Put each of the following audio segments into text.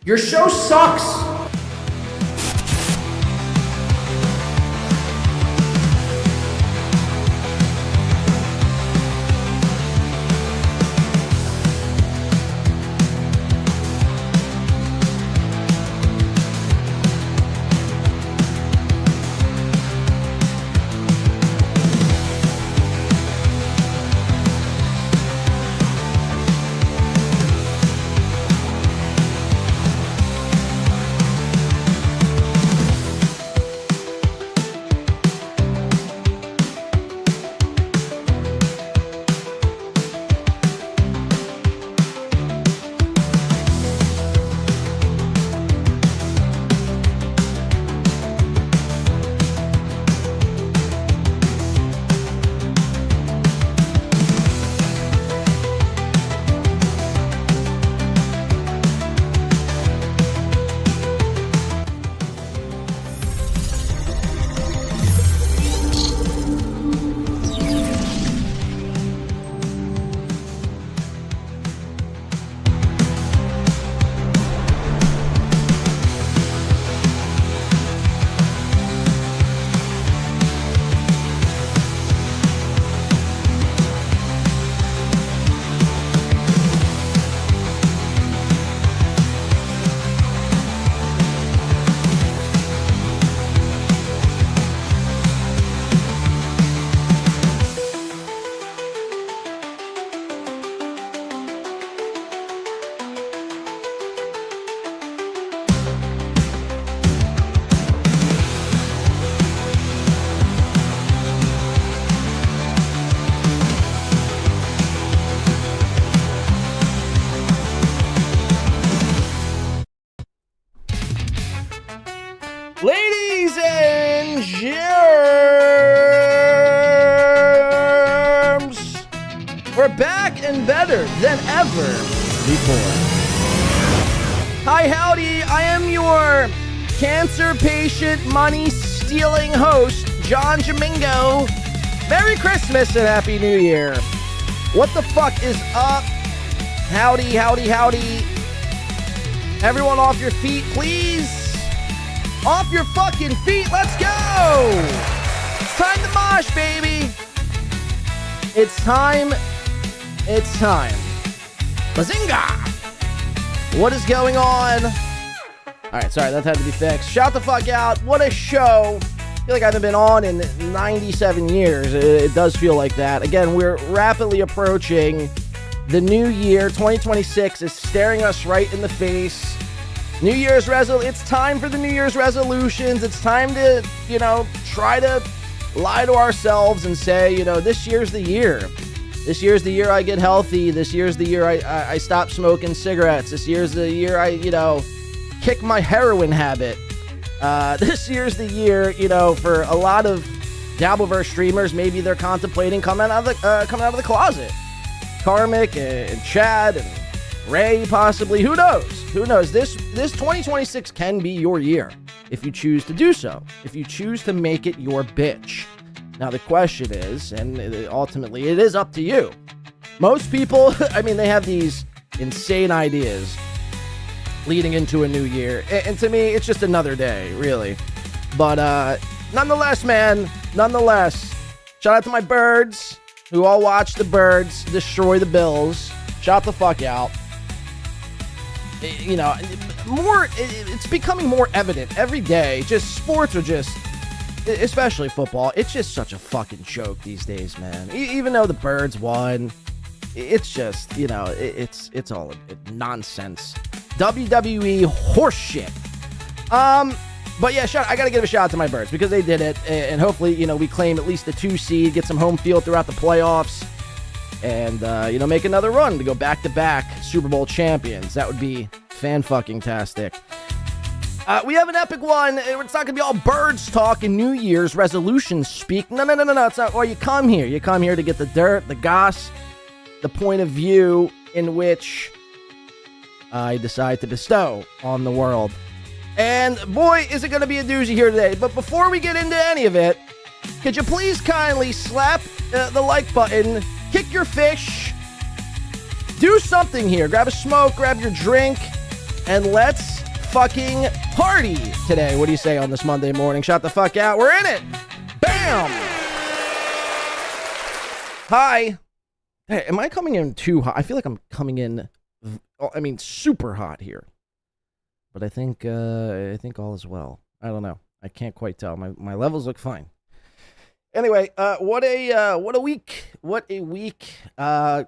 Your show sucks. Ladies and germs, we're back and better than ever before. Hi, howdy, I am your cancer patient, money-stealing host, John Jamingo. Merry Christmas and Happy New Year. What the fuck is up? Howdy, howdy, howdy. Everyone off your feet, please. Off your fucking feet, let's go! It's time to mosh, baby! It's time. Bazinga! What is going on? Alright, sorry, that had to be fixed. Shout the fuck out, what a show! I feel like I haven't been on in 97 years. It does feel like that. Again, we're rapidly approaching the new year. 2026 is staring us right in the face. New Year's it's time for the New Year's resolutions. It's time to, try to lie to ourselves and say, this year's the year. This year's the year I get healthy. This year's the year I stop smoking cigarettes. This year's the year I, kick my heroin habit. This year's the year, for a lot of Dabbleverse streamers, maybe they're contemplating coming out of the closet. Karmicx and Chad and Ray, possibly. Who knows? This 2026 can be your year if you choose to do so. If you choose to make it your bitch. Now, the question is, and ultimately it is up to you. Most people, they have these insane ideas leading into a new year. And to me, it's just another day, really. But nonetheless, shout out to my birds who all watch the birds destroy the Bills. Shout the fuck out. It's becoming more evident every day. Just sports are just, especially football, it's just such a fucking joke these days, man. Even though the birds won, it's just, it's all nonsense. WWE horseshit. But yeah, I gotta give a shout out to my birds because they did it, and hopefully, we claim at least the 2 seed, get some home field throughout the playoffs. And, make another run to go back-to-back Super Bowl champions. That would be fan-fucking-tastic. We have an epic one. It's not going to be all birds talk and New Year's resolutions speak. No. It's not why you come here. You come here to get the dirt, the goss, the point of view in which I decide to bestow on the world. And, boy, is it going to be a doozy here today. But before we get into any of it, could you please kindly slap the like button, kick your fish, do something here. Grab a smoke, grab your drink, And let's fucking party today. What do you say on this Monday morning? Shut the fuck out. We're in it. Bam. Hi. Hey, am I coming in too hot? I feel like I'm coming in, super hot here. But I think all is well. I don't know. I can't quite tell. My levels look fine. Anyway, what a week. What a week.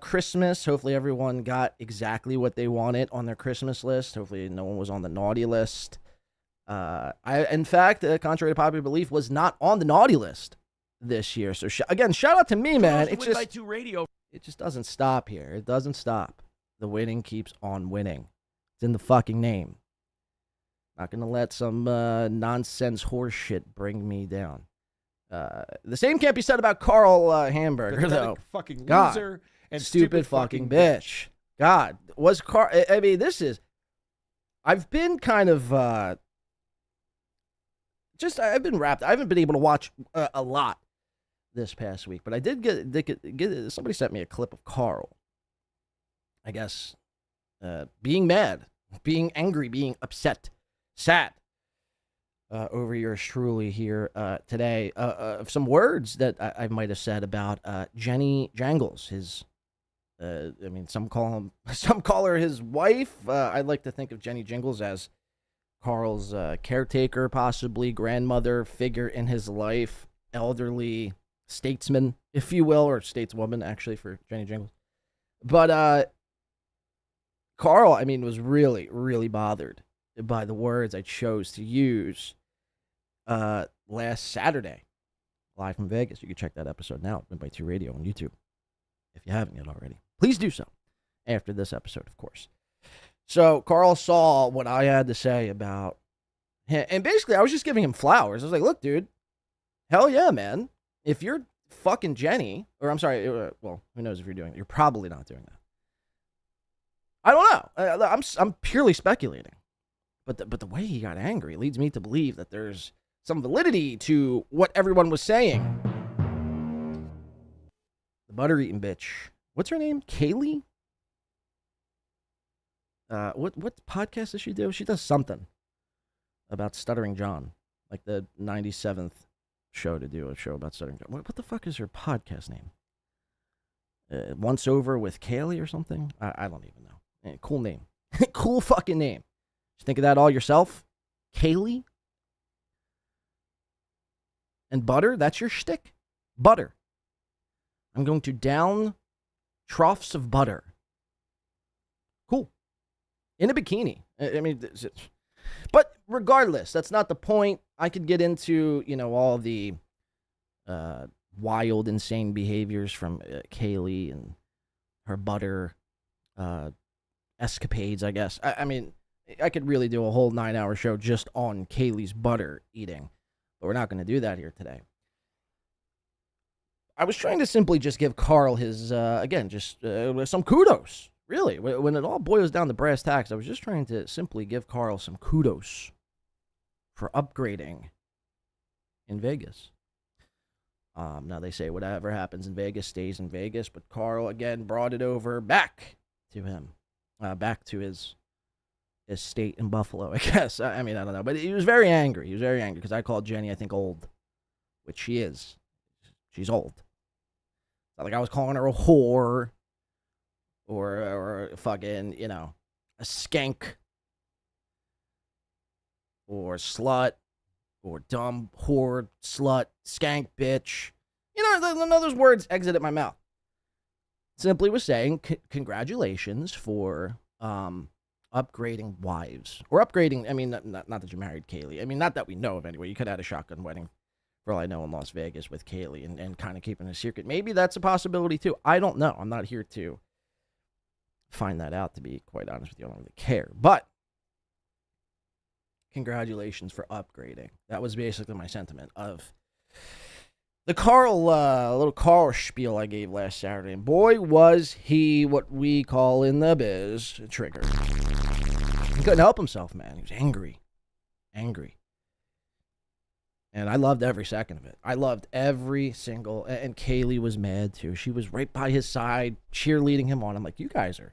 Christmas. Hopefully everyone got exactly what they wanted on their Christmas list. Hopefully no one was on the naughty list. In fact, contrary to popular belief, was not on the naughty list this year. So again, shout out to me, man. It just doesn't stop here. It doesn't stop. The winning keeps on winning. It's in the fucking name. Not gonna let some nonsense horse shit bring me down. The same can't be said about Karl Hamburger, though. Fucking God, loser and stupid fucking bitch. God, was Karl? I mean, this is. I've been kind of I've been wrapped. I haven't been able to watch a lot this past week, but I did get somebody sent me a clip of Karl. I guess being mad, being angry, being upset, sad. Over yours truly here today of some words that I might have said about Jenny Jangles. His, some call her his wife. I'd like to think of Jenny Jangles as Karl's caretaker, possibly grandmother figure in his life, elderly statesman, if you will, or stateswoman actually for Jenny Jangles. But Karl, was really, really bothered by the words I chose to use last Saturday, live from Vegas. You can check that episode now at Midway 2 Radio on YouTube if you haven't yet already. Please do so after this episode, of course. So Karl saw what I had to say about him, and basically I was just giving him flowers. I was like, look, dude, hell yeah, man. If you're fucking Jenny, or I'm sorry, well, who knows if you're doing it. You're probably not doing that. I don't know. I'm purely speculating. But the way he got angry leads me to believe that there's some validity to what everyone was saying. The butter-eating bitch. What's her name? Kaylee? What podcast does she do? She does something about Stuttering John. Like the 97th show to do a show about Stuttering John. What the fuck is her podcast name? Once Over with Kaylee or something? I don't even know. Cool name. Cool fucking name. Just think of that all yourself. Kaylee? And butter? That's your shtick? Butter. I'm going to down troughs of butter. Cool. In a bikini. But regardless, that's not the point. I could get into, all the wild, insane behaviors from Kaylee and her butter escapades, I guess. I could really do a whole 9-hour show just on Kaylee's butter eating, but we're not going to do that here today. I was trying to simply just give Karl his, some kudos, really. When it all boils down to brass tacks, I was just trying to simply give Karl some kudos for upgrading in Vegas. Now they say whatever happens in Vegas stays in Vegas, but Karl, again, brought it over back to him, back to his state in Buffalo, I guess. I don't know. But he was very angry. He was very angry because I called Jenny, I think, old, which she is. She's old. It's not like I was calling her a whore or fucking, a skank or slut or dumb whore, slut, skank, bitch. None of those words exited my mouth. Simply was saying congratulations for upgrading wives. Or upgrading, not that you married Kaylee. Not that we know of anyway. You could have had a shotgun wedding, for all I know, in Las Vegas with Kaylee and kind of keeping it a secret. Maybe that's a possibility too. I don't know. I'm not here to find that out, to be quite honest with you. I don't really care. But congratulations for upgrading. That was basically my sentiment of the little Karl spiel I gave last Saturday. And boy, was he what we call in the biz triggered. He couldn't help himself, man. He was angry. And I loved every second of it. I loved every single, and Kaylee was mad too. She was right by his side, cheerleading him on. I'm like, you guys are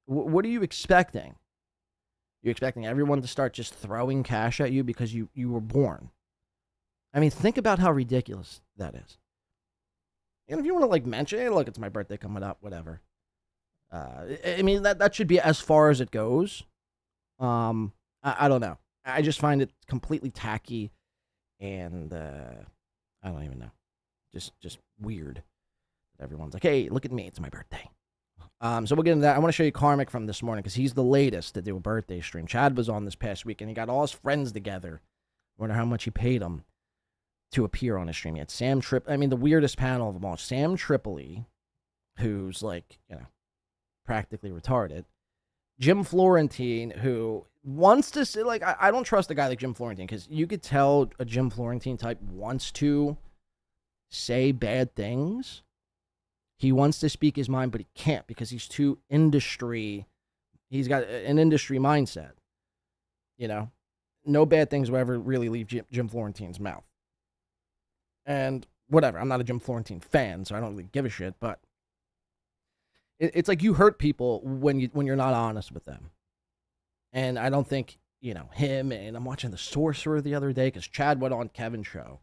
What are you expecting? You're expecting everyone to start just throwing cash at you because you were born. I mean, think about how ridiculous that is. And if you want to like mention, hey, look, it's my birthday coming up, whatever. I mean, that should be as far as it goes. I don't know. I just find it completely tacky, and I don't even know. Just weird. Everyone's like, hey, look at me, it's my birthday. So we'll get into that. I want to show you Karmicx from this morning because he's the latest to do a birthday stream. Chad was on this past week, and he got all his friends together. I wonder how much he paid them to appear on his stream. He had Sam I mean, the weirdest panel of them all. Sam Tripoli, who's like, practically retarded. Jim Florentine, who wants to say, like, I don't trust a guy like Jim Florentine because you could tell a Jim Florentine type wants to say bad things. He wants to speak his mind, but he can't because he's too industry. He's got an industry mindset. No bad things will ever really leave Jim Florentine's mouth. And whatever, I'm not a Jim Florentine fan, so I don't really give a shit, but it's like you hurt people when you're not honest with them. And I don't think, him, and I'm watching The Sorcerer the other day because Chad went on Kevin's show.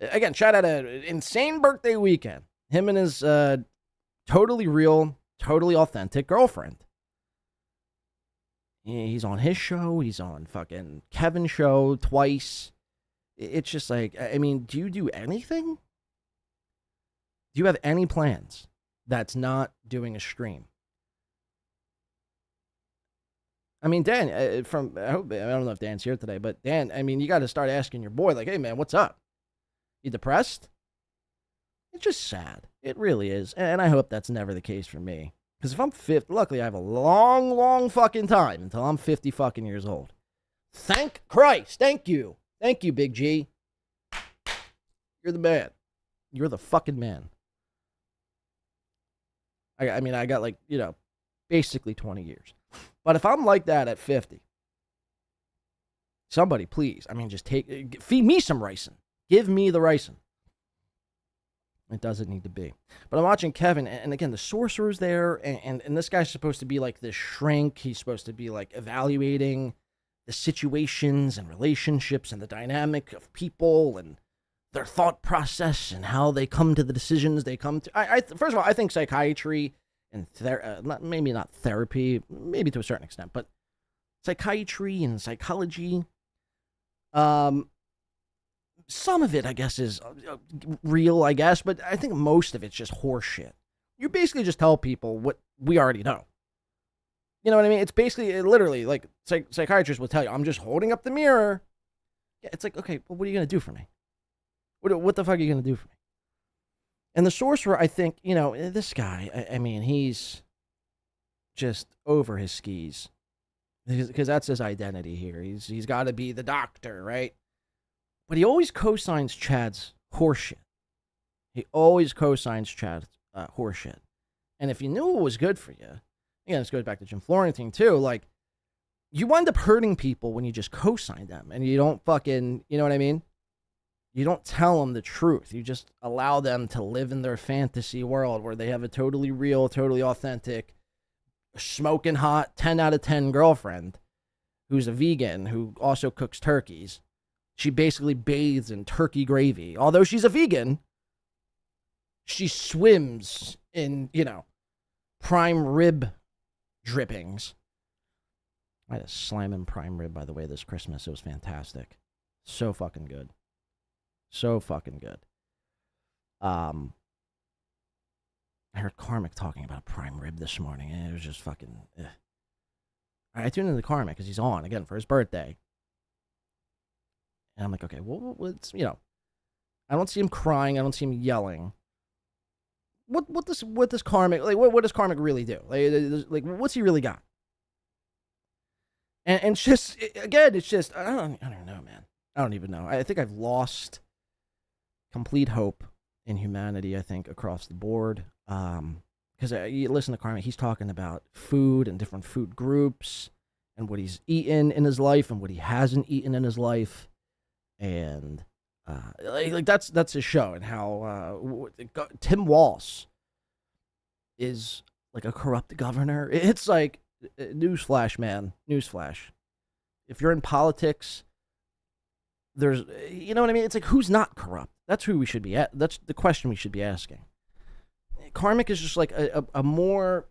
Again, Chad had an insane birthday weekend. Him and his totally real, totally authentic girlfriend. He's on his show. He's on fucking Kevin's show twice. It's just like, I mean, do you do anything? Do you have any plans that's not doing a stream? I mean, Dan, I don't know if Dan's here today, but Dan, I mean, you got to start asking your boy, like, hey, man, what's up? You depressed? It's just sad. It really is. And I hope that's never the case for me. Because if I'm 50, luckily I have a long, long fucking time until I'm 50 fucking years old. Thank Christ. Thank you. Thank you, Big G. You're the man. You're the fucking man. I mean, I got like, basically 20 years. But if I'm like that at 50, somebody please, I mean, just feed me some ricin. Give me the ricin. It doesn't need to be. But I'm watching Kevin, and again, the sorcerer's there, and this guy's supposed to be like this shrink. He's supposed to be like evaluating the situations and relationships and the dynamic of people and their thought process and how they come to the decisions they come to. First of all, I think psychiatry and maybe not therapy, maybe to a certain extent, but psychiatry and psychology, some of it, I guess, is real, I guess, but I think most of it's just horseshit. You basically just tell people what we already know. You know what I mean? It's basically, literally, like, psychiatrists will tell you, I'm just holding up the mirror. Yeah, it's like, okay, well, what are you going to do for me? What the fuck are you going to do for me? And the sorcerer, I think, this guy, I mean, he's just over his skis. Because that's his identity here. He's got to be the doctor, right? But he always co-signs Chad's horseshit. He always co-signs Chad's horseshit. And if you knew it was good for you, again, this goes back to Jim Florentine too, like, you wind up hurting people when you just co-sign them and you don't fucking, you know what I mean? You don't tell them the truth. You just allow them to live in their fantasy world where they have a totally real, totally authentic, smoking hot 10 out of 10 girlfriend who's a vegan who also cooks turkeys. She basically bathes in turkey gravy. Although she's a vegan, she swims in, prime rib drippings. I had a slamming prime rib, by the way, this Christmas. It was fantastic. So fucking good. So fucking good. I heard Karmicx talking about a prime rib this morning, and it was just fucking... I tuned into Karmicx because he's on, again, for his birthday. And I'm like, okay, well, it's, I don't see him crying. I don't see him yelling. What does Karmicx, like, what does Karmicx really do? Like, what's he really got? And it's just, again, it's just, I don't know, man. I don't even know. I think I've lost complete hope in humanity, I think, across the board. Because you listen to Karmicx, he's talking about food and different food groups and what he's eaten in his life and what he hasn't eaten in his life. And like that's his show, and how Tim Walsh is like a corrupt governor. It's like, newsflash, man. Newsflash. If you're in politics, there's, you know what I mean? It's like, who's not corrupt? That's who we should be at. That's the question we should be asking. Karmicx is just like a more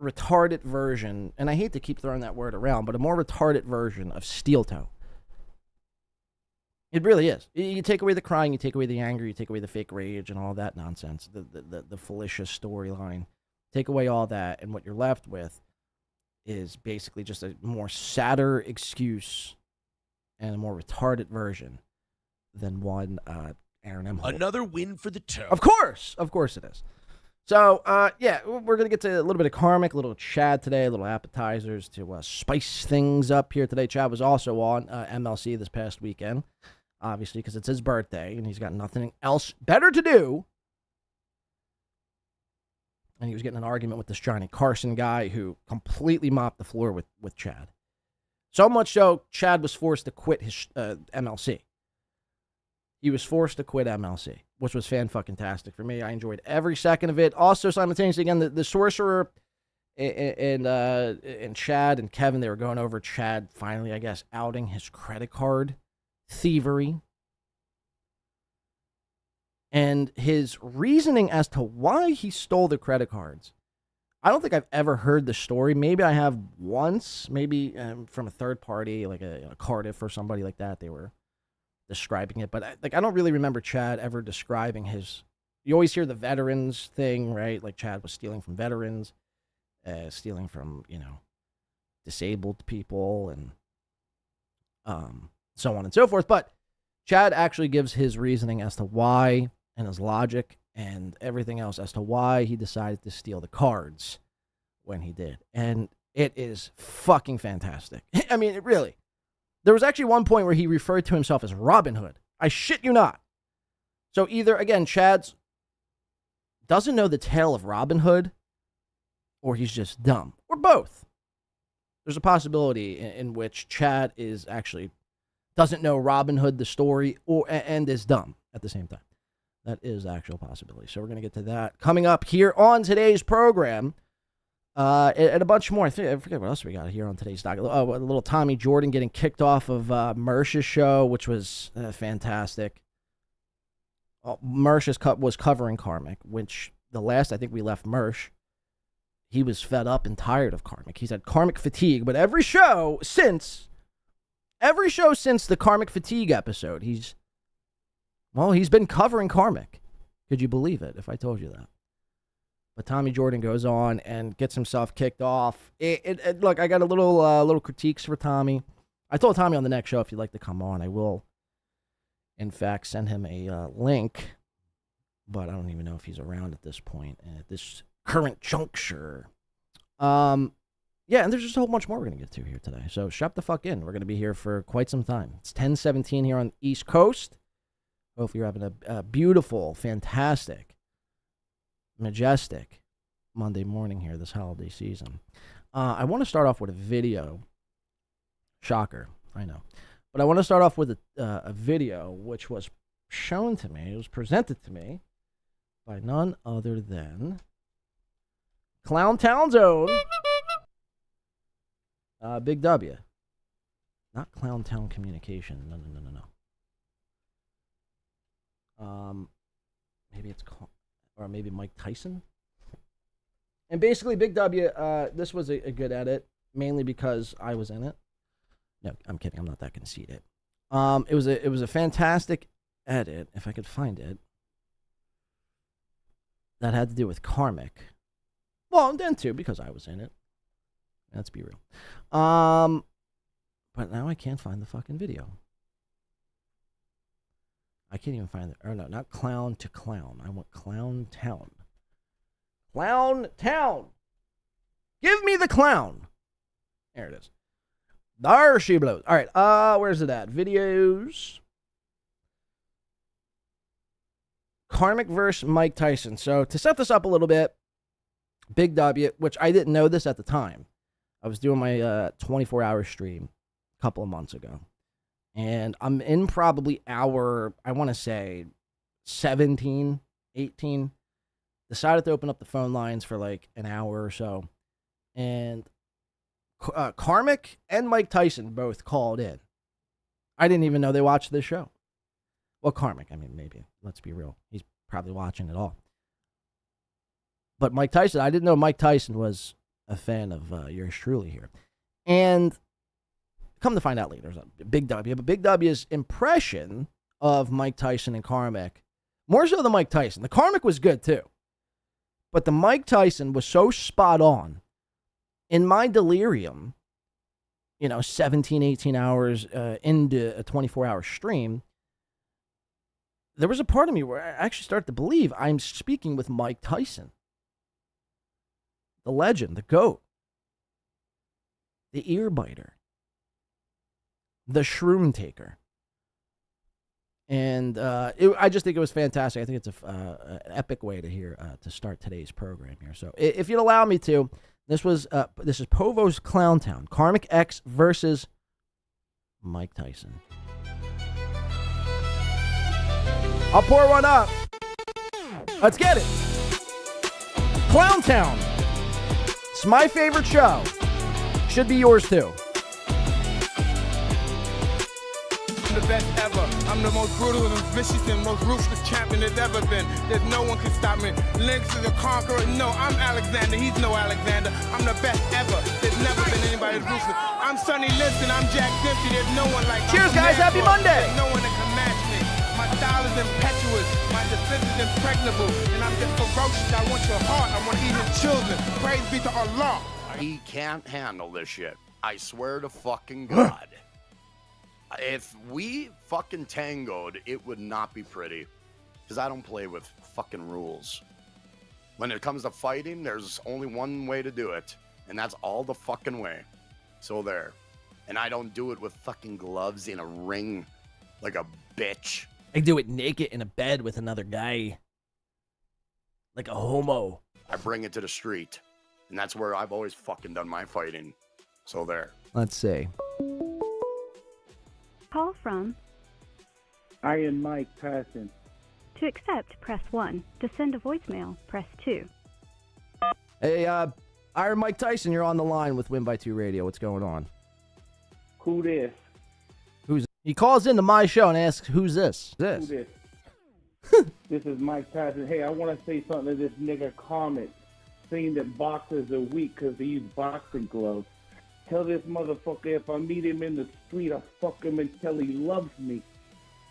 retarded version, and I hate to keep throwing that word around, but a more retarded version of Steel Toe. It really is. You take away the crying, you take away the anger, you take away the fake rage and all that nonsense, the fallacious storyline. Take away all that, and what you're left with is basically just a more sadder excuse and a more retarded version than one Aaron M. Holt. Another win for the toe. Of course it is. So, yeah, we're going to get to a little bit of Karmicx, a little Chad today, a little appetizers to spice things up here today. Chad was also on MLC this past weekend, obviously, because it's his birthday, and he's got nothing else better to do. And he was getting an argument with this Jonnie Carson guy who completely mopped the floor with Chad. So much so, Chad was forced to quit his MLC. He was forced to quit MLC, which was fan-fucking-tastic for me. I enjoyed every second of it. Also, simultaneously, again, the Sorcerer and Chad and Kevin, they were going over Chad finally, I guess, outing his credit card thievery. And his reasoning as to why he stole the credit cards. I don't think I've ever heard the story. Maybe I have once, maybe from a third party, like a Cardiff or somebody like that. They were describing it, but I don't really remember Chad ever describing his. You always hear the veterans thing, right? Like Chad was stealing from veterans, stealing from disabled people, and so on and so forth. But Chad actually gives his reasoning as to why, and his logic and everything else as to why he decided to steal the cards when he did, and it is fucking fantastic. I mean, it really. There was actually one point where he referred to himself as Robin Hood. I shit you not. So either, again, Chad's doesn't know the tale of Robin Hood, or he's just dumb, or both. There's a possibility in which Chad is actually doesn't know Robin Hood, the story, and is dumb at the same time. That is actual possibility. So we're going to get to that coming up here on today's program. And a bunch more. I forget what else we got here on today's doc. A little Tommy Jordan getting kicked off of Mersh's show, which was fantastic. Mersh was covering Karmicx, which the last I think we left Mersh, he was fed up and tired of Karmicx. He's had Karmicx fatigue, but every show since the Karmicx fatigue episode, he's been covering Karmicx. Could you believe it if I told you that? But Tommy Jordan goes on and gets himself kicked off. Look, I got a little critiques for Tommy. I told Tommy on the next show if you'd like to come on, I will, in fact, send him a link. But I don't even know if he's around at this point, at this current juncture. Yeah, and there's just a whole bunch more we're going to get to here today. So strap the fuck in. We're going to be here for quite some time. It's 10:17 here on the East Coast. Hopefully you're having a beautiful, fantastic, majestic Monday morning here this holiday season. I want to start off with a video. Shocker, I know. But I want to start off with a video which was shown to me. It was presented to me by none other than Clown Town's own Big W. Not Clown Town Communication. No. Maybe it's called, or maybe Mike Tyson. And basically, Big W, this was a good edit, mainly because I was in it. No, I'm kidding. I'm not that conceited. It was a fantastic edit, if I could find it, that had to do with Karmicx. Well, and then too, because I was in it. Let's be real. But now I can't find the fucking video. I can't even find it. Or no, not Clown to Clown. I want Clown Town. Clown Town. Give me the clown. There it is. There she blows. All right. Where's it at? Videos. Karmicx versus Mike Tyson. So to set this up a little bit, Big W, which I didn't know this at the time. I was doing my 24-hour stream a couple of months ago. And I'm in probably hour, I want to say, 17, 18. decided to open up the phone lines for like an hour or so. And Karmicx and Mike Tyson both called in. I didn't even know they watched this show. Well, Karmicx, I mean, maybe. Let's be real. He's probably watching it all. But Mike Tyson, I didn't know Mike Tyson was a fan of yours truly here. And come to find out later, there's a Big W. But Big W's impression of Mike Tyson and Karmicx, more so than Mike Tyson. The Karmicx was good too. But the Mike Tyson was so spot on. In my delirium, 17, 18 hours into a 24-hour stream, there was a part of me where I actually started to believe I'm speaking with Mike Tyson. The legend, the GOAT, the ear biter, the shroom taker. And I just think it was fantastic. I think it's an epic way to start today's program here. So if you'd allow me to, this is Povo's Clown Town, Karmicx X versus Mike Tyson. I'll pour one up. Let's get it. Clown Town. It's my favorite show. Should be yours too. I'm the best ever. I'm the most brutal and vicious and most ruthless champion there's ever been. There's no one can stop me. Lynx is a conqueror. No, I'm Alexander. He's no Alexander. I'm the best ever. There's never been anybody as ruthless. I'm Sonny Liston. I'm Jack Dempsey. There's no one like me. Cheers, guys. Happy Monday. There's no one that can match me. My style is impetuous. My defense is impregnable. And I'm just ferocious. I want your heart. I want to eat your children. Praise be to Allah. He can't handle this shit. I swear to fucking God. If we fucking tangoed, it would not be pretty. Because I don't play with fucking rules. When it comes to fighting, there's only one way to do it. And that's all the fucking way. So there. And I don't do it with fucking gloves in a ring like a bitch. I do it naked in a bed with another guy. Like a homo. I bring it to the street. And that's where I've always fucking done my fighting. So there. Let's see. Call from Iron Mike Tyson. To accept, press 1. To send a voicemail, press 2. Hey, Iron Mike Tyson, you're on the line with Win by 2 Radio. What's going on? Who this? He calls into my show and asks, who's this? Who this? This is Mike Tyson. Hey, I want to say something to this nigga Karmicx, saying that boxers are weak because they use boxing gloves. Tell this motherfucker if I meet him in the street, I'll fuck him until he loves me.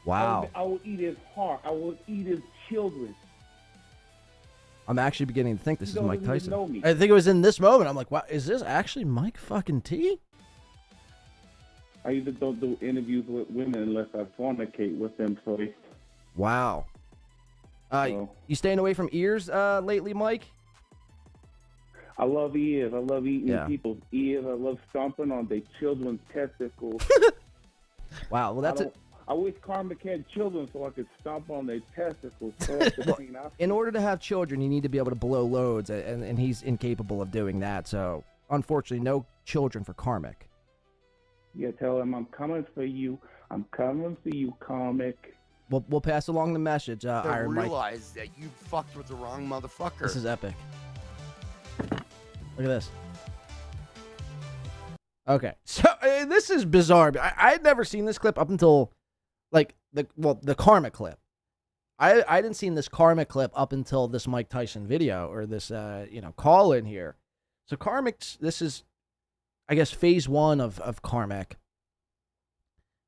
Wow. I will eat his heart. I will eat his children. I'm actually beginning to think this is Mike Tyson. Know me. I think it was in this moment. I'm like, wow, is this actually Mike fucking T? I either don't do interviews with women unless I fornicate with them first. Wow. You staying away from ears lately, Mike? I love ears. I love eating people's ears. I love stomping on their children's testicles. Wow. Well, that's it. I wish Karmicx had children so I could stomp on their testicles. In order to have children, you need to be able to blow loads, and he's incapable of doing that. So, unfortunately, no children for Karmicx. Yeah, tell him I'm coming for you. I'm coming for you, Karmicx. We'll pass along the message, Iron Mike. Realize that you fucked with the wrong motherfucker. This is epic. Look at this. Okay, so this is bizarre. I had never seen this clip up until, like, the Karmicx clip. I didn't see this Karmicx clip up until this Mike Tyson video or this, call in here. So Karmicx, this is, I guess, phase 1 of Karmicx.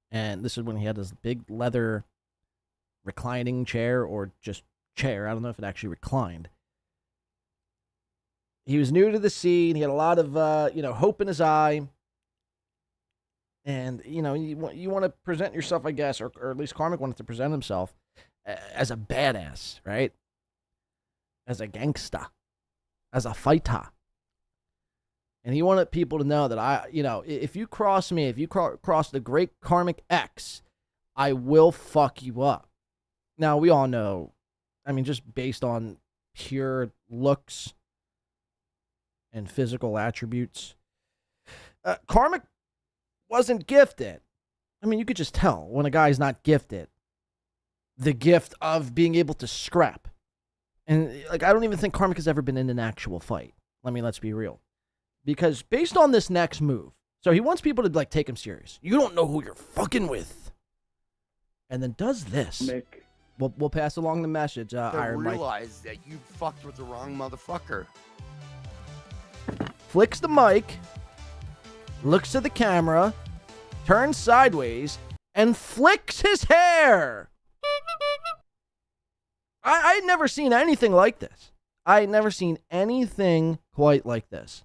And this is when he had this big leather reclining chair or just chair. I don't know if it actually reclined. He was new to the scene. He had a lot of, hope in his eye. And, you want to present yourself, I guess, or at least Karmicx wanted to present himself as a badass, right? As a gangsta. As a fighter. And he wanted people to know that if you cross me, if you cross the great Karmicx X, I will fuck you up. Now, we all know, just based on pure looks and physical attributes, Karmicx wasn't gifted. You could just tell when a guy's not gifted. The gift of being able to scrap. And like, I don't even think Karmicx has ever been in an actual fight. Let's be real. Because based on this next move, so he wants people to like take him serious. You don't know who you're fucking with. And then does this. Mick. We'll pass along the message, Iron Mike. Realize that you fucked with the wrong motherfucker. Flicks the mic, looks to the camera, turns sideways, and flicks his hair. I had never seen anything like this. I had never seen anything quite like this.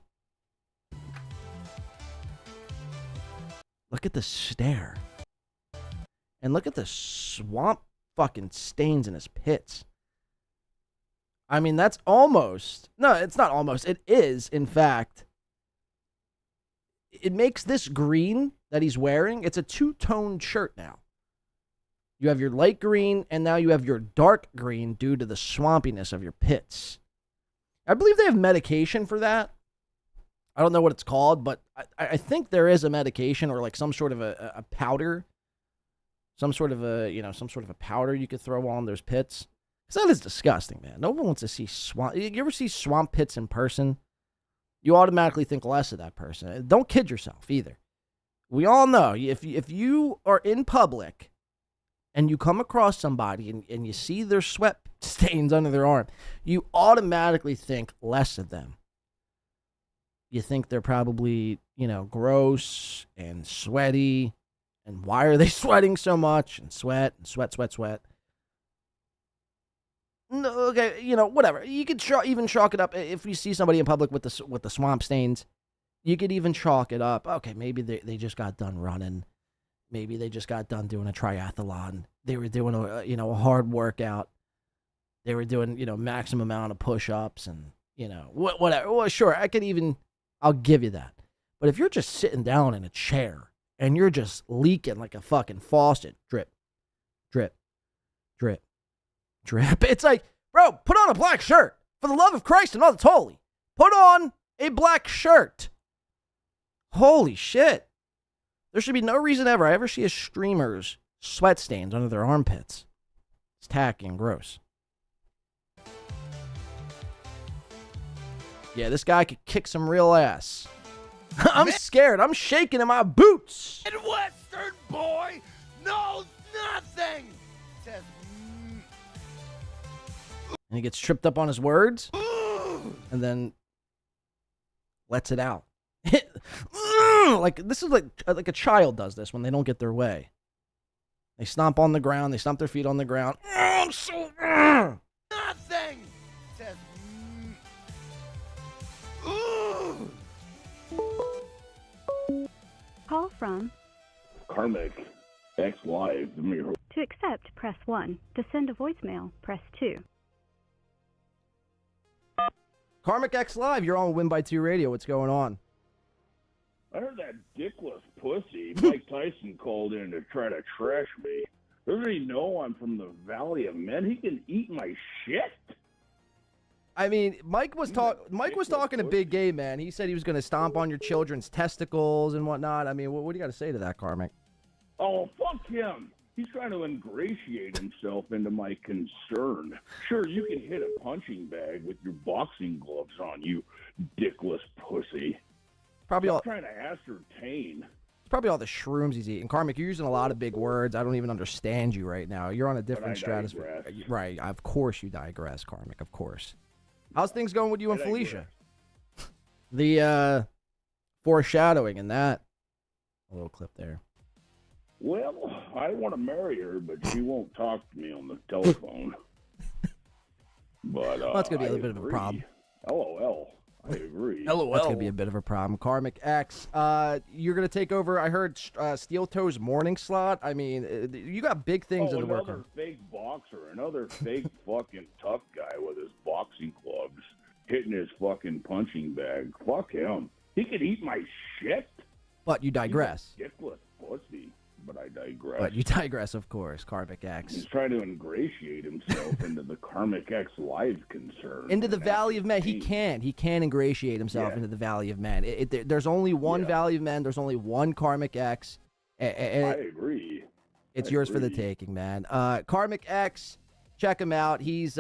Look at the stare. And look at the swamp fucking stains in his pits. I mean, that's almost... No, it's not almost. It is, in fact. It makes this green that he's wearing, it's a two-toned shirt now. You have your light green, and now you have your dark green due to the swampiness of your pits. I believe they have medication for that. I don't know what it's called, but I think there is a medication or like some sort of a powder. Some sort of a powder you could throw on those pits. Because that is disgusting, man. No one wants to see swamp. You ever see swamp pits in person? You automatically think less of that person. Don't kid yourself either. We all know if you are in public and you come across somebody and you see their sweat stains under their arm, you automatically think less of them. You think they're probably, gross and sweaty. And why are they sweating so much? And sweat. No, okay, whatever. You could even chalk it up if you see somebody in public with the swamp stains. You could even chalk it up. Okay, maybe they just got done running. Maybe they just got done doing a triathlon. They were doing a hard workout. They were doing maximum amount of push-ups and whatever. Well, sure, I'll give you that. But if you're just sitting down in a chair and you're just leaking like a fucking faucet, drip, drip, drip, drip. It's like, bro, put on a black shirt. For the love of Christ and all that's holy. Put on a black shirt. Holy shit. There should be no reason ever I ever see a streamer's sweat stains under their armpits. It's tacky and gross. Yeah, this guy could kick some real ass. I'm scared. I'm shaking in my boots. Midwestern boy knows nothing. Says, And he gets tripped up on his words. And then lets it out. Like, this is like a child does this when they don't get their way. They stomp on the ground. They stomp their feet on the ground. I'm so... nothing. Says, Call from. Karmicx. X Live. To accept, press 1. To send a voicemail, press 2. Karmicx Live, you're on Win by 2 Radio. What's going on? I heard that dickless pussy Mike Tyson called in to try to trash me. Doesn't he know I'm from the Valley of Men? He can eat my shit. I mean, Mike was talking a big game, man. He said he was going to stomp on your children's testicles and whatnot. I mean, what do you got to say to that, Karmicx? Oh, fuck him. He's trying to ingratiate himself into my concern. Sure, you can hit a punching bag with your boxing gloves on, you dickless pussy. Probably all trying to ascertain. It's probably all the shrooms he's eating. Karmicx, you're using a lot of big words. I don't even understand you right now. You're on a different stratosphere. Right. Of course you digress, Karmicx. Of course. How's things going with you and Felicia? The foreshadowing in that. A little clip there. Well, I want to marry her, but she won't talk to me on the telephone. But well, that's going to be a little bit of a problem. LOL. I agree. LOL. That's going to be a bit of a problem. Karmicx, you're going to take over, I heard, Steel Toe's morning slot. I mean, you got big things in the work. Another fake boxer, another fake fucking tough guy with his boxing gloves hitting his fucking punching bag. Fuck him. He could eat my shit. But you digress. He's a dickless pussy. But I digress. But you digress, of course, Karmicx. He's trying to ingratiate himself into the Karmicx Live concern. Into the Valley of Men. He can ingratiate himself into the Valley of Men. There's only one Valley of Men. There's only one Karmicx. I agree. It's yours for the taking, man. Karmicx, Check him out. He's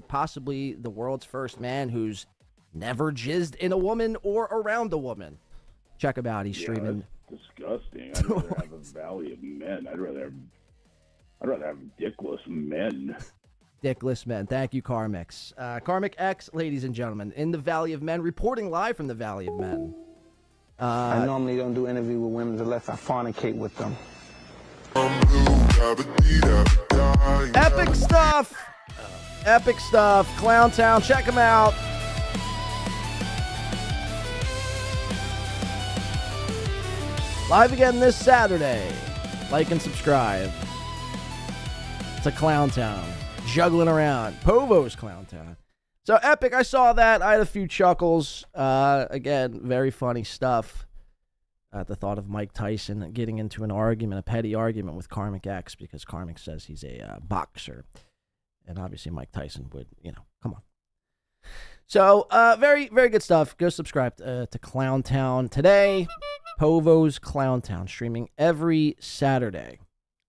possibly the world's first man who's never jizzed in a woman or around a woman. Check him out. He's streaming. That's disgusting. I'd rather have a valley of men. I'd rather have dickless men. Dickless men. Thank you, Karmicx. Karmicx, ladies and gentlemen, in the Valley of Men, reporting live from the Valley of Men. I normally don't do interview with women unless I fornicate with them. Epic stuff. Epic stuff. Clown Town. Check him out. Live again this Saturday. Like and subscribe to Clown Town. Juggling around. Povo's Clown Town. So epic. I saw that. I had a few chuckles. Again, very funny stuff. At the thought of Mike Tyson getting into an argument, a petty argument with Karmicx because Karmicx says he's a boxer. And obviously Mike Tyson would, come on. So, very, very good stuff. Go subscribe to Clown Town today. Povo's Clown Town, streaming every Saturday.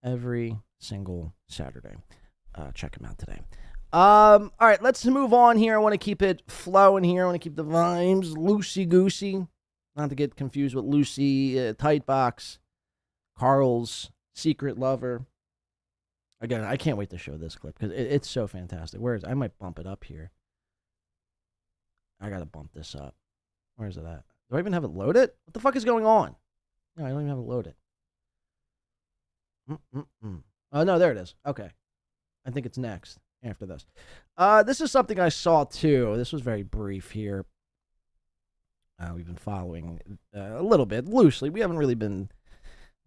Every single Saturday. Check him out today. All right, let's move on here. I want to keep it flowing here. I want to keep the vibes loosey-goosey. Not to get confused with Lucy, Tightbox, Karl's secret lover. Again, I can't wait to show this clip because it's so fantastic. Where is it? I might bump it up here. I got to bump this up. Where is it at? Do I even have it loaded? What the fuck is going on? No, I don't even have it loaded. Oh, no, there it is. Okay. I think it's next after this. This is something I saw, too. This was very brief here. We've been following a little bit loosely. We haven't really been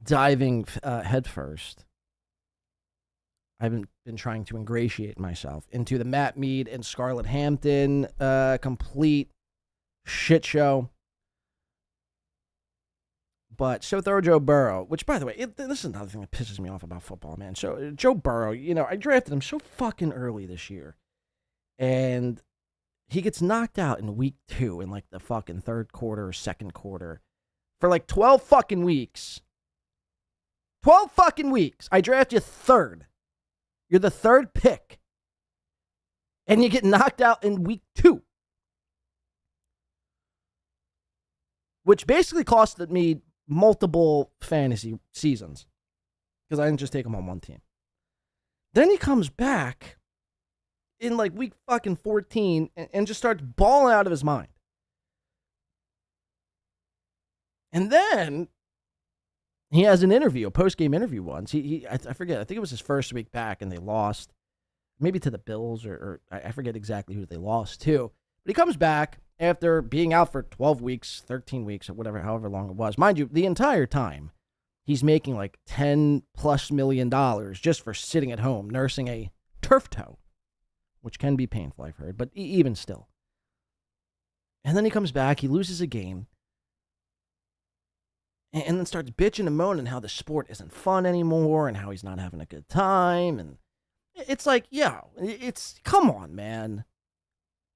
diving head first. I haven't been trying to ingratiate myself into the Matt Mead and Scarlett Hampton complete shit show. But so throw Joe Burrow, which, by the way, this is another thing that pisses me off about football, man. So Joe Burrow, I drafted him so fucking early this year. And he gets knocked out in week 2 in like the fucking third quarter or second quarter for like 12 fucking weeks. 12 fucking weeks. I draft you third. You're the third pick. And you get knocked out in week 2. Which basically costed me multiple fantasy seasons. Because I didn't just take him on one team. Then he comes back in like week fucking 14 and just starts balling out of his mind. And then he has an interview, a post-game interview once. I forget, I think it was his first week back and they lost. Maybe to the Bills or I forget exactly who they lost to. But he comes back after being out for 12 weeks, 13 weeks, or whatever, however long it was. Mind you, the entire time, he's making like $10+ million just for sitting at home, nursing a turf toe, which can be painful, I've heard, but even still. And then he comes back, he loses a game, and then starts bitching and moaning how the sport isn't fun anymore and how he's not having a good time. And it's like, come on, man.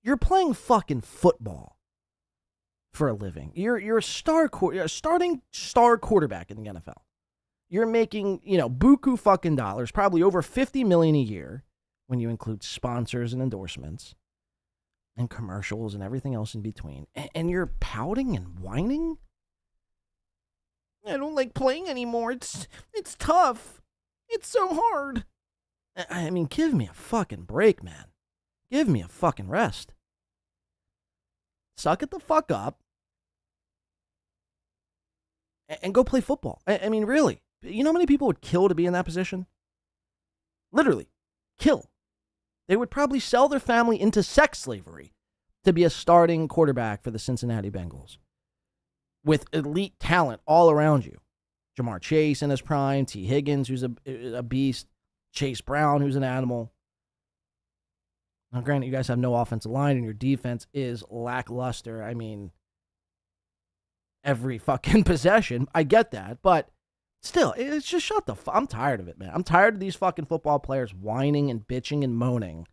You're playing fucking football for a living. You're a starting star quarterback in the NFL. You're making, buku fucking dollars, probably over $50 million a year when you include sponsors and endorsements and commercials and everything else in between. And you're pouting and whining? I don't like playing anymore. It's tough. It's so hard. I mean, give me a fucking break, man. Give me a fucking rest. Suck it the fuck up. And go play football. I mean, really. You know how many people would kill to be in that position? Literally. Kill. They would probably sell their family into sex slavery to be a starting quarterback for the Cincinnati Bengals. With elite talent all around you. Jamar Chase in his prime. T. Higgins, who's a beast. Chase Brown, who's an animal. Now, granted, you guys have no offensive line and your defense is lackluster. I mean, every fucking possession. I get that. But still, it's just shut the fuck. I'm tired of it, man. I'm tired of these fucking football players whining and bitching and moaning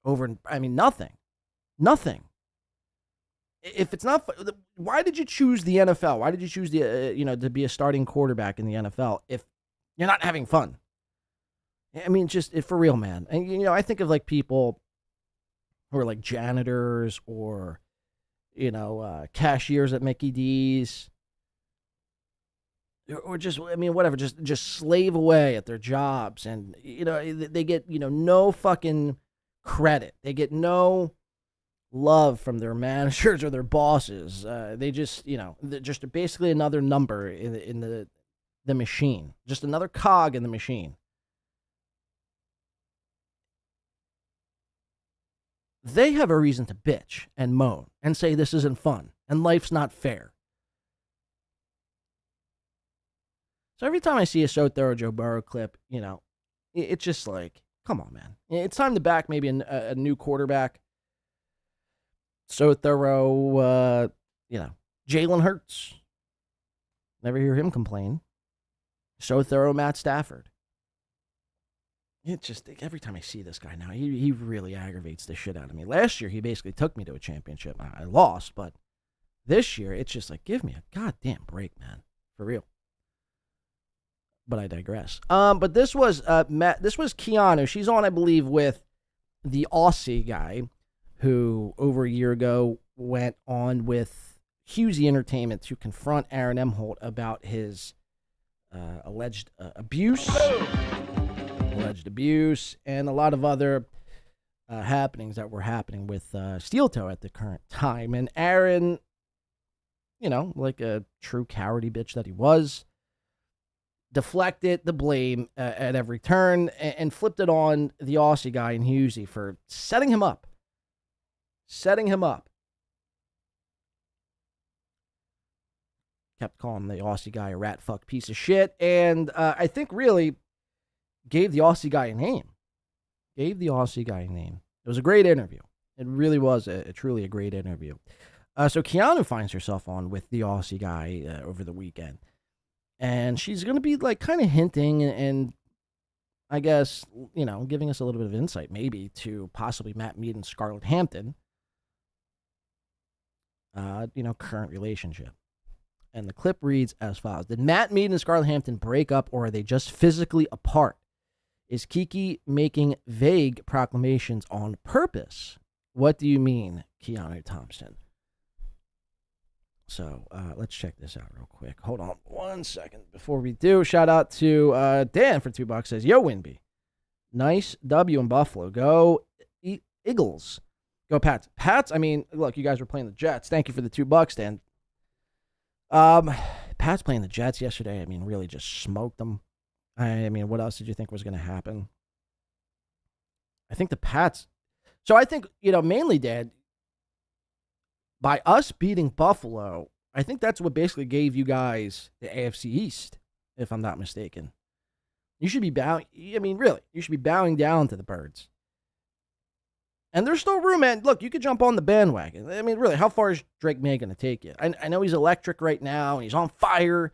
over, nothing. Nothing. If it's not, why did you choose the NFL? Why did you choose to be a starting quarterback in the NFL if you're not having fun? I mean, just for real, man. And, you know, I think of like people who are like janitors or, you know, cashiers at Mickey D's. Or just, I mean, whatever, just slave away at their jobs. And, you know, they get, you know, no fucking credit. They get no love from their managers or their bosses. They just, you know, they're just basically another number in the machine. Just another cog in the machine. They have a reason to bitch and moan and say this isn't fun and life's not fair. So every time I see a So Thorough Joe Burrow clip, you know, it's just like, come on, man. It's time to back maybe a new quarterback. So Thorough, you know, Jalen Hurts. Never hear him complain. So Thorough Matt Stafford. It's just, every time I see this guy now, he really aggravates the shit out of me. Last year, he basically took me to a championship. I lost, but this year, it's just like, give me a goddamn break, man. For real. But I digress. But this was Keanu. She's on, I believe, with the Aussie guy who over a year ago went on with Husey Entertainment to confront Aaron Emholt about his alleged abuse. Alleged abuse and a lot of other happenings that were happening with Steel Toe at the current time. And Aaron, you know, like a true cowardly bitch that he was, deflected the blame at every turn and flipped it on the Aussie guy in Husey for setting him up. Kept calling the Aussie guy a rat fuck piece of shit. And I think really gave the Aussie guy a name. It was a great interview. It really was truly a great interview. So Keanu finds herself on with the Aussie guy over the weekend. And she's going to be like kind of hinting and I guess, you know, giving us a little bit of insight maybe to possibly Matt Mead and Scarlett Hampton, you know, current relationship. And the clip reads as follows. Did Matt Mead and Scarlett Hampton break up or are they just physically apart? Is Kiki making vague proclamations on purpose? What do you mean, Keanu Thompson? So let's check this out real quick. Hold on 1 second. Before we do, shout out to Dan for $2. Says, yo, Winby. Nice W in Buffalo. Go Eagles. Go Pats. Pats, I mean, look, you guys were playing the Jets. Thank you for the $2, Dan. Pats playing the Jets yesterday, I mean, really just smoked them. I mean, what else did you think was going to happen? I think the Pats. So I think, you know, mainly, Dad, by us beating Buffalo, I think that's what basically gave you guys the AFC East, if I'm not mistaken. You should be bowing, I mean, really, you should be bowing down to the Birds. And there's still room, man. Look, you could jump on the bandwagon. I mean, really, how far is Drake May going to take you? I know he's electric right now, and he's on fire.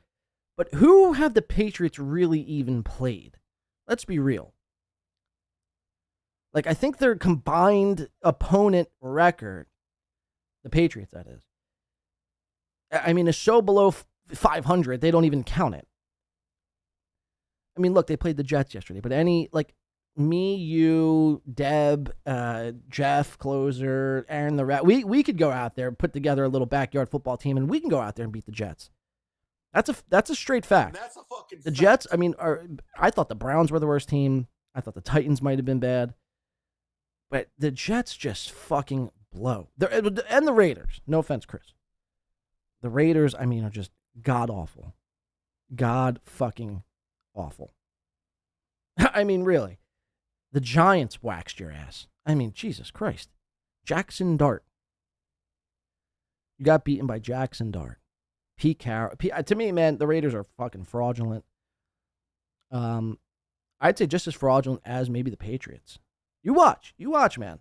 But who have the Patriots really even played? Let's be real. Like, I think their combined opponent record, the Patriots, that is, I mean, is so below 500, they don't even count it. I mean, look, they played the Jets yesterday, but me, you, Deb, Jeff, Closer, Aaron the Rat, we could go out there, put together a little backyard football team, and we can go out there and beat the Jets. That's a straight fact. That's a fucking The Jets, I mean, I thought the Browns were the worst team. I thought the Titans might have been bad. But the Jets just fucking blow. And the Raiders. No offense, Chris. The Raiders, I mean, are just god-awful. God-fucking awful. I mean, really. The Giants waxed your ass. I mean, Jesus Christ. Jackson Dart. You got beaten by Jackson Dart. Pete Carroll. To me, man, the Raiders are fucking fraudulent. I'd say just as fraudulent as maybe the Patriots. You watch, man.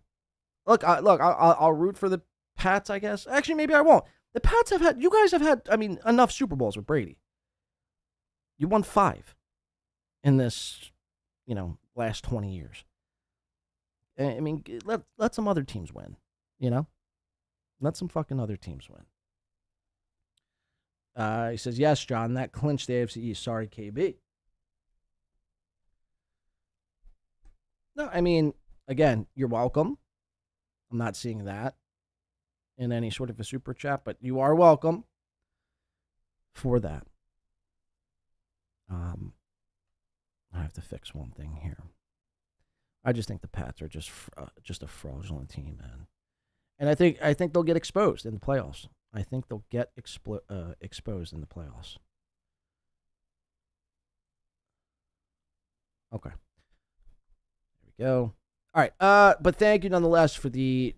Look, I'll root for the Pats, I guess. Actually, maybe I won't. The Pats you guys have had, I mean, enough Super Bowls with Brady. You won 5 in this, you know, last 20 years. I mean, let some other teams win, you know? Let some fucking other teams win. He says, yes, John, that clinched the AFC East. Sorry, KB. No, I mean, again, you're welcome. I'm not seeing that in any sort of a super chat, but you are welcome for that. I have to fix one thing here. I just think the Pats are just a fraudulent team, man. And I think they'll get exposed in the playoffs. I think they'll get exposed in the playoffs. Okay. There we go. All right. But thank you nonetheless for the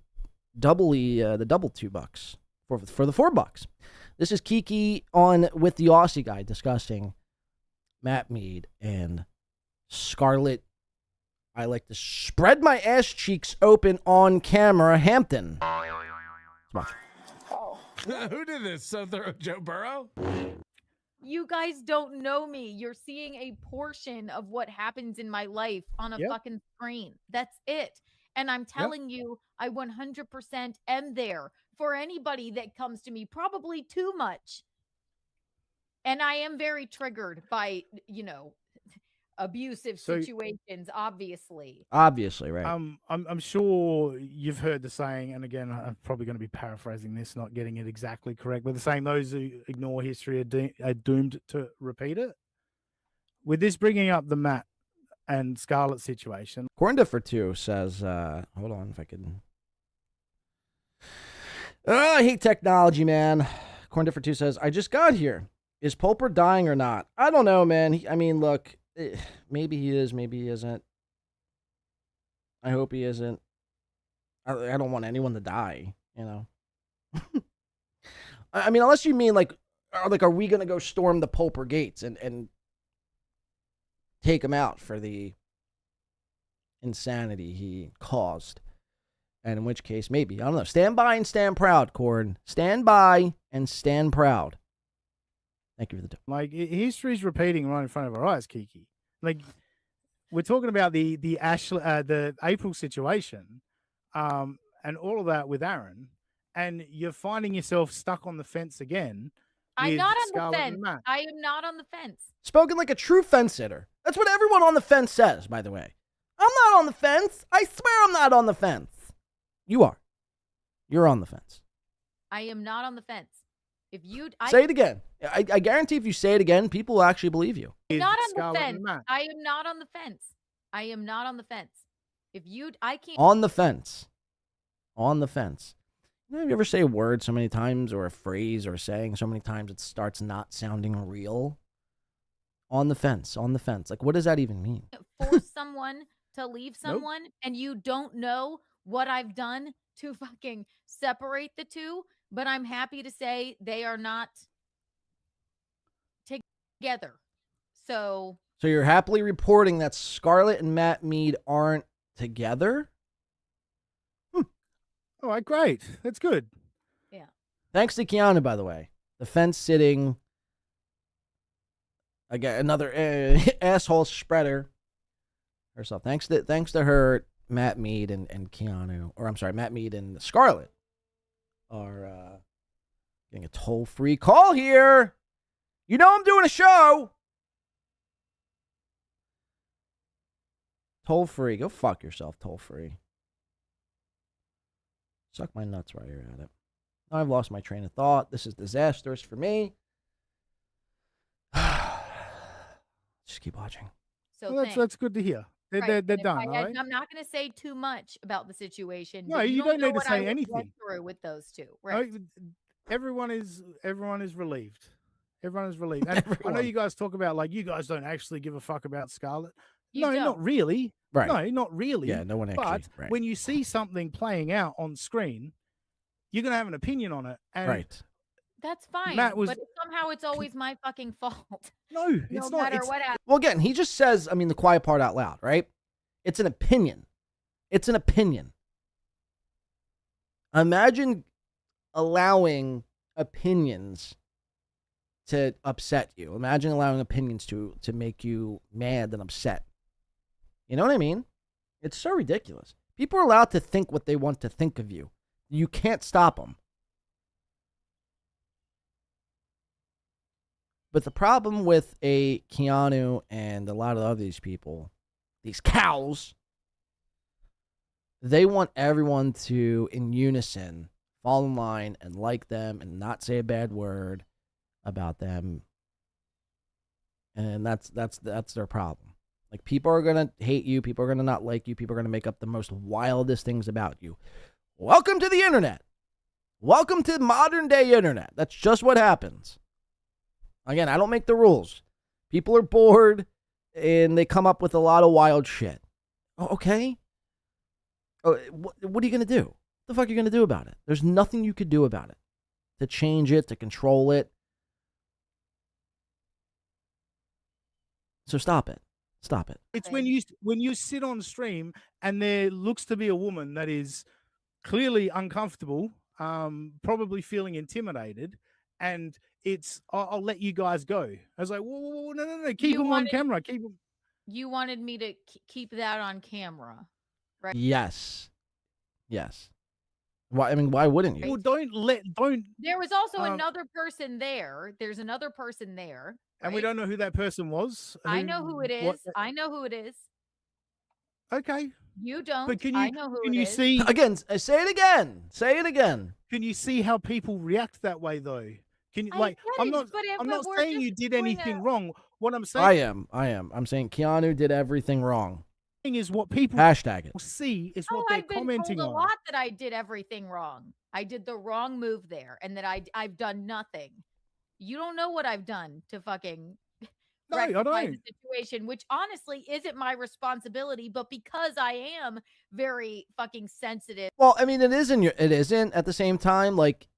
double $2 for the $4. This is Kiki on with the Aussie guy discussing Matt Mead and Scarlett. I like to spread my ass cheeks open on camera. Hampton. Let's watch. Who did this? Joe Burrow? You guys don't know me. You're seeing a portion of what happens in my life on a fucking screen. That's it. And I'm telling you, I 100% am there for anybody that comes to me, probably too much. And I am very triggered by, abusive situations, obviously. Obviously, right. I'm sure you've heard the saying, and again, I'm probably going to be paraphrasing this, not getting it exactly correct, but the saying, those who ignore history are doomed to repeat it. With this bringing up the Matt and Scarlett situation. Corndiffer2 says, hold on if I can. Oh, I hate technology, man. Corndiffer2 says, I just got here. Is Pulper dying or not? I don't know, man. Look, maybe he is, maybe he isn't. I hope he isn't. I don't want anyone to die, unless you mean are we going to go storm the Pulper gates and take him out for the insanity he caused? And in which case, maybe. I don't know. Stand by and stand proud, Corn. Stand by and stand proud. Thank you for the time. History's repeating right in front of our eyes, Kiki. We're talking about the April situation, and all of that with Aaron, and you're finding yourself stuck on the fence again. I'm not on Scarlett the fence. I am not on the fence. Spoken like a true fence sitter. That's what everyone on the fence says, by the way. I'm not on the fence. I swear I'm not on the fence. You are. You're on the fence. I am not on the fence. If you say it again, I guarantee if you say it again, people will actually believe you. Not on the fence. I am not on the fence. I am not on the fence. I can't. On the fence. On the fence. Have you ever say a word so many times, or a phrase or a saying so many times it starts not sounding real? On the fence. On the fence. What does that even mean? Force someone to leave someone, and you don't know what I've done to fucking separate the two. But I'm happy to say they are not together. So you're happily reporting that Scarlett and Matt Mead aren't together? All right, great. That's good. Yeah. Thanks to Keanu, by the way. The fence sitting. Again, another asshole spreader herself. Thanks to her, Matt Mead and Keanu. Or I'm sorry, Matt Mead and Scarlett are getting a toll-free call here. I'm doing a show. Toll-free. Go fuck yourself, toll-free. Suck my nuts while you're at it. I've lost my train of thought. This is disastrous for me. Just keep watching. So that's good to hear. They're done, right? I'm not going to say too much about the situation. No, you don't need to say anything. Went through with those two, right? No, everyone is relieved. Everyone is relieved. And I know you guys talk about you guys don't actually give a fuck about Scarlett. No, not really. Right. No, not really. Yeah, no one actually. But when you see something playing out on screen, you're gonna have an opinion on it. And right. That's fine. But somehow it's always my fucking fault. No, it's not. No matter what happens. Well, again, he just says, the quiet part out loud, right? It's an opinion. It's an opinion. Imagine allowing opinions to upset you. Imagine allowing opinions to make you mad and upset. You know what I mean? It's so ridiculous. People are allowed to think what they want to think of you. You can't stop them. But the problem with a Keanu and a lot of these people, these cows, they want everyone to, in unison, fall in line and like them and not say a bad word about them. And that's their problem. Like, people are going to hate you. People are going to not like you. People are going to make up the most wildest things about you. Welcome to the internet. Welcome to modern day internet. That's just what happens. Again, I don't make the rules. People are bored and they come up with a lot of wild shit. Oh, okay. Oh, what are you going to do? What the fuck are you going to do about it? There's nothing you could do about it to change it, to control it. So stop it. Stop it. It's when you sit on stream and there looks to be a woman that is clearly uncomfortable, probably feeling intimidated, and it's I'll let you guys go. I was like, whoa, no, keep them on camera. Keep them. You wanted me to keep that on camera, right? Yes. Why? I mean, why wouldn't you? Well, don't. There was also another person there. There's another person there. Right? And we don't know who that person was. I know who it is. I know who it is. Okay. You don't. But I know who can it you is. see again? Say it again. Say it again. Can you see how people react that way, though? Can you I I'm get not. it, but I'm not we're saying just you did doing anything wrong. What I'm saying. I am. I'm saying Keanu did everything wrong. Is what people hashtag it. See is what they're I've been commenting told on. a lot that I did everything wrong. I did the wrong move there, and that I've done nothing. You don't know what I've done to fucking rectify the situation, which honestly isn't my responsibility, but because I am very fucking sensitive. Well, I mean, it isn't at the same time. Like,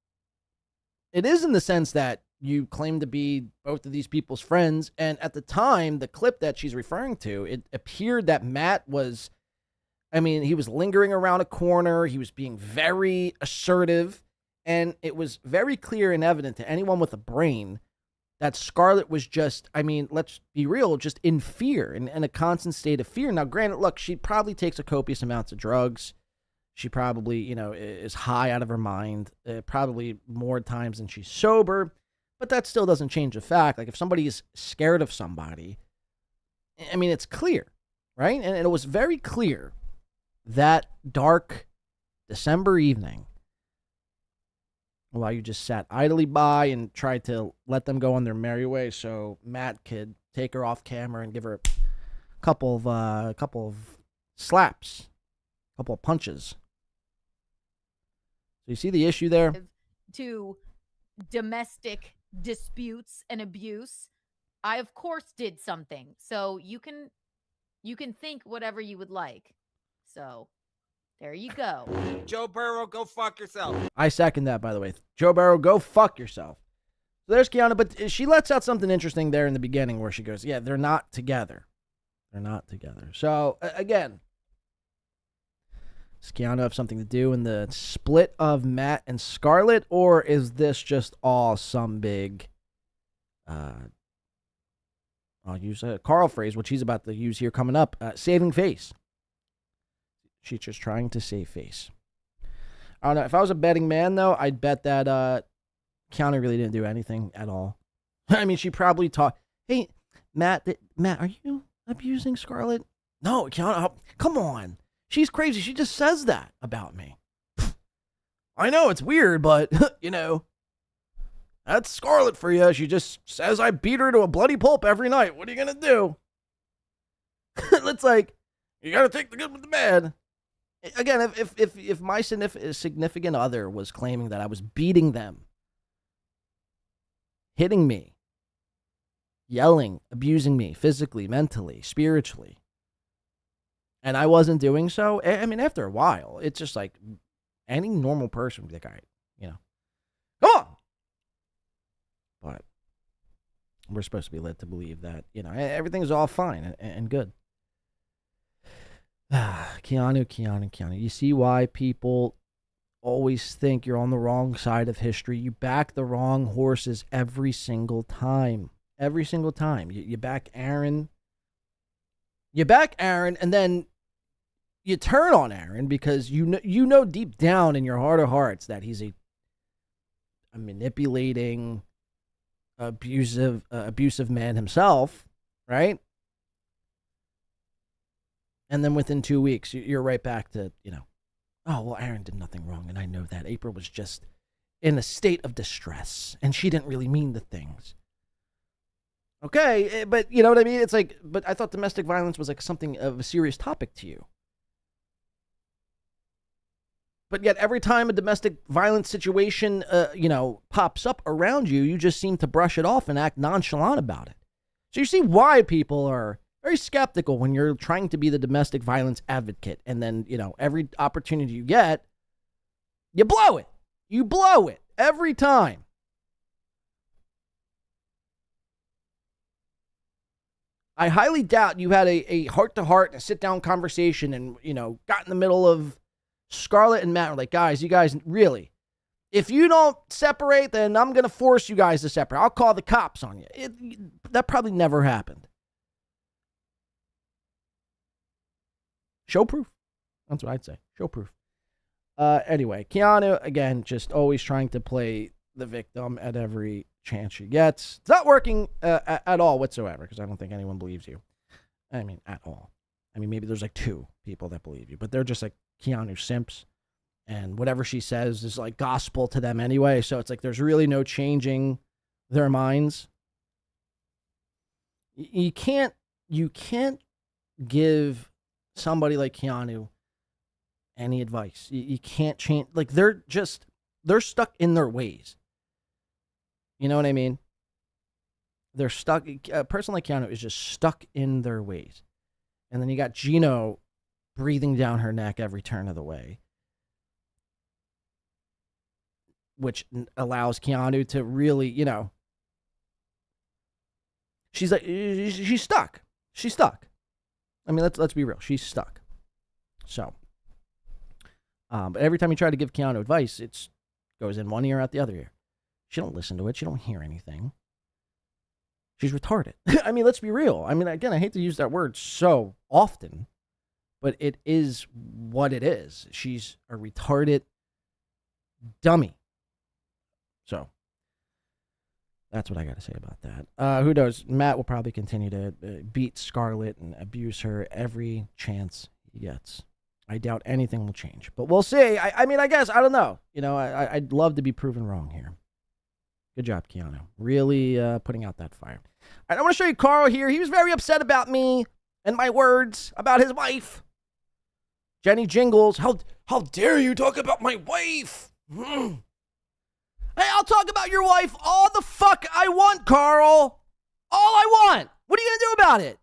it is in the sense that you claim to be both of these people's friends, and at the time, the clip that she's referring to, it appeared that Matt was, I mean, he was lingering around a corner. He was being very assertive, and it was very clear and evident to anyone with a brain that Scarlett was just, I mean, let's be real, just in fear, in a constant state of fear. Now, granted, look, she probably takes a copious amounts of drugs. She probably, is high out of her mind, probably more times than she's sober. But that still doesn't change the fact. Like, if somebody is scared of somebody, I mean, it's clear, right? And it was very clear that dark December evening, while you just sat idly by and tried to let them go on their merry way so Matt could take her off camera and give her a couple of slaps, a couple of punches. So you see the issue there? To domestic disputes and abuse, I of course did something. So you can think whatever you would like. So there you go. Joe Burrow, go fuck yourself. I second that, by the way. Joe Burrow, go fuck yourself. So there's Keanu, but she lets out something interesting there in the beginning where she goes, yeah, they're not together. They're not together. So, again, does Keanu have something to do in the split of Matt and Scarlett, or is this just all some big, I'll use a Karl phrase, which he's about to use here coming up, saving face. She's just trying to save face. I don't know. If I was a betting man, though, I'd bet that Keanu really didn't do anything at all. I mean, she probably talked, hey, Matt, are you abusing Scarlett? No, Keanu, come on. She's crazy. She just says that about me. I know it's weird, but, that's Scarlett for you. She just says I beat her to a bloody pulp every night. What are you going to do? It's like, you got to take the good with the bad. Again, if my significant other was claiming that I was beating them, hitting me, yelling, abusing me physically, mentally, spiritually, and I wasn't doing so, I mean, after a while, it's just like any normal person would be like, all right, come on. But we're supposed to be led to believe that, everything's all fine and good. Keanu. You see why people always think you're on the wrong side of history. You back the wrong horses every single time. Every single time. You back Aaron. And then you turn on Aaron because you know deep down in your heart of hearts that he's a manipulating, abusive man himself, right? And then within 2 weeks, you're right back to, Oh, well, Aaron did nothing wrong, and I know that. April was just in a state of distress, and she didn't really mean the things. Okay, but you know what I mean? It's like, but I thought domestic violence was like something of a serious topic to you. But yet every time a domestic violence situation, pops up around you, you just seem to brush it off and act nonchalant about it. So you see why people are very skeptical when you're trying to be the domestic violence advocate. And then, every opportunity you get, you blow it. You blow it every time. I highly doubt you had a heart-to-heart and a sit-down conversation and, got in the middle of Scarlett and Matt were like, guys, you guys, really, if you don't separate, then I'm going to force you guys to separate. I'll call the cops on you. That probably never happened. Show proof. That's what I'd say. Show proof. Anyway, Keanu, again, just always trying to play the victim at every chance she gets. It's not working at all whatsoever, because I don't think anyone believes you. I mean, at all. I mean, maybe there's like 2 people that believe you, but they're just like Keanu simps, and whatever she says is like gospel to them anyway, so it's like there's really no changing their minds. You can't give somebody like Keanu any advice. You can't change, like they're stuck in their ways. You know what I mean? They're stuck. A person like Keanu is just stuck in their ways. And then you got Gino breathing down her neck every turn of the way, which allows Keanu to really, she's like, she's stuck. She's stuck. I mean, let's be real. She's stuck. So, but every time you try to give Keanu advice, it goes in one ear, out the other ear. She don't listen to it. She don't hear anything. She's retarded. I mean, let's be real. I mean, again, I hate to use that word so often, but it is what it is. She's a retarded dummy. So, that's what I got to say about that. Who knows? Matt will probably continue to beat Scarlett and abuse her every chance he gets. I doubt anything will change, but we'll see. I mean, I guess, I don't know. I'd love to be proven wrong here. Good job, Keanu. Really putting out that fire. All right, I want to show you Karl here. He was very upset about me and my words about his wife. Jenny Jingles. How dare you talk about my wife? Hey, I'll talk about your wife all the fuck I want, Karl. All I want. What are you going to do about it?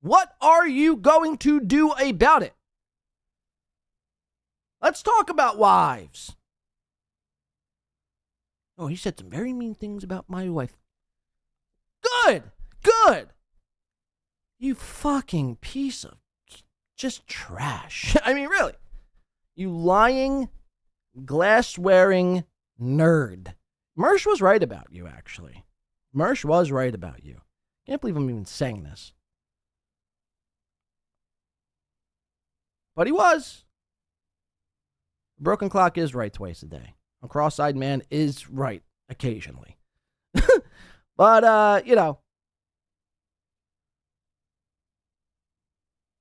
What are you going to do about it? Let's talk about wives. Oh, he said some very mean things about my wife. Good. You fucking piece of just trash. I mean, really. You lying, glass-wearing nerd. Mersh was right about you, actually. Mersh was right about you. Can't believe I'm even saying this. But he was. A broken clock is right twice a day. A cross-eyed man is right occasionally. But,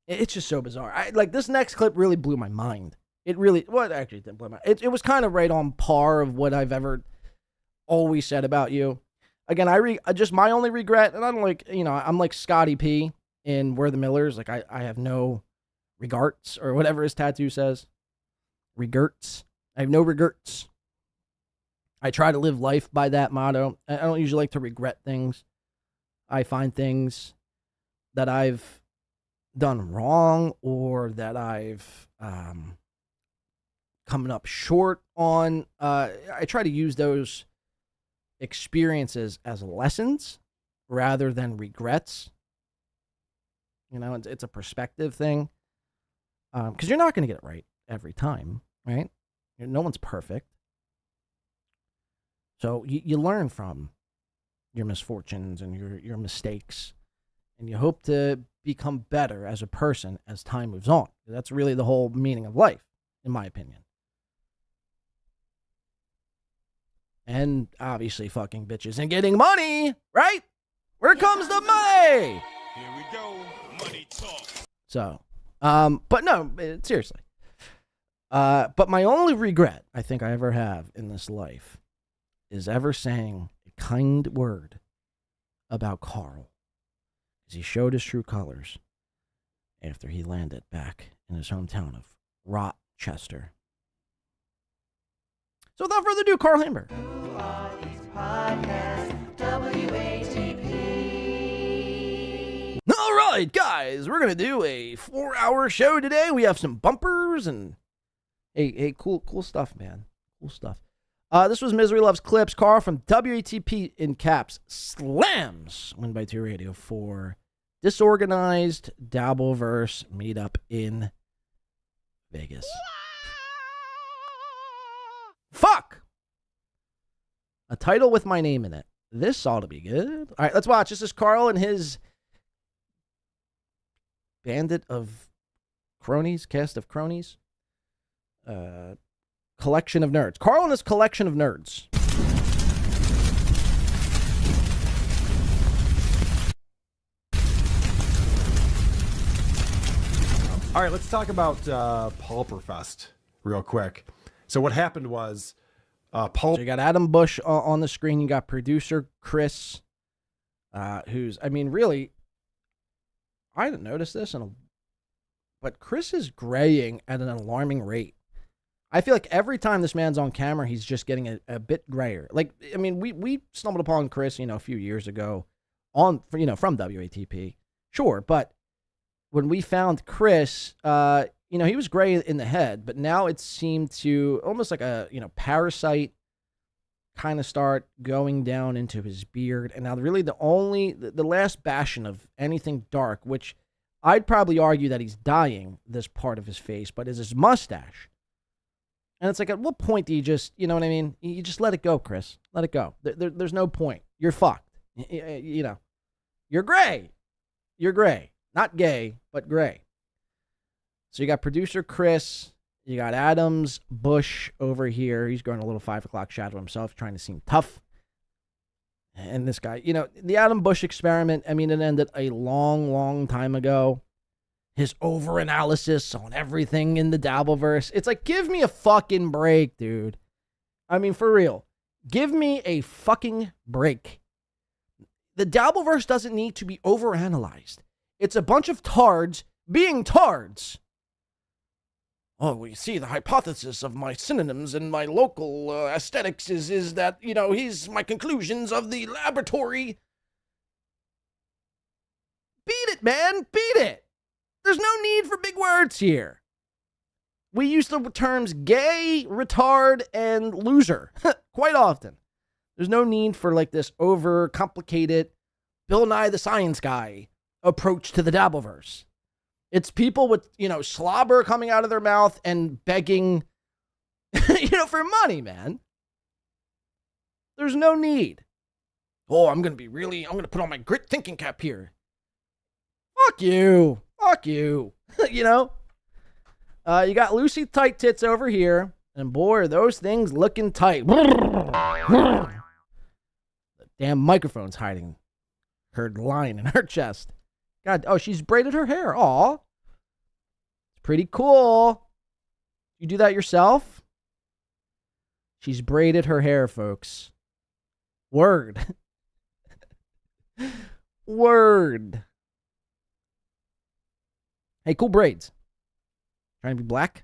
it's just so bizarre. This next clip really blew my mind. It really, well, actually it didn't blow my mind. It was kind of right on par of what I've ever always said about you. Again, just my only regret, and I'm like, I'm like Scotty P in We're the Millers. Like, I have no regrets, or whatever his tattoo says. Regrets. I have no regrets. I try to live life by that motto. I don't usually like to regret things. I find things that I've done wrong or that I've coming up short on. I try to use those experiences as lessons rather than regrets. It's a perspective thing. Because you're not going to get it right every time, right? No one's perfect. So you learn from your misfortunes and your mistakes, and you hope to become better as a person as time moves on. That's really the whole meaning of life, in my opinion. And obviously fucking bitches and getting money, right? Where comes the money? Here we go. Money talk. So, but no, seriously. But my only regret I think I ever have in this life is ever saying a kind word about Karl, as he showed his true colors after he landed back in his hometown of Rochester. So without further ado, Karl Hamburg. All right, guys, we're going to do a 4-hour show today. We have some bumpers and hey, cool stuff, man. Cool stuff. This was Misery Loves Clips. Karl from WATP in caps slams Win by 2 Radio for Disorganized Dabbleverse meetup in Vegas. Fuck! A title with my name in it. This ought to be good. All right, let's watch. This is Karl and his bandit of cronies, cast of cronies, collection of nerds. Karl and his collection of nerds. All right, let's talk about Pulperfest real quick. So what happened was So you got Adam Bush on the screen. You got producer Chris, who's, I mean, really, I didn't notice this, but Chris is graying at an alarming rate. I feel like every time this man's on camera, he's just getting a bit grayer. Like, I mean, we stumbled upon Chris, a few years ago from WATP. Sure, but when we found Chris, he was gray in the head, but now it seemed to almost like a, parasite kind of start going down into his beard. And now really the last bastion of anything dark, which I'd probably argue that he's dyeing this part of his face, but is his mustache. And it's like, at what point do you just, you know what I mean? You just let it go, Chris. Let it go. There's no point. You're fucked. You're gray. You're gray. Not gay, but gray. So you got producer Chris. You got Adams Bush over here. He's going a little 5 o'clock shadow himself, trying to seem tough. And this guy, the Adam Bush experiment, I mean, it ended a long, long time ago. His over-analysis on everything in the Dabbleverse. It's like, give me a fucking break, dude. I mean, for real. Give me a fucking break. The Dabbleverse doesn't need to be overanalyzed. It's a bunch of tards being tards. Oh, we see the hypothesis of my synonyms and my local aesthetics is that, he's my conclusions of the laboratory. Beat it, man. Beat it. There's no need for big words here. We use the terms gay, retard, and loser quite often. There's no need for like this over-complicated Bill Nye the Science Guy approach to the Dabbleverse. It's people with, slobber coming out of their mouth and begging, for money, man. There's no need. Oh, I'm going to put on my grit thinking cap here. Fuck you. Fuck you. You got Lucy tight tits over here. And boy, are those things looking tight. The damn microphone's hiding her line in her chest. God, oh, she's braided her hair. Aw. It's pretty cool. You do that yourself? She's braided her hair, folks. Word. Word. Hey, cool braids. Trying to be black?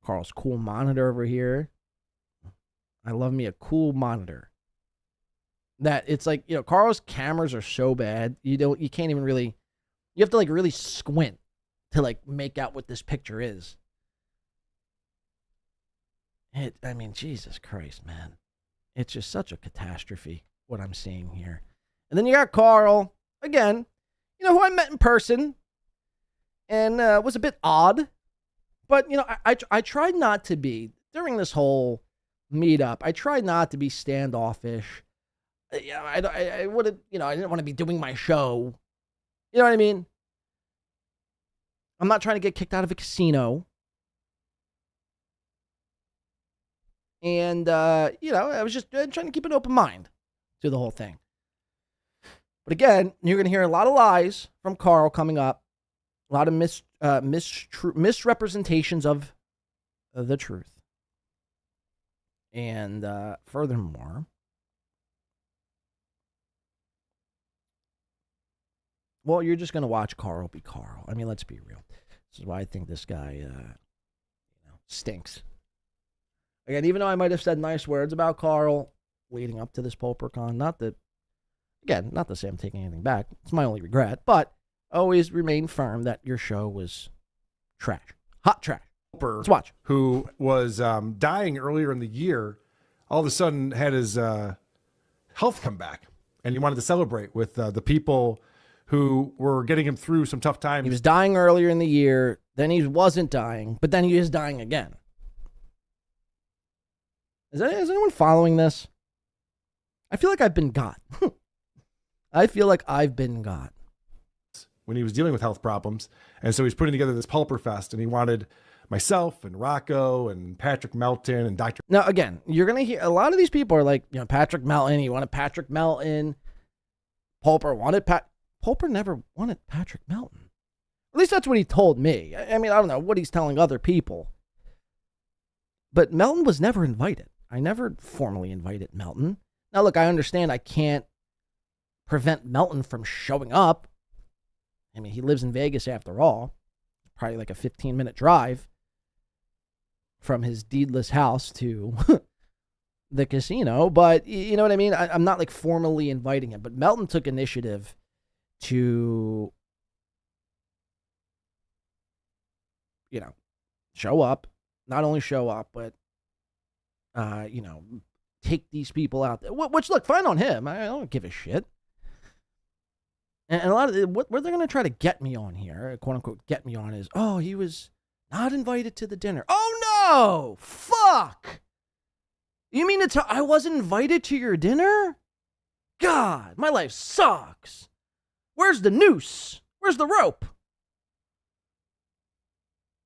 Karl's cool monitor over here. I love me a cool monitor. That it's like, Karl's cameras are so bad. You can't even really, you have to like really squint to like make out what this picture is. Jesus Christ, man. It's just such a catastrophe what I'm seeing here. And then you got Karl, again, who I met in person and was a bit odd. But, I tried not to be, during this whole meetup, I tried not to be standoffish. I would have, I didn't want to be doing my show. You know what I mean? I'm not trying to get kicked out of a casino. And, I was just trying to keep an open mind to the whole thing. But again, you're going to hear a lot of lies from Karl coming up. A lot of misrepresentations of the truth. And furthermore, well, you're just going to watch Karl be Karl. I mean, let's be real. This is why I think this guy stinks. Again, even though I might have said nice words about Karl leading up to this PulperCon, not to say I'm taking anything back. It's my only regret, but always remain firm that your show was trash. Hot trash. Let's watch. Who was dying earlier in the year, all of a sudden had his health come back, and he wanted to celebrate with the people who were getting him through some tough times. He was dying earlier in the year, then he wasn't dying, but then he is dying again. Is anyone following this? I feel like I've been got. I feel like I've been got. When he was dealing with health problems, and so he's putting together this Pulperfest, and he wanted myself and Rocco and Patrick Melton and Dr. Now, again, you're going to hear a lot of these people are like, Patrick Melton, he wanted Patrick Melton. Pulper wanted Pulper never wanted Patrick Melton. At least that's what he told me. I mean, I don't know what he's telling other people. But Melton was never invited. I never formally invited Melton. Now, look, I understand I can't prevent Melton from showing up. I mean, he lives in Vegas after all. Probably like a 15-minute drive from his deedless house to the casino. But you know what I mean? I'm not like formally inviting him. But Melton took initiative to, show up. Not only show up, but, take these people out there. Which, look, fine on him. I don't give a shit. And a lot of what they're going to try to get me on here, quote unquote, get me on is, oh, he was not invited to the dinner. Oh, no! Fuck! You mean to tell I wasn't invited to your dinner? God, my life sucks. Where's the noose? Where's the rope?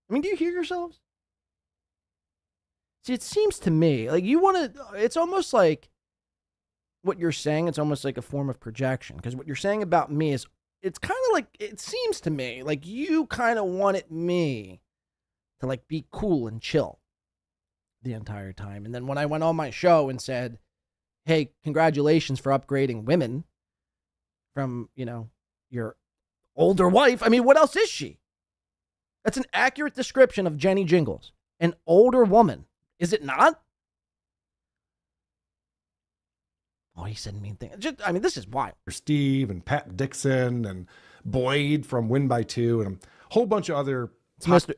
I mean, do you hear yourselves? See, it seems to me like you want to, it's almost like what you're saying, it's almost like a form of projection. Because what you're saying about me is, it's kind of like, it seems to me like you kind of wanted me to like be cool and chill the entire time. And then when I went on my show and said, hey, congratulations for upgrading women from, your older wife. I mean, what else is she? That's an accurate description of Jenny Jingles. An older woman. Is it not? Oh, he said mean things. This is wild. Steve and Pat Dixon and Boyd from Win by Two and a whole bunch of other.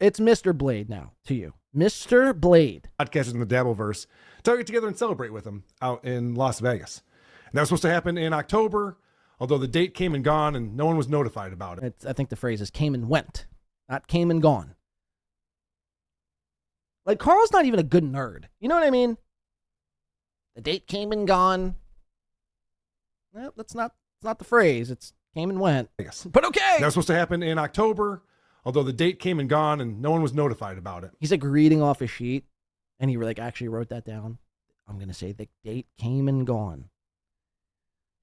It's Mr. Blade now to you. Mr. Blade. Podcasters in the Dabbleverse to get together and celebrate with him out in Las Vegas. And that was supposed to happen in October, although the date came and gone and no one was notified about it. I think the phrase is came and went, not came and gone. Like, Karl's not even a good nerd. You know what I mean? The date came and gone. Well, that's not the phrase. It's came and went. Yes. But okay. That was supposed to happen in October, although the date came and gone and no one was notified about it. He's like reading off a sheet, and he like actually wrote that down. I'm going to say the date came and gone.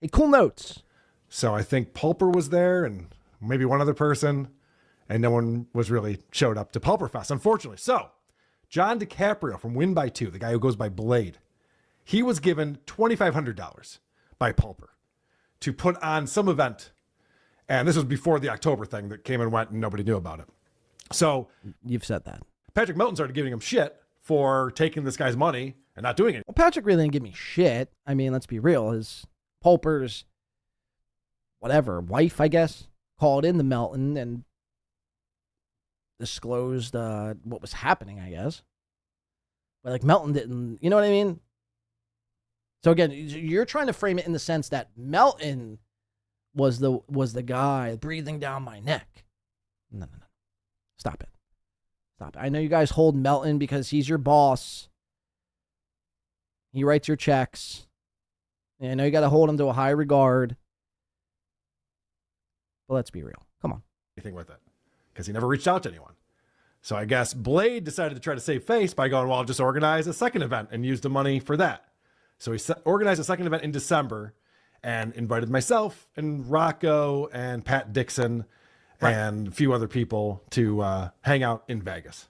Hey, cool notes. So I think Pulper was there and maybe one other person, and no one was really showed up to Pulperfest, unfortunately. So John Di Caprio from Win by Two, the guy who goes by Blade, he was given $2,500 by Pulper to put on some event. And this was before the October thing that came and went and nobody knew about it. So you've said that. Patrick Melton started giving him shit for taking this guy's money and not doing it. Well, Patrick really didn't give me shit. I mean, let's be real. His Pulper's wife, I guess, called in the Melton and disclosed what was happening, I guess. But like Melton didn't, you know what I mean? So again, you're trying to frame it in the sense that Melton was the guy breathing down my neck. No. Stop it. I know you guys hold Melton because he's your boss. He writes your checks. And I know you got to hold him to a high regard. But let's be real. Come on. Anything with it. Because he never reached out to anyone. So I guess Blade decided to try to save face by going, well, I'll just organize a second event and use the money for that. So he organized a second event in December and invited myself and Rocco and Pat Dixon and a few other people to hang out in Vegas.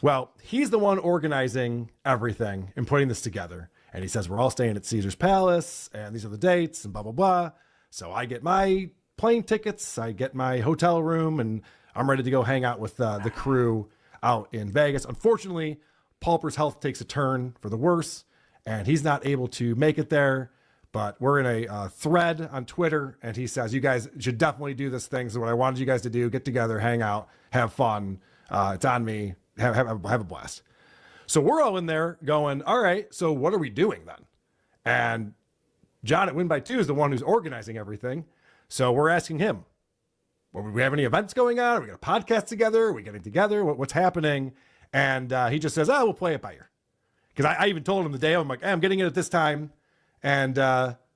Well, he's the one organizing everything and putting this together. And he says, we're all staying at Caesar's Palace, and these are the dates, and blah, blah, blah. So I get my plane tickets, I get my hotel room, and I'm ready to go hang out with the crew out in Vegas. Unfortunately, Pulper's health takes a turn for the worse, and he's not able to make it there. But we're in a thread on Twitter, and he says, you guys should definitely do this thing. So what I wanted you guys to do, get together, hang out, have fun. It's on me. Have a blast. So we're all in there going, all right, so what are we doing then? And John at Win by Two is the one who's organizing everything. So we're asking him, well, do we have any events going on? Are we going to podcast together? Are we getting together? What's happening? And he just says, we'll play it by ear. Because I even told him the day, I'm like, hey, I'm getting in at this time. And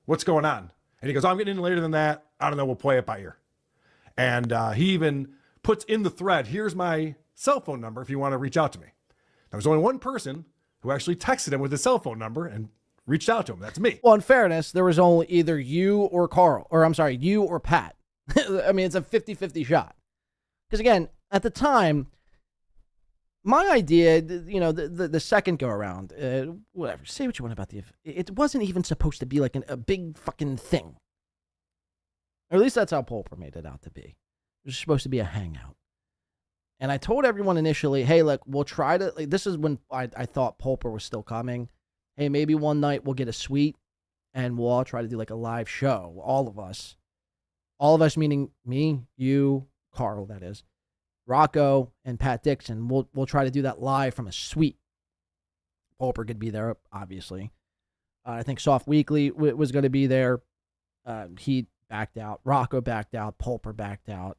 what's going on? And he goes, I'm getting in later than that. I don't know. We'll play it by ear. And he even puts in the thread, here's my cell phone number if you want to reach out to me. There was only one person who actually texted him with his cell phone number and reached out to him. That's me. Well, in fairness, there was only either you or Karl, or I'm sorry, you or Pat. I mean, it's a 50-50 shot. Because again, at the time, my idea, the second go around, whatever, say what you want about it wasn't even supposed to be like a big fucking thing. Or at least that's how Pulper made it out to be. It was supposed to be a hangout. And I told everyone initially, hey, look, we'll try to, this is when I thought Pulper was still coming. Hey, maybe one night we'll get a suite and we'll all try to do like a live show. All of us meaning me, you, Karl, that is, Rocco, and Pat Dixon. We'll try to do that live from a suite. Pulper could be there, obviously. I think Soft Weekly was going to be there. He backed out. Rocco backed out. Pulper backed out.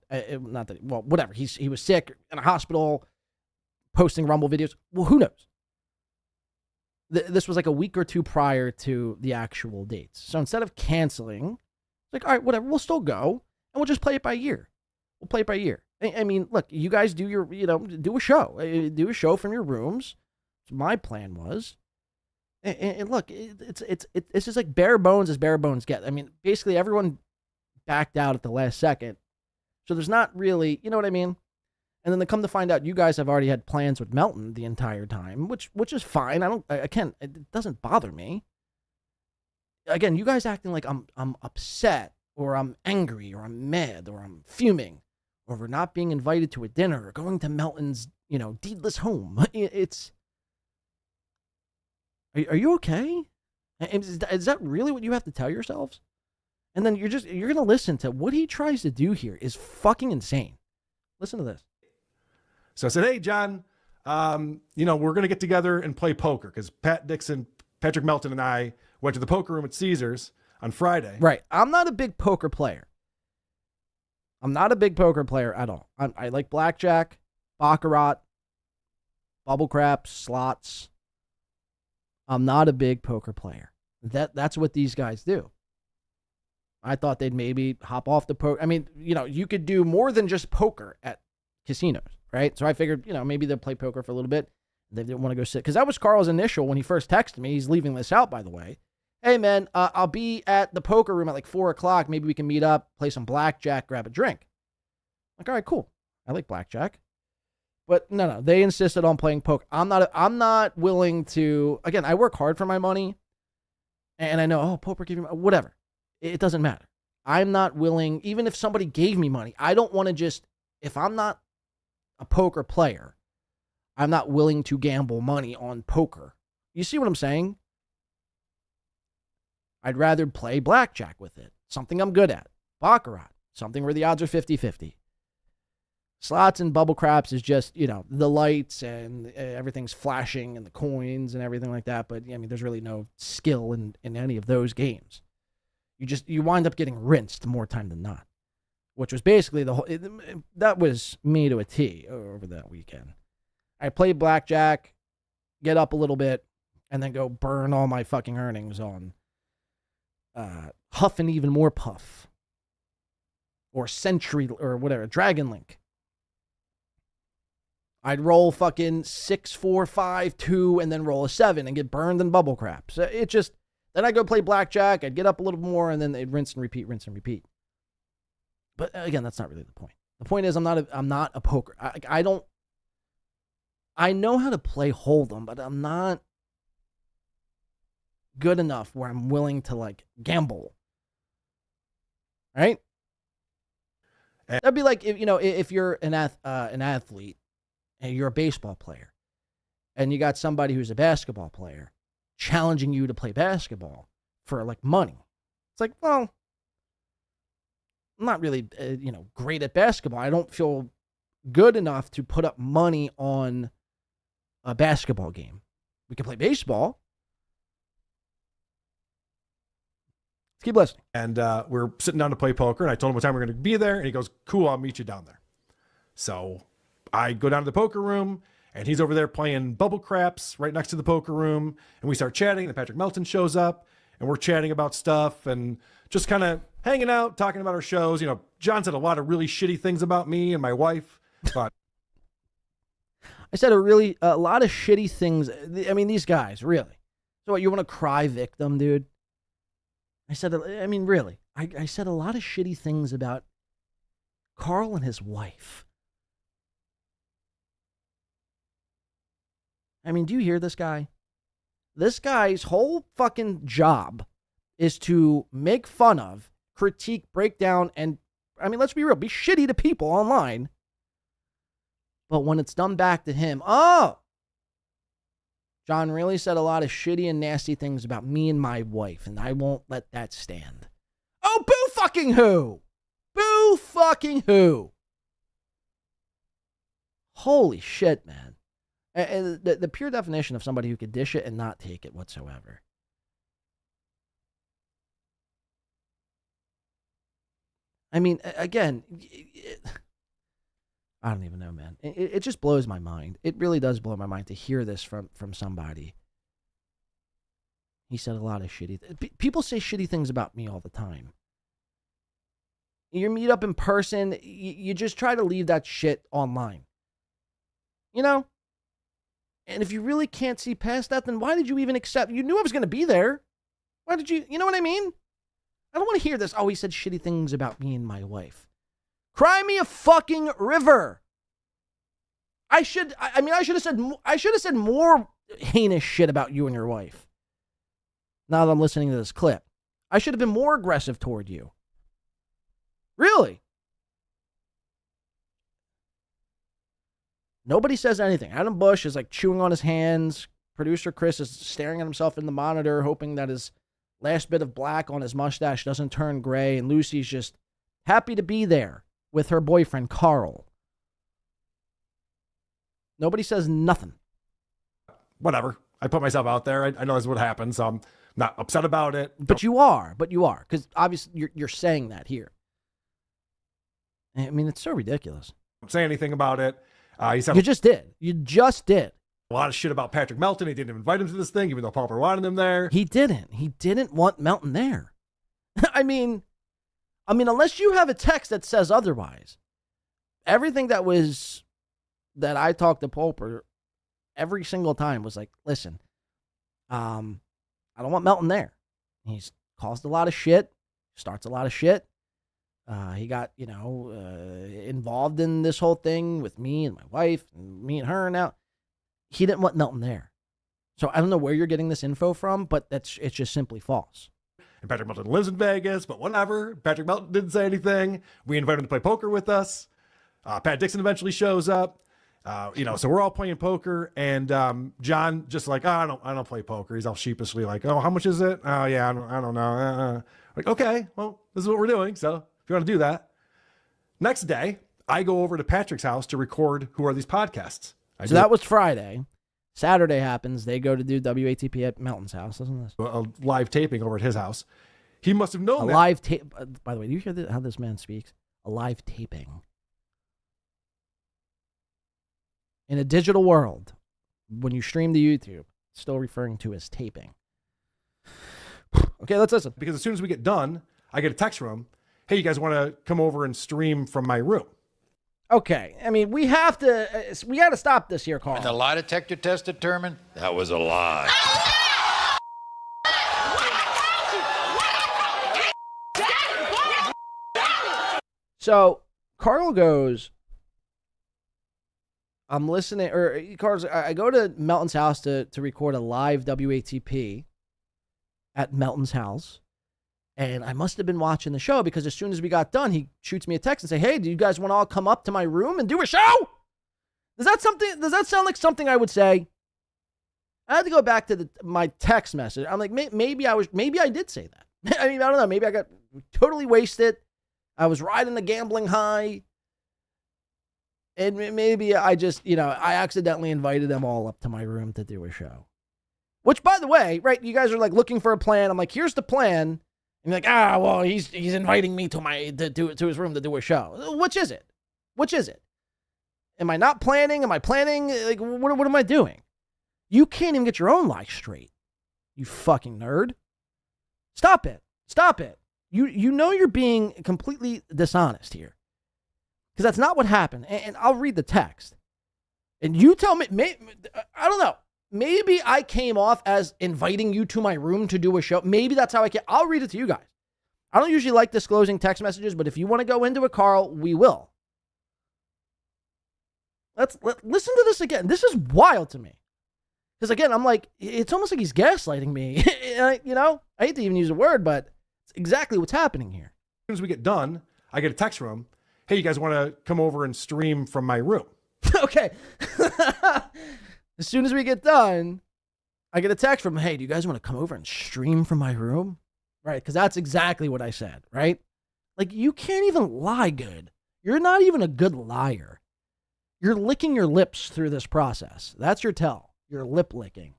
Whatever. He was sick in a hospital, posting Rumble videos. Well, who knows? This was like a week or two prior to the actual dates. So instead of canceling, it's like, all right, whatever, we'll still go, and we'll just play it by ear. We'll play it by ear. I mean, look, you guys do your, do a show. Do a show from your rooms. My plan was. And look, it's just like bare bones as bare bones get. I mean, basically everyone backed out at the last second. So there's not really, you know what I mean? And then they come to find out you guys have already had plans with Melton the entire time, which is fine. It doesn't bother me. Again, you guys acting like I'm upset or I'm angry or I'm mad or I'm fuming over not being invited to a dinner or going to Melton's, deedless home. Are you okay? Is that really what you have to tell yourselves? And then you're going to listen to what he tries to do here is fucking insane. Listen to this. So I said, hey, John, we're going to get together and play poker because Pat Dixon, Patrick Melton, and I went to the poker room at Caesars on Friday. Right. I'm not a big poker player. I'm not a big poker player at all. I like blackjack, baccarat, bubble craps, slots. I'm not a big poker player. That's what these guys do. I thought they'd maybe hop off the poker. I mean, you could do more than just poker at casinos, right? So I figured, maybe they'll play poker for a little bit. They didn't want to go sit. Because that was Karl's initial when he first texted me. He's leaving this out, by the way. Hey, man, I'll be at the poker room at like 4 o'clock. Maybe we can meet up, play some blackjack, grab a drink. Like, all right, cool. I like blackjack. But no, they insisted on playing poker. I'm not willing to. Again, I work hard for my money, and I know, poker give me whatever. It doesn't matter. I'm not willing, even if somebody gave me money. I don't want to just. If I'm not a poker player, I'm not willing to gamble money on poker. You see what I'm saying? I'd rather play blackjack with it. Something I'm good at. Baccarat. Something where the odds are 50-50. Slots and bubble craps is just, the lights and everything's flashing and the coins and everything like that. But, I mean, there's really no skill in any of those games. You wind up getting rinsed more time than not, which was basically that was me to a T over that weekend. I played blackjack, get up a little bit, and then go burn all my fucking earnings on Huff and Even More Puff or Century or whatever, Dragon Link. I'd roll fucking 6, 4, 5, 2, and then roll a 7 and get burned in bubble crap. So then I'd go play blackjack, I'd get up a little more, and then they'd rinse and repeat. But again, that's not really the point. The point is, I'm not a poker. I know how to play Hold'em, but I'm not good enough where I'm willing to like gamble. Right? That'd be like if you're an athlete and you're a baseball player, and you got somebody who's a basketball player challenging you to play basketball for like money. It's like, well, I'm not really great at basketball. I don't feel good enough to put up money on a basketball game. We can play baseball. Let's keep listening. And we're sitting down to play poker, and I told him what time we're going to be there, and he goes, cool, I'll meet you down there. So I go down to the poker room, and he's over there playing bubble craps right next to the poker room, and we start chatting, and Patrick Melton shows up, and we're chatting about stuff, and just kind of hanging out, talking about our shows. John said a lot of really shitty things about me and my wife, but I said a lot of shitty things. I mean, these guys, really. So what, you want to cry victim, dude? I said, really. I said a lot of shitty things about Karl and his wife. I mean, do you hear this guy? This guy's whole fucking job is to make fun of, critique, break down, and, let's be real, be shitty to people online. But when it's done back to him, John really said a lot of shitty and nasty things about me and my wife, and I won't let that stand. Oh, boo fucking who? Boo fucking who? Holy shit, man. And the pure definition of somebody who could dish it and not take it whatsoever. I mean, again, I don't even know, man. It just blows my mind. It really does blow my mind to hear this from somebody. He said a lot of shitty people say shitty things about me all the time. You meet up in person, you just try to leave that shit online. And if you really can't see past that, then why did you even accept? You knew I was going to be there. Why did you know what I mean? I don't want to hear this. Oh, he said shitty things about me and my wife. Cry me a fucking river. I should have said more heinous shit about you and your wife. Now that I'm listening to this clip, I should have been more aggressive toward you. Really? Nobody says anything. Adam Bush is like chewing on his hands. Producer Chris is staring at himself in the monitor, hoping that his last bit of black on his mustache doesn't turn gray. And Lucy's just happy to be there with her boyfriend, Karl. Nobody says nothing. Whatever. I put myself out there. I know that's what happened, so I'm not upset about it. But you are, because obviously you're saying that here. I mean, it's so ridiculous. Don't say anything about it. He said You just did. A lot of shit about Patrick Melton. He didn't invite him to this thing, even though Pauper wanted him there. He didn't want Melton there. I mean, unless you have a text that says otherwise. Everything that I talked to Pauper every single time was like, listen, I don't want Melton there. He's caused a lot of shit, starts a lot of shit. He got, involved in this whole thing with me and my wife and me and her now. He didn't want Melton there. So I don't know where you're getting this info from, but it's just simply false. And Patrick Melton lives in Vegas, but whatever. Patrick Melton didn't say anything. We invited him to play poker with us. Pat Dixon eventually shows up. So we're all playing poker, and John just like, I don't play poker. He's all sheepishly like, oh, how much is it? Oh yeah, I don't know. Like, okay, well, this is what we're doing. So if you want to do that. Next day, I go over to Patrick's house to record Who Are These Podcasts. So that was Friday. Saturday happens. They go to do WATP at Melton's house, isn't this? A live taping over at his house. He must have known a that. Live tape. By the way, do you hear how this man speaks? A live taping. In a digital world, when you stream to YouTube, still referring to as taping. Okay, let's listen. Because as soon as we get done, I get a text from him. Hey, you guys want to come over and stream from my room? Okay, we got to stop this here, Karl. And the lie detector test determined that was a lie. So Karl goes, I'm listening, or Karl's, I go to Melton's house to record a live WATP at Melton's house. And I must have been watching the show because as soon as we got done, he shoots me a text and say, hey, do you guys want to all come up to my room and do a show? Does that sound like something I would say? I had to go back to my text message. I'm like, maybe I did say that. I mean, I don't know. Maybe I got totally wasted. I was riding the gambling high. And maybe I just, I accidentally invited them all up to my room to do a show. Which, by the way, right, you guys are like looking for a plan. I'm like, here's the plan. And you're like, well, he's inviting me to his room to do a show. Which is it? Which is it? Am I not planning? Am I planning? Like, what am I doing? You can't even get your own life straight. You fucking nerd. Stop it. Stop it. You know you're being completely dishonest here. Because that's not what happened. And I'll read the text. And you tell me, I don't know. Maybe I came off as inviting you to my room to do a show. Maybe that's how I came. I'll read it to you guys. I don't usually like disclosing text messages, but if you want to go into it, Karl, we will. Listen to this again. This is wild to me. Because again, I'm like, it's almost like he's gaslighting me. I hate to even use a word, but it's exactly what's happening here. As soon as we get done, I get a text from him. Hey, you guys want to come over and stream from my room? Okay. As soon as we get done, I get a text from him. Hey, do you guys want to come over and stream from my room? Right, because that's exactly what I said, right? Like, you can't even lie good. You're not even a good liar. You're licking your lips through this process. That's your tell. You're lip licking.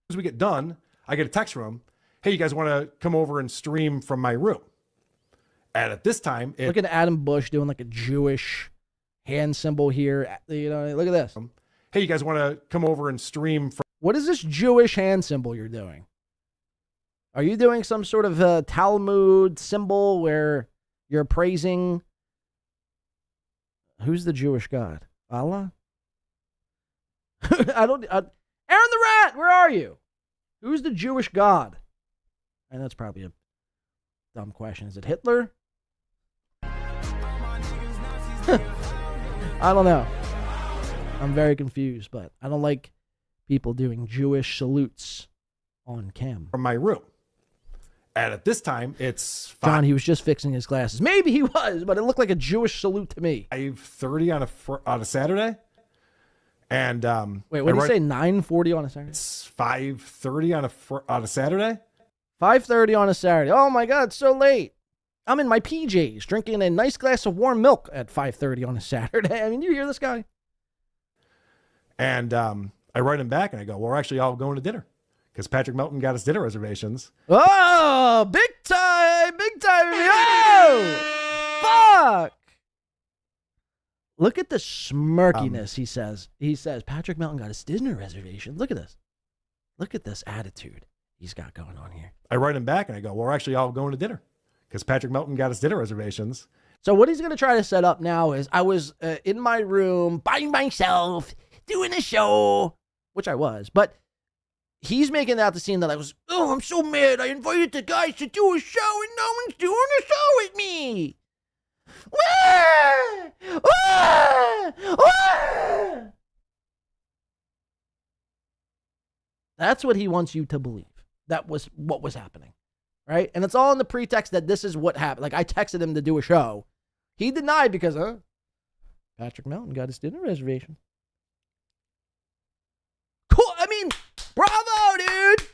As we get done, I get a text from him. Hey, you guys want to come over and stream from my room? And at this time, look at Adam Bush doing like a Jewish hand symbol here. Look at this. Hey, you guys want to come over and stream from... What is this Jewish hand symbol you're doing? Are you doing some sort of Talmud symbol where you're praising... Who's the Jewish God? Allah? Aaron the Rat, where are you? Who's the Jewish God? And that's probably a dumb question. Is it Hitler? I don't know. I'm very confused, but I don't like people doing Jewish salutes on cam. From my room. And at this time, it's... John, he was just fixing his glasses. Maybe he was, but it looked like a Jewish salute to me. 5:30 on a Saturday. And wait, what did you say? 9:40 on a Saturday? It's 5:30 on a Saturday. 5:30 on a Saturday. Oh my God, it's so late. I'm in my PJs drinking a nice glass of warm milk at 5:30 on a Saturday. I mean, you hear this guy? And I write him back and I go, well, we're actually all going to dinner because Patrick Melton got us dinner reservations. Oh, big time. Oh, fuck. Look at the smirkiness, he says. He says, Patrick Melton got his dinner reservation. Look at this. Look at this attitude he's got going on here. I write him back and I go, well, we're actually all going to dinner because Patrick Melton got his dinner reservations. So what he's going to try to set up now is I was in my room by myself doing a show, which I was, but he's making out the scene that I was, I'm so mad. I invited the guys to do a show and no one's doing a show with me. That's what he wants you to believe. That was what was happening, right? And it's all in the pretext that this is what happened. Like, I texted him to do a show. He denied because, Patrick Melton got his dinner reservation. Cool. I mean, bravo, dude.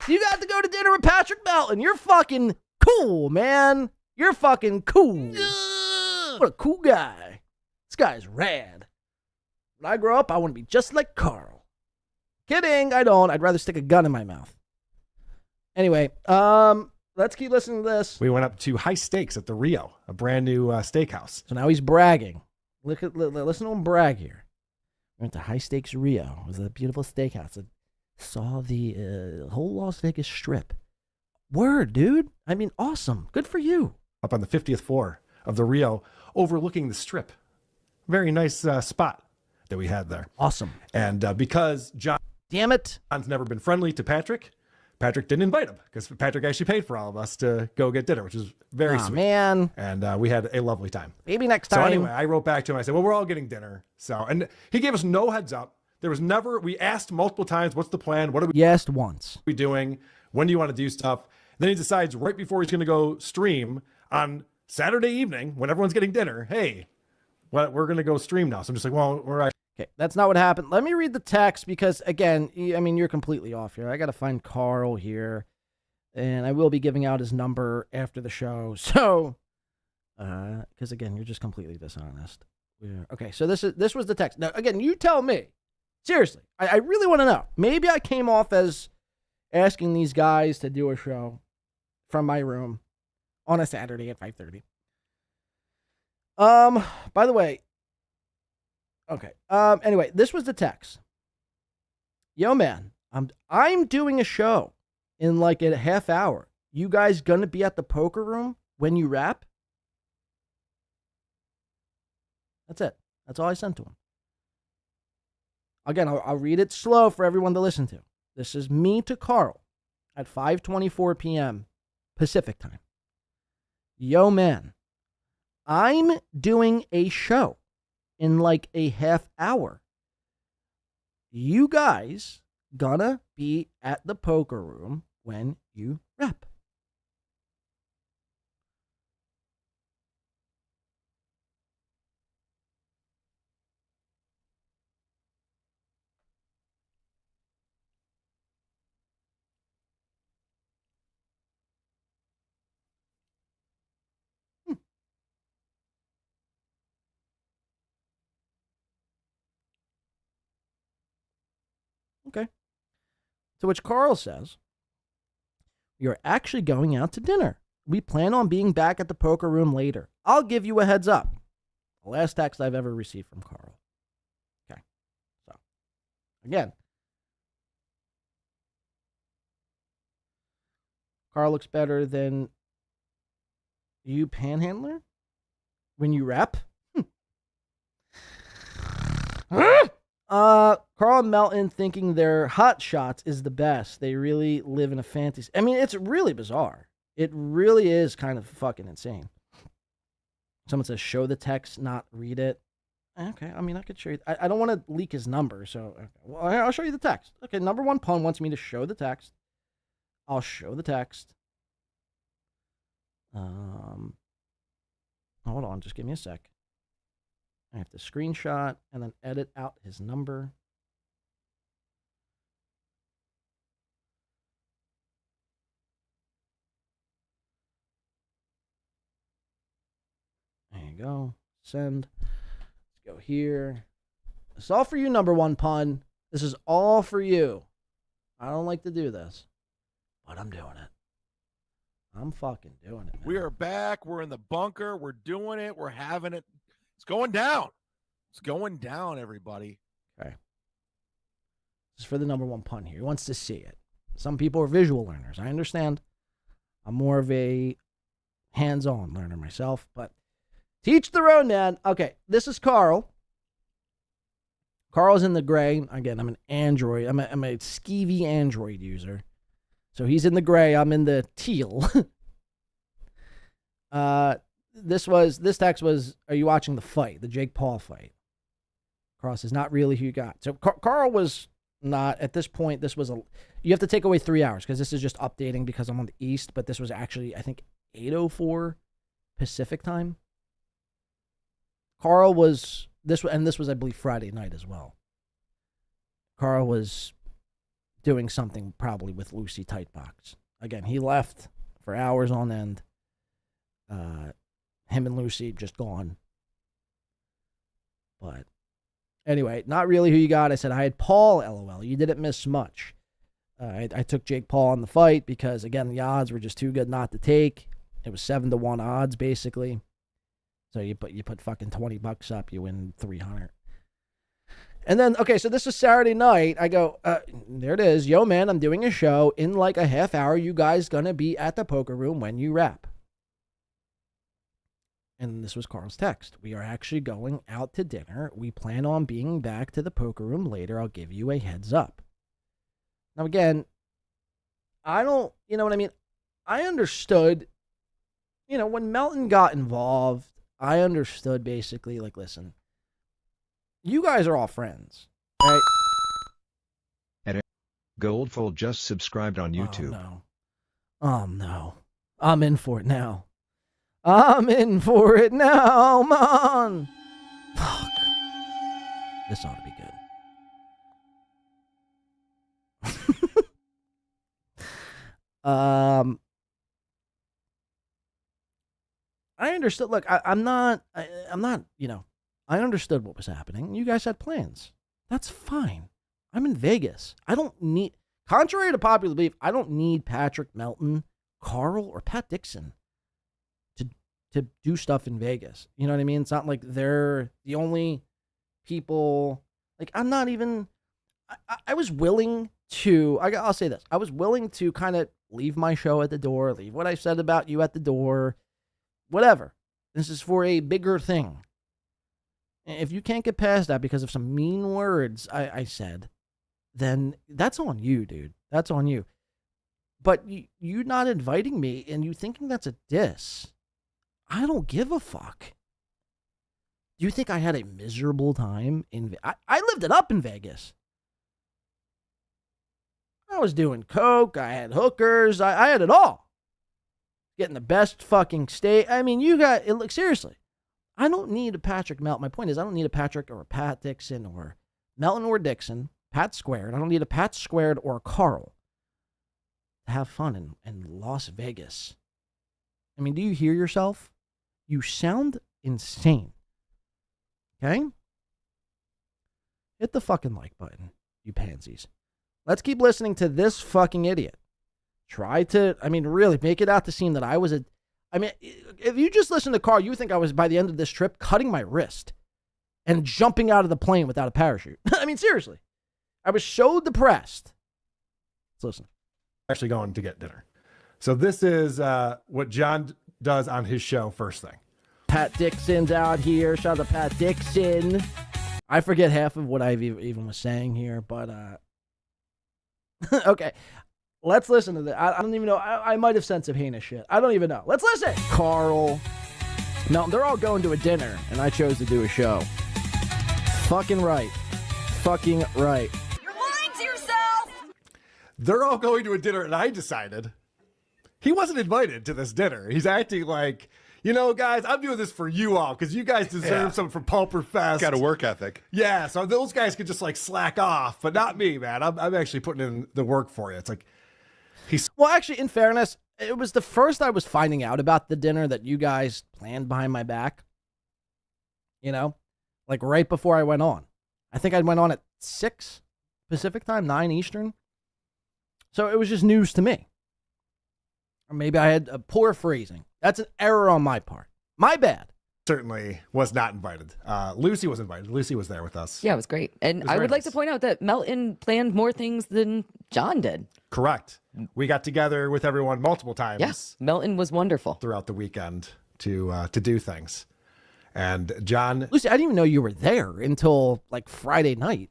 You got to go to dinner with Patrick Melton. You're fucking cool, man. You're fucking cool. What a cool guy. This guy's rad. When I grow up, I want to be just like Karl. Kidding, I don't. I'd rather stick a gun in my mouth. Anyway, let's keep listening to this. We went up to High Steaks at the Rio, a brand new steakhouse. So now he's bragging. Listen to him brag here. We went to High Steaks Rio. It was a beautiful steakhouse. I saw the whole Las Vegas Strip. Word, dude. I mean, awesome. Good for you. Up on the 50th floor of the Rio, overlooking the Strip. Very nice spot that we had there. Awesome. And because John's damn it, never been friendly to Patrick Patrick didn't invite him because Patrick actually paid for all of us to go get dinner, which was very sweet. Man. And we had a lovely time. Maybe next time. So anyway, I wrote back to him. I said, well, we're all getting dinner. So, and he gave us no heads up. There was never, we asked multiple times, what's the plan? What are we You asked once. doing? When do you want to do stuff? Then he decides right before he's going to go stream on Saturday evening when everyone's getting dinner, hey, we're going to go stream now. So I'm just like, well, Okay, that's not what happened. Let me read the text because, again, I mean, you're completely off here. I got to find Karl here, and I will be giving out his number after the show. So, because, again, you're just completely dishonest. Yeah. Okay, so this was the text. Now, again, you tell me. Seriously, I really want to know. Maybe I came off as asking these guys to do a show from my room on a Saturday at 5:30. By the way, okay. Anyway, this was the text. Yo, man, I'm doing a show in like a half hour. You guys gonna be at the poker room when you rap? That's it. That's all I sent to him. Again, I'll read it slow for everyone to listen to. This is me to Karl at 5:24 p.m. Pacific time. Yo, man, I'm doing a show in like a half hour. You guys gonna be at the poker room when you rap? Okay. To which Karl says, you're actually going out to dinner. We plan on being back at the poker room later. I'll give you a heads up. The last text I've ever received from Karl. Okay. So, again, Karl looks better than you, Panhandler, when you rap. Karl and Melton thinking their hot shots is the best. They really live in a fantasy. I mean, it's really bizarre. It really is kind of fucking insane. Someone says, show the text, not read it. Okay, I mean, I could show you. I don't want to leak his number, so okay. Well, I'll show you the text. Okay, number one pun wants me to show the text. I'll show the text. Hold on, just give me a sec. I have to screenshot and then edit out his number. There you go. Send. Let's go here. This is all for you, number one pun. This is all for you. I don't like to do this, but I'm doing it. I'm fucking doing it, man. We are back. We're in the bunker. We're doing it. We're having it. It's going down. It's going down, everybody. Okay. This is for the number one pun here. He wants to see it. Some people are visual learners. I understand. I'm more of a hands-on learner myself, but teach their own, man. Okay, this is Karl. Karl's in the gray. Again, I'm an Android. I'm a skeevy Android user. So he's in the gray. I'm in the teal. This text was, are you watching the fight, the Jake Paul fight? Karl says, not really who you got. So Karl was not, at this point, you have to take away 3 hours because this is just updating because I'm on the East, but this was actually, I think, 8:04 Pacific time. Karl was, this was, I believe, Friday night as well. Karl was doing something probably with Lucy Tightbox. Again, he left for hours on end. Him and Lucy just gone. But anyway, not really who you got. I said I had Paul, LOL. You didn't miss much. I took Jake Paul in the fight because, again, the odds were just too good not to take. It was 7-1 odds, basically. So you put fucking $20 up, you win 300. And then, okay, so this is Saturday night. I go, there it is. Yo, man, I'm doing a show in like a half hour. You guys gonna be at the poker room when you rap. And this was Karl's text. We are actually going out to dinner. We plan on being back to the poker room later. I'll give you a heads up. Now, again, I don't, you know what I mean? I understood, you know, when Melton got involved, I understood basically, like, listen, you guys are all friends, right? Goldfold just subscribed on YouTube. Oh, no. I'm in for it now. I'm in for it now, man. Fuck. This ought to be good. I understood. Look, I'm not, you know, I understood what was happening. You guys had plans. That's fine. I'm in Vegas. I don't need, contrary to popular belief, I don't need Patrick Melton, Karl, or Pat Dixon to do stuff in Vegas. You know what I mean? It's not like they're the only people. Like, I'm not even, I was willing to, I'll say this. I was willing to kind of leave my show at the door, leave what I said about you at the door, whatever. This is for a bigger thing. If you can't get past that because of some mean words I said, then that's on you, dude. That's on you. But you not inviting me and you thinking that's a diss, I don't give a fuck. Do you think I had a miserable time in I lived it up in Vegas. I was doing coke, I had hookers, I had it all. Getting the best fucking steak. I mean, you got it. Look, seriously, I don't need a Patrick Melton. My point is, I don't need a Patrick or a Pat Dixon or Melton or Dixon, Pat squared. I don't need a Pat squared or a Karl to have fun in Las Vegas. I mean, do you hear yourself? You sound insane. Okay? Hit the fucking like button, you pansies. Let's keep listening to this fucking idiot. Try to, I mean, really make it out to seem that I was I mean, if you just listen to Karl, you think I was, by the end of this trip, cutting my wrist and jumping out of the plane without a parachute. I mean, seriously. I was so depressed. Let's listen. Actually going to get dinner. So this is what John does on his show first thing. Pat Dixon's out here. Shout out to Pat Dixon. I forget half of what I even was saying here, but okay. Let's listen to this. I don't even know. I might have said some heinous shit. I don't even know. Let's listen. Karl. No, they're all going to a dinner, and I chose to do a show. Fucking right. Fucking right. You're lying to yourself! They're all going to a dinner, and I decided he wasn't invited to this dinner. He's acting like, you know, guys, I'm doing this for you all because you guys deserve something from Pulper Fest. Got a work ethic. Yeah, so those guys could just like slack off, but not me, man. I'm actually putting in the work for you. It's like well, actually, in fairness, it was the first I was finding out about the dinner that you guys planned behind my back. You know, like right before I went on. I think I went on at 6 Pacific time, 9 Eastern. So it was just news to me. Or maybe I had a poor phrasing. That's an error on my part. My bad. Certainly was not invited. Lucy was invited. Lucy was there with us. Yeah, it was great. And I would like to point out that Melton planned more things than John did. Correct. We got together with everyone multiple times. Yes, Melton was wonderful. Throughout the weekend to do things. And John... Lucy, I didn't even know you were there until like Friday night.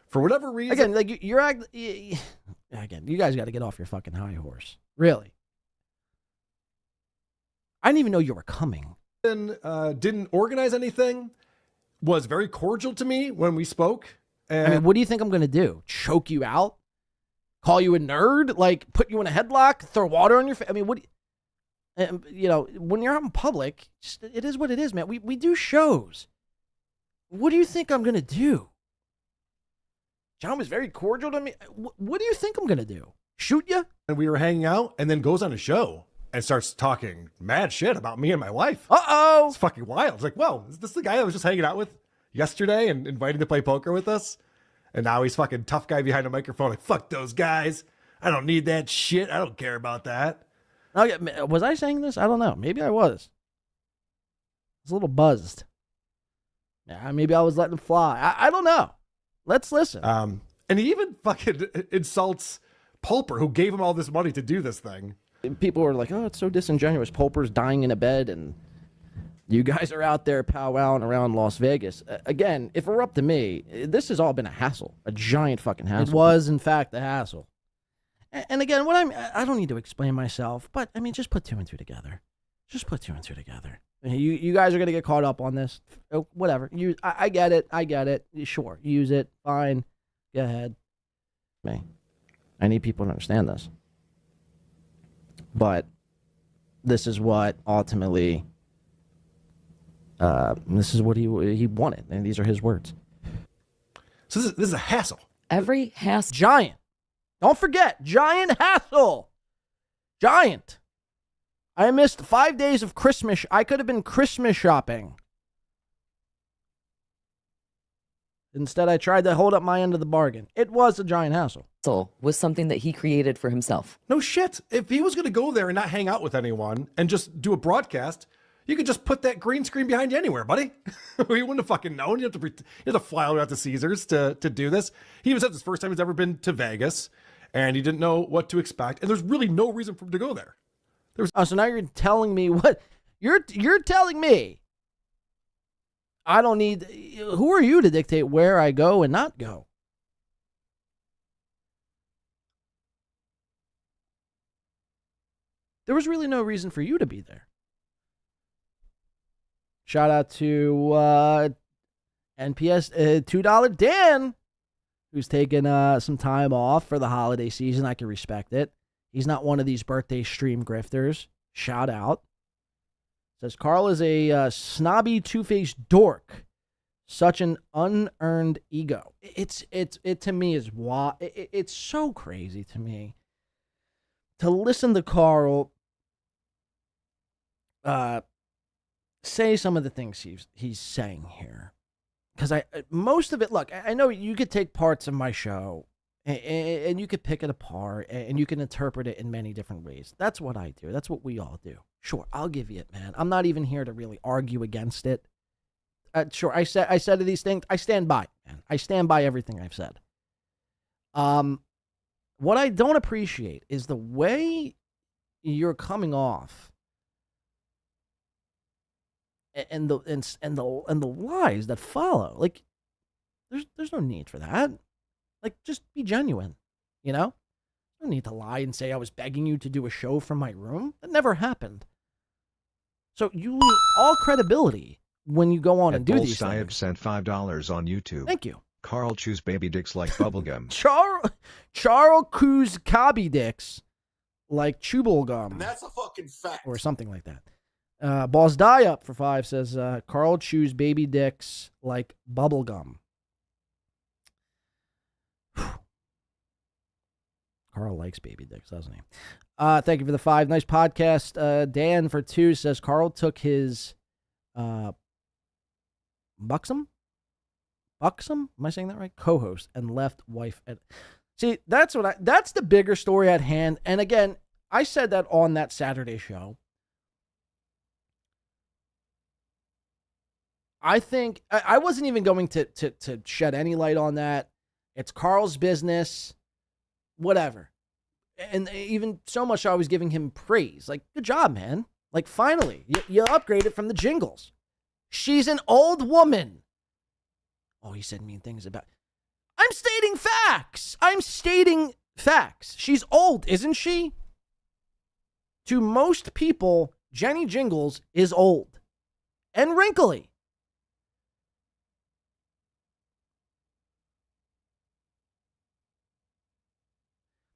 For whatever reason... Again, like you're again, you guys got to get off your fucking high horse. Really. I didn't even know you were coming. Didn't organize anything, was very cordial to me when we spoke. And I mean, what do you think I'm going to do? Choke you out? Call you a nerd? Like, put you in a headlock? Throw water on your face? I mean, what? You know, when you're out in public, just, it is what it is, man. We do shows. What do you think I'm going to do? John was very cordial to me. What do you think I'm going to do? Shoot you? And we were hanging out and then goes on a show and starts talking mad shit about me and my wife. Uh-oh. It's fucking wild. It's like, whoa, is this the guy I was just hanging out with yesterday and invited to play poker with us? And now he's fucking tough guy behind a microphone like, fuck those guys. I don't need that shit. I don't care about that. Okay, was I saying this? I don't know. Maybe I was. I was a little buzzed. Yeah, maybe I was letting him fly. I don't know. Let's listen. And he even fucking insults Pulper, who gave him all this money to do this thing. People were like, oh, it's so disingenuous. Pulper's dying in a bed, and you guys are out there powwowing around Las Vegas. Again, if it were up to me, this has all been a hassle. A giant fucking hassle. It was, in fact, a hassle. And again, I don't need to explain myself, but I mean, just put 2 and 2 together. Just put 2 and 2 together. You guys are gonna get caught up on this. Whatever. I get it. I get it. Sure, use it. Fine. Go ahead. Me. I need people to understand this. But this is what ultimately. This is what he wanted, and these are his words. So this is a hassle. Every hassle. Giant. Don't forget, giant hassle. Giant. I missed 5 days of Christmas. I could have been Christmas shopping. Instead, I tried to hold up my end of the bargain. It was a giant hassle. Was something that he created for himself. No shit. If he was going to go there and not hang out with anyone and just do a broadcast, you could just put that green screen behind you anywhere, buddy. You wouldn't have fucking known. You have to fly all the way out to Caesars to do this. He even said this first time he's ever been to Vegas, and he didn't know what to expect. And there's really no reason for him to go there. So now you're telling me what? You're telling me I don't need. Who are you to dictate where I go and not go? There was really no reason for you to be there. Shout out to NPS $2 Dan, who's taking some time off for the holiday season. I can respect it. He's not one of these birthday stream grifters. Shout out. Says Karl is a snobby, two-faced dork. Such an unearned ego. It to me is why it's so crazy to me to listen to Karl say some of the things he's saying here. Because most of it, look, I know you could take parts of my show and you could pick it apart and you can interpret it in many different ways. That's what I do. That's what we all do. Sure, I'll give you it, man. I'm not even here to really argue against it. Sure, I said these things. I stand by, man. I stand by everything I've said. What I don't appreciate is the way you're coming off, and the lies that follow. Like, there's no need for that. Like, just be genuine, you know? No need to lie and say I was begging you to do a show from my room. That never happened. So you lose all credibility when you go on and do these things. Sent $5 on YouTube. Thank you. Karl chews baby dicks like bubblegum. Charles chews cobby dicks like chewable gum. And that's a fucking fact. Or something like that. Balls Die Up for 5 says, Karl chews baby dicks like bubble gum. Karl likes baby dicks, doesn't he? Thank you for the 5. Nice podcast. Dan for 2 says Karl took his buxom? Am I saying that right? Co-host and left wife. See, that's the bigger story at hand. And again, I said that on that Saturday show. I think I wasn't even going to shed any light on that. It's Karl's business, whatever. And even so much, I was giving him praise. Like, good job, man. Like, finally, you upgraded from the jingles. She's an old woman. Oh, he said mean things about. I'm stating facts. She's old, isn't she? To most people, Jenny Jingles is old and wrinkly.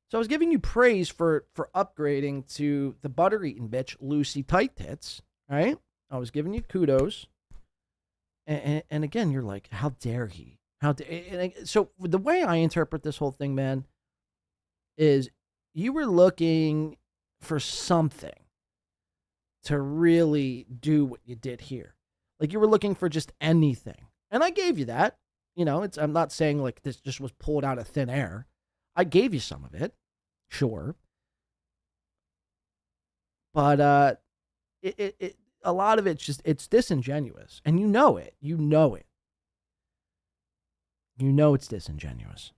So I was giving you praise for upgrading to the butter-eating bitch, Lucy Tight Tits, right? I was giving you kudos. And again, you're like, how dare he? So the way I interpret this whole thing, man, is you were looking for something to really do what you did here. Like, you were looking for just anything. And I gave you that. You know, I'm not saying like this just was pulled out of thin air. I gave you some of it. Sure. But a lot of it's disingenuous. And you know it. You know it's disingenuous.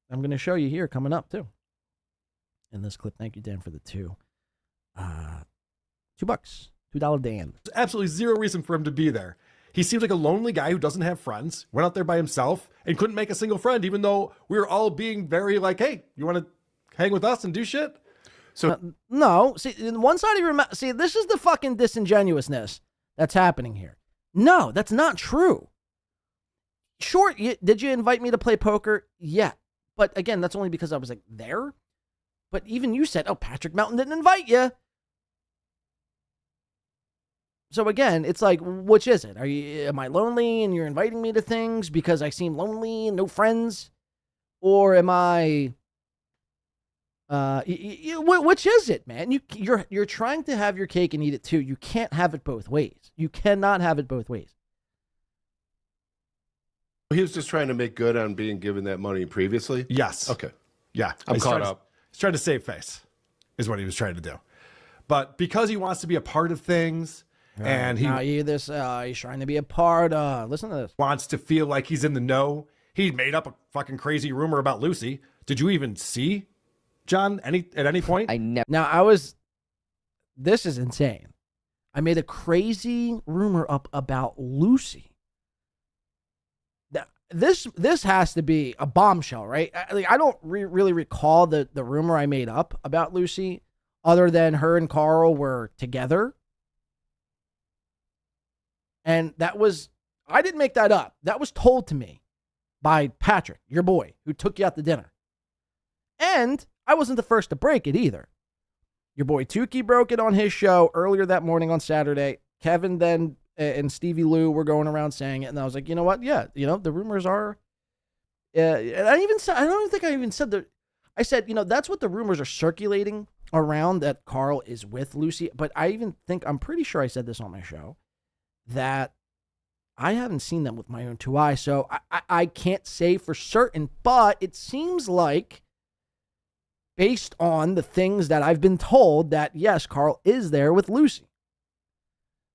I'm going to show you here coming up, too. In this clip. Thank you, Dan, for the 2. $2. $2 Dan. There's absolutely zero reason for him to be there. He seems like a lonely guy who doesn't have friends, went out there by himself, and couldn't make a single friend, even though we were all being very like, hey, you want to hang with us and do shit? So no, see, one side of your mouth. See, this is the fucking disingenuousness that's happening here. No, that's not true. Sure, did you invite me to play poker? Yeah, but again, that's only because I was like there. But even you said, "Oh, Patrick Melton didn't invite you." So again, it's like, which is it? Am I lonely and you're inviting me to things because I seem lonely and no friends, or am I? Which is it, man? You're trying to have your cake and eat it too. You can't have it both ways. You cannot have it both ways. He was just trying to make good on being given that money previously? Yes. Okay. Yeah. I'm caught up. He's trying to save face, is what he was trying to do. But because he wants to be a part of things, and he's trying to be a part of. Listen to this. Wants to feel like he's in the know. He made up a fucking crazy rumor about Lucy. Did you even see, John, at any point? I never. Now, this is insane. I made a crazy rumor up about Lucy. This has to be a bombshell, right? I don't really recall the rumor I made up about Lucy, other than her and Karl were together. And I didn't make that up. That was told to me by Patrick, your boy, who took you out to dinner. And I wasn't the first to break it either. Your boy Tukey broke it on his show earlier that morning on Saturday. Kevin then and Stevie Lou were going around saying it, and I was like, you know what? Yeah, the rumors are. And I don't think I even said that. I said, that's what the rumors are circulating around, that Karl is with Lucy. But I'm pretty sure I said this on my show, that I haven't seen them with my own two eyes, so I can't say for certain. But it seems like, based on the things that I've been told, that yes, Karl is there with Lucy.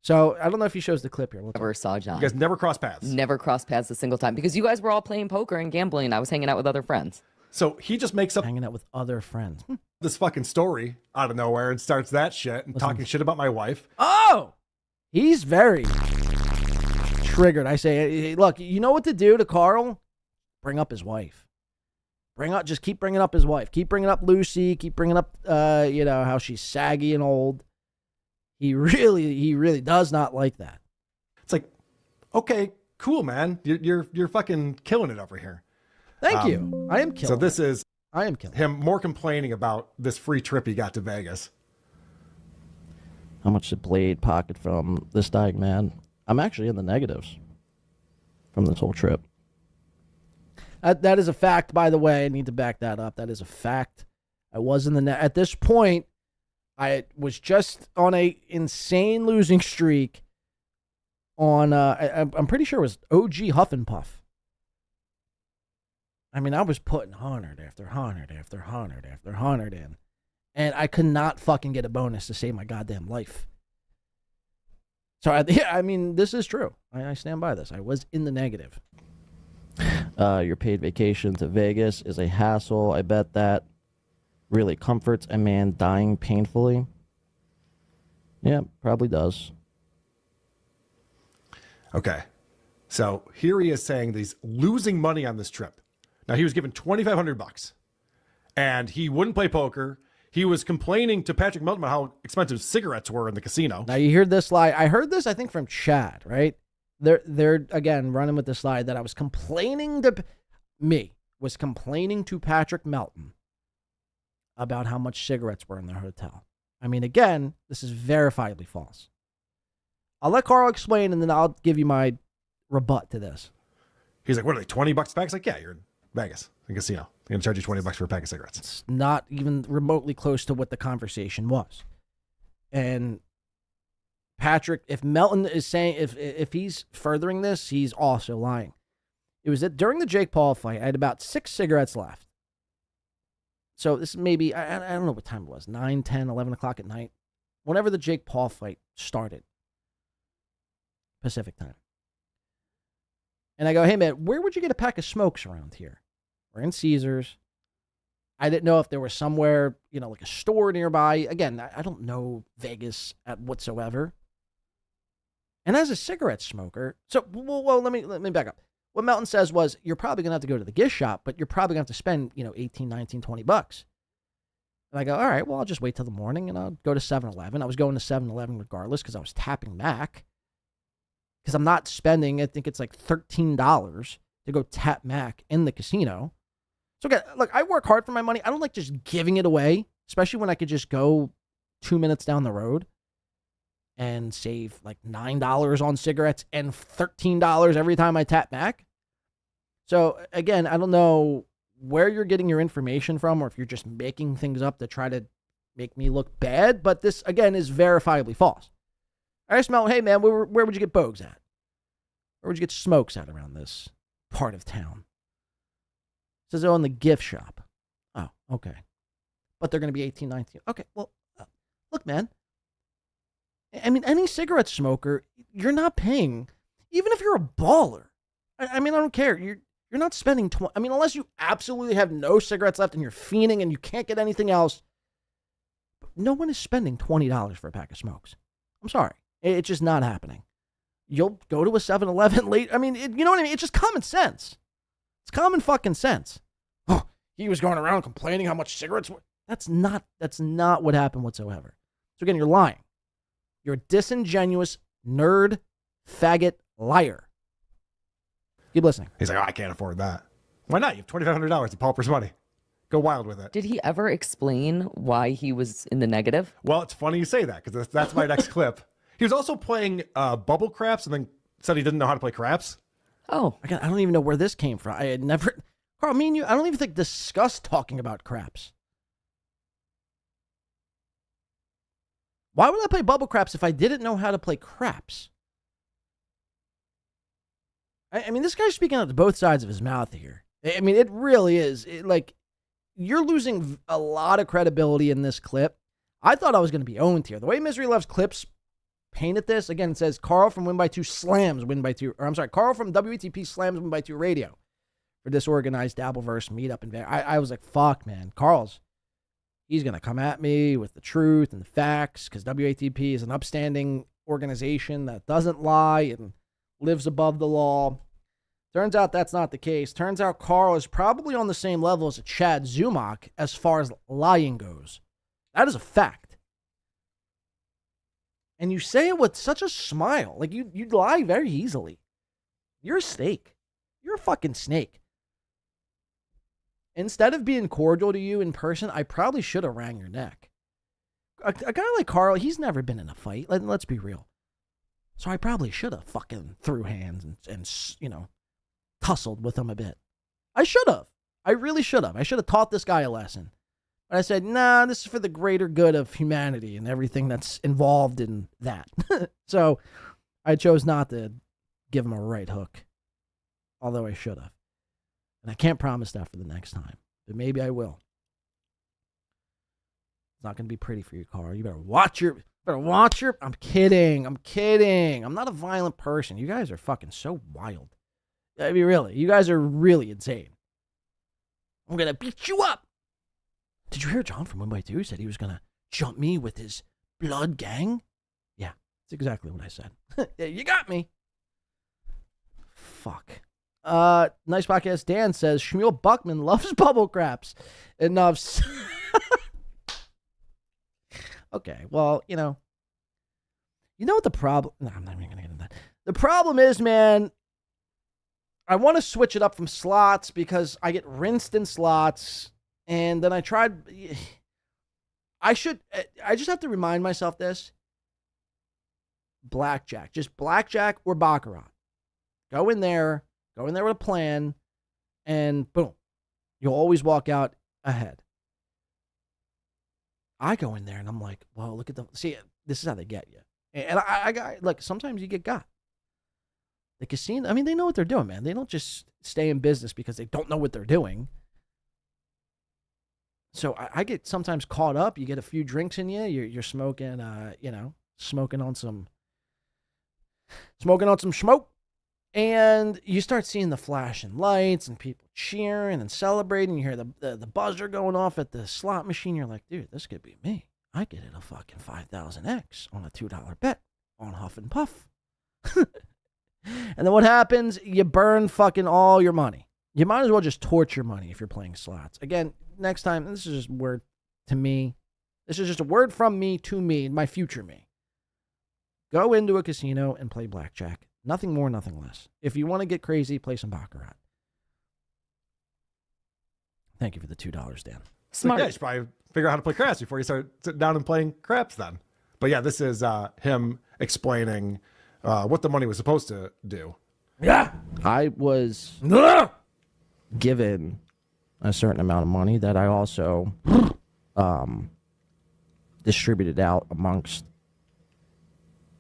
So I don't know if he shows the clip here. Never saw John. You guys never crossed paths. Never crossed paths a single time because you guys were all playing poker and gambling. I was hanging out with other friends. So he just makes up hanging out with other friends. This fucking story out of nowhere and starts that shit and talking shit about my wife. Oh, he's very triggered. I say, hey, look, you know what to do to Karl? Bring up his wife. Just keep bringing up his wife. Keep bringing up Lucy. Keep bringing up, how she's saggy and old. He really does not like that. It's like, okay, cool, man. You're fucking killing it over here. Thank you. I am killing. So this is I am killing him more complaining about this free trip he got to Vegas. How much did Blade pocket from this dying man? I'm actually in the negatives from this whole trip. That is a fact, by the way. I need to back that up. That is a fact. I was in the net at this point. I was just on a insane losing streak on, I'm pretty sure it was OG Huff and Puff. I mean, I was putting 100 after 100 after 100 after 100 in, and I could not fucking get a bonus to save my goddamn life. So, I mean, this is true. I stand by this. I was in the negative. Your paid vacation to Vegas is a hassle. I bet that really comforts a man dying painfully. Yeah, probably does. Okay. So here he is saying that he's losing money on this trip. Now he was given $2,500 and he wouldn't play poker. He was complaining to Patrick Melton about how expensive cigarettes were in the casino. Now you hear this lie. I heard this, I think, from Chad, right? They're again running with the slide that I was complaining to Patrick Melton about how much cigarettes were in their hotel. I mean, again, this is verifiably false. I'll let Karl explain, and then I'll give you my rebut to this. He's like, what are they, $20 a pack? It's like, yeah, you're in Vegas, in a casino. They're going to charge you $20 for a pack of cigarettes. It's not even remotely close to what the conversation was. And Patrick, if Melton is saying, if he's furthering this, he's also lying. It was that during the Jake Paul fight, I had about 6 cigarettes left. So this maybe, I don't know what time it was, 9, 10, 11 o'clock at night. Whenever the Jake Paul fight started, Pacific time. And I go, hey, man, where would you get a pack of smokes around here? We're in Caesars. I didn't know if there was somewhere, like a store nearby. Again, I don't know Vegas at whatsoever. And as a cigarette smoker, so, well, let me back up. What Melton says was, you're probably going to have to go to the gift shop, but you're probably going to have to spend, $18, $19, $20. And I go, all right, well, I'll just wait till the morning and I'll go to 7-Eleven. I was going to 7-Eleven regardless because I was tapping Mac. Because I'm not spending, I think it's like $13 to go tap Mac in the casino. So again, look, I work hard for my money. I don't like just giving it away, especially when I could just go 2 minutes down the road and save like $9 on cigarettes and $13 every time I tap Mac. So again, I don't know where you're getting your information from or if you're just making things up to try to make me look bad, but this, again, is verifiably false. I asked Mel, hey, man, where would you get bogues at? Where would you get smokes at around this part of town? Says they're in the gift shop. Oh, okay. But they're going to be 18, 19. Okay, well, look, man. I mean, any cigarette smoker, you're not paying, even if you're a baller. I mean, I don't care. You're not spending, unless you absolutely have no cigarettes left and you're fiending and you can't get anything else. No one is spending $20 for a pack of smokes. I'm sorry. It's just not happening. You'll go to a 7-Eleven late. I mean, you know what I mean? It's just common sense. It's common fucking sense. Oh, he was going around complaining how much cigarettes were. That's not what happened whatsoever. So again, you're lying. You're a disingenuous nerd, faggot, liar. Keep listening. He's like, oh, I can't afford that. Why not? You have $2,500 of Pauper's money. Go wild with it. Did he ever explain why he was in the negative? Well, it's funny you say that because that's my next clip. He was also playing bubble craps and then said he didn't know how to play craps. Oh. Again, I don't even know where this came from. I had never... Karl, me and you, I don't even think discussed talking about craps. Why would I play bubble craps if I didn't know how to play craps? I mean, this guy's speaking out of both sides of his mouth here. I mean, it really is. You're losing a lot of credibility in this clip. I thought I was going to be owned here. The way Misery Loves Clips painted this, again, it says Karl from Win by 2 slams Win by 2, or I'm sorry, Karl from WETP slams Win by 2 radio for disorganized Dabbleverse meetup in Vegas. I was like, fuck, man. He's going to come at me with the truth and the facts because WATP is an upstanding organization that doesn't lie and lives above the law. Turns out that's not the case. Turns out Karl is probably on the same level as a Chad Zumock as far as lying goes. That is a fact. And you say it with such a smile. Like, you lie very easily. You're a snake. You're a fucking snake. Instead of being cordial to you in person, I probably should have wrung your neck. A guy like Karl, he's never been in a fight. Let's be real. So I probably should have fucking threw hands and tussled with him a bit. I should have. I really should have. I should have taught this guy a lesson. But I said, nah, this is for the greater good of humanity and everything that's involved in that. So I chose not to give him a right hook. Although I should have. And I can't promise that for the next time. But maybe I will. It's not going to be pretty for you, Karl. You better watch your... I'm kidding. I'm not a violent person. You guys are fucking so wild. I mean, really. You guys are really insane. I'm going to beat you up. Did you hear John from 1x2 said he was going to jump me with his blood gang? Yeah, that's exactly what I said. You got me. Fuck. Nice podcast. Dan says, Shmuel Buckman loves bubble craps. Enough. Okay, well, you know what the problem... No, I'm not even going to get into that. The problem is, man, I want to switch it up from slots because I get rinsed in slots, and then I just have to remind myself this. Blackjack. Just blackjack or baccarat. Go in there with a plan, and boom. You'll always walk out ahead. I go in there and I'm like, well, look at see, this is how they get you. And I got, like, sometimes you get got. The casino, I mean, they know what they're doing, man. They don't just stay in business because they don't know what they're doing. So I get sometimes caught up. You get a few drinks in you. You're smoking, smoking on some smoke. And you start seeing the flashing lights and people cheering and celebrating. You hear the buzzer going off at the slot machine. You're like, dude, this could be me. I could hit a fucking 5,000X on a $2 bet on Huff and Puff. And then what happens? You burn fucking all your money. You might as well just torch your money if you're playing slots. Again, next time, this is just where to me. This is just a word from me to me, my future me. Go into a casino and play blackjack. Nothing more, nothing less. If you want to get crazy, play some baccarat. Thank you for the $2, Dan. Smart. Yeah, you should probably figure out how to play craps before you start sitting down and playing craps then. But yeah, this is him explaining what the money was supposed to do. Yeah. I was given a certain amount of money that I also distributed out amongst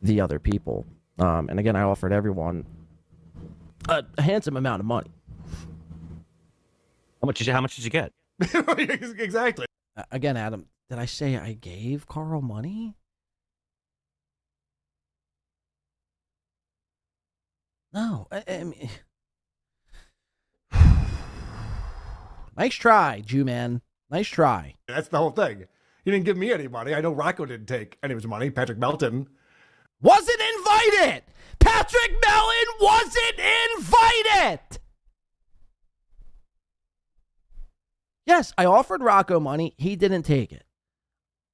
the other people. And again, I offered everyone a handsome amount of money. How much did you get? Exactly. Again, Adam, did I say I gave Karl money? No. I mean, nice try, Jew man. Nice try. That's the whole thing. He didn't give me any money. I know Rocco didn't take any of his money. Patrick Melton wasn't invited. Patrick Melton wasn't invited. Yes, I offered Rocco money. He didn't take it.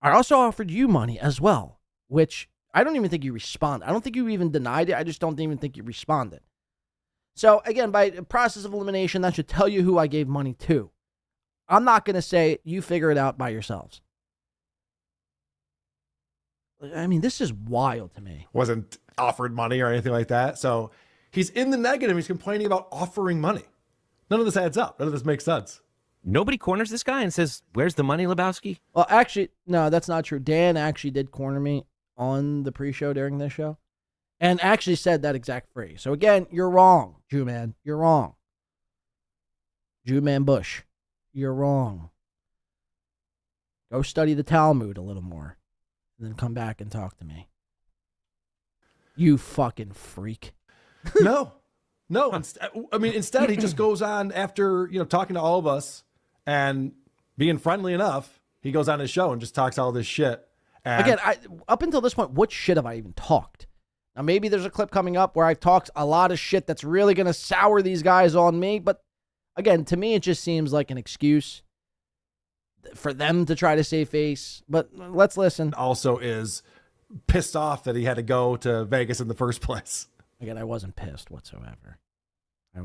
I also offered you money as well, which I don't even think you responded. I don't think you even denied it. I just don't even think you responded. So, again, by process of elimination, that should tell you who I gave money to. I'm not going to say you figure it out by yourselves. I mean, this is wild to me. wasn't offered money or anything like that. So he's in the negative. He's complaining about offering money. None of this adds up. None of this makes sense. Nobody corners this guy and says, "Where's the money, Lebowski?" Well, actually, no, that's not true. Dan actually did corner me on the pre-show during this show and actually said that exact phrase. So again, you're wrong, Jew man. You're wrong. Jew man Bush, you're wrong. Go study the Talmud a little more and then come back and talk to me. You fucking freak. No. Instead he just goes on after, talking to all of us and being friendly enough. He goes on his show and just talks all this shit. And again, up until this point, what shit have I even talked? Now, maybe there's a clip coming up where I've talked a lot of shit that's really going to sour these guys on me. But again, to me, it just seems like an excuse for them to try to save face. But let's listen. Also is pissed off that he had to go to Vegas in the first place. Again, I wasn't pissed whatsoever.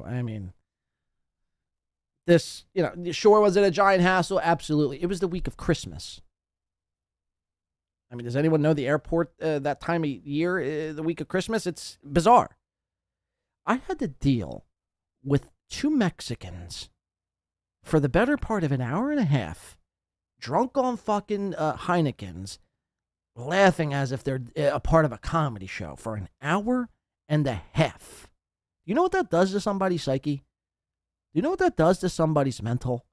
I mean, this, sure, was it a giant hassle? Absolutely. It was the week of Christmas. I mean, does anyone know the airport that time of year, the week of Christmas? It's bizarre. I had to deal with two Mexicans for the better part of an hour and a half, drunk on fucking Heinekens, laughing as if they're a part of a comedy show for an hour and a half. You know what that does to somebody's psyche? You know what that does to somebody's mental?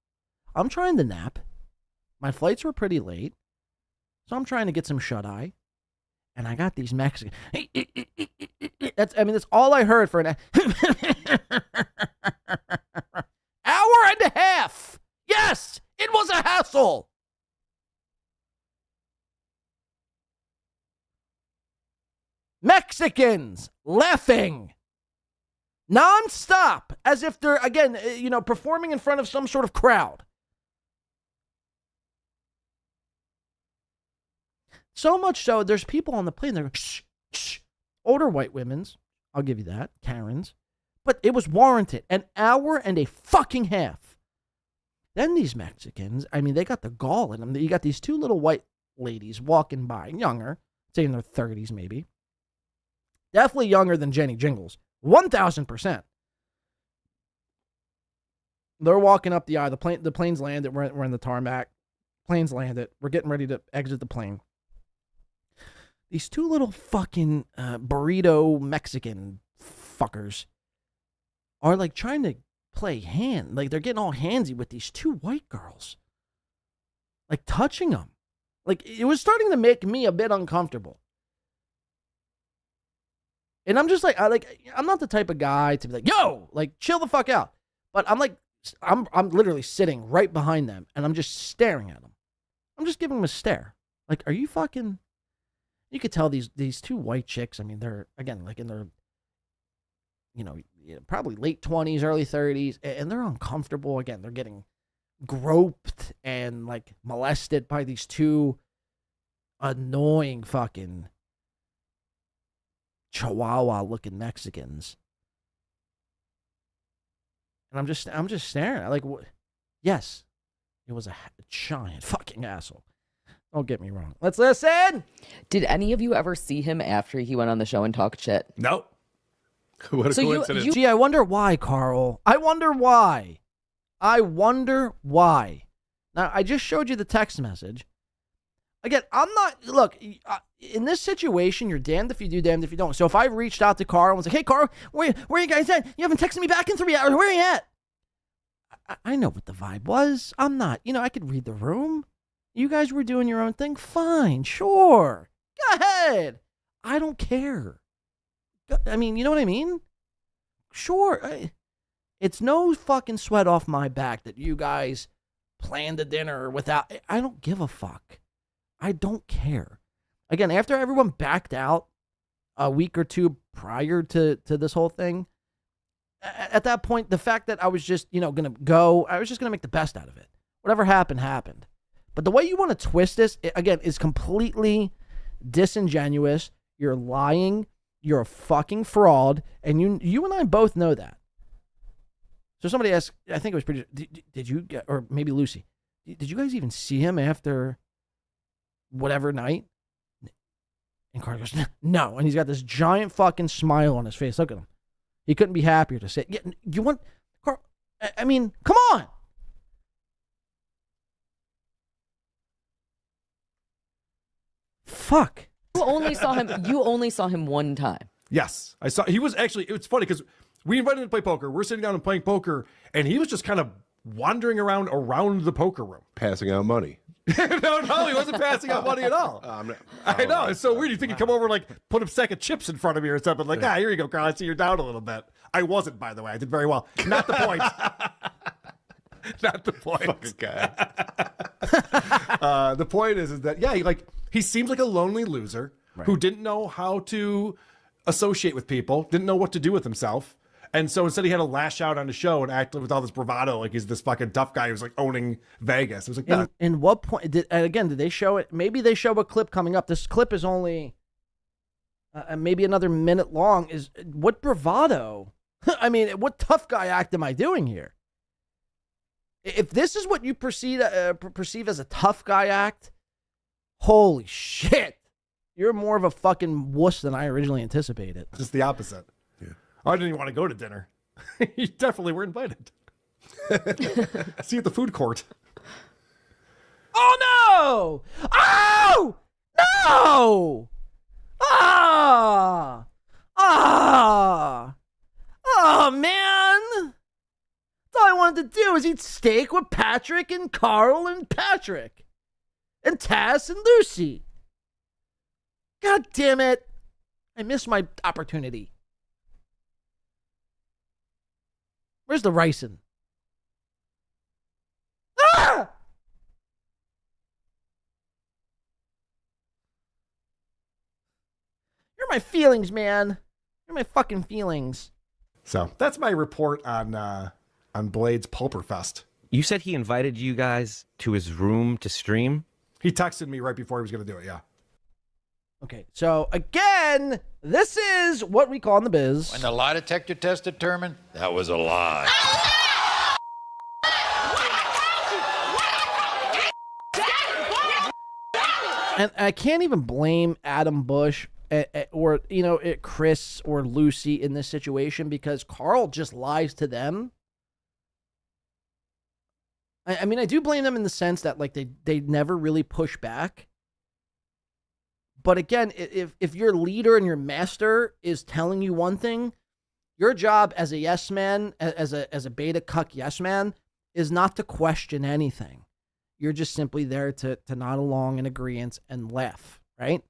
I'm trying to nap. My flights were pretty late, so I'm trying to get some shut-eye. And I got these Mexicans. That's all I heard for an hour and a half. Yes, it was a hassle. Mexicans laughing nonstop as if they're, again, performing in front of some sort of crowd. So much so, there's people on the plane, they're shh, shh. Older white women's, I'll give you that, Karens. But it was warranted, an hour and a fucking half. Then these Mexicans, they got the gall in them. You got these two little white ladies walking by, younger, say in their 30s maybe. Definitely younger than Jenny Jingles. 1,000%. They're walking up the aisle. The plane's landed. We're in the tarmac. Plane's landed. We're getting ready to exit the plane. These two little fucking burrito Mexican fuckers are like trying to play hand. Like they're getting all handsy with these two white girls. Like touching them. Like it was starting to make me a bit uncomfortable. And I'm just like, I'm not the type of guy to be like, yo, like chill the fuck out. But I'm like, I'm literally sitting right behind them and I'm just staring at them. I'm just giving them a stare. Like, are you fucking? You could tell these two white chicks. They're again like in their, probably late 20s, early 30s, and they're uncomfortable. Again, they're getting groped and like molested by these two annoying fucking Chihuahua-looking Mexicans. And I'm just staring. Like, what? Yes, it was a giant fucking asshole. Don't get me wrong. Let's listen. Did any of you ever see him after he went on the show and talked shit? Nope. What a coincidence. Gee, I wonder why, Karl. I wonder why. Now, I just showed you the text message. Again, I'm not, look, in this situation, you're damned if you do, damned if you don't. So if I reached out to Karl and was like, hey, Karl, where you guys at? You haven't texted me back in 3 hours. Where are you at? I know what the vibe was. I'm not, I could read the room. You guys were doing your own thing. Fine, sure. Go ahead. I don't care. I mean, you know what I mean? Sure. It's no fucking sweat off my back that you guys planned a dinner without, I don't give a fuck. I don't care. Again, after everyone backed out a week or two prior to this whole thing, at that point, the fact that I was just, going to go, I was just going to make the best out of it. Whatever happened, happened. But the way you want to twist this, again, is completely disingenuous. You're lying. You're a fucking fraud. And you and I both know that. So somebody asked, I think it was pretty, did you get, or maybe Lucy, did you guys even see him after whatever night? And Karl goes, no. And he's got this giant fucking smile on his face. Look at him. He couldn't be happier to say, yeah, you want, Karl, I mean, come on. Fuck. You only saw him one time. Yes. I saw, he was actually, it's funny because we invited him to play poker. We're sitting down and playing poker, and he was just kind of wandering around the poker room. Passing out money. No, he wasn't passing out money at all. I know. It's so weird. You think he'd come over and like put a sack of chips in front of me or something. Like, here you go, Karl. I see you're down a little bit. I wasn't, by the way. I did very well. Not the point. Not the point. Fucking guy. The point is that, he seems like a lonely loser who didn't know how to associate with people, didn't know what to do with himself. And so instead he had to lash out on the show and act with all this bravado like he's this fucking tough guy who's like owning Vegas. It was like, no. In what point, did they show it? Maybe they show a clip coming up. This clip is only maybe another minute long. Is what bravado? I mean, what tough guy act am I doing here? If this is what you perceive as a tough guy act, holy shit. You're more of a fucking wuss than I originally anticipated. Just the opposite. I didn't even want to go to dinner. You definitely were invited. See you at the food court. Oh, no! Oh! No! Oh, man! All I wanted to do was eat steak with Patrick and Karl and Patrick. And Taz and Lucy. God damn it. I missed my opportunity. Where's the ricin? Ah! You're my feelings, man. You're my fucking feelings. So that's my report on Blade's Pulperfest. You said he invited you guys to his room to stream? He texted me right before he was going to do it, yeah. Okay, so again, this is what we call in the biz. When the lie detector test determined that was a lie. And I can't even blame Adam Bush or, Chris or Lucy in this situation because Karl just lies to them. I mean, I do blame them in the sense that, like, they never really push back. But again, if your leader and your master is telling you one thing, your job as a yes man, as a beta cuck yes man, is not to question anything. You're just simply there to nod along in agreement and laugh, right?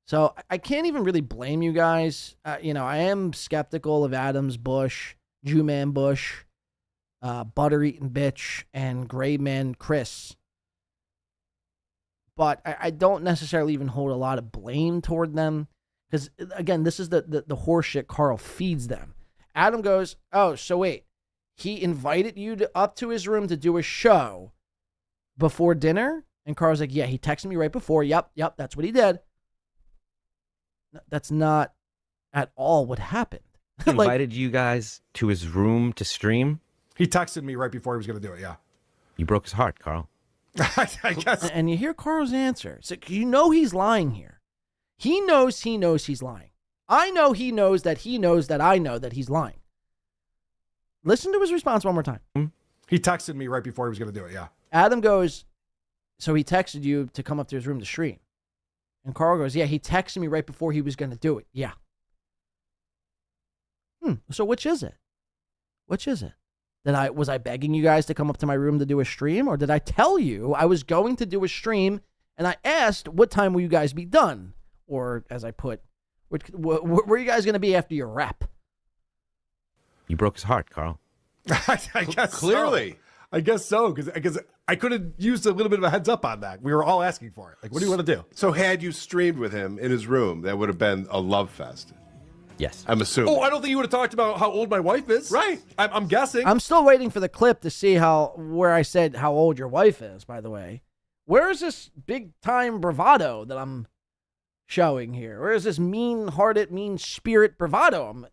So I can't even really blame you guys. I am skeptical of Adams Bush, Jew-Man Bush, butter-eating bitch, and gray man Chris. But I don't necessarily even hold a lot of blame toward them. Because, again, this is the horseshit Karl feeds them. Adam goes, oh, so wait. he invited you up to his room to do a show before dinner? And Karl's like, yeah, he texted me right before. Yep, that's what he did. That's not at all what happened. He invited you guys to his room to stream? He texted me right before he was going to do it, yeah. You broke his heart, Karl. I guess. And you hear Karl's answer. So you know he's lying here. He knows he's lying. I know he knows that I know that he's lying. Listen to his response one more time. He texted me right before he was going to do it, yeah. Adam goes, so he texted you to come up to his room to stream. And Karl goes, yeah, he texted me right before he was going to do it. Yeah. So which is it? Which is it? Was I begging you guys to come up to my room to do a stream? Or did I tell you I was going to do a stream and I asked, what time will you guys be done? Or as I put, where are you guys going to be after your rap? You broke his heart, Karl. I guess Clearly. So. I guess so, because I could have used a little bit of a heads up on that. We were all asking for it. Like, what do you want to do? So had you streamed with him in his room, that would have been a love fest. Yes. I'm assuming. Oh, I don't think you would have talked about how old my wife is. Right. I'm guessing. I'm still waiting for the clip to see where I said how old your wife is, by the way. Where is this big time bravado that I'm showing here? Where is this mean-hearted, mean-spirit bravado?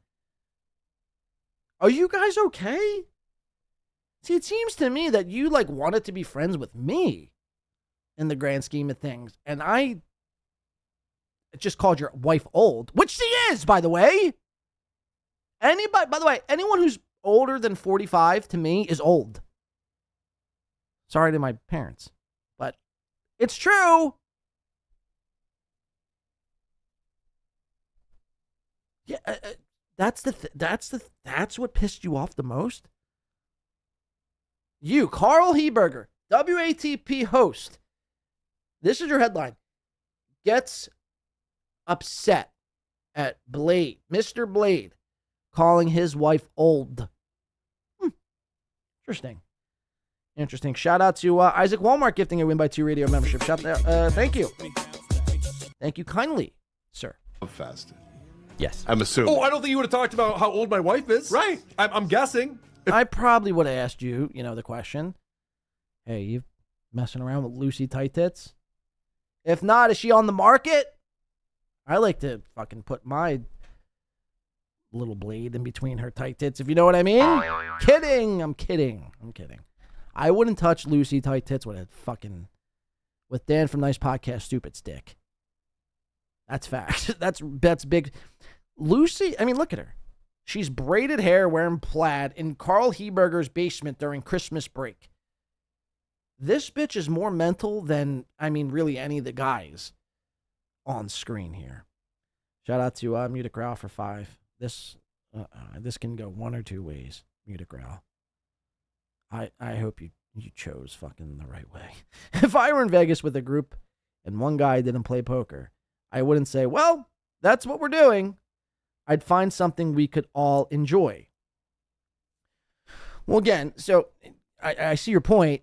Are you guys okay? See, it seems to me that you wanted to be friends with me in the grand scheme of things. And I just called your wife old, which she is, by the way. Anyone who's older than 45 to me is old. Sorry to my parents, but it's true. Yeah, that's what pissed you off the most. You, Karl Heberger, WATP host. This is your headline. Gets upset at Blade, Mr. Blade, calling his wife old. Interesting. Shout out to Isaac Walmart gifting a Win by 2 radio membership. Thank you. Thank you kindly, sir. Fast. Yes. I'm assuming. Oh, I don't think you would have talked about how old my wife is. Right. I'm guessing. I probably would have asked you, the question. Hey, you messing around with Lucy Tight Tits? If not, is she on the market? I like to fucking put my little blade in between her tight tits, if you know what I mean. I'm kidding. I wouldn't touch Lucy Tight Tits with Dan from Nice Podcast Stupid Stick. That's fact. That's big. Lucy, look at her. She's braided hair wearing plaid in Karl Heberger's basement during Christmas break. This bitch is more mental than, really any of the guys on screen here. Shout out to Mutic Growl for 5. This can go one or two ways, Mutic Growl. I hope you chose fucking the right way. If I were in Vegas with a group and one guy didn't play poker, I wouldn't say, well, that's what we're doing. I'd find something we could all enjoy. Well, again, so I see your point,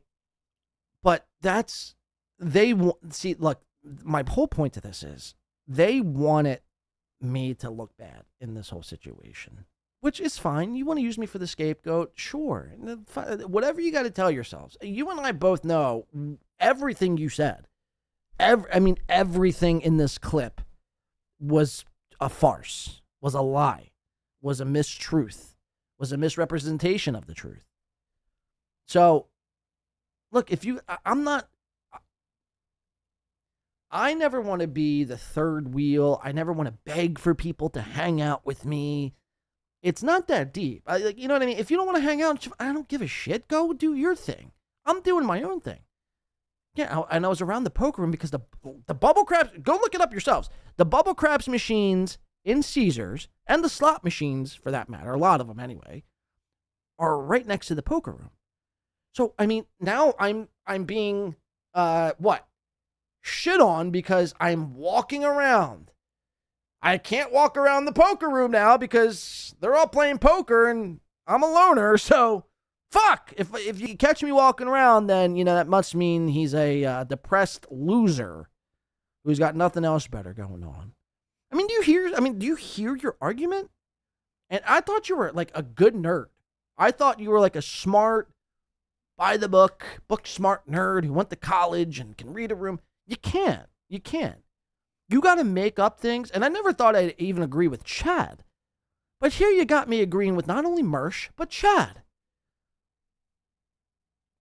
but look, my whole point to this is they wanted me to look bad in this whole situation, which is fine. You want to use me for the scapegoat? Sure. Whatever you got to tell yourselves. You and I both know everything you said. Everything in this clip was a farce, was a lie, was a mistruth, was a misrepresentation of the truth. So, look, I never want to be the third wheel. I never want to beg for people to hang out with me. It's not that deep. You know what I mean? If you don't want to hang out, I don't give a shit. Go do your thing. I'm doing my own thing. Yeah, and I was around the poker room because the bubble craps, go look it up yourselves. The bubble craps machines in Caesars, and the slot machines, for that matter, a lot of them anyway, are right next to the poker room. So, now I'm being, shit on because I'm walking around. I can't walk around the poker room now because they're all playing poker and I'm a loner, so fuck. If you catch me walking around, then, that must mean he's a depressed loser who's got nothing else better going on. Do you hear your argument? And I thought you were like a good nerd. I thought you were like a smart, by the book smart nerd who went to college and can read a room. You can't. You can't. You got to make up things. And I never thought I'd even agree with Chad. But here you got me agreeing with not only Mersh, but Chad.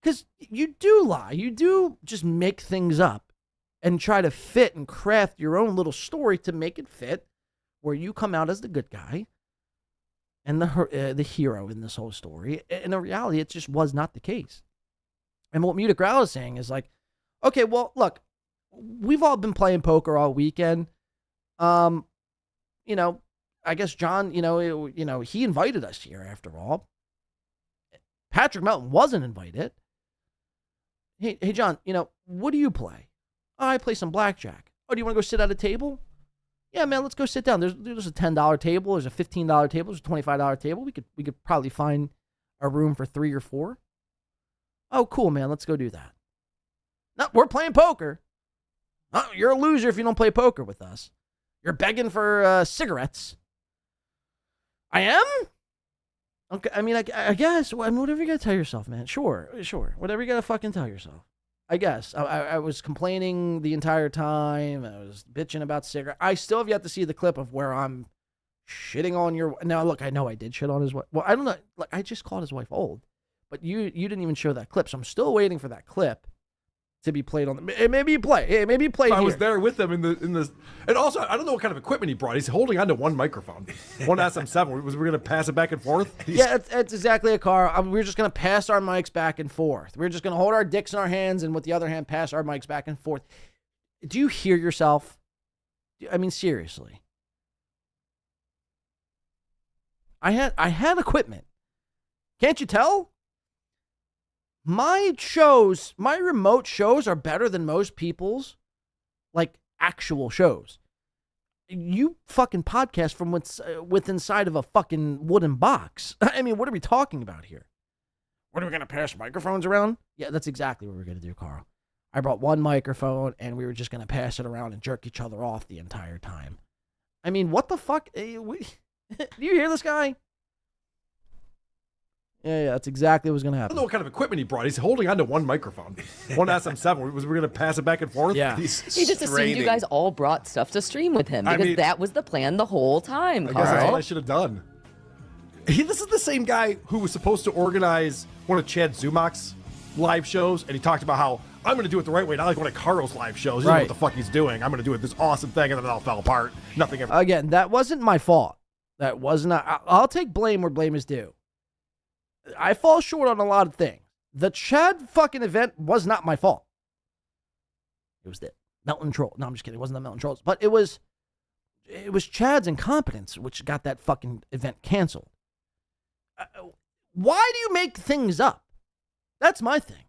Because you do lie. You do just make things up and try to fit and craft your own little story to make it fit where you come out as the good guy and the hero in this whole story. In reality, it just was not the case. And what Muta Growl is saying is like, okay, well, look, we've all been playing poker all weekend. I guess John, he invited us here after all. Patrick Melton wasn't invited. Hey, John, what do you play? Oh, I play some blackjack. Oh, do you want to go sit at a table? Yeah, man, let's go sit down. There's a $10 table. There's a $15 table. There's a $25 table. We could probably find a room for 3 or 4. Oh, cool, man. Let's go do that. No, we're playing poker. Oh, you're a loser if you don't play poker with us. You're begging for cigarettes. I am? Okay, I mean, I guess. Whatever you got to tell yourself, man. Sure. Whatever you got to fucking tell yourself. I guess. I was complaining the entire time. I was bitching about cigarettes. I still have yet to see the clip of where I'm shitting on your... Now, look, I know I did shit on his wife. Well, I don't know. Like, I just called his wife old. But you didn't even show that clip, so I'm still waiting for that clip to be played on the... Hey, maybe you play. Hey, maybe you play I here. was there with them in the... And also, I don't know what kind of equipment he brought. He's holding onto one microphone. One SM7. Was we going to pass it back and forth? Yeah, it's exactly a car. We're just going to pass our mics back and forth. We're just going to hold our dicks in our hands and with the other hand, pass our mics back and forth. Do you hear yourself? I mean, seriously. I had equipment. Can't you tell? My remote shows are better than most people's, like, actual shows. You fucking podcast from what's inside of a fucking wooden box. I mean, what are we talking about here? What are we going to pass microphones around? Yeah, that's exactly what we're going to do, Karl. I brought one microphone, and we were just going to pass it around and jerk each other off the entire time. I mean, what the fuck? Do you hear this guy? Yeah, that's exactly what was going to I happen. don't know what kind of equipment he brought. He's holding onto one microphone. One SM7. Was we going to pass it back and forth? Yeah. He just assumed you guys all brought stuff to stream with him because that was the plan the whole time, I guess that's Karl. what I should have done. This is the same guy who was supposed to organize one of Chad Zumock's live shows, and he talked about how I'm going to do it the right way, not like one of Karl's live shows. He doesn't know what the fuck he's doing. I'm going to do it this awesome thing, and then it all fell apart. Nothing ever. Again, that wasn't my fault. That was not. I'll take blame where blame is due. I fall short on a lot of things. The Chad fucking event was not my fault. It was the Melton Troll. No, I'm just kidding. It wasn't the Melton Trolls. But it was Chad's incompetence which got that fucking event canceled. Why do you make things up? That's my thing.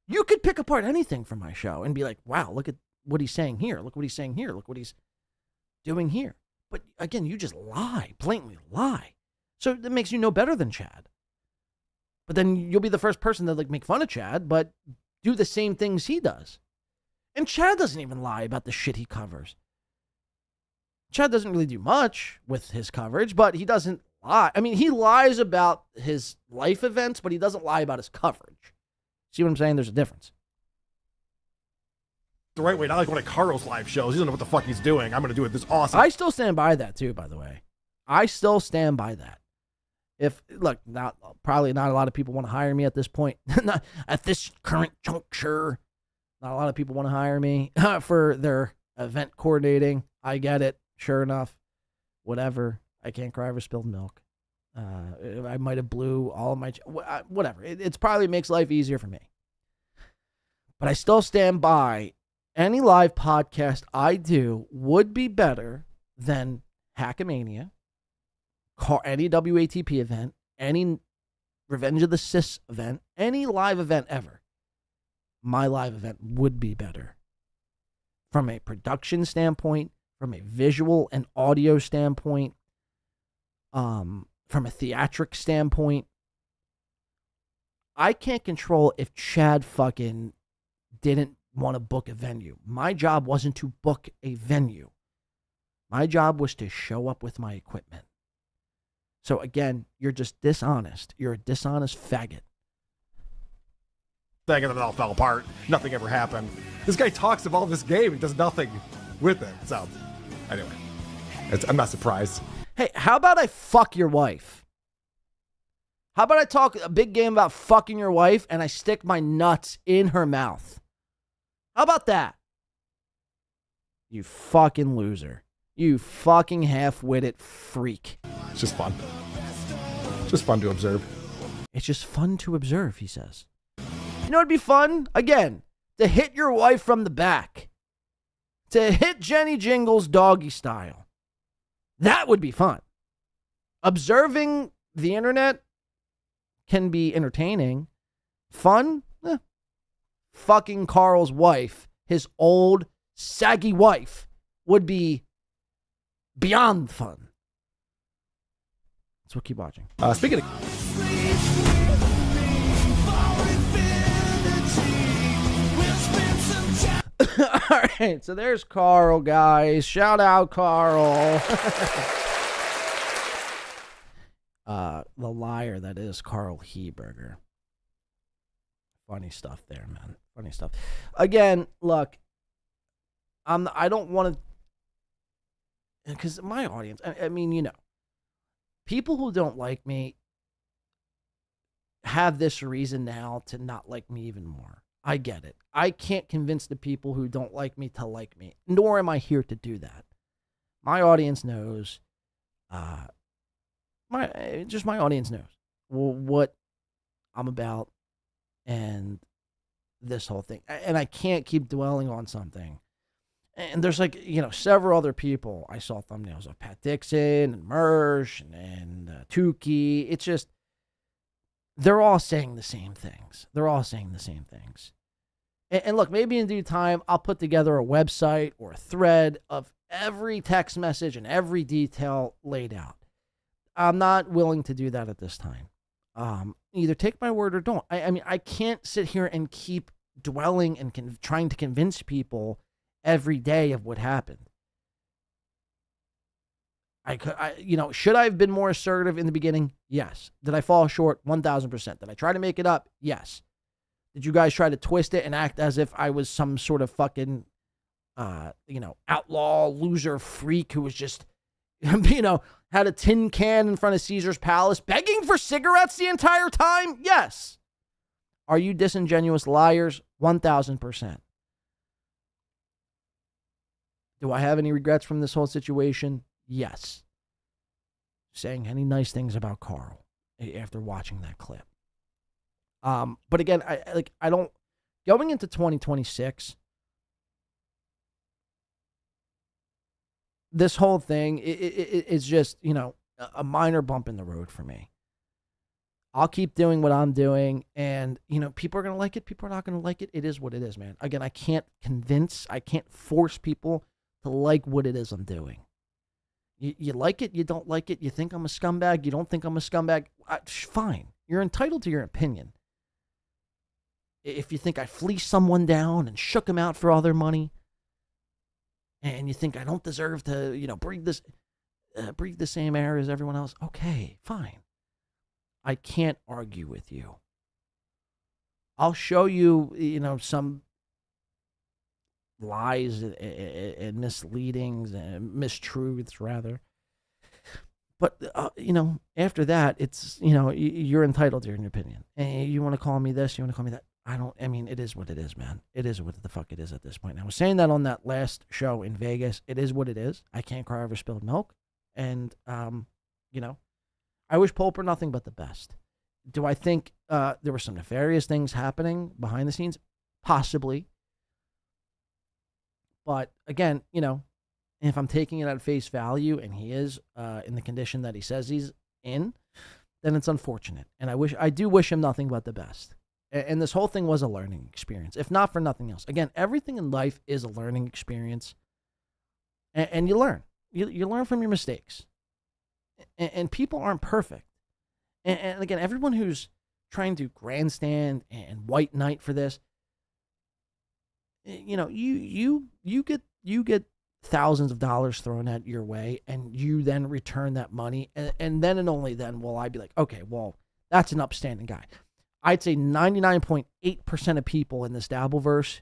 You could pick apart anything from my show and be like, wow, look at what he's saying here. Look what he's saying here. Look what he's doing here. But again, you just lie, blatantly lie. So that makes you no better than Chad. But then you'll be the first person to like make fun of Chad, but do the same things he does. And Chad doesn't even lie about the shit he covers. Chad doesn't really do much with his coverage, but he doesn't lie. I mean, he lies about his life events, but he doesn't lie about his coverage. See what I'm saying? There's a difference. The right way, not like one of Karl's live shows. He doesn't know what the fuck he's doing. I'm going to do it this awesome. I still stand by that too, by the way. I still stand by that. Probably not a lot of people want to hire me at this point. Not at this current juncture. Not a lot of people want to hire me for their event coordinating. I get it. Sure enough. Whatever. I can't cry over spilled milk. I might have blew all of my... Whatever. It's probably makes life easier for me. But I still stand by any live podcast I do would be better than Hackamania, any WATP event, any Revenge of the Sis event, any live event ever. My live event would be better. From a production standpoint, from a visual and audio standpoint, from a theatric standpoint. I can't control if Chad fucking didn't want to book a venue. My job wasn't to book a venue. My job was to show up with my equipment. So again, you're just dishonest. You're a dishonest faggot. Thing and it all fell apart. Nothing ever happened. This guy talks of all this game. He does nothing with it. So, anyway, I'm not surprised. Hey, how about I fuck your wife? How about I talk a big game about fucking your wife and I stick my nuts in her mouth? How about that? You fucking loser. You fucking half-witted freak. It's just fun. Just fun to observe. It's just fun to observe, he says. You know what'd be fun? Again, to hit your wife from the back. To hit Jenny Jingles doggy style. That would be fun. Observing the internet can be entertaining. Fun? Fucking Karl's wife, his old, saggy wife, would be beyond fun. So keep watching. Speaking of... All right, so there's Karl, guys. Shout out, Karl. The liar that is Karl Heberger. Funny stuff there, man. Funny stuff. Again, look, I don't want to, because my audience, I mean, you know, people who don't like me have this reason now to not like me even more. I get it. I can't convince the people who don't like me to like me, nor am I here to do that. My audience knows, my audience knows what I'm about and this whole thing. And I can't keep dwelling on something. And there's like, you know, several other people. I saw thumbnails of Pat Dixon and Mersh and Tukey. It's just, they're all saying the same things. They're all saying the same things. And look, maybe in due time, I'll put together a website or a thread of every text message and every detail laid out. I'm not willing to do that at this time. Either take my word or don't. I mean, I can't sit here and keep dwelling and trying to convince people every day of what happened. Should I have been more assertive in the beginning? Yes. Did I fall short? 1,000%. Did I try to make it up? Yes. Did you guys try to twist it and act as if I was some sort of fucking, outlaw, loser freak who was just, had a tin can in front of Caesar's Palace begging for cigarettes the entire time? Yes. Are you disingenuous liars? 1,000%. Do I have any regrets from this whole situation? Yes. Saying any nice things about Karl after watching that clip. But again, I don't, going into 2026, this whole thing is just, a minor bump in the road for me. I'll keep doing what I'm doing, and, people are going to like it, people are not going to like it. It is what it is, man. Again, I can't force people to like what it is I'm doing. You like it, you don't like it, you think I'm a scumbag, you don't think I'm a scumbag, fine. You're entitled to your opinion. If you think I fleeced someone down and shook them out for all their money, and you think I don't deserve to, breathe the same air as everyone else, okay, fine. I can't argue with you. I'll show you, some lies and misleadings and mistruths, rather. But, after that, it's, you're entitled to your opinion. And you want to call me this, you want to call me that. It is what it is, man. It is what the fuck it is at this point. And I was saying that on that last show in Vegas. It is what it is. I can't cry over spilled milk. And, I wish Pulper nothing but the best. Do I think there were some nefarious things happening behind the scenes? Possibly. But, again, if I'm taking it at face value and he is in the condition that he says he's in, then it's unfortunate. And I do wish him nothing but the best. And this whole thing was a learning experience, if not for nothing else. Again, everything in life is a learning experience. And you learn. You learn from your mistakes. And people aren't perfect. And again, everyone who's trying to grandstand and white knight for this, you get thousands of dollars thrown at your way, and you then return that money, and then and only then will I be like, okay, well, that's an upstanding guy. I'd say 99.8% of people in this Dabbleverse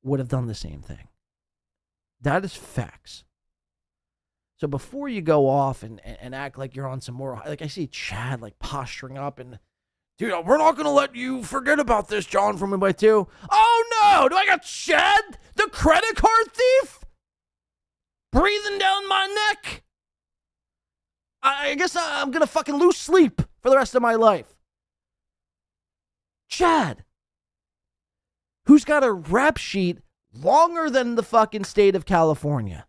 would have done the same thing. That is facts. So before you go off and act like you're on some more, like I see Chad like posturing up and, dude, we're not going to let you forget about this, John, from Midway 2. Oh no, do I got Chad, the credit card thief, breathing down my neck? I guess I'm going to fucking lose sleep for the rest of my life. Chad, who's got a rap sheet longer than the fucking state of California,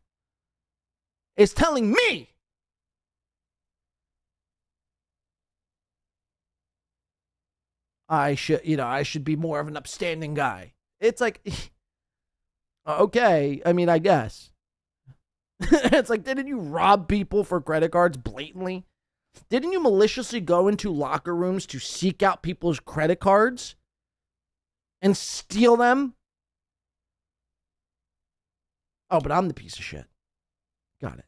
is telling me I should be more of an upstanding guy. It's like, okay, I mean, I guess. It's like, didn't you rob people for credit cards blatantly? Didn't you maliciously go into locker rooms to seek out people's credit cards and steal them? Oh, but I'm the piece of shit. Got it.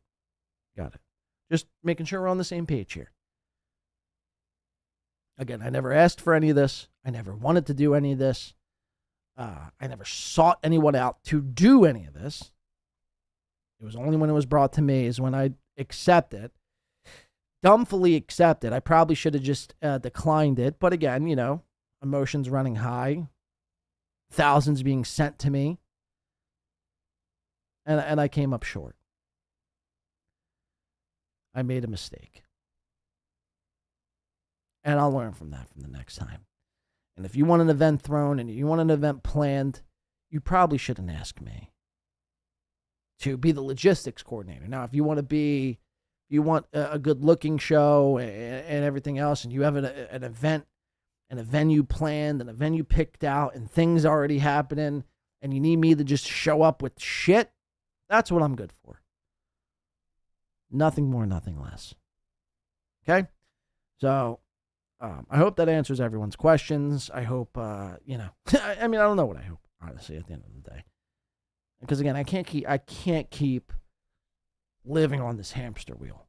Just making sure we're on the same page here. Again, I never asked for any of this. I never wanted to do any of this. I never sought anyone out to do any of this. It was only when it was brought to me is when I accept it. Dumbfully accept it. I probably should have just declined it. But again, emotions running high. Thousands being sent to me. And I came up short. I made a mistake. And I'll learn from that from the next time. And if you want an event thrown and you want an event planned, you probably shouldn't ask me to be the logistics coordinator. Now, if you want a good-looking show and everything else, and you have an event and a venue planned and a venue picked out and things already happening, and you need me to just show up with shit, that's what I'm good for. Nothing more, nothing less. Okay? So, I hope that answers everyone's questions. I hope, I mean, I don't know what I hope, honestly, at the end of the day. Because, again, I can't keep living on this hamster wheel.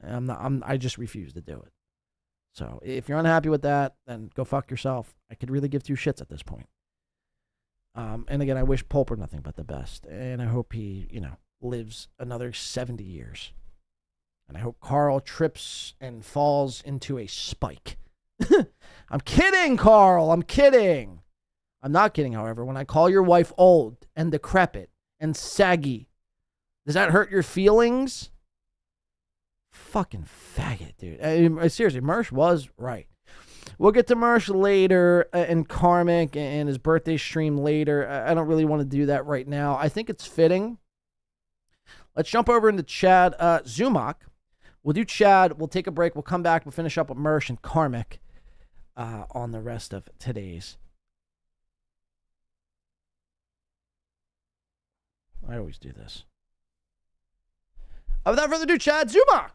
I just refuse to do it. So, if you're unhappy with that, then go fuck yourself. I could really give two shits at this point. And, again, I wish Pulper nothing but the best. And I hope he, lives another 70 years. And I hope Karl trips and falls into a spike. I'm kidding, Karl. I'm kidding. I'm not kidding, however. When I call your wife old and decrepit and saggy, does that hurt your feelings? Fucking faggot, dude. Seriously, Mersh was right. We'll get to Mersh later and Karmicx and his birthday stream later. I don't really want to do that right now. I think it's fitting. Let's jump over into Chad Zumock. We'll do Chad. We'll take a break. We'll come back. We'll finish up with Mersh and Karmicx on the rest of today's. I always do this. Without further ado, Chad Zumock.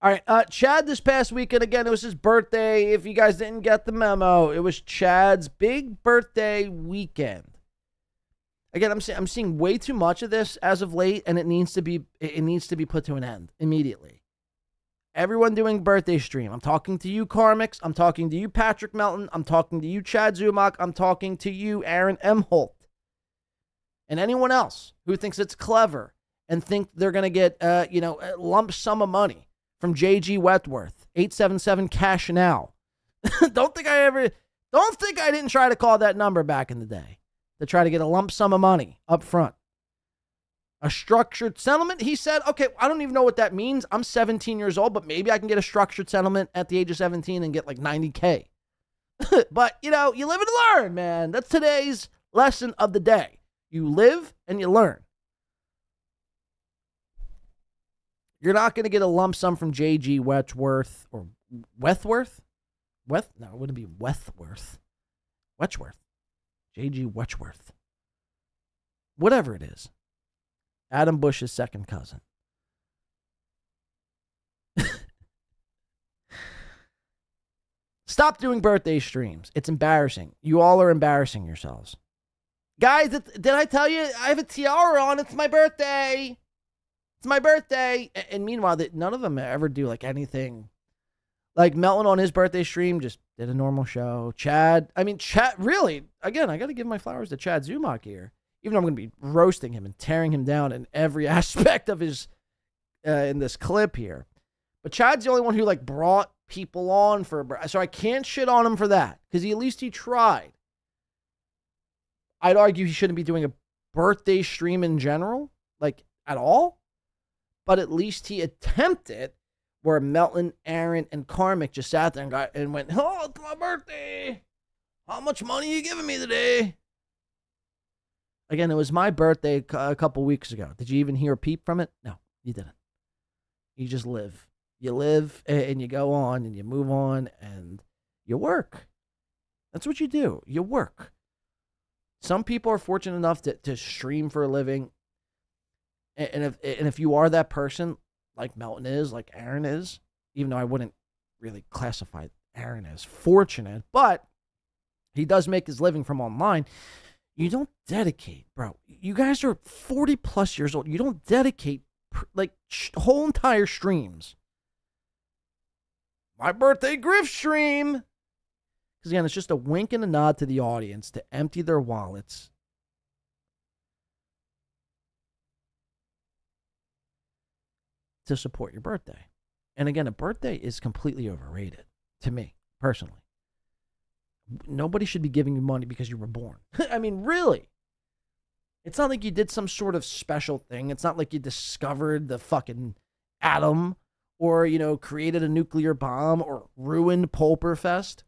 All right, Chad this past weekend, again, it was his birthday. If you guys didn't get the memo, it was Chad's big birthday weekend. Again, I'm seeing way too much of this as of late, and it needs to be put to an end immediately. Everyone doing birthday stream. I'm talking to you, Karmicx. I'm talking to you, Patrick Melton. I'm talking to you, Chad Zumock. I'm talking to you, Aaron M. Holt. And anyone else who thinks it's clever and think they're going to get, a lump sum of money from JG Wetworth, 877 cash now. Don't think I didn't try to call that number back in the day to try to get a lump sum of money up front. A structured settlement, he said, okay, I don't even know what that means. I'm 17 years old, but maybe I can get a structured settlement at the age of 17 and get like $90K. But, you live and learn, man. That's today's lesson of the day. You live and you learn. You're not going to get a lump sum from JG Wetworth or Wethworth? No, it wouldn't be Wethworth. Wetchworth. JG Wetworth. whatever it is. Adam Bush's second cousin. Stop doing birthday streams. It's embarrassing. You all are embarrassing yourselves. Guys, did I tell you I have a tiara on? It's my birthday. It's my birthday. And meanwhile, none of them ever do like anything. Like Melton on his birthday stream just did a normal show. Chad, really, again, I got to give my flowers to Chad Zumock here. Even though I'm going to be roasting him and tearing him down in every aspect of his, in this clip here. But Chad's the only one who like brought people on so I can't shit on him for that. Because at least he tried. I'd argue he shouldn't be doing a birthday stream in general, like at all. But at least he attempted, where Melton, Aaron, and Karmicx just sat there and went, "Oh, it's my birthday. How much money are you giving me today?" Again, it was my birthday a couple weeks ago. Did you even hear a peep from it? No, you didn't. You just live. You live and you go on and you move on and you work. That's what you do. You work. Some people are fortunate enough to stream for a living. And if you are that person, like Melton is, like Aaron is, even though I wouldn't really classify Aaron as fortunate, but he does make his living from online. You don't dedicate, bro. You guys are 40 plus years old. You don't dedicate like whole entire streams. My birthday grift stream. Because again, it's just a wink and a nod to the audience to empty their wallets. To support your birthday. And again, a birthday is completely overrated to me, personally. Nobody should be giving you money because you were born. I mean, really. It's not like you did some sort of special thing. It's not like you discovered the fucking atom or, created a nuclear bomb or ruined Pulperfest.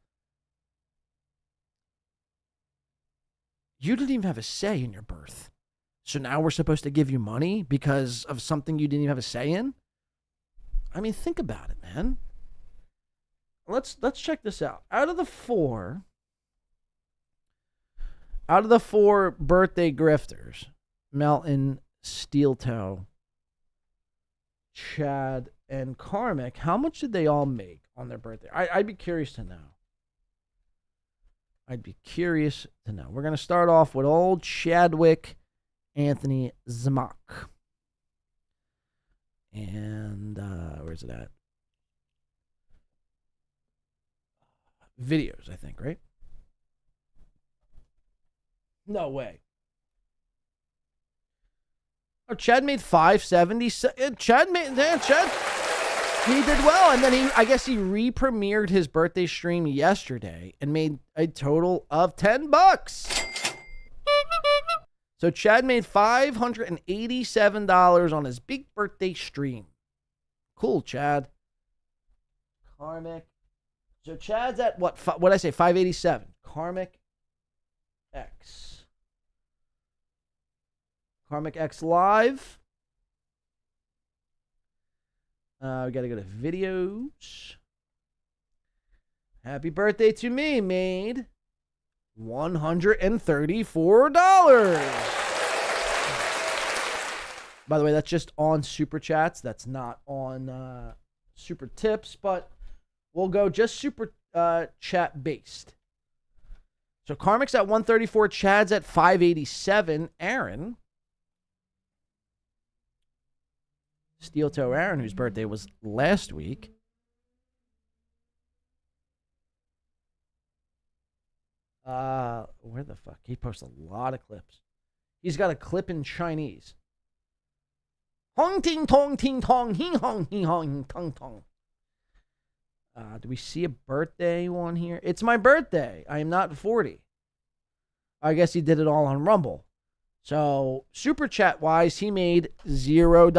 You didn't even have a say in your birth. So now we're supposed to give you money because of something you didn't even have a say in? I mean, think about it, man. Let's check this out. Out of the four birthday grifters, Melton, Steel Toe, Chad, and Karmicx, how much did they all make on their birthday? I'd be curious to know. We're going to start off with old Chadwick Anthony Zumock. And where's it at? Videos, I think, right? No way. Oh, Chad made 570. Chad, he did well. And then I guess he re-premiered his birthday stream yesterday and made a total of $10. So Chad made $587 on his big birthday stream. Cool, Chad. Karmicx. So Chad's at what? What did I say? 587. Karmicx X. Karmicx X live. We got to go to videos. Happy birthday to me, Mead. $134. By the way, that's just on Super Chats. That's not on Super Tips, but we'll go just Super Chat based. So Karmicx at 134, Chad's at 587. Aaron, Steel Toe Aaron, whose birthday was last week, where the fuck? He posts a lot of clips. He's got a clip in Chinese. Hong ting tong ting tong hing hong hing hong tong tong. Do we see a birthday one here? It's my birthday. I am not 40. I guess he did it all on Rumble. So, Super Chat wise, he made $0.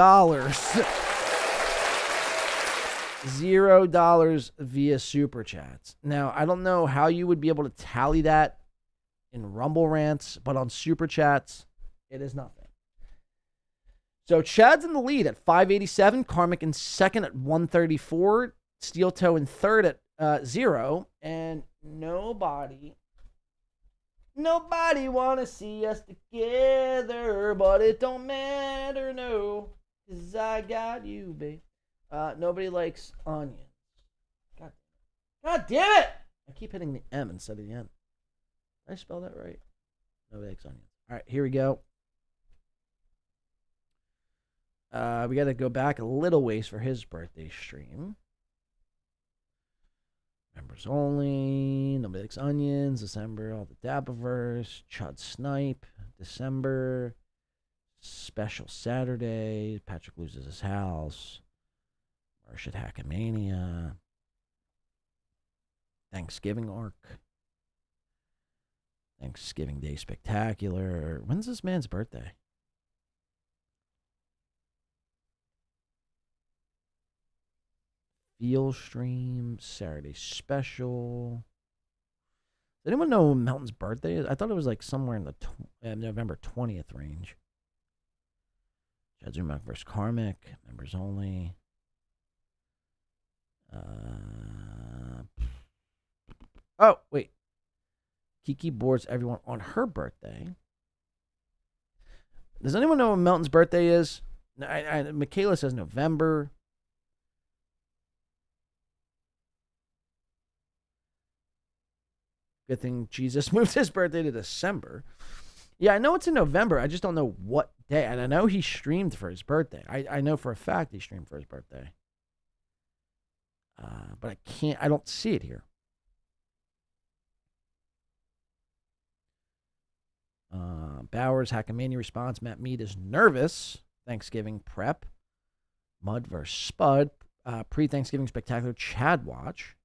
$0 via Super Chats. Now, I don't know how you would be able to tally that in Rumble rants, but on Super Chats, it is nothing. So, Chad's in the lead at 587, Karmicx in second at 134, Steel Toe in third at 0, and nobody Nobody wanna see us together, but it don't matter, no, 'cause I got you, babe. Nobody likes onions. God damn it! I keep hitting the M instead of the N. Did I spell that right? Nobody likes onions. All right, here we go. We got to go back a little ways for his birthday stream. Members only. Nobody likes onions. December, all the Dabiverse. Chud Snipe. December. Special Saturday. Patrick loses his house. Marsh at Hackamania. Thanksgiving arc. Thanksgiving Day Spectacular. When's this man's birthday? Feel Stream, Saturday Special. Does anyone know when Melton's birthday is? I thought it was like somewhere in the November 20th range. Zumock vs. Karmicx, members only. Oh, wait. Kiki boards everyone on her birthday. Does anyone know when Melton's birthday is? Michaela says November. Good thing Jesus moved his birthday to December. Yeah, I know it's in November. I just don't know what day. And I know he streamed for his birthday. I know for a fact he streamed for his birthday. But I don't see it here. Bowers, Hackamania response. Matt Mead is nervous. Thanksgiving prep. Mud vs. Spud. Pre-Thanksgiving spectacular Chad watch.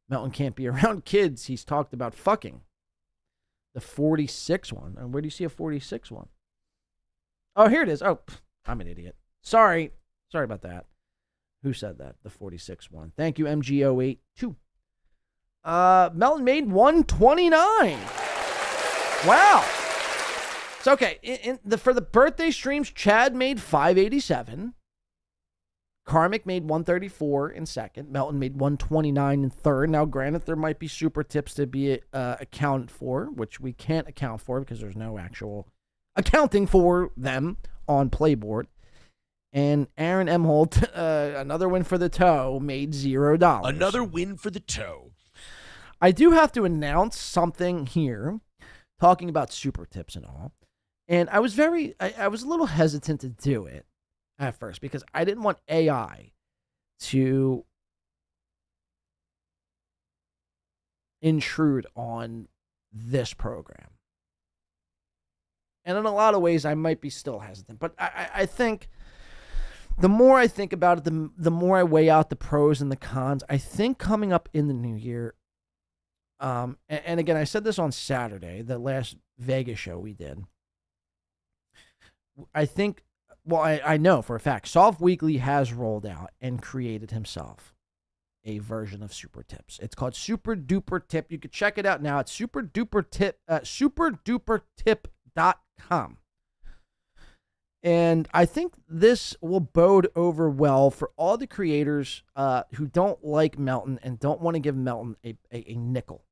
Melton can't be around kids. He's talked about fucking. The 46 one. And where do you see a 46 one? Oh, here it is. Oh, I'm an idiot. Sorry about that. Who said that? The 46 one. Thank you, MGO82. Melton made 129. Wow. So, okay. For the birthday streams, Chad made 587. Karmicx made 134 in second. Melton made 129 in third. Now, granted, there might be super tips to be accounted for, which we can't account for because there's no actual accounting for them on Playboard. And Aaron Emholt, another win for the toe, made $0. Another win for the toe. I do have to announce something here, talking about super tips and all. And I was I was a little hesitant to do it at first because I didn't want AI to intrude on this program. And in a lot of ways, I might be still hesitant. But I think the more I think about it, the more I weigh out the pros and the cons. I think coming up in the new year, and again, I said this on Saturday, the last Vegas show we did. I think, well, I know for a fact, Soft Weekly has rolled out and created himself a version of Super Tips. It's called Super Duper Tip. You can check it out now. It's superdupertip.com. And I think this will bode over well for all the creators who don't like Melton and don't want to give Melton a nickel.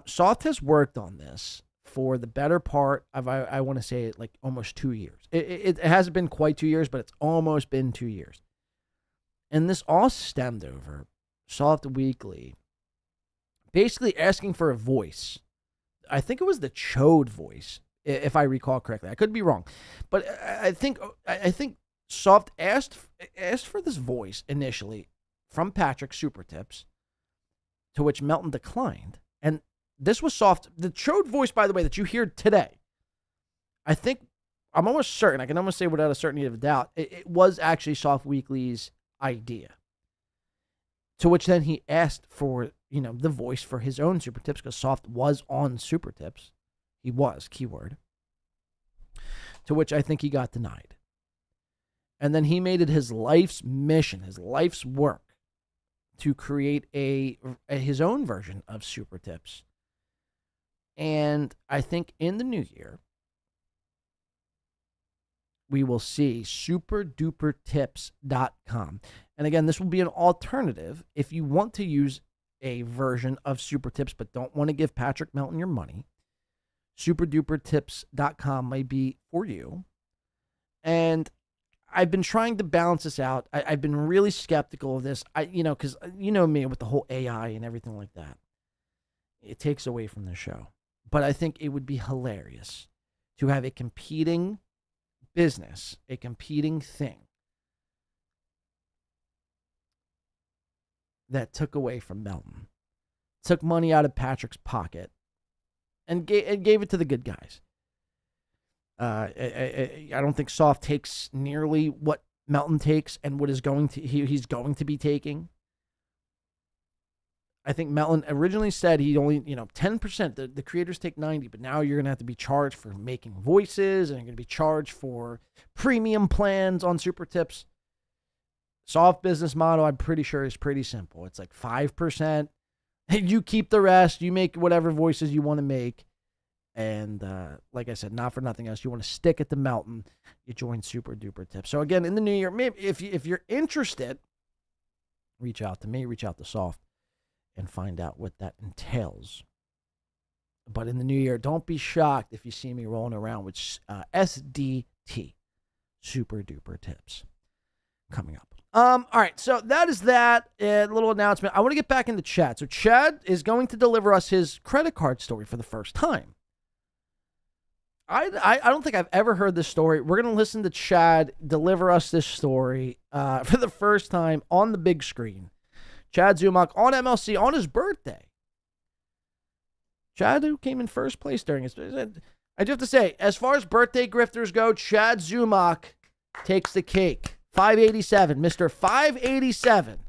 Soft has worked on this for the better part of, I want to say, like almost 2 years. It hasn't been quite 2 years, but it's almost been 2 years. And this all stemmed over Soft Weekly basically asking for a voice. I think it was the Chode voice, if I recall correctly. I could be wrong. But I think Soft asked for this voice initially from Patrick Super Tips, to which Melton declined. And this was Soft. The Chode voice, by the way, that you hear today, I think, I'm almost certain, I can almost say without a certainty of a doubt, it was actually Soft Weekly's idea. To which then he asked for, the voice for his own Super Tips, because Soft was on Super Tips. He was, keyword. To which I think he got denied. And then he made it his life's mission, his life's work, to create his own version of Super Tips. And I think in the new year, we will see superdupertips.com. And again, this will be an alternative if you want to use a version of Super Tips but don't want to give Patrick Melton your money. SuperDuperTips.com may be for you. And I've been trying to balance this out. I've been really skeptical of this. Because you know me with the whole AI and everything like that. It takes away from the show. But I think it would be hilarious to have a competing business, a competing thing that took away from Melton, took money out of Patrick's pocket, and gave it to the good guys. I don't think Soft takes nearly what Melton takes and what he's going to be taking. I think Melton originally said he only, 10%, the creators take 90, but now you're going to have to be charged for making voices and you're going to be charged for premium plans on Super Tips. Soft business model, I'm pretty sure, is pretty simple. It's like 5%. You keep the rest. You make whatever voices you want to make. And like I said, not for nothing else. You want to stick it to Melton, you join Super Duper Tips. So again, in the new year, maybe if you're interested, reach out to me, reach out to Soft, and find out what that entails. But in the new year, don't be shocked if you see me rolling around with SDT, Super Duper Tips, coming up. All right, so that is that little announcement. I want to get back into Chad. So Chad is going to deliver us his credit card story for the first time. I don't think I've ever heard this story. We're going to listen to Chad deliver us this story for the first time on the big screen. Chad Zumock on MLC on his birthday. Chad, who came in first place during his... I do have to say, as far as birthday grifters go, Chad Zumock takes the cake. 587, Mr. 587.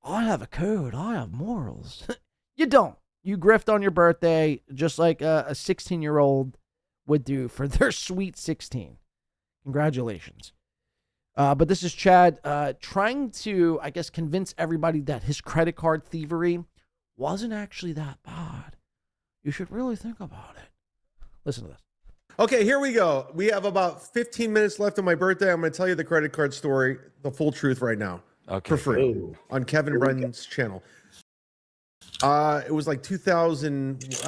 I have a code. I have morals. You don't. You grift on your birthday just like a 16-year-old would do for their sweet 16. Congratulations. But this is Chad trying to, I guess, convince everybody that his credit card thievery wasn't actually that bad. You should really think about it. Listen to this. Okay, here we go. We have about 15 minutes left on my birthday. I'm going to tell you the credit card story, the full truth right now. Okay. For free on Kevin Brennan's channel. It was like 2000,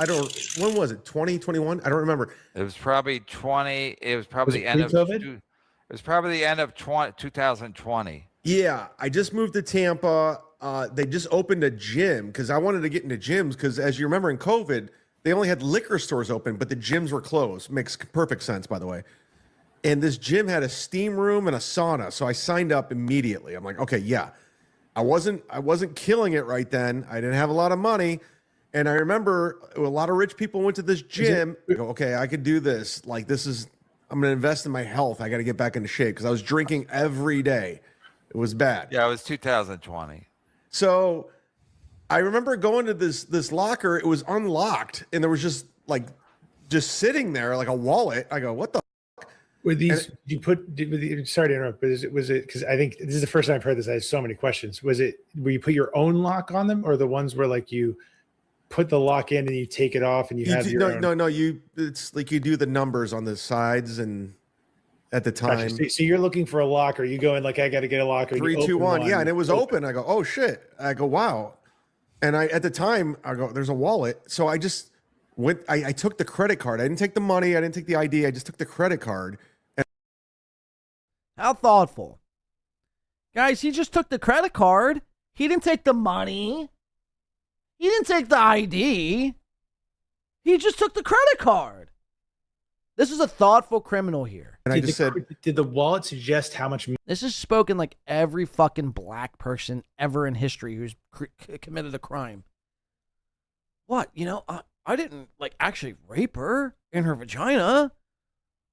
when was it? 2021? I don't remember. It was probably 20. It was probably the end of pre-COVID? It was probably the end of 2020. Yeah, I just moved to Tampa. They just opened a gym because I wanted to get into gyms because, as you remember, in COVID, they only had liquor stores open, but the gyms were closed. Makes perfect sense, by the way. And this gym had a steam room and a sauna, so I signed up immediately. I'm like, okay, yeah. I wasn't killing it right then. I didn't have a lot of money, and I remember a lot of rich people went to this gym. I go, okay, I could do this. Like, I'm going to invest in my health. I got to get back into shape because I was drinking every day. It was bad. Yeah, it was 2020. So I remember going to this locker. It was unlocked, and there was just sitting there like a wallet. I go, what the fuck? Were these, sorry to interrupt, but was it, because I think this is the first time I've heard this. I have so many questions. Where you put your own lock on them, or the ones where like you put the lock in and you take it off and you have your own? No, it's like you do the numbers on the sides and at the time. Gotcha. So you're looking for a locker. You go in like, I got to get a locker. 3, 2, 1. Yeah, and it was open. I go, oh shit. I go, wow. And at the time, I go, there's a wallet. So I just went, I took the credit card. I didn't take the money. I didn't take the ID. I just took the credit card. How thoughtful. Guys, he just took the credit card. He didn't take the money. He didn't take the ID. He just took the credit card. This is a thoughtful criminal here. And I just said, did the wallet suggest how much? This is spoken like every fucking black person ever in history who's committed a crime. What? I didn't actually rape her in her vagina.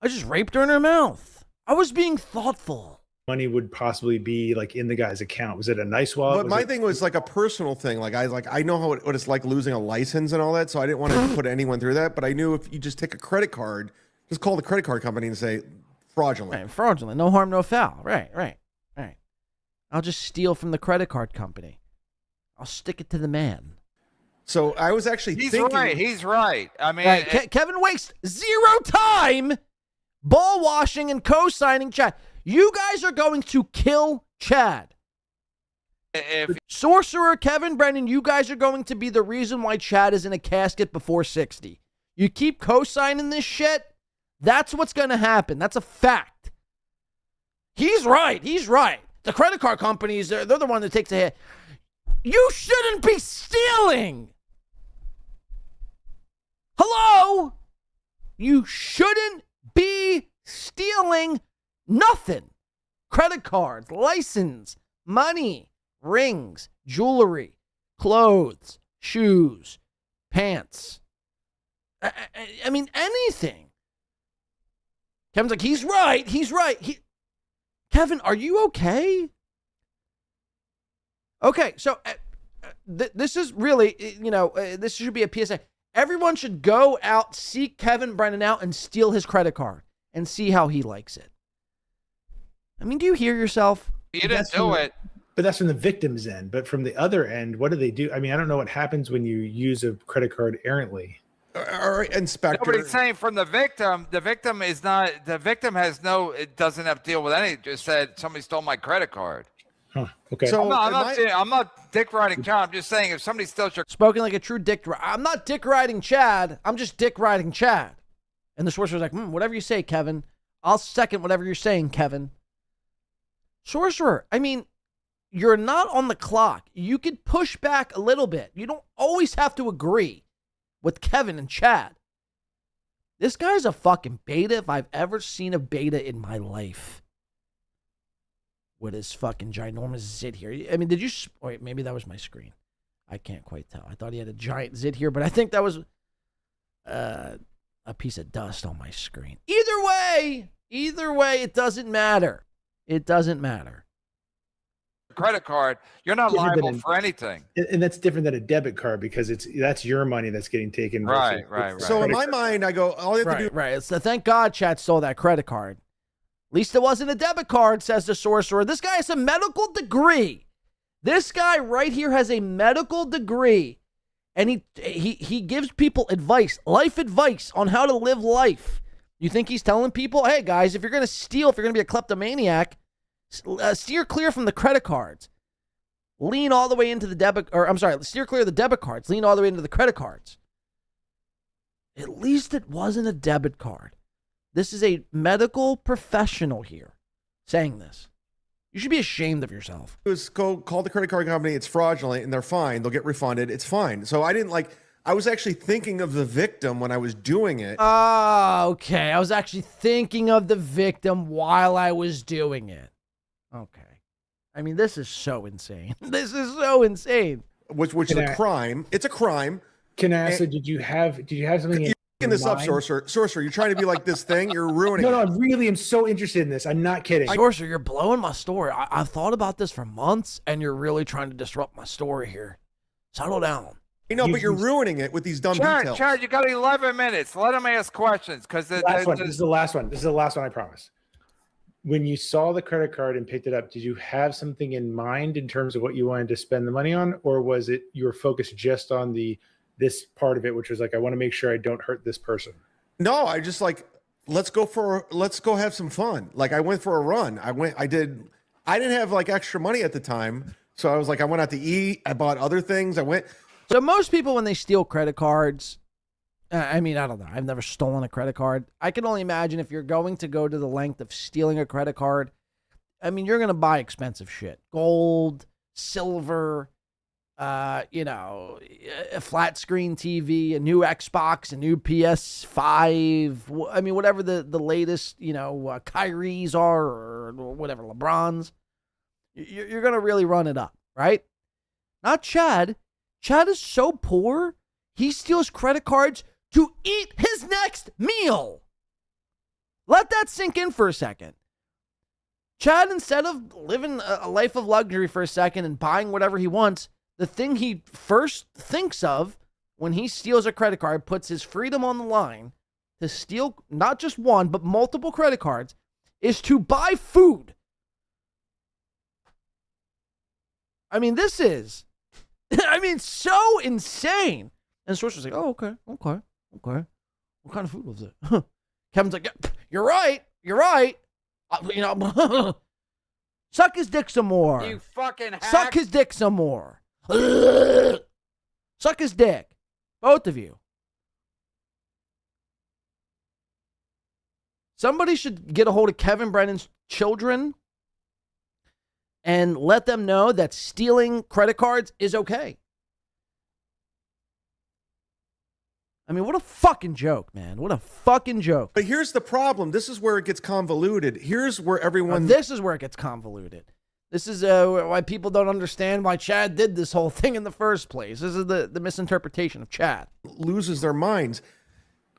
I just raped her in her mouth. I was being thoughtful. Money would possibly be like in the guy's account. Was it a nice wallet? But my thing was like a personal thing. Like I know what it's like losing a license and all that. So I didn't want to put anyone through that. But I knew if you just take a credit card, just call the credit card company and say fraudulent. Right, fraudulent. No harm, no foul. Right. I'll just steal from the credit card company. I'll stick it to the man. So I was actually thinking. He's right. I mean, right. Kevin wastes zero time ball washing and co-signing Chad. You guys are going to kill Chad. If Sorcerer, Kevin, Brennan, you guys are going to be the reason why Chad is in a casket before 60. You keep co-signing this shit, that's what's going to happen. That's a fact. He's right. He's right. The credit card companies, they're the one that takes a hit. You shouldn't be stealing. Hello? You shouldn't be stealing nothing. Credit cards, license, money, rings, jewelry, clothes, shoes, pants. I mean, anything. Kevin's like, he's right. He's right. Kevin, are you okay? Okay, so this is really, this should be a PSA. Everyone should go out, seek Kevin Brennan out, and steal his credit card and see how he likes it. I mean, do you hear yourself? You didn't do it. But that's from the victim's end. But from the other end, what do they do? I mean, I don't know what happens when you use a credit card errantly. All right, Inspector. Nobody's saying from the victim. The victim is not. The victim has no. It doesn't have to deal with anything. Just said somebody stole my credit card. Huh. Okay. So I'm not dick riding Chad. I'm just saying if somebody steals your. Spoken like a true dick. I'm not dick riding Chad. I'm just dick riding Chad. And the sorcerer's like, whatever you say, Kevin. I'll second whatever you're saying, Kevin. Sorcerer, I mean, you're not on the clock. You could push back a little bit. You don't always have to agree with Kevin and Chad. This guy's a fucking beta if I've ever seen a beta in my life. With his fucking ginormous zit here. I mean, did you... Wait, maybe that was my screen. I can't quite tell. I thought he had a giant zit here, but I think that was a piece of dust on my screen. Either way, it doesn't matter. It doesn't matter. Credit card, you're not liable for anything. And that's different than a debit card because that's your money that's getting taken. Right. So in my mind, I go, all you have to do. Right. So thank God Chad stole that credit card. At least it wasn't a debit card, says the sorcerer. This guy has a medical degree. This guy right here has a medical degree. And he gives people advice, life advice on how to live life. You think he's telling people, hey, guys, if you're going to steal, if you're going to be a kleptomaniac, steer clear from the credit cards. Lean all the way into the debit, or I'm sorry, steer clear of the debit cards. Lean all the way into the credit cards. At least it wasn't a debit card. This is a medical professional here saying this. You should be ashamed of yourself. It was call the credit card company. It's fraudulent, and they're fine. They'll get refunded. It's fine. So I was actually thinking of the victim when I was doing it. Oh, okay. I was actually thinking of the victim while I was doing it. Okay. I mean, this is so insane. This is so insane. Which is a crime. It's a crime. Can I ask, did you have something You're picking this up, Sorcerer. Sorcerer, you're trying to be like this thing. You're ruining it. No, I really am so interested in this. I'm not kidding. Sorcerer, you're blowing my story. I've thought about this for months, and you're really trying to disrupt my story here. Settle down. But you're ruining it with these dumb details. Chad, you got 11 minutes. Let him ask questions because This is the last one. This is the last one, I promise. When you saw the credit card and picked it up, did you have something in mind in terms of what you wanted to spend the money on, or was it you were focused just on this part of it, which was like, I want to make sure I don't hurt this person? No, I just let's go have some fun. Like I went for a run. I didn't have like extra money at the time, so I was like, I went out to eat. I bought other things. So most people, when they steal credit cards, I mean, I don't know. I've never stolen a credit card. I can only imagine if you're going to go to the length of stealing a credit card, I mean, you're going to buy expensive shit. Gold, silver, a flat screen TV, a new Xbox, a new PS5. I mean, whatever the latest, Kyrie's are or whatever, LeBron's. You're going to really run it up, right? Not Chad. Chad is so poor, he steals credit cards to eat his next meal. Let that sink in for a second. Chad, instead of living a life of luxury for a second and buying whatever he wants, the thing he first thinks of when he steals a credit card, puts his freedom on the line to steal not just one, but multiple credit cards, is to buy food. I mean, this is... so insane. And the sorcerer's like, oh, okay. What kind of food was it? Kevin's like, yeah, you're right. Suck his dick some more. You fucking hack. Suck his dick some more. Suck his dick. Both of you. Somebody should get a hold of Kevin Brennan's children and let them know that stealing credit cards is okay. I mean, what a fucking joke, man. What a fucking joke. But here's the problem. This is where it gets convoluted. Here's where everyone... This is where it gets convoluted. This is why people don't understand why Chad did this whole thing in the first place. This is the misinterpretation of Chad. Loses their minds.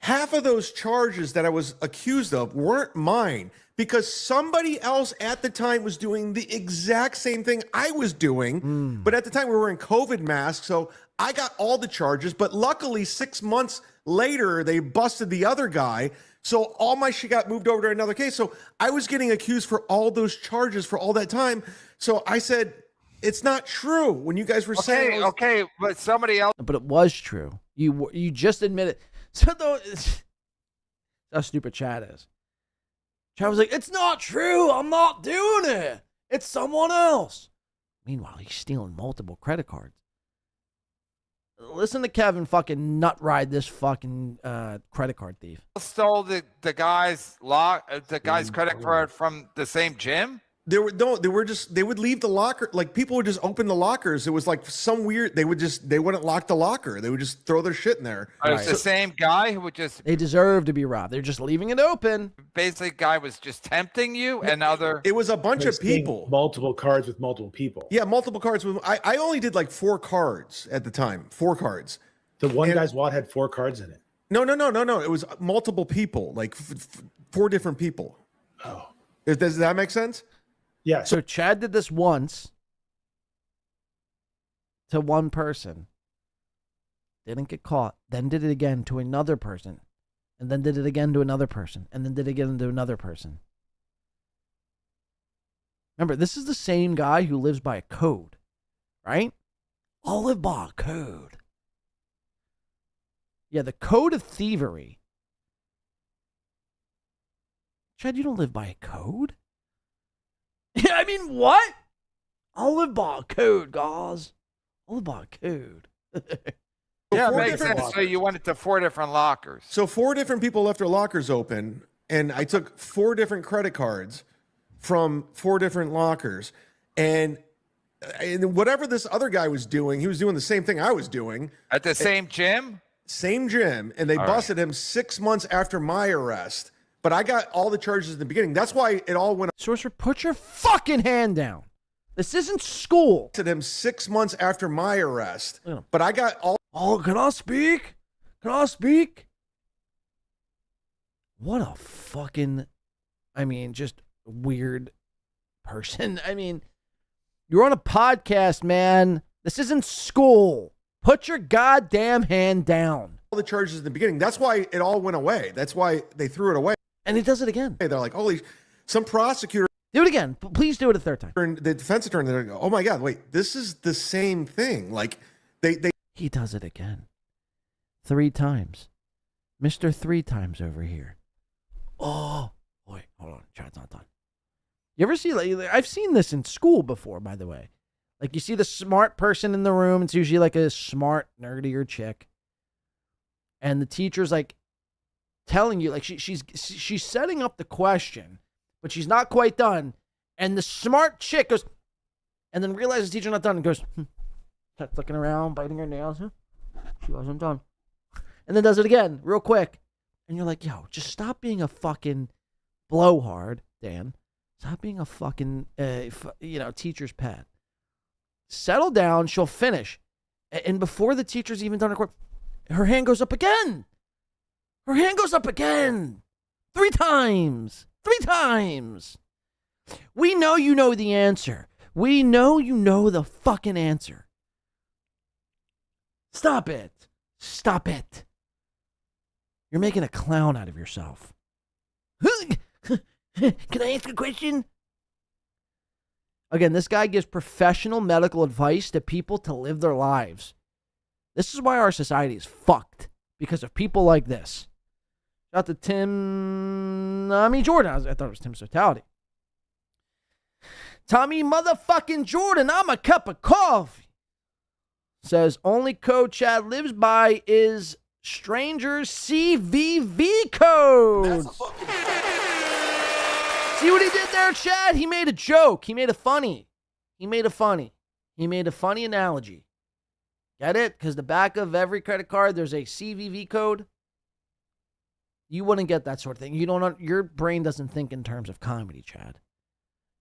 Half of those charges that I was accused of weren't mine because somebody else at the time was doing the exact same thing I was doing. But at the time we were in COVID masks, so I got all the charges. But luckily 6 months later, they busted the other guy. So all my shit got moved over to another case. So I was getting accused for all those charges for all that time. So I said, it's not true when you guys were saying. Okay, but somebody else. But it was true. You just admitted. So though, how stupid Chad is. Chad was like, it's not true. I'm not doing it. It's someone else. Meanwhile, he's stealing multiple credit cards. Listen to Kevin fucking nut ride this fucking credit card thief. Stole the guy's credit card from the same gym. They would leave the locker, like people would just open the lockers. It was like some weird, they wouldn't lock the locker. They would just throw their shit in there. It's the same guy who would just. They deserve to be robbed. They're just leaving it open. Basically, guy was just tempting you and other. It was a bunch of people. Multiple cards with multiple people. Yeah, multiple cards. I only did like 4 cards at the time. 4 cards. The one guy's wallet had 4 cards in it. No. It was multiple people, like 4 different people. Oh. Does that make sense? Yeah. So Chad did this once to one person, didn't get caught, then did it again to another person, and then did it again to another person, and then did it again to another person. Remember, this is the same guy who lives by a code, right? All live by a code. Yeah, the code of thievery. Chad, you don't live by a code? Yeah, I mean, what? All live by a code, guys. All live by a code. Yeah, it makes sense. So you went to 4 different lockers. So 4 different people left their lockers open, and I took 4 different credit cards from 4 different lockers. And whatever this other guy was doing, he was doing the same thing I was doing. At the same gym? Same gym. And they busted him 6 months after my arrest. But I got all the charges in the beginning. That's why it all went. Sorcerer, put your fucking hand down. This isn't school. To him 6 months after my arrest. But I got all. Oh, can I speak? Can I speak? What a fucking, just weird person. You're on a podcast, man. This isn't school. Put your goddamn hand down. All the charges in the beginning. That's why it all went away. That's why they threw it away. And he does it again. They're like, holy, some prosecutor. Do it again. Please do it a third time. The defense attorney, they're like, oh my God, wait, this is the same thing. Like, He does it again. 3 times. Mr. 3 times over here. Oh, wait, hold on. Chad's not done. You ever see, I've seen this in school before, by the way. Like, you see the smart person in the room. It's usually like a smart, nerdier chick. And the teacher's like telling you, like she's setting up the question, but she's not quite done. And the smart chick goes, and then realizes the teacher's not done and goes, starts looking around, biting her nails. She wasn't done. And then does it again, real quick. And you're like, yo, just stop being a fucking blowhard, Dan. Stop being a fucking, teacher's pet. Settle down. She'll finish. And before the teacher's even done her course, her hand goes up again. Her hand goes up again. 3 times. 3 times. We know you know the answer. We know you know the fucking answer. Stop it. Stop it. You're making a clown out of yourself. Can I ask a question? Again, this guy gives professional medical advice to people to live their lives. This is why our society is fucked. Because of people like this. Shout out to Jordan. I thought it was Tim's totality. Tommy motherfucking Jordan, I'm a cup of coffee. Says, only code Chad lives by is Stranger's CVV code. See what he did there, Chad? He made a joke. He made a funny analogy. Get it? Because the back of every credit card, there's a CVV code. You wouldn't get that sort of thing. Your brain doesn't think in terms of comedy, Chad.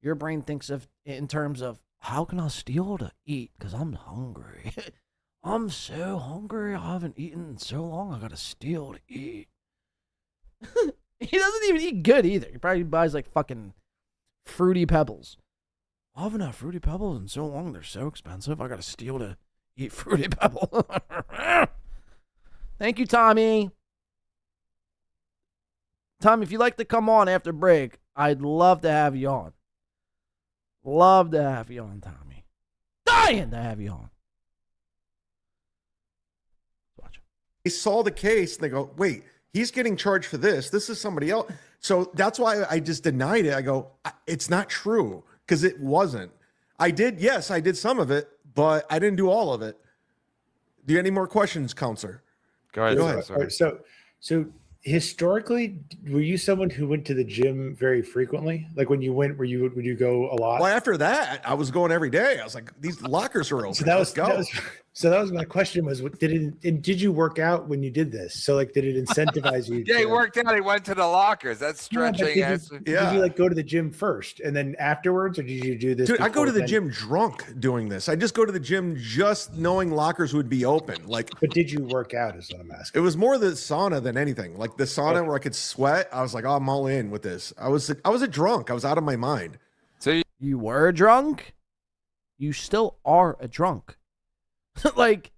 Your brain thinks in terms of, how can I steal to eat? Because I'm hungry. I'm so hungry. I haven't eaten in so long. I got to steal to eat. He doesn't even eat good either. He probably buys like fucking Fruity Pebbles. I haven't had Fruity Pebbles in so long. They're so expensive. I got to steal to eat Fruity Pebbles. Thank you, Tommy. Tommy, if you'd like to come on after break, I'd love to have you on. Love to have you on, Tommy. Dying to have you on. Watch. They saw the case and they go, wait, he's getting charged for this. This is somebody else. So that's why I just denied it. I go, it's not true, because it wasn't. I did some of it, but I didn't do all of it. Do you have any more questions, counselor? Go ahead. Sorry. So historically, were you someone who went to the gym very frequently? Like when you went, would you go a lot? Well, after that, I was going every day. I was like, these lockers are open. So that was my question: did you work out when you did this? So like, did it incentivize you? Yeah, he worked out. He went to the lockers. That's stretching. Did you like go to the gym first and then afterwards, or did you do this? Dude, I go to the gym drunk doing this. I just go to the gym just knowing lockers would be open. But did you work out? Is what I'm asking. It was more the sauna than anything. Like the sauna where I could sweat. I was like, oh, I'm all in with this. I was a drunk. I was out of my mind. So you were a drunk? You still are a drunk. Like,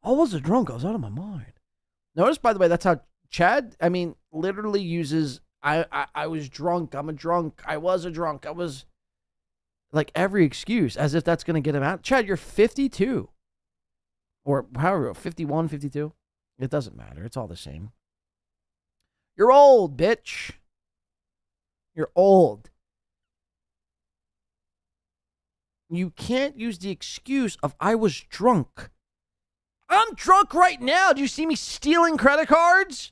I was a drunk. I was out of my mind. Notice, by the way, that's how Chad, literally uses, I was drunk. I'm a drunk. I was a drunk. I was, like, every excuse as if that's going to get him out. Chad, you're 52. Or however, 51, 52. It doesn't matter. It's all the same. You're old, bitch. You're old. You can't use the excuse of I was drunk. I'm drunk right now. Do you see me stealing credit cards?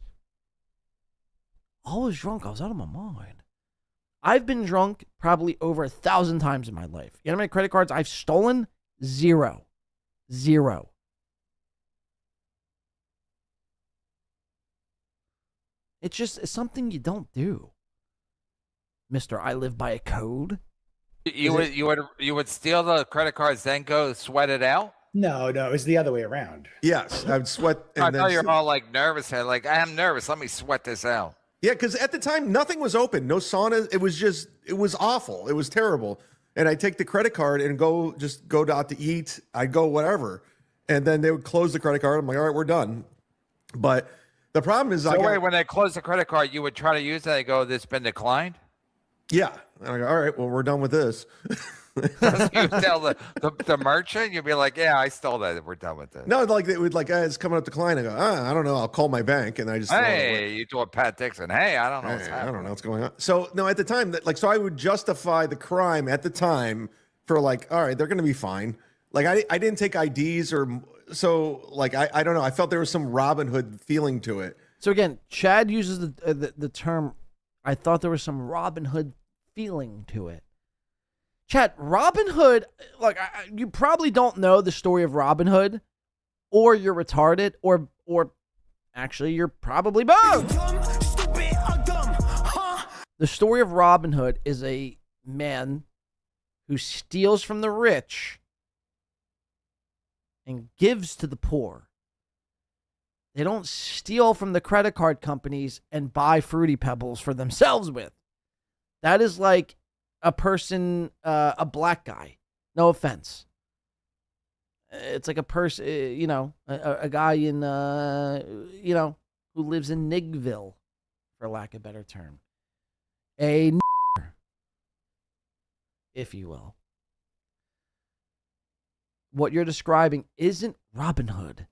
I was drunk. I was out of my mind. I've been drunk probably over 1,000 times in my life. You know how many credit cards I've stolen? Zero. It's something you don't do. Mr. I live by a code. You would steal the credit cards, then go sweat it out? No, it's the other way around. Yes, I would sweat. I know you're all like nervous here. Like, I am nervous. Let me sweat this out. Yeah, because at the time, nothing was open. No sauna. It was awful. It was terrible. And I take the credit card and go out to eat. I'd go whatever. And then they would close the credit card. I'm like, all right, we're done. But the problem is, when they close the credit card, you would try to use it and go, this been declined? Yeah. And I go, all right, well, we're done with this. You tell the merchant, you'd be like, yeah, I stole that. We're done with this. No, like they would it's coming up to client. I go, I don't know. I'll call my bank. And I just, hey, you do a Pat Dixon. Hey, I don't know what's happening. I don't know what's going on. So no, at the time so I would justify the crime at the time for like, all right, they're going to be fine. Like I didn't take IDs or so like, I don't know. I felt there was some Robin Hood feeling to it. So again, Chad uses the term, I thought there was some Robin Hood feeling to it. Chad, Robin Hood, like you probably don't know the story of Robin Hood, or you're retarded, or actually you're probably both. The story of Robin Hood is a man who steals from the rich and gives to the poor. They don't steal from the credit card companies and buy Fruity Pebbles for themselves with. That is like a person, a black guy. No offense. It's like a person, a guy in, who lives in Nigville, for lack of a better term. A if you will. What you're describing isn't Robin Hood.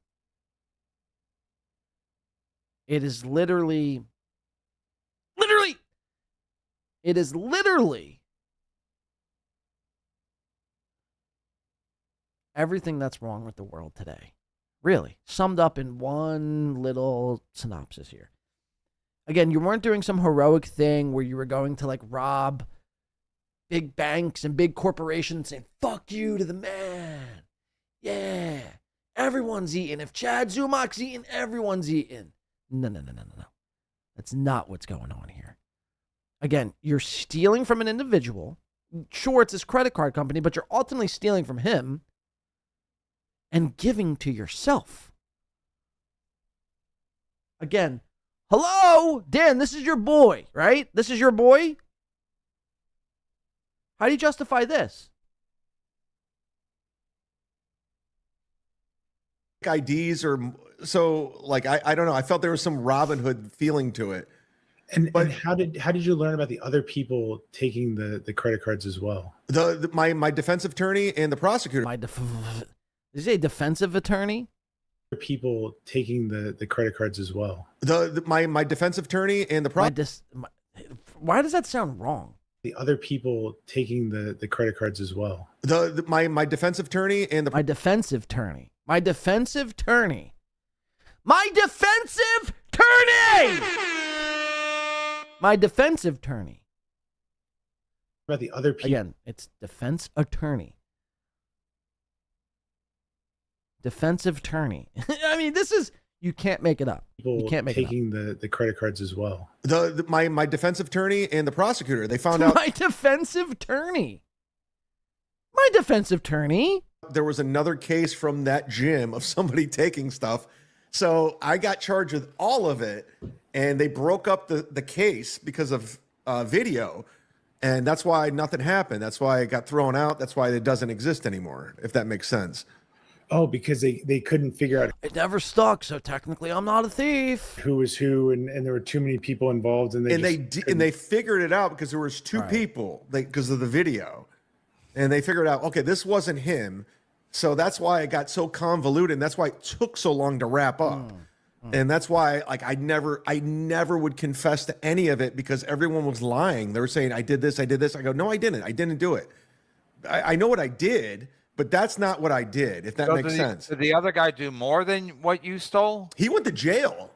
It is literally, it is literally everything that's wrong with the world today. Really, summed up in one little synopsis here. Again, you weren't doing some heroic thing where you were going to like rob big banks and big corporations saying, fuck you to the man. Yeah, everyone's eating. If Chad Zumock's eating, everyone's eating. No. That's not what's going on here. Again, you're stealing from an individual. Sure, it's his credit card company, but you're ultimately stealing from him and giving to yourself. Again, hello, Dan, this is your boy, right? This is your boy? How do you justify this? IDs or so like I don't know. I felt there was some Robin Hood feeling to it. And how did you learn about the other people taking the credit cards as well? My defensive attorney and the prosecutor. Is he a defensive attorney? People taking the credit cards as well. My defensive attorney and the prosecutor. Why does that sound wrong? The other people taking the credit cards as well. My defensive attorney and the my defensive attorney. My defensive attorney. My defensive attorney. My defensive attorney. About the other people. Again, it's defense attorney. Defensive attorney. I mean, this is, you can't make it up. People you can't make taking the credit cards as well. My defensive attorney and the prosecutor, they found out. My defensive attorney. My defensive attorney. There was another case from that gym of somebody taking stuff. So I got charged with all of it, and they broke up the case because of video. And that's why nothing happened. That's why it got thrown out. That's why it doesn't exist anymore, if that makes sense. Oh, because they couldn't figure out. It never stuck, so technically I'm not a thief. Who was who, and there were too many people involved, and they figured it out because there was two people because of the video, and they figured out, okay, this wasn't him, so that's why it got so convoluted, and that's why it took so long to wrap up, and that's why like I never would confess to any of it because everyone was lying. They were saying I did this. I go, no, I didn't do it. I know what I did. But that's not what I did, if that makes sense. Did the other guy do more than what you stole? He went to jail.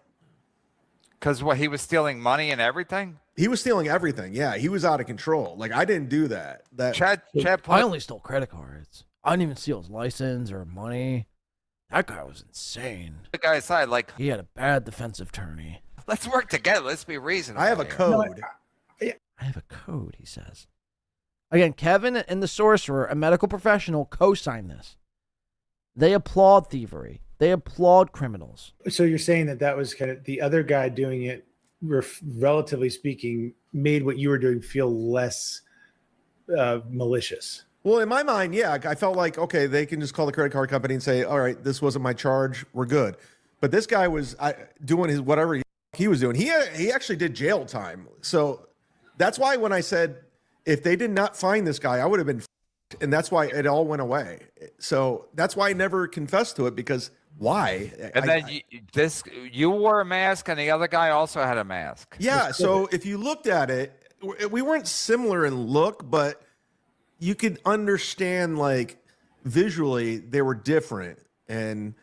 Because he was stealing money and everything? He was stealing everything. Yeah, he was out of control. Like, I didn't do that. Chad I only stole credit cards. I didn't even steal his license or money. That guy was insane. The guy aside, like, he had a bad defensive attorney. Let's work together. Let's be reasonable. I have a code. I have a code, he says. Again, Kevin and the Sorcerer, a medical professional, co-sign this. They applaud thievery. They applaud criminals. So you're saying that was kind of the other guy doing it, relatively speaking, made what you were doing feel less malicious. Well, in my mind, yeah, I felt like, okay, they can just call the credit card company and say, all right, this wasn't my charge. We're good. But this guy was doing his whatever he was doing. He actually did jail time. So that's why when I said, if they did not find this guy, I would have been f***ed, and that's why it all went away. So that's why I never confessed to it, because why? And then you wore a mask, and the other guy also had a mask. Yeah, so if you looked at it, we weren't similar in look, but you could understand, like, visually they were different. And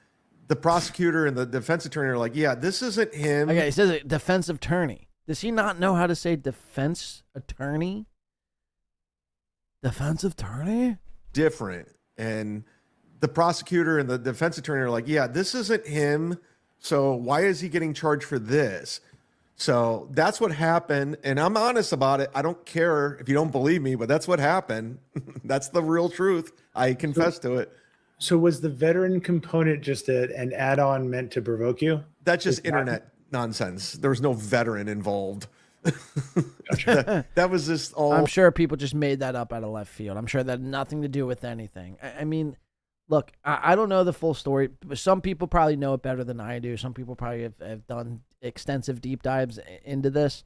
the prosecutor and the defense attorney are like, yeah, this isn't him. Okay, he says a defensive attorney. Does he not know how to say defense attorney? Defensive attorney? Different. And the prosecutor and the defense attorney are like, yeah, this isn't him. So why is he getting charged for this? So that's what happened. And I'm honest about it. I don't care if you don't believe me, but that's what happened. That's the real truth. I confess to it. So was the veteran component just an add-on meant to provoke you? That's just internet nonsense. There was no veteran involved. That was just all. I'm sure people just made that up out of left field. I'm sure that had nothing to do with anything. I mean, look, I don't know the full story. But some people probably know it better than I do. Some people probably have done extensive deep dives into this.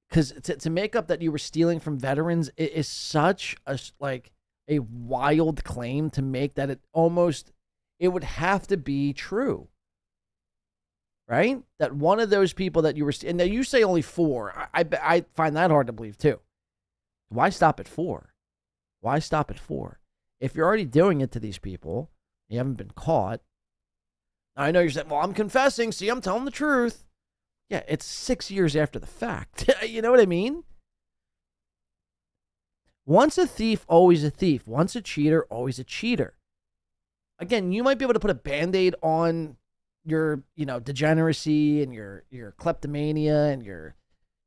Because to make up that you were stealing from veterans is such a wild claim to make that it would have to be true. Right? That one of those people that you were, and now you say only 4. I find that hard to believe too. Why stop at 4? Why stop at 4? If you're already doing it to these people, you haven't been caught. I know you're saying, well, I'm confessing. See, I'm telling the truth. Yeah, it's 6 years after the fact. You know what I mean? Once a thief, always a thief. Once a cheater, always a cheater. Again, you might be able to put a Band-Aid on your, degeneracy and your kleptomania and your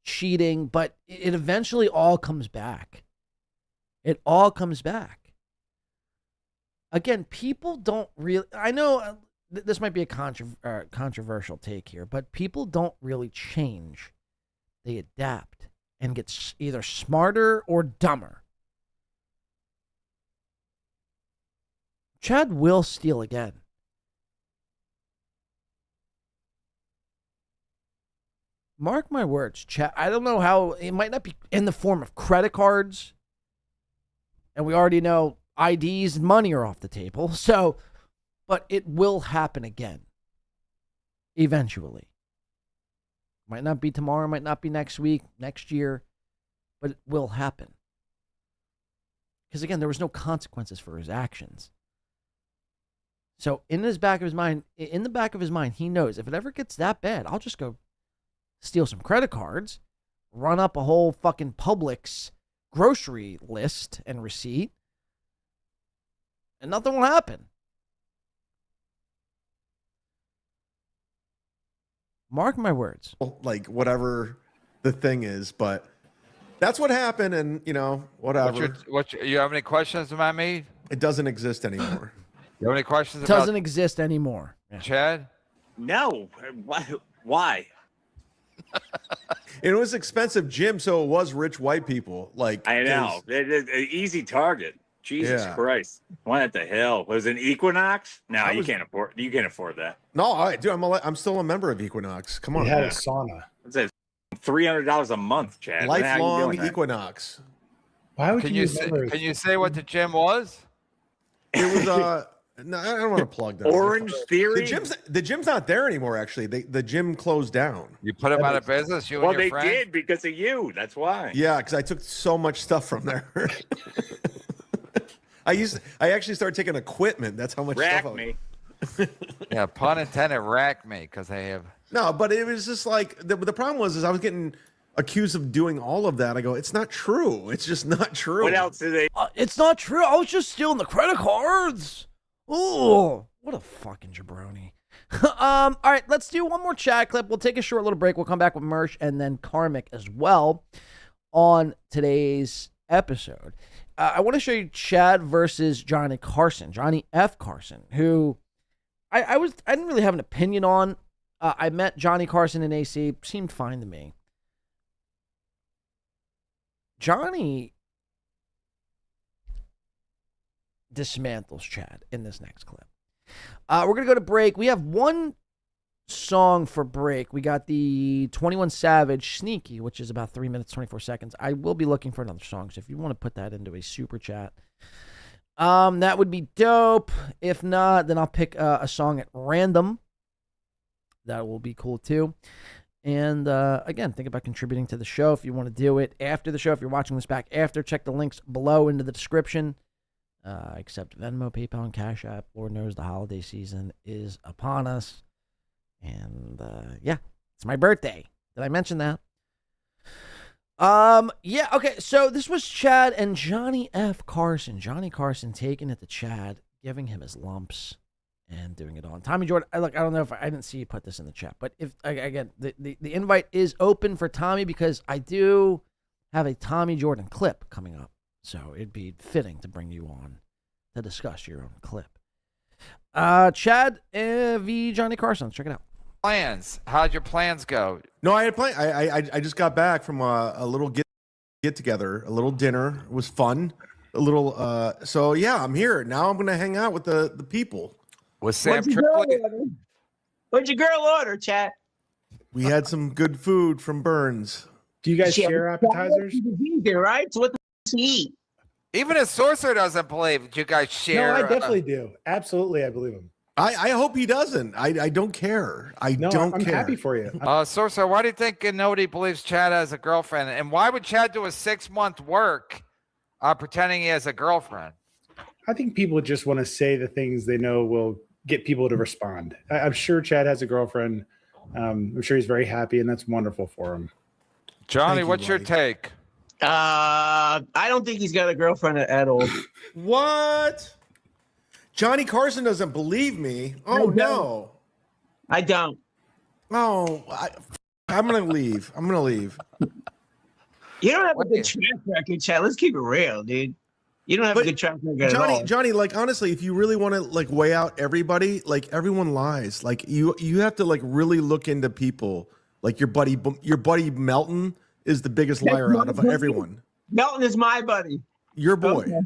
cheating, but it eventually all comes back. It all comes back. Again, people don't really, I know this might be a controversial take here, but people don't really change. They adapt and get either smarter or dumber. Chad will steal again. Mark my words, Chad. I don't know how, it might not be in the form of credit cards. And we already know IDs and money are off the table. So, but it will happen again. Eventually. Might not be tomorrow, might not be next week, next year, but it will happen. Because again, there was no consequences for his actions. So in the back of his mind, he knows if it ever gets that bad, I'll just go steal some credit cards, run up a whole fucking Publix grocery list and receipt, and nothing will happen. Mark my words. Like whatever the thing is, but that's what happened, and whatever. You have any questions about me? It doesn't exist anymore. You have any questions? It doesn't exist anymore. Yeah. Chad? No. Why? It was expensive gym, so it was rich white people. Like I know, easy target. Jesus Christ! What the hell was an Equinox? No, you can't afford. You can't afford that. No, I'm still a member of Equinox. Come on, we had a sauna. It's $300 a month, Chad. Lifelong Equinox. Why would Can you say what the gym was? It was no, I don't want to plug that. Orange Theory. The gym's not there anymore. Actually, the gym closed down. You put them out of business. You and your friend? Well, they did because of you. That's why. Yeah, because I took so much stuff from there. I actually started taking equipment. That's how much rack stuff. Me. Yeah, pun intended. Rack me because they have. No, but it was just like the problem was I was getting accused of doing all of that. I go, it's not true. It's just not true. What else did they? It's not true. I was just stealing the credit cards. Oh, what a fucking jabroni. All right, let's do one more chat clip. We'll take a short little break. We'll come back with Merch and then Karmicx as well on today's episode. I want to show you Chad versus Jonnie Carson, Jonnie F. Carson, who I didn't really have an opinion on. I met Jonnie Carson in AC. Seemed fine to me. Jonnie dismantles Chad in this next clip. We're going to go to break. We have one song for break. We got the 21 Savage Sneaky, which is about 3 minutes, 24 seconds. I will be looking for another song, so if you want to put that into a super chat, that would be dope. If not, then I'll pick a song at random. That will be cool too. And again, think about contributing to the show if you want to do it after the show. If you're watching this back after, check the links below into the description. Except Venmo, PayPal, and Cash App. Lord knows the holiday season is upon us. And yeah, it's my birthday. Did I mention that? Yeah, okay. So this was Chad and Jonnie F. Carson. Jonnie Carson taking it to Chad, giving him his lumps, and doing it on. Tommy Jordan, I don't know if I didn't see you put this in the chat, but if again, the invite is open for Tommy because I do have a Tommy Jordan clip coming up. So it'd be fitting to bring you on to discuss your own clip. Chad v. Jonnie Carson. Check it out. Plans. How'd your plans go? No, I had plans. I just got back from a little get together, a little dinner. It was fun. A little. So yeah, I'm here now. I'm gonna hang out with the people. Was Sam What'd your girl order, chat? We had some good food from Burns. Do you guys share appetizers? Right? So what the eat? Even a sorcerer doesn't believe that you guys share. No, I definitely do. Absolutely, I believe him. I hope he doesn't. I don't care. I'm happy for you. Sorcerer, why do you think nobody believes Chad has a girlfriend? And why would Chad do a 6-month work pretending he has a girlfriend? I think people just want to say the things they know will get people to respond. I'm sure Chad has a girlfriend. I'm sure he's very happy, and that's wonderful for him. Johnny, what's your take? I don't think he's got a girlfriend at all. What? Jonnie Carson doesn't believe me. Oh, no. I don't. Oh, I'm going to leave. I'm going to leave. You don't have a good track record, Chad. Let's keep it real, dude. You don't have a good track record at all. Johnny, like, honestly, if you really want to, like, weigh out everybody, like, everyone lies. Like, you have to, like, really look into people. Like, your buddy Melton is the biggest liar out of everyone. Melton is my buddy. Your boy. Okay.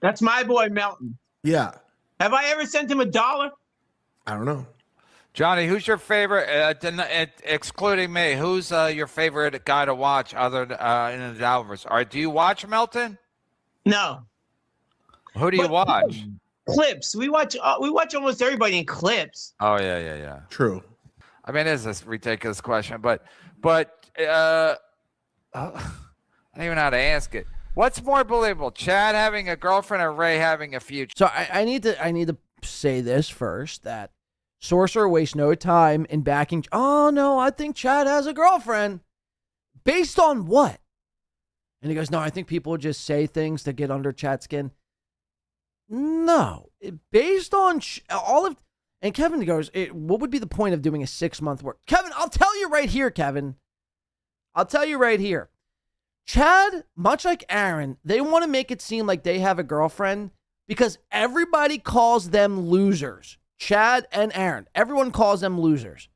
That's my boy, Melton. Yeah. Have I ever sent him $1? I don't know. Johnny, who's your favorite, excluding me, who's your favorite guy to watch other in the Dalvers? Do you watch Melton? No. Who do you watch? Clips. We watch almost everybody in clips. Oh, yeah. True. I mean, it is a ridiculous question, but I don't even know how to ask it. What's more believable, Chad having a girlfriend or Ray having a future? So I need to say this first, that Sorcerer wastes no time in backing. Oh, no, I think Chad has a girlfriend. Based on what? And he goes, no, I think people just say things to get under Chad's skin. No. Based on all of... And Kevin goes, what would be the point of doing a 6-month work? Kevin, I'll tell you right here, Kevin. I'll tell you right here. Chad, much like Aaron, they want to make it seem like they have a girlfriend because everybody calls them losers. Chad and Aaron, everyone calls them losers.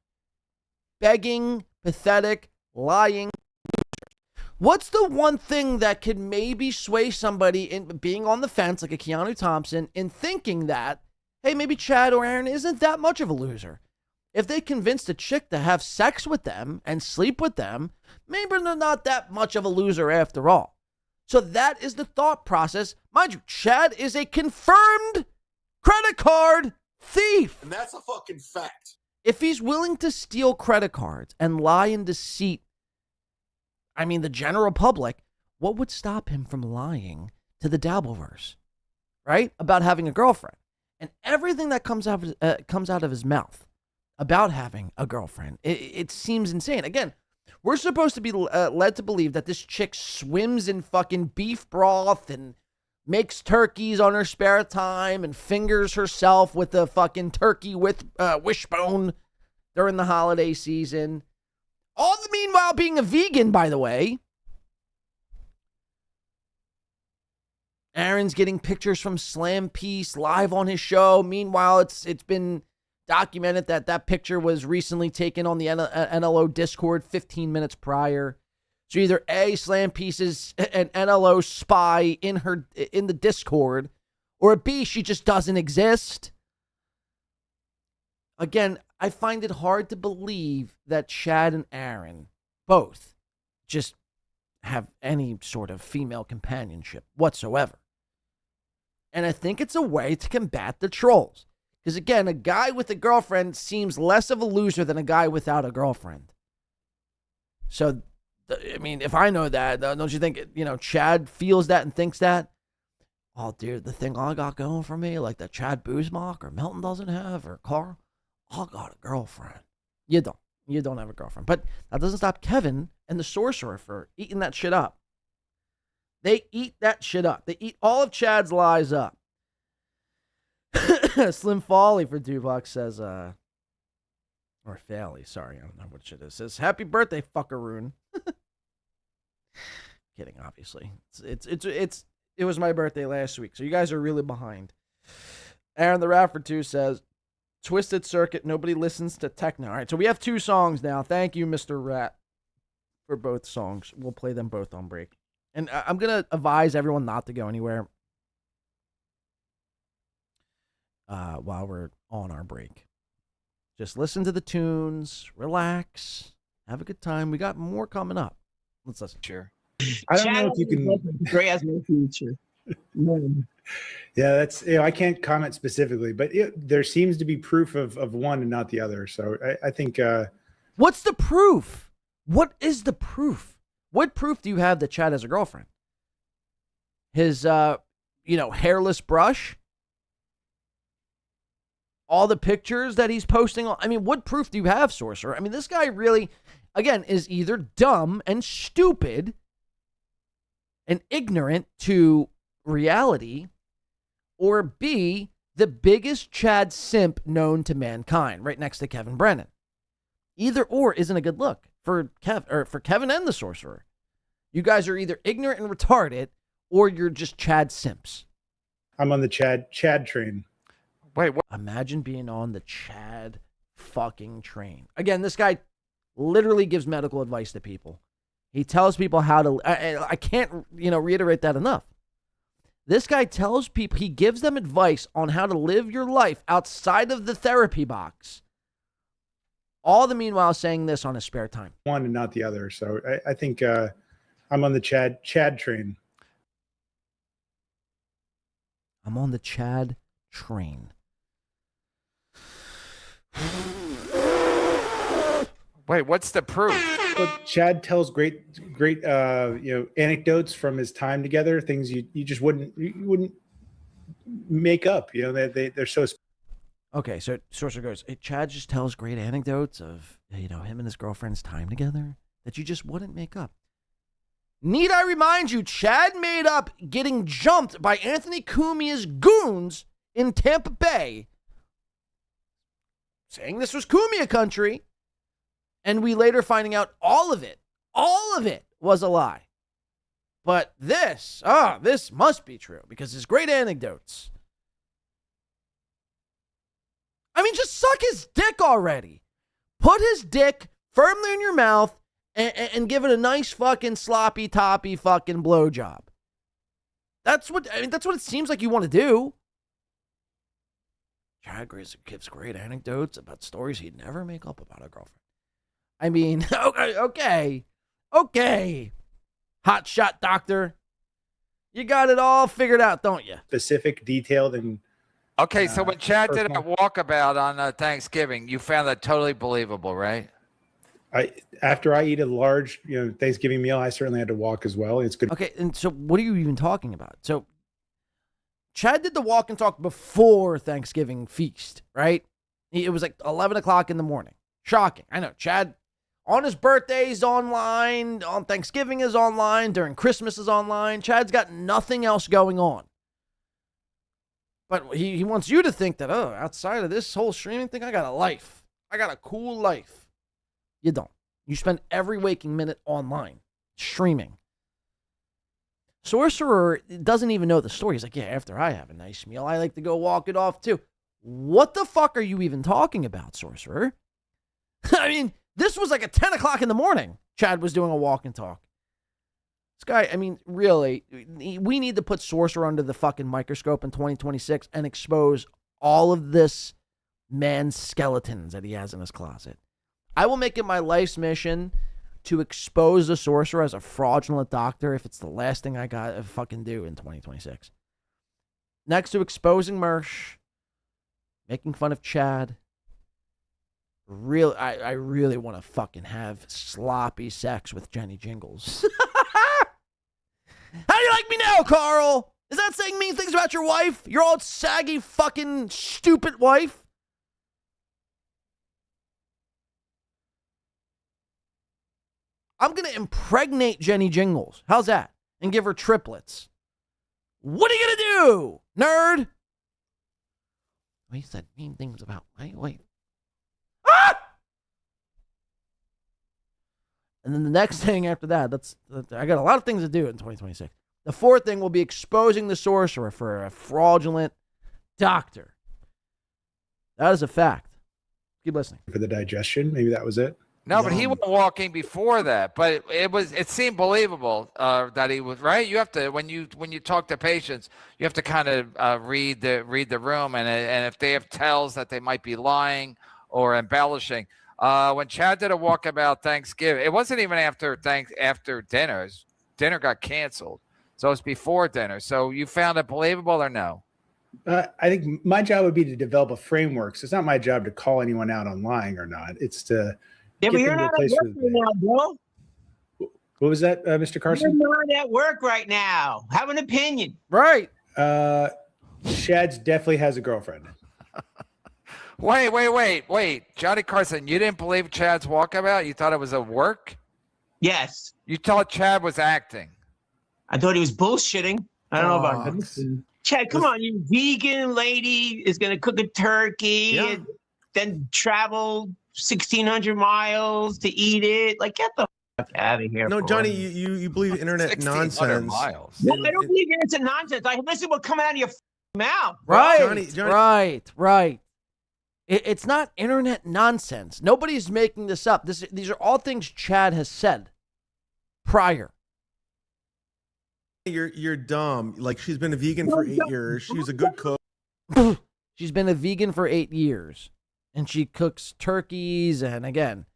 Begging, pathetic, lying. What's the one thing that could maybe sway somebody in being on the fence, like a Keanu Thompson, in thinking that, hey, maybe Chad or Aaron isn't that much of a loser? If they convinced a chick to have sex with them and sleep with them, maybe they're not that much of a loser after all. So that is the thought process. Mind you, Chad is a confirmed credit card thief. And that's a fucking fact. If he's willing to steal credit cards and lie and deceit, I mean, the general public, what would stop him from lying to the Dabbleverse, right? About having a girlfriend. And everything that comes out of his mouth about having a girlfriend, it seems insane. Again, we're supposed to be led to believe that this chick swims in fucking beef broth and makes turkeys on her spare time and fingers herself with a fucking turkey with wishbone during the holiday season. All the meanwhile being a vegan, by the way. Aaron's getting pictures from Slam Piece live on his show. Meanwhile, it's been documented that picture was recently taken on the NLO Discord 15 minutes prior. So either A, Slam Piece is an NLO spy in the Discord, or B, she just doesn't exist. Again, I find it hard to believe that Chad and Aaron both just have any sort of female companionship whatsoever. And I think it's a way to combat the trolls. Because again, a guy with a girlfriend seems less of a loser than a guy without a girlfriend. So, I mean, if I know that, don't you think, Chad feels that and thinks that? Oh, dude, the thing I got going for me, like that Chad Zumock or Melton doesn't have, or Karl, I got a girlfriend. You don't. You don't have a girlfriend. But that doesn't stop Kevin and the Sorcerer for eating that shit up. They eat that shit up. They eat all of Chad's lies up. Slim Folly for $2 says, or Fally, sorry, I don't know what shit is. Says, happy birthday, fuckaroon. Kidding, obviously. It was my birthday last week, so you guys are really behind. Aaron the Rapper 2 says, Twisted Circuit, nobody listens to techno. All right, so we have 2 songs now. Thank you, Mr. Rat, for both songs. We'll play them both on break. And I'm going to advise everyone not to go anywhere while we're on our break. Just listen to the tunes, relax, have a good time. We got more coming up. Let's listen. Sure. I don't know if you can. Gray has no future. Yeah, that's, I can't comment specifically, but there seems to be proof of one and not the other. So I think. What's the proof? What is the proof? What proof do you have that Chad has a girlfriend? His, hairless brush all the pictures that he's posting. I mean, what proof do you have, Sorcerer? I mean, this guy really, again, is either dumb and stupid and ignorant to reality, or B, the biggest Chad simp known to mankind, right next to Kevin Brennan. Either or isn't a good look for Kevin and the Sorcerer. You guys are either ignorant and retarded, or you're just Chad simps. I'm on the Chad train. Wait, what? Imagine being on the Chad fucking train. Again, this guy literally gives medical advice to people. He tells people how to, I can't, reiterate that enough. This guy tells people, he gives them advice on how to live your life outside of the therapy box. All the meanwhile saying this on his spare time. One and not the other. So I think I'm on the Chad train. I'm on the Chad train. Wait, what's the proof? But Chad tells great anecdotes from his time together, things you just wouldn't make up. They're so. Okay, so Sorcerer goes, hey, Chad just tells great anecdotes of him and his girlfriend's time together that you just wouldn't make up. Need I remind you, Chad made up getting jumped by Anthony Cumia's goons in Tampa Bay, saying this was Cumia country, and we later finding out all of it was a lie. But this must be true because it's great anecdotes. I mean, just suck his dick already. Put his dick firmly in your mouth and give it a nice fucking sloppy toppy fucking blowjob. That's what it seems like you want to do. Chad gives great anecdotes about stories he'd never make up about a girlfriend. I mean, okay. Hot shot doctor. You got it all figured out, don't you? Specific, detailed, and okay. So when Chad did a walkabout on Thanksgiving, you found that totally believable, right? After I eat a large, Thanksgiving meal, I certainly had to walk as well. It's good. Okay, and so what are you even talking about? So Chad did the walk and talk before Thanksgiving feast, right? It was like 11 o'clock in the morning. Shocking. I know. Chad, on his birthday, is online. On Thanksgiving is online. During Christmas is online. Chad's got nothing else going on. But he wants you to think that, outside of this whole streaming thing, I got a life. I got a cool life. You don't. You spend every waking minute online, streaming. Sorcerer doesn't even know the story. He's like, yeah, after I have a nice meal, I like to go walk it off too. What the fuck are you even talking about, Sorcerer? I mean, this was like at 10 o'clock in the morning. Chad was doing a walk and talk. This guy, I mean, really, we need to put Sorcerer under the fucking microscope in 2026 and expose all of this man's skeletons that he has in his closet. I will make it my life's mission to expose the Sorcerer as a fraudulent doctor if it's the last thing I got to fucking do in 2026. Next to exposing Mersh, making fun of Chad. I really want to fucking have sloppy sex with Jenny Jingles. How do you like me now, Karl? Is that saying mean things about your wife? Your old saggy fucking stupid wife? I'm going to impregnate Jenny Jingles. How's that? And give her triplets. What are you going to do, nerd? He said mean things about my wife. Ah! And then the next thing after that, I got a lot of things to do in 2026. The fourth thing will be exposing the Sorcerer for a fraudulent doctor. That is a fact. Keep listening. For the digestion, maybe that was it. No, but he went walking before that. But it seemed believable that he was right. You have to when you talk to patients, you have to kind of read the room, and if they have tells that they might be lying or embellishing. When Chad did a walkabout Thanksgiving, it wasn't even after dinner. Dinner got canceled, so it's before dinner. So you found it believable or no? I think my job would be to develop a framework. So it's not my job to call anyone out on lying or not. It's to yeah, but you're not at work right now, bro. What was that, Mr. Carson? You're not at work right now. Have an opinion. Right. Chad's definitely has a girlfriend. Wait. Jonnie Carson, you didn't believe Chad's walkabout? You thought it was a work? Yes. You thought Chad was acting. I thought he was bullshitting. I don't know about this. Chad, come on, you vegan lady is gonna cook a turkey and then travel 1,600 miles to eat it. Like, get the fuck out of here. No, boy. Johnny, you believe internet 1,600 nonsense. miles. No, I don't believe it's a nonsense. I listen to what coming out of your mouth. Right, right. It's not internet nonsense. Nobody's making this up. These are all things Chad has said prior. You're dumb. Like, she's been a vegan for 8 years. She was a good cook. She's been a vegan for 8 years, and she cooks turkeys and, again,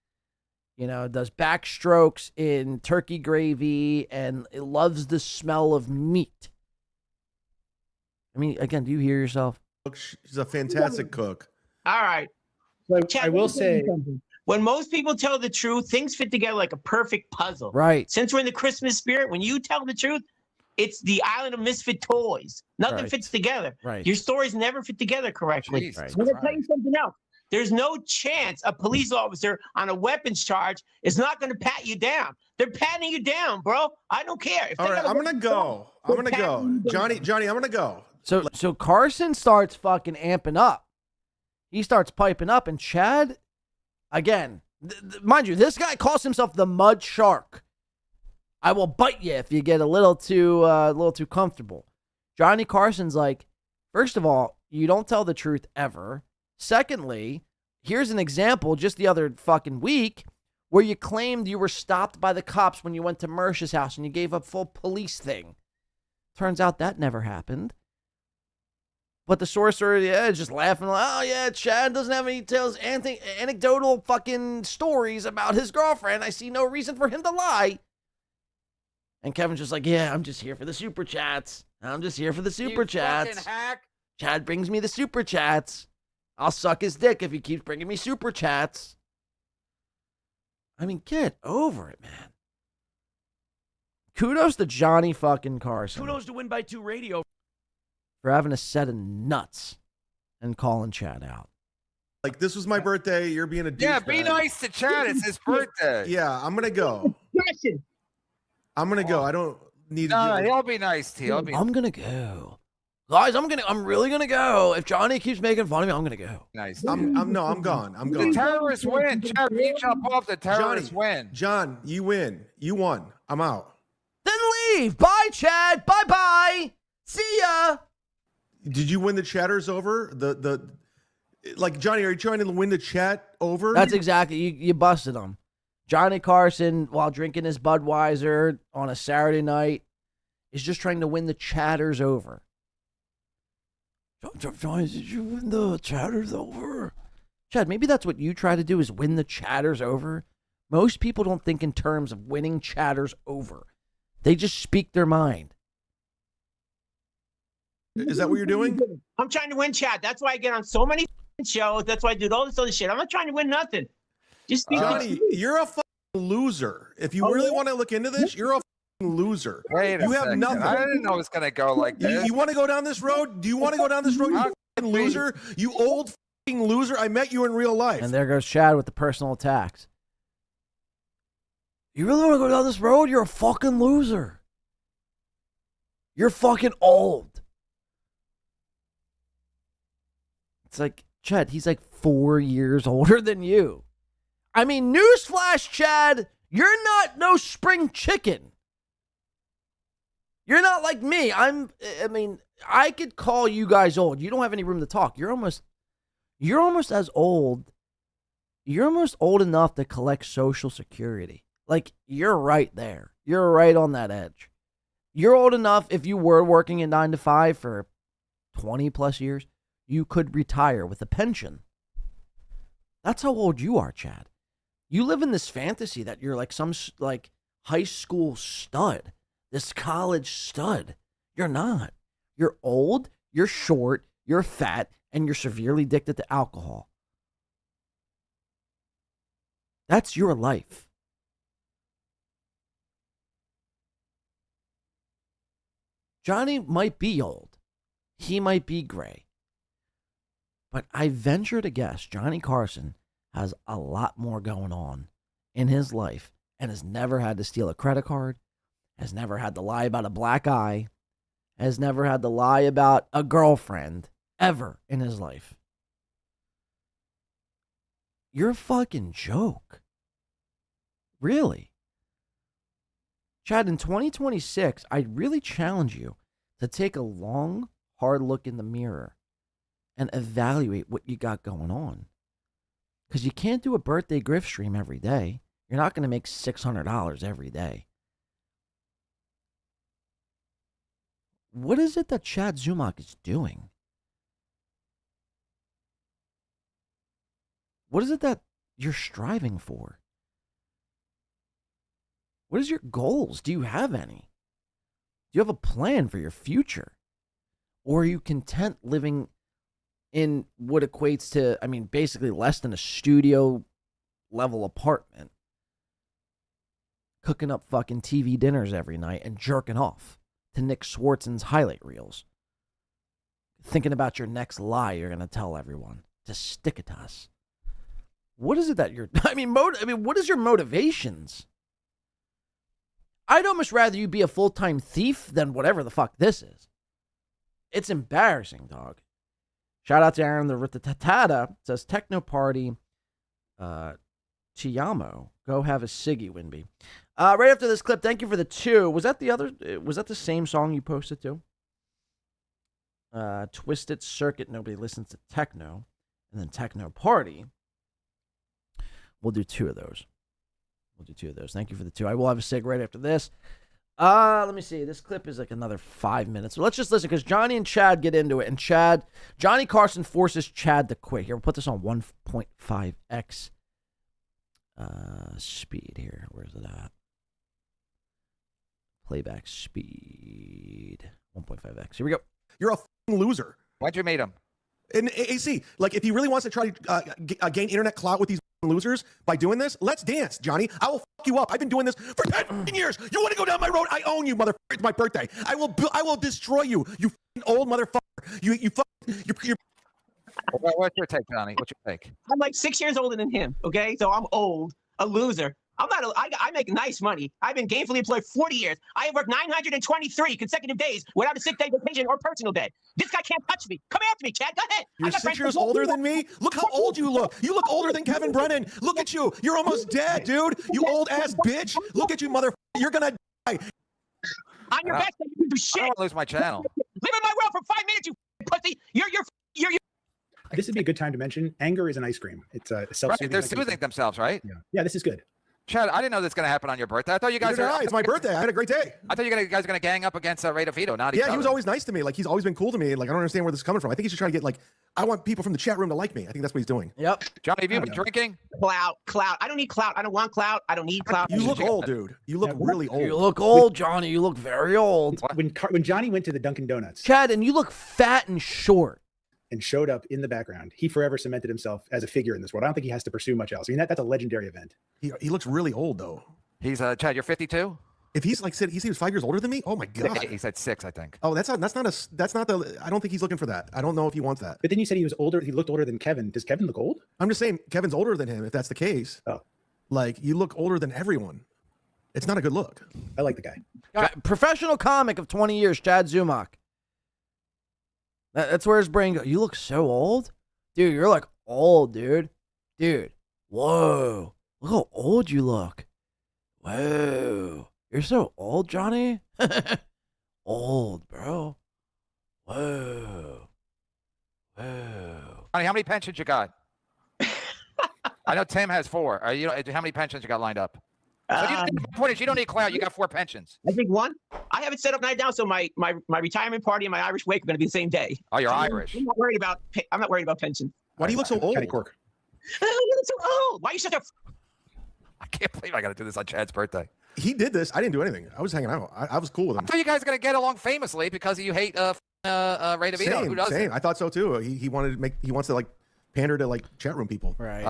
does backstrokes in turkey gravy and loves the smell of meat. I mean, again, do you hear yourself? She's a fantastic cook. All right. Chad, I will let me tell you say- something. When most people tell the truth, things fit together like a perfect puzzle. Right. Since we're in the Christmas spirit, when you tell the truth, it's the island of misfit toys. Nothing Right. fits together. Right. Your stories never fit together correctly. Jesus I'm going to tell you something else. There's no chance a police officer on a weapons charge is not going to pat you down. They're patting you down, bro. I don't care. If All they right, got a I'm gonna weapons go. charge, I'm they're gonna go. patting you down. Johnny, I'm gonna go. So Carson starts fucking amping up. He starts piping up, and Chad, again, mind you, this guy calls himself the Mud Shark. I will bite you if you get a little too comfortable. Jonnie Carson's like, first of all, you don't tell the truth ever. Secondly, here's an example just the other fucking week where you claimed you were stopped by the cops when you went to Mersh's house and you gave a full police thing. Turns out that never happened. But the sorcerer, is just laughing like, oh yeah, Chad doesn't have any details, anecdotal fucking stories about his girlfriend. I see no reason for him to lie. And Kevin's just like, yeah, I'm just here for the super chats. I'm just here for the super chats. Fucking hack. Chad brings me the super chats. I'll suck his dick if he keeps bringing me super chats. I mean, get over it, man. Kudos to Jonnie fucking Carson Kudos to Win by 2 Radio. for having a set of nuts and calling Chad out. Like, this was my birthday. You're being a douchebag. Yeah, be nice to Chad. It's his birthday. Yeah, I'm gonna go. I'm gonna go. I don't need to. No, he'll be nice to you. I'm gonna go. Guys, I'm really gonna go. If Johnny keeps making fun of me, I'm gonna go. Nice. I'm gone. I'm The gone. terrorists win. Chad, you jump off, the terrorists Johnny, win. John, you win. You won. I'm out. Then leave. Bye, Chad. Bye-bye. See ya. Did you win the chatters over? Like, Johnny, are you trying to win the chat over? That's exactly, you busted him. Jonnie Carson, while drinking his Budweiser on a Saturday night, is just trying to win the chatters over. Johnny, did you win the chatters over? Chad, maybe that's what you try to do, is win the chatters over. Most people don't think in terms of winning chatters over. They just speak their mind. Is that what you're doing? I'm trying to win, Chad. That's why I get on so many shows. That's why I do all this other shit. I'm not trying to win nothing. Just speak Johnny, you're a fucking loser. If you really want to look into this, you're a fucking loser. Wait a you have second. nothing. I didn't know it was going to go like this. You want to go down this road? Do you want to go down this road, you fucking loser? You old fucking loser. I met you in real life. And there goes Chad with the personal attacks. You really want to go down this road? You're a fucking loser. You're fucking old. It's like, Chad, he's like 4 years older than you. I mean, newsflash, Chad, you're not no spring chicken. You're not like me. I could call you guys old. You don't have any room to talk. You're almost as old. You're almost old enough to collect Social Security. Like, you're right there. You're right on that edge. You're old enough, if you were working a 9 to 5 for 20 plus years, you could retire with a pension. That's how old you are, Chad. You live in this fantasy that you're like some like high school stud, this college stud. You're not. You're old, you're short, you're fat, and you're severely addicted to alcohol. That's your life. Johnny might be old. He might be gray. But I venture to guess Jonnie Carson has a lot more going on in his life and has never had to steal a credit card, has never had to lie about a black eye, has never had to lie about a girlfriend ever in his life. You're a fucking joke. Really. Chad, in 2026, I'd really challenge you to take a long, hard look in the mirror and evaluate what you got going on. Because you can't do a birthday grift stream every day. You're not going to make $600 every day. What is it that Chad Zumock is doing? What is it that you're striving for? What is your goals? Do you have any? Do you have a plan for your future? Or are you content living in what equates to, I mean, basically less than a studio level apartment, cooking up fucking TV dinners every night and jerking off to Nick Swartzen's highlight reels, thinking about your next lie you're going to tell everyone to stick it to us? What is it that you're, what is your motivations? I'd almost rather you be a full-time thief than whatever the fuck this is. It's embarrassing, dog. Shout out to Aaron the Rittatata. Says Techno Party. Chiamo. Go have a ciggy, Winby. Right after this clip, thank you for the 2. Was that the same song you posted to? Twisted Circuit, nobody listens to techno. And then Techno Party. We'll do 2 of those. Thank you for the 2. I will have a cig right after this. Let me see. This clip is like another 5 minutes. So let's just listen because Johnny and Chad get into it. And Jonnie Carson forces Chad to quit. Here, we'll put this on 1.5x speed here. Where's it at? Playback speed. 1.5x. Here we go. You're a f***ing loser. Why'd you made him? And AC, like if he really wants to try to gain internet clout with these losers by doing this, let's dance, Johnny. I will fuck you up. I've been doing this for 10 years. You want to go down my road? I own you, motherfucker. It's my birthday. I will destroy you. You old motherfucker. You're What's your take, Johnny? What's your take? I'm like 6 years older than him. Okay, so I'm old, a loser. I'm not. I make nice money. I've been gainfully employed 40 years. I have worked 923 consecutive days without a sick day, vacation, or personal day. This guy can't touch me. Come after me, Chad. Go ahead. You're 6 years older than me? Look how old you look. You look older than Kevin Brennan. Look at you. You're almost dead, dude. You old ass bitch. Look at you, motherfucker. You're gonna die. I'm your best. You do shit. I don't lose my channel. Live in my world for 5 minutes, you pussy. You're. This would be a good time to mention anger is an ice cream. It's a self-soothing. Right, they're soothing themselves, right? Yeah, this is good. Chad, I didn't know this was going to happen on your birthday. I thought you guys It's my birthday. I had a great day. I thought you guys were going to gang up against Ray DeVito. Not he was always nice to me. Like he's always been cool to me. Like I don't understand where this is coming from. I think he's just trying to get I want people from the chat room to like me. I think that's what he's doing. Yep. Johnny, have you been drinking? Clout. I don't need clout. I don't want clout. I don't need clout. You look old, dude. You look really old. You look old, Johnny. You look very old. When Johnny went to the Dunkin' Donuts, Chad, and you look fat and short. And showed up in the background, he forever cemented himself as a figure in this world. I don't think he has to pursue much else. I mean, that's a legendary event. He looks really old though. He's Chad. You're 52. If he's like said he was 5 years older than me, oh my god. He said 6, I think. Oh, that's not the. I don't think he's looking for that. I don't know if he wants that. But then you said he was older. He looked older than Kevin. Does Kevin look old? I'm just saying Kevin's older than him. If that's the case, like you look older than everyone. It's not a good look. I like the guy. Professional comic of 20 years, Chad Zumock. That's where his brain goes. You look so old? Dude, you're like old, dude. Dude, whoa. Look how old you look. Whoa. You're so old, Johnny. Old, bro. Whoa. Whoa. Johnny, how many pensions you got? I know Tim has 4. How many pensions you got lined up? So you don't need clout. You got 4 pensions. I think 1. I have it set up night down, so my retirement party and my Irish wake are going to be the same day. Oh, you're Irish. I'm not worried about pension. Why do you look so old? You look so old. Why are you such a? I can't believe I got to do this on Chad's birthday. He did this. I didn't do anything. I was hanging out. I was cool with him. I thought you guys are going to get along famously because you hate Ray DeVito. Same. I thought so too. He wants to pander to like chat room people. Right.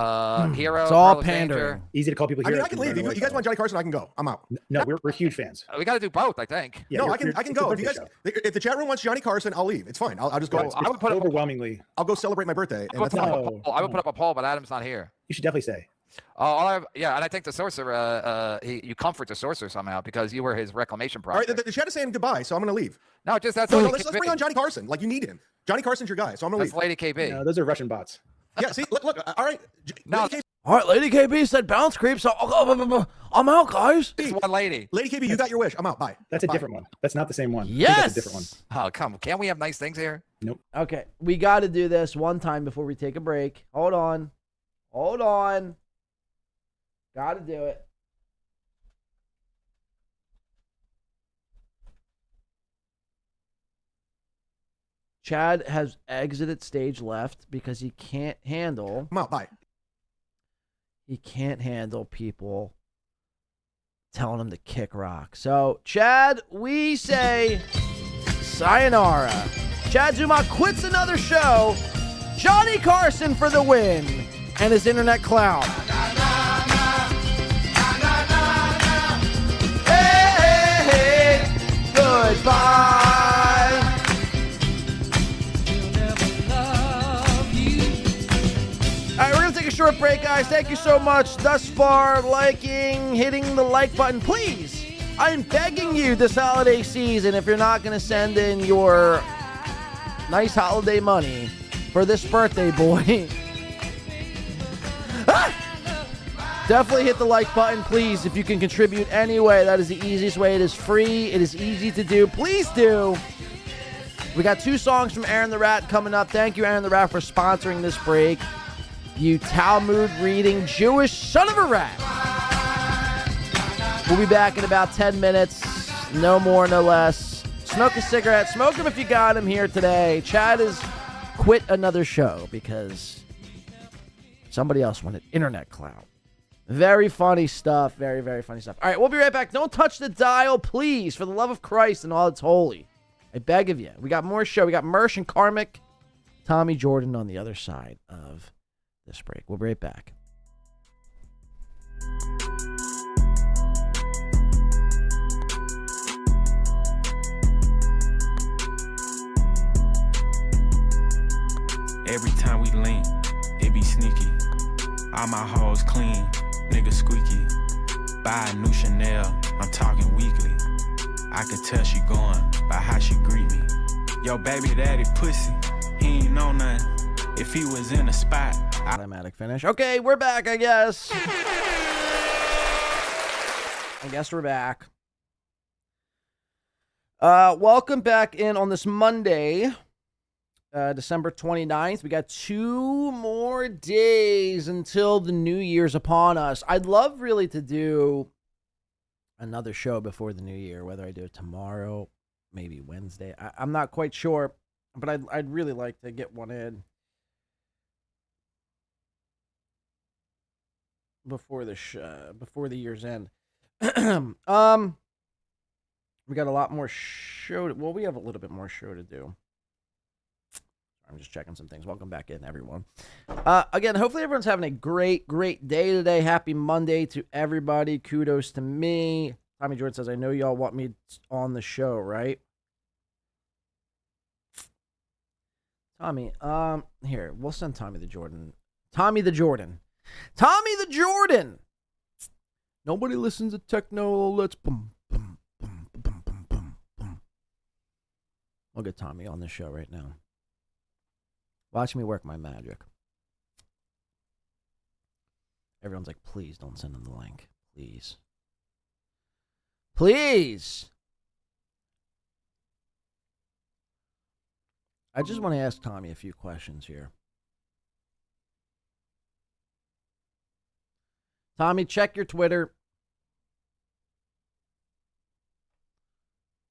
Hero. It's all Carlos pandering. Danger. Easy to call people I here. mean, I can leave. If you guys want Johnny Carson, I can go. I'm out. No, we're huge fans. We got to do both, I think. Yeah, no, you're- I can you're- go. it's a If you guys, birthday if the chat room wants Johnny Carson, I'll leave. It's fine. I'll just go. I would put up overwhelmingly. I'll go celebrate my birthday. I would put up a poll. I would put up a poll, but Adam's not here. You should definitely say. Yeah, and I think the sorcerer, you comfort the sorcerer somehow because you were his reclamation All right, project. the chat is saying goodbye, so I'm going to leave. No, just that's. No, Lady let's bring KB. on Johnny Carson. Like, you need him. Johnny Carson's your guy, so I'm going to That's leave. Lady KB. No, those are Russian bots. Yeah, see, look, all right. No. All right, Lady KB said bounce creep, so I'm out, guys. It's one lady. Lady KB, you got your wish. I'm out. Bye. That's a different one. That's not the same one. I think Yes. That's a different one. Oh, come on. Can't we have nice things here? Nope. Okay, we got to do this one time before we take a break. Hold on. Got to do it. Chad has exited stage left because he can't handle. I'm out. Bye. He can't handle people telling him to kick rock. So, Chad, we say sayonara. Chad Zumock quits another show. Jonnie Carson for the win. And his internet clown. Hey, goodbye. All right, we're going to take a short break, guys. Thank you so much thus far. Liking, hitting the like button. Please, I'm begging you this holiday season, if you're not going to send in your nice holiday money for this birthday boy, definitely hit the like button, please. If you can contribute anyway, that is the easiest way. It is free. It is easy to do. Please do. We got 2 songs from Aaron the Rat coming up. Thank you, Aaron the Rat, for sponsoring this break. You Talmud-reading Jewish son of a rat. We'll be back in about 10 minutes. No more, no less. Smoke a cigarette. Smoke them if you got them here today. Chad has quit another show because somebody else wanted internet clout. Very funny stuff. Very, very funny stuff. All right, we'll be right back. Don't touch the dial, please, for the love of Christ and all that's holy. I beg of you. We got more show. We got Mersh and Karmicx. Tommy Jordan on the other side of this break. We'll be right back. Every time we link, it be sneaky. All my hoes clean, nigga squeaky. Buy a new Chanel, I'm talking weekly. I can tell she going by how she greet me. Yo, baby daddy pussy, he ain't know nothing. If he was in a spot, automatic finish. Okay, we're back, I guess. We're back. Welcome back in on this Monday, December 29th. We got 2 more days until the New Year's upon us. I'd love really to do another show before the New Year, whether I do it tomorrow, maybe Wednesday. I'm not quite sure, but I'd really like to get one in before the year's end. We got a lot more show. Well, we have a little bit more show to do. I'm just checking some things. Welcome back in, everyone. Again, hopefully everyone's having a great, great day today. Happy Monday to everybody. Kudos to me. Tommy Jordan says, I know y'all want me on the show, right? Tommy, here, we'll send Tommy the Jordan. Tommy the Jordan. Tommy the Jordan. Nobody listens to techno. Let's boom, boom, boom, boom, boom, boom, boom. I'll get Tommy on the show right now. Watch me work my magic. Everyone's like, please don't send him the link. Please. Please. I just want to ask Tommy a few questions here. Tommy, check your Twitter.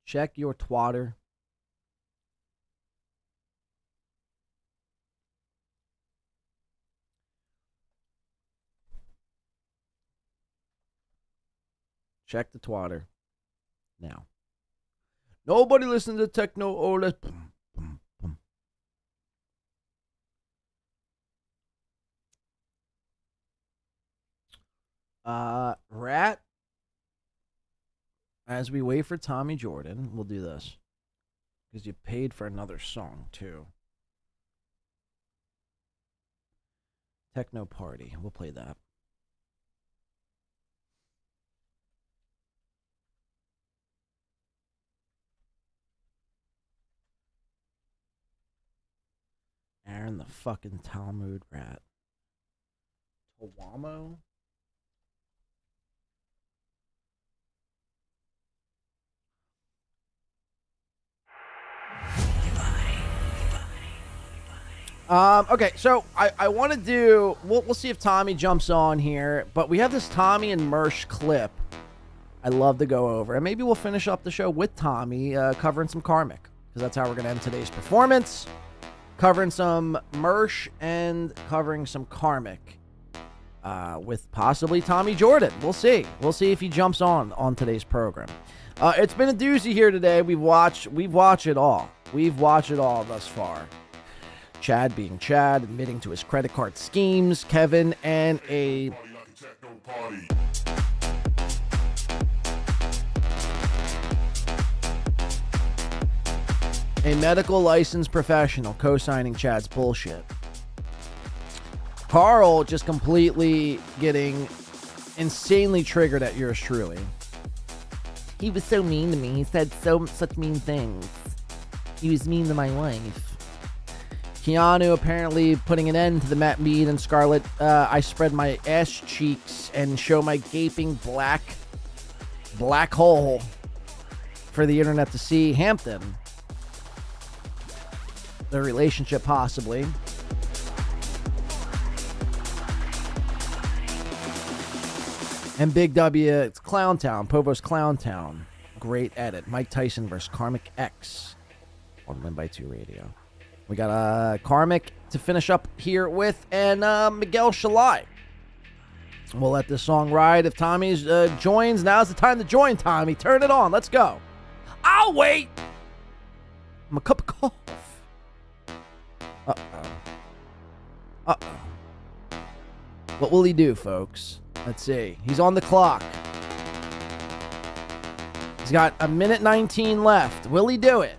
Check your twatter. Check the twatter. Now. Nobody listens to techno. Oh, let's... Rat. As we wait for Tommy Jordan, we'll do this. Because you paid for another song, too. Techno Party. We'll play that. Aaron the fucking Talmud Rat. Tawamo? Okay, so I want to do. We'll see if Tommy jumps on here, but we have this Tommy and Mersh clip. I'd love to go over, and maybe we'll finish up the show with Tommy covering some Karmicx, because that's how we're gonna end today's performance. Covering some Mersh and covering some Karmicx, with possibly Tommy Jordan. We'll see. We'll see if he jumps on today's program. It's been a doozy here today. We've watched it all. We've watched it all thus far. Chad being Chad, admitting to his credit card schemes, Kevin, and a medical licensed professional co-signing Chad's bullshit. Karl just completely getting insanely triggered at yours truly. He was so mean to me. He said such mean things. He was mean to my wife. Keanu apparently putting an end to the Mead and Scarlett. I spread my ass cheeks and show my gaping black hole for the internet to see. Hampton. Their relationship possibly. And Big W, it's Clown Town. Povo's Clown Town. Great edit. Mike Tyson versus Karmicx on Win by 2 Radio. We got Karmicx to finish up here with, and Miguel Shalai. We'll let this song ride. If Tommy joins, now's the time to join, Tommy. Turn it on. Let's go. I'll wait. I'm a cup of coffee. What will he do, folks? Let's see. He's on the clock. He's got 1:19 left. Will he do it?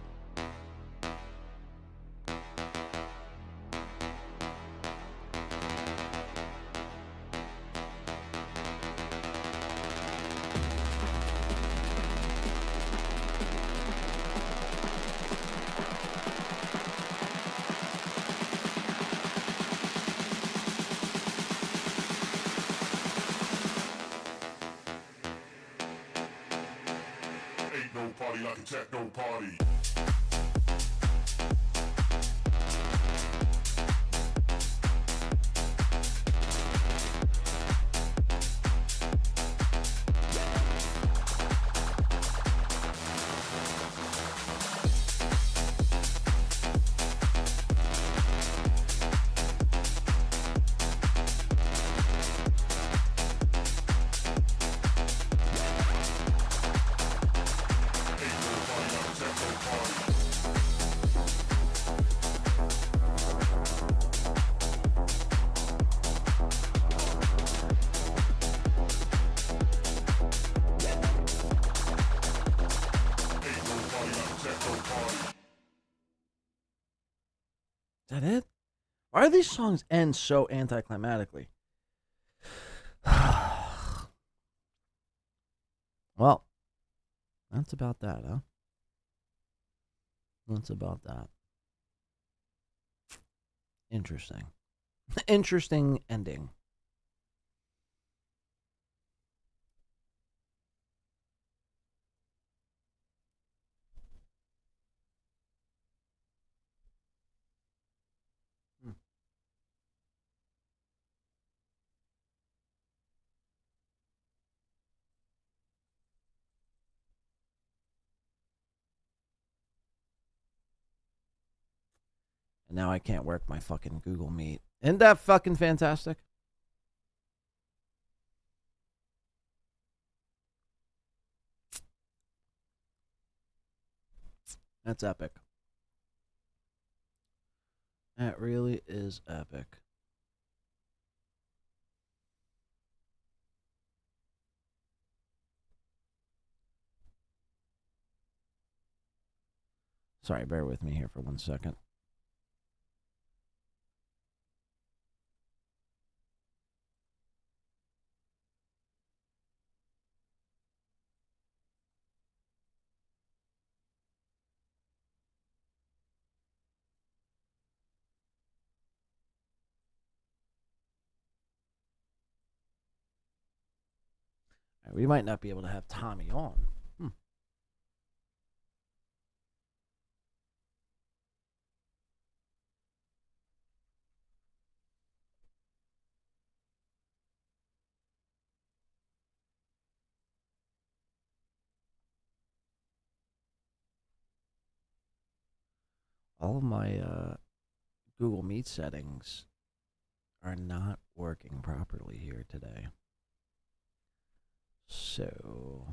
Is that it? Why do these songs end so anticlimactically? Well, that's about that, huh? That's about that. Interesting. Interesting ending. Now I can't work my fucking Google Meet. Isn't that fucking fantastic? That's epic. That really is epic. Sorry, bear with me here for 1 second. We might not be able to have Tommy on. All of my Google Meet settings are not working properly here today. So,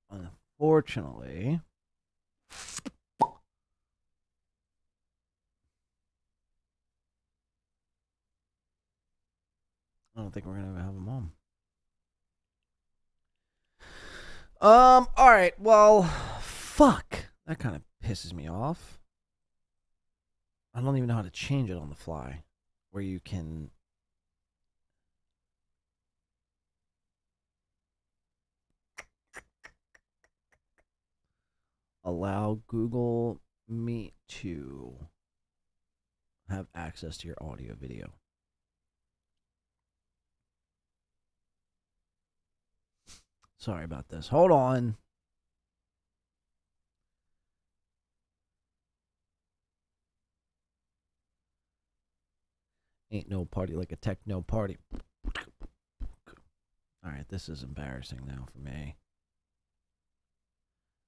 unfortunately, I don't think we're going to have him on. All right. Well, fuck. That kind of pisses me off. I don't even know how to change it on the fly, where you can allow Google Meet to have access to your audio video. Sorry about this. Hold on. Ain't no party like a techno party. All right, this is embarrassing now for me.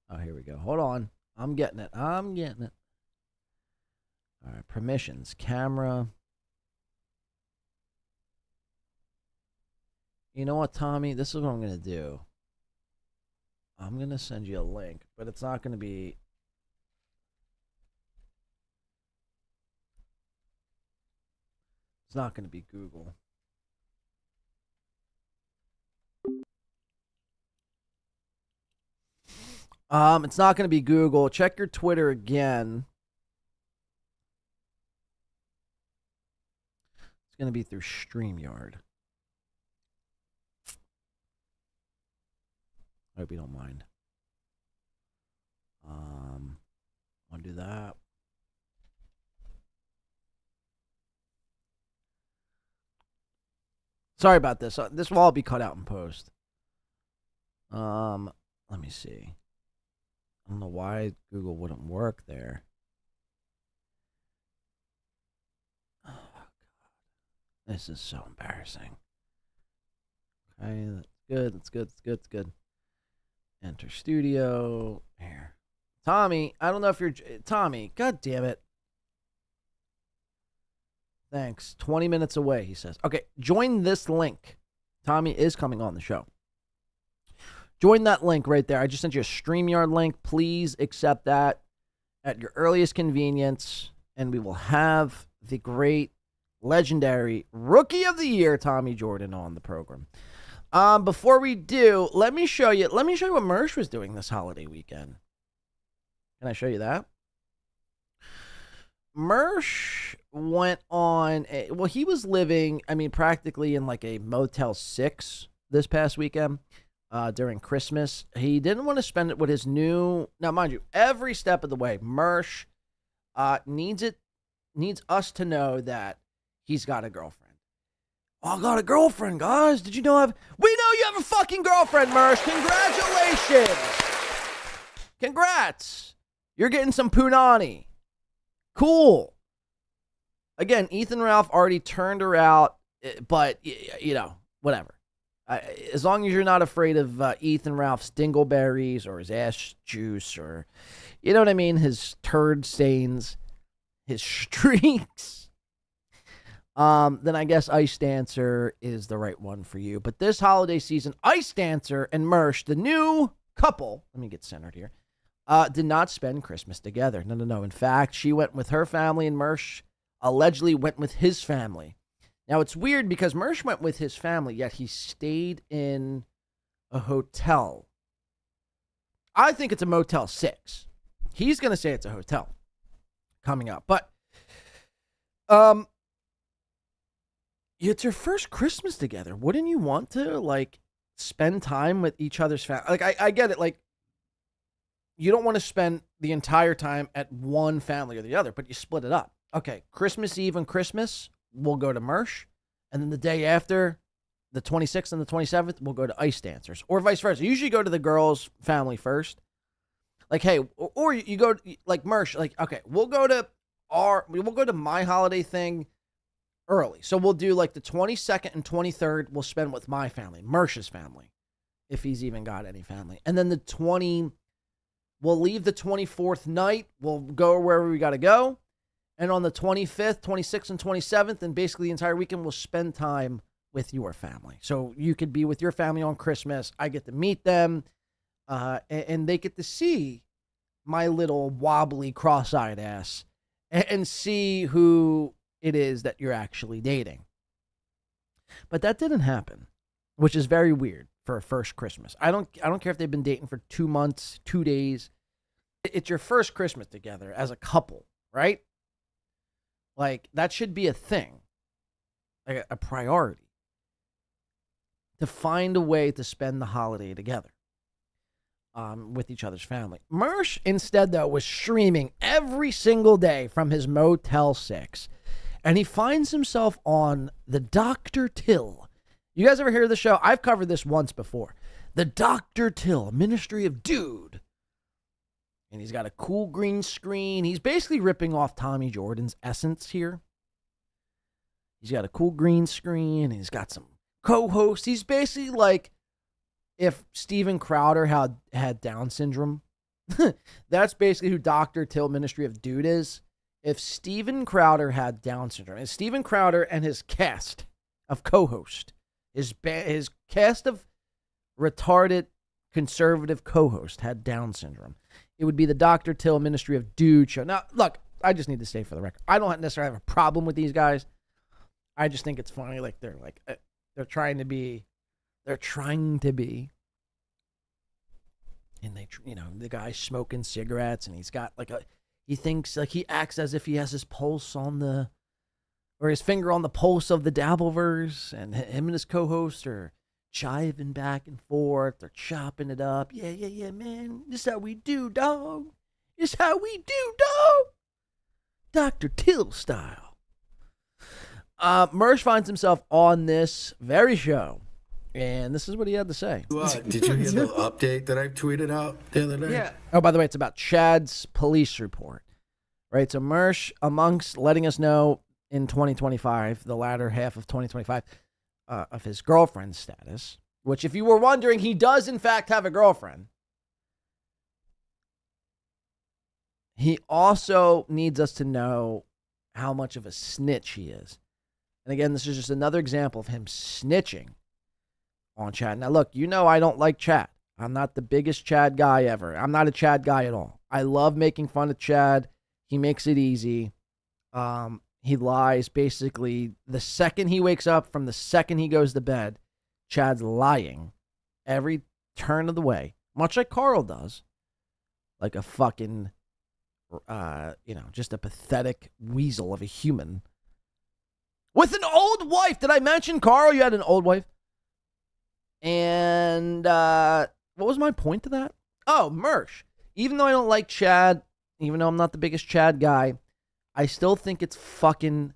Oh, here we go. Hold on. I'm getting it. All right, permissions, camera. You know what, Tommy? This is what I'm going to do. I'm going to send you a link, but it's not going to be... It's not going to be Google. It's not going to be Google. Check your Twitter again. It's going to be through StreamYard. I hope you don't mind. I'll do that. Sorry about this. This will all be cut out in post. Let me see. I don't know why Google wouldn't work there. Oh, God. This is so embarrassing. Okay, that's good. That's good. That's good. That's good. Enter studio. Here. Tommy, I don't know if you're... Tommy, God damn it. Thanks. 20 minutes away, he says. Okay, join this link. Tommy is coming on the show. Join that link right there. I just sent you a StreamYard link. Please accept that at your earliest convenience, and we will have the great, legendary Rookie of the Year, Tommy Jordan, on the program. Before we do, let me show you what Mersh was doing this holiday weekend. Can I show you that? Mersh went on, he was living, practically in like a Motel 6 this past weekend during Christmas. He didn't want to spend it with his new, now mind you, every step of the way, Mersh needs us to know that he's got a girlfriend. Oh, I got a girlfriend, guys. Did you know we know you have a fucking girlfriend, Mersh. Congratulations. Congrats. You're getting some punani. Cool. Again, Ethan Ralph already turned her out, but, whatever. As long as you're not afraid of Ethan Ralph's dingleberries or his ass juice or, you know what I mean, his turd stains, his streaks, then I guess Ice Dancer is the right one for you. But this holiday season, Ice Dancer and Mersh, the new couple, let me get centered here, did not spend Christmas together. No. In fact, she went with her family and Mersh allegedly went with his family. Now, it's weird because Mersh went with his family, yet he stayed in a hotel. I think it's a Motel 6. He's going to say it's a hotel coming up. But it's your first Christmas together. Wouldn't you want to, like, spend time with each other's family? Like, I get it. Like, you don't want to spend the entire time at one family or the other, but you split it up. Okay, Christmas Eve and Christmas, we'll go to Mersh. And then the day after, the 26th and the 27th, we'll go to Ice Dancers. Or vice versa. You usually go to the girls' family first. Like, hey, or you go, like, Mersh, like, okay, we'll go to my holiday thing early. So we'll do, like, the 22nd and 23rd, we'll spend with my family, Mersh's family, if he's even got any family. And then we'll leave the 24th night. We'll go wherever we got to go. And on the 25th, 26th, and 27th, and basically the entire weekend, we'll spend time with your family. So you could be with your family on Christmas. I get to meet them, and they get to see my little wobbly, cross-eyed ass and see who it is that you're actually dating. But that didn't happen, which is very weird for a first Christmas. I don't care if they've been dating for 2 months, 2 days. It's your first Christmas together as a couple, right? Like, that should be a thing, like a priority, to find a way to spend the holiday together with each other's family. Mersh, instead, though, was streaming every single day from his Motel 6, and he finds himself on the Dr. Till. You guys ever hear of the show? I've covered this once before. The Dr. Till, Ministry of Dude. And he's got a cool green screen. He's basically ripping off Tommy Jordan's essence here. He's got a cool green screen. And he's got some co-hosts. He's basically like if Steven Crowder had Down syndrome. That's basically who Dr. Till, Ministry of Dude is. If Steven Crowder had Down syndrome, and Steven Crowder and his cast of co-hosts, his cast of retarded conservative co-hosts had Down syndrome, it would be the Dr. Till Ministry of Dude show. Now, look, I just need to say for the record, I don't necessarily have a problem with these guys. I just think it's funny. Like, they're trying to be, and they, the guy's smoking cigarettes, and he's got he thinks like he acts as if he has his pulse or his finger on the pulse of the Dabbleverse, and him and his co-host are jiving back and forth. They're chopping it up. Yeah, man. This is how we do, dog. This is how we do, dog. Dr. Till style. Mersh finds himself on this very show, and this is what he had to say. Did you hear the update that I tweeted out the other day? Yeah. Oh, by the way, it's about Chad's police report. Right? So Mersh, amongst letting us know in 2025, the latter half of 2025, of his girlfriend's status, which, if you were wondering, he does in fact have a girlfriend. He also needs us to know how much of a snitch he is. And again, this is just another example of him snitching on Chad. Now, look, I don't like Chad. I'm not the biggest Chad guy ever. I'm not a Chad guy at all. I love making fun of Chad. He makes it easy. He lies basically the second he wakes up, from the second he goes to bed. Chad's lying every turn of the way, much like Karl does. Like a fucking, just a pathetic weasel of a human. With an old wife. Did I mention, Karl, you had an old wife? And what was my point to that? Oh, Mersh. Even though I don't like Chad, even though I'm not the biggest Chad guy, I still think it's fucking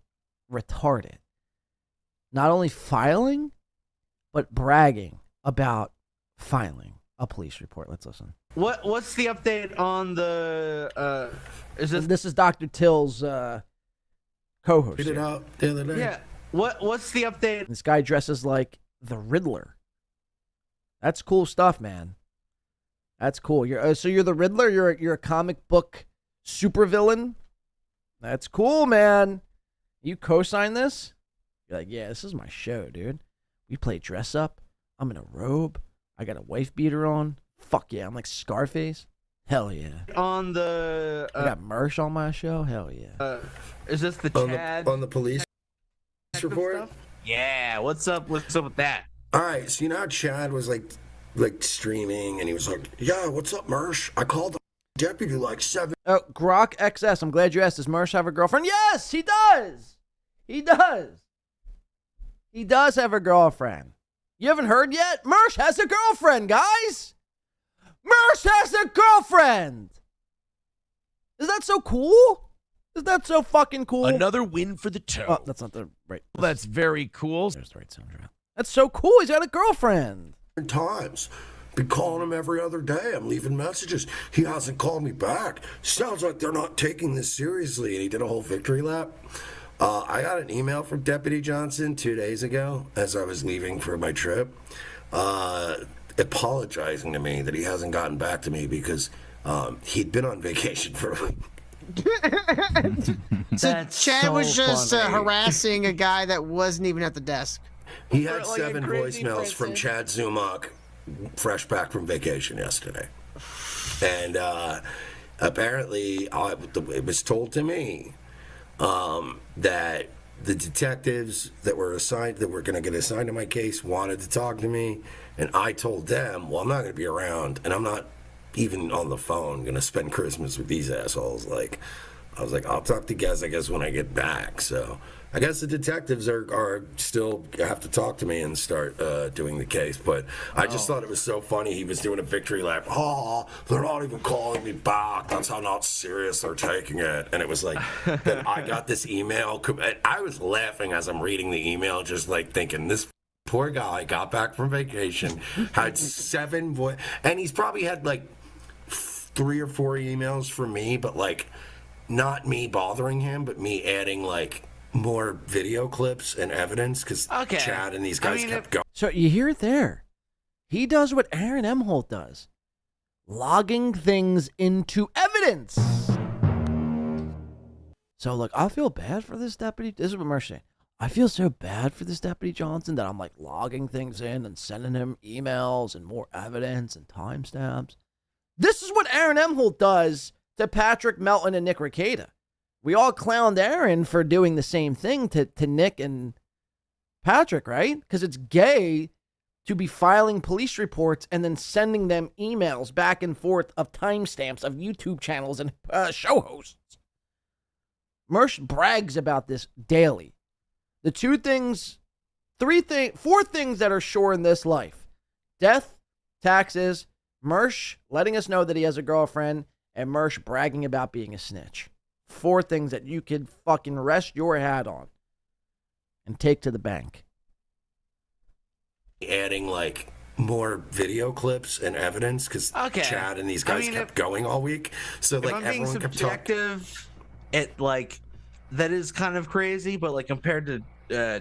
retarded. Not only filing, but bragging about filing a police report. Let's listen. What's the update on the This is Dr. Till's co-host. Tweeted out the other day. Yeah. What's the update? This guy dresses like the Riddler. That's cool stuff, man. That's cool. So you're the Riddler? You're a comic book supervillain? That's cool, man. You co-sign this? You're like, yeah, this is my show, dude. We play dress up. I'm in a robe. I got a wife beater on. Fuck yeah, I'm like Scarface. Hell yeah. On the I got Mersh on my show. Hell yeah. Is this the Chad on the police report? Stuff? Yeah. What's up with that? All right. So you know how Chad was like streaming, and he was like, "Yeah, what's up, Mersh? I called deputy like 7. Oh, Grok XS, I'm glad you asked. Does Mersh have a girlfriend? Yes, he does. He does. He does have a girlfriend. You haven't heard yet? Mersh has a girlfriend, guys. Mersh has a girlfriend. Is that so cool? Is that so fucking cool? Another win for the toe. Oh, that's not the right. Well, that's very cool. There's the right soundtrack. That's so cool. He's got a girlfriend. Times. Been calling him every other day. I'm leaving messages. He hasn't called me back. Sounds like they're not taking this seriously. And he did a whole victory lap. I got an email from Deputy Johnson 2 days ago as I was leaving for my trip, apologizing to me that he hasn't gotten back to me because he'd been on vacation for a week. So Chad was just harassing a guy that wasn't even at the desk. He had 7 voicemails from Chad Zumock, fresh back from vacation yesterday. And apparently it was told to me that the detectives that were going to get assigned to my case wanted to talk to me. And I told them, well, I'm not going to be around. And I'm not even on the phone going to spend Christmas with these assholes. I was like, I'll talk to you guys, I guess, when I get back. So I guess the detectives are still have to talk to me and start doing the case. But I just thought it was so funny. He was doing a victory lap. Oh, they're not even calling me back. That's how not serious they're taking it. And it was like, then I got this email. And I was laughing as I'm reading the email, just like thinking, this poor guy got back from vacation, had 7 and he's probably had like 3 or 4 emails from me, but like not me bothering him, but me adding like more video clips and evidence because Chad and these guys kept going. So you hear it there. He does what Aaron Emholt does. Logging things into evidence. So look, I feel bad for this deputy. This is what Mersh said. I feel so bad for this Deputy Johnson that I'm like logging things in and sending him emails and more evidence and timestamps. This is what Aaron Emholt does to Patrick Melton and Nick Rekieta. We all clowned Aaron for doing the same thing to Nick and Patrick, right? Because it's gay to be filing police reports and then sending them emails back and forth of timestamps of YouTube channels and show hosts. Mersh brags about this daily. The 4 things that are sure in this life: death, taxes, Mersh letting us know that he has a girlfriend, and Mersh bragging about being a snitch. 4 things that you could fucking rest your hat on and take to the bank. Adding like more video clips and evidence because Chad and these guys kept going all week. So like I'm being everyone kept talking. subjective, it like that is kind of crazy, but like compared to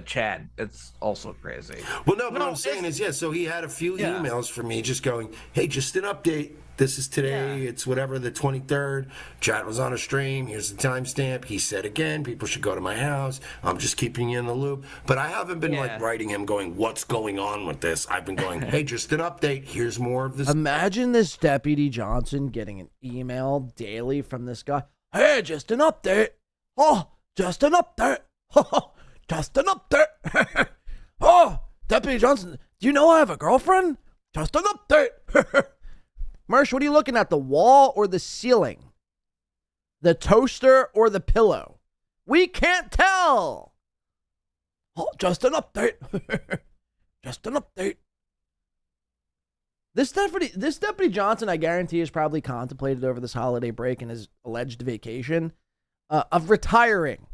Chad, it's also crazy. Well, no, what I'm saying is, so he had a few emails from me just going, hey, just an update. This is today. It's whatever, the 23rd. Chad was on a stream. Here's the timestamp. He said again, people should go to my house. I'm just keeping you in the loop. But I haven't been like writing him going, what's going on with this? I've been going, hey, just an update. Here's more of this. Imagine this Deputy Johnson getting an email daily from this guy. Hey, just an update. Oh, just an update. Just an update. Oh, Deputy Johnson, do you know I have a girlfriend? Just an update. Mersh, what are you looking at? The wall or the ceiling? The toaster or the pillow? We can't tell. Oh, just an update. Just an update. This Deputy Johnson, I guarantee, has probably contemplated over this holiday break and his alleged vacation of retiring.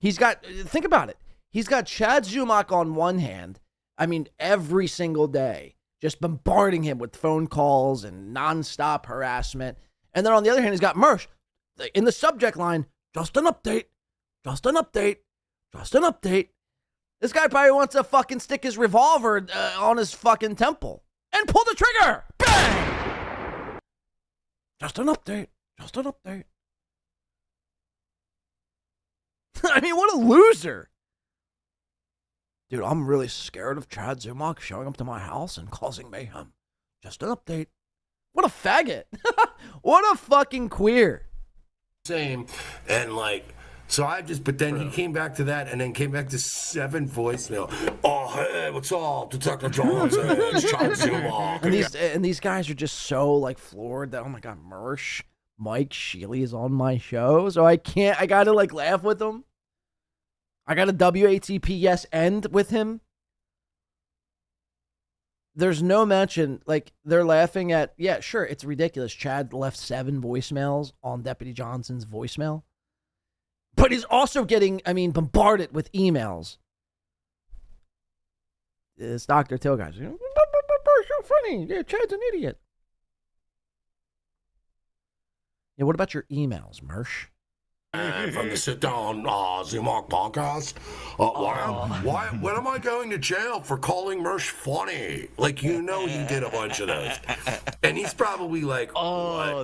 Think about it. He's got Chad Zumock on one hand. I mean, every single day, just bombarding him with phone calls and nonstop harassment. And then on the other hand, he's got Mersh in the subject line, just an update, just an update, just an update. This guy probably wants to fucking stick his revolver on his fucking temple and pull the trigger. Bang! Just an update, just an update. I mean, what a loser. Dude, I'm really scared of Chad Zumock showing up to my house and causing mayhem. Just an update. What a faggot. What a fucking queer. Same. And like So but then he came back to that and then came back to 7 voicemail. Oh, hey, what's up? Detective Johnson. It's Chad Zumock. And these guys are just so like floored that, oh my God, Mike Sheely is on my show. So I gotta like laugh with him. I got a WATP yes end with him. There's no mention, like, they're laughing at, yeah, sure, it's ridiculous. Chad left 7 voicemails on Deputy Johnson's voicemail. But he's also getting, bombarded with emails. This Dr. Till guy's so funny. Yeah, Chad's an idiot. Yeah, what about your emails, Mersh? From the Sit Down Zumock podcast. When am I going to jail for calling Mersh funny? Like, he did a bunch of those. And he's probably like,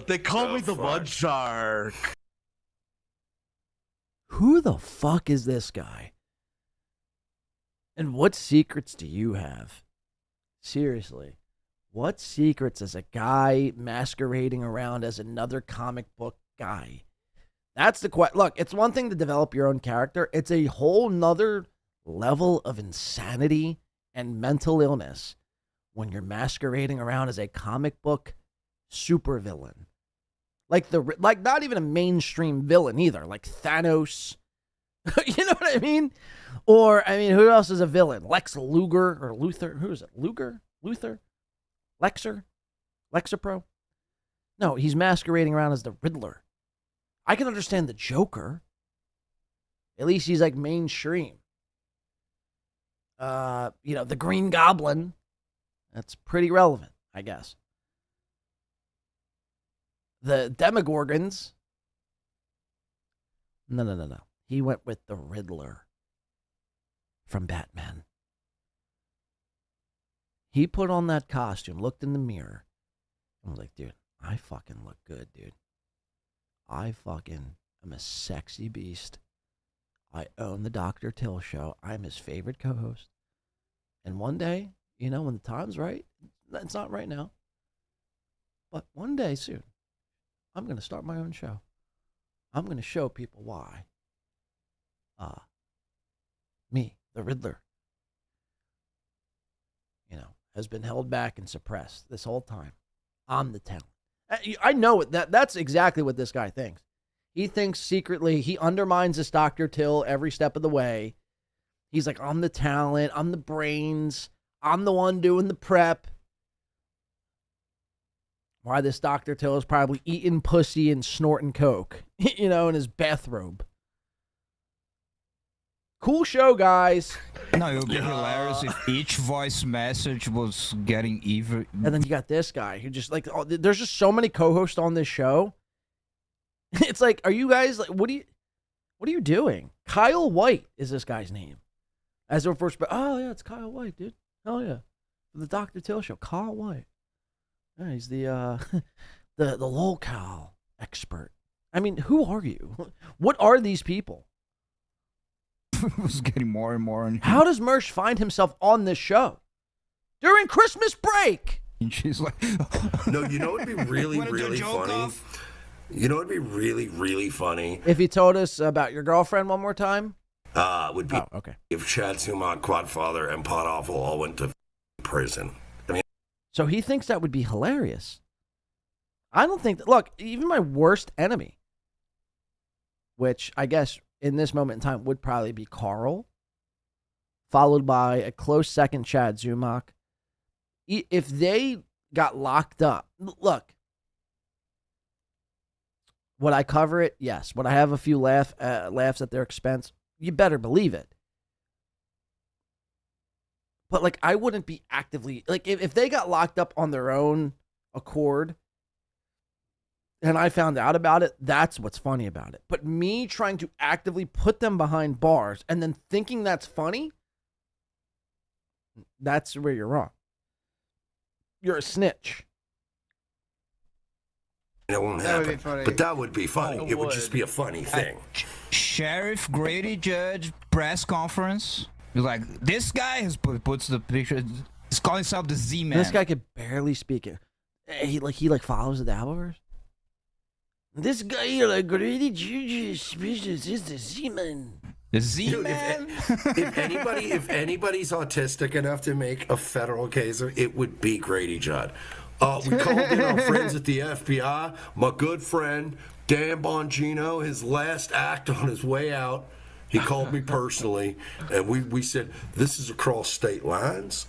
they call me the Mud Shark. Who the fuck is this guy? And what secrets do you have? Seriously. What secrets is a guy masquerading around as another comic book guy? That's the question. Look, it's one thing to develop your own character. It's a whole nother level of insanity and mental illness when you're masquerading around as a comic book supervillain. Like not even a mainstream villain either, like Thanos. You know what I mean? Or, who else is a villain? Lex Luger or Luther? Who is it? Luger? Luther? Lexer? Lexapro? No, he's masquerading around as the Riddler. I can understand the Joker. At least he's like mainstream. The Green Goblin. That's pretty relevant, I guess. The Demogorgons. No. He went with the Riddler from Batman. He put on that costume, looked in the mirror, and was like, dude, I fucking look good, dude. I fucking am a sexy beast. I own the Dr. Till show. I'm his favorite co-host. And one day, when the time's right, it's not right now, but one day soon, I'm going to start my own show. I'm going to show people why. Me, the Riddler, has been held back and suppressed this whole time. I'm the talent. I know it. That's exactly what this guy thinks. He thinks secretly he undermines this Dr. Till every step of the way. He's like, I'm the talent. I'm the brains. I'm the one doing the prep. Why this Dr. Till is probably eating pussy and snorting coke, in his bathrobe. Cool show, guys. No, it would be hilarious if each voice message was getting even. And then you got this guy who just there's just so many co-hosts on this show. It's like, are you guys like, what are you doing? Kyle White is this guy's name. As our first, oh yeah, it's Kyle White, dude. Oh yeah, the Dr. Till show, Kyle White. Yeah, he's the the locale expert. Who are you? What are these people? It was getting more and more. How does Mersh find himself on this show during Christmas break? And she's like, no, it'd be really, really funny. It'd be really, really funny if he told us about your girlfriend one more time. Would be okay. If Chad Zumock, Quadfather, and Pot Awful all went to prison. So he thinks that would be hilarious. I don't think that. Look, even my worst enemy, which I guess in this moment in time would probably be Karl, followed by a close second, Chad Zumock. If they got locked up, look, would I cover it? Yes. Would I have a few laughs at their expense? You better believe it. But I wouldn't be actively if they got locked up on their own accord and I found out about it, that's what's funny about it. But me trying to actively put them behind bars and then thinking that's funny, that's where you're wrong. You're a snitch. It won't happen. But that would be funny. It would just be a funny thing. Sheriff Grady Judge press conference. He's like, this guy puts the picture. He's calling himself the Z-Man. This guy could barely speak it. He follows the Dabbleverse. This guy, like, really suspicious is the Z-Man. The Dude, Z-Man? if anybody's autistic enough to make a federal case, it would be Grady Judd. We called in our friends at the FBI. My good friend Dan Bongino, his last act on his way out, he called me personally, and we said, this is across state lines.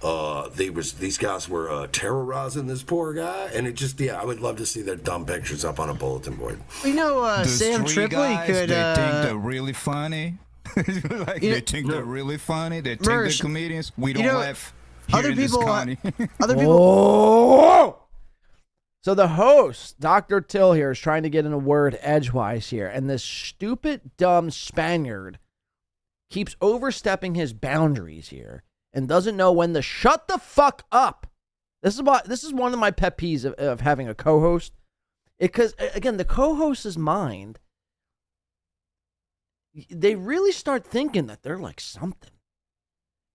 These guys were terrorizing this poor guy, and it just, I would love to see their dumb pictures up on a bulletin board. You know, Sam Tripoli could. They think they're really funny. They think they're really funny. They think they're comedians. We don't laugh. Other people. Other people. Oh! So the host, Dr. Till here, is trying to get in a word edgewise here, and this stupid, dumb Spaniard keeps overstepping his boundaries here and doesn't know when to shut the fuck up. This is one of my pet peeves of having a co-host. Because, again, the co-host's mind, they really start thinking that they're like something.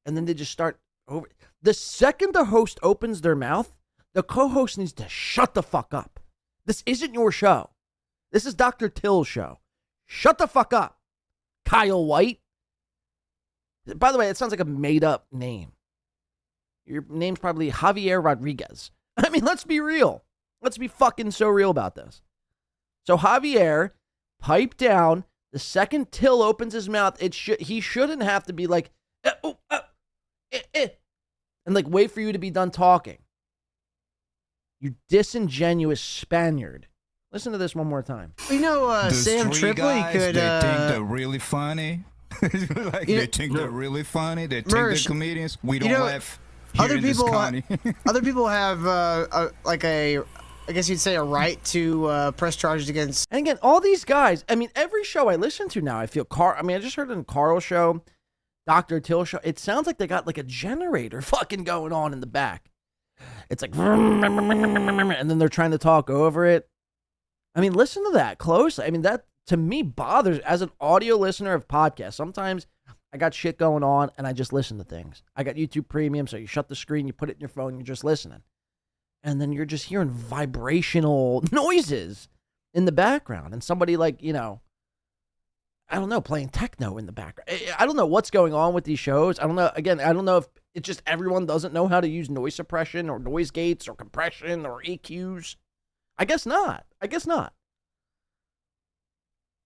And then they just start over. The second the host opens their mouth, the co-host needs to shut the fuck up. This isn't your show. This is Dr. Till's show. Shut the fuck up, Kyle White. By the way, it sounds like a made-up name. Your name's probably Javier Rodriguez. I mean, let's be real. Let's be fucking so real about this. So Javier, pipe down. The second Till opens his mouth, he shouldn't have to be like, and like wait for you to be done talking. You disingenuous Spaniard. Listen to this one more time. You know, Sam Tripoli could. They think they're really funny. They think they're really funny. They think they're comedians. We don't laugh. Other people have I guess you'd say a right to press charges against. And again, all these guys. I mean, every show I listen to now, I feel I just heard it in Karl's show, Dr. Till show. It sounds like they got like a generator fucking going on in the back. It's like, and then they're trying to talk over it. I mean, listen to that closely. I mean, that to me bothers as an audio listener of podcasts. Sometimes I got shit going on and I just listen to things. I got YouTube Premium, so you shut the screen, you put it in your phone, you're just listening. And then you're just hearing vibrational noises in the background. And somebody like, I don't know, playing techno in the background. I don't know what's going on with these shows. I don't know. Again, I don't know if it's just everyone doesn't know how to use noise suppression or noise gates or compression or EQs. I guess not.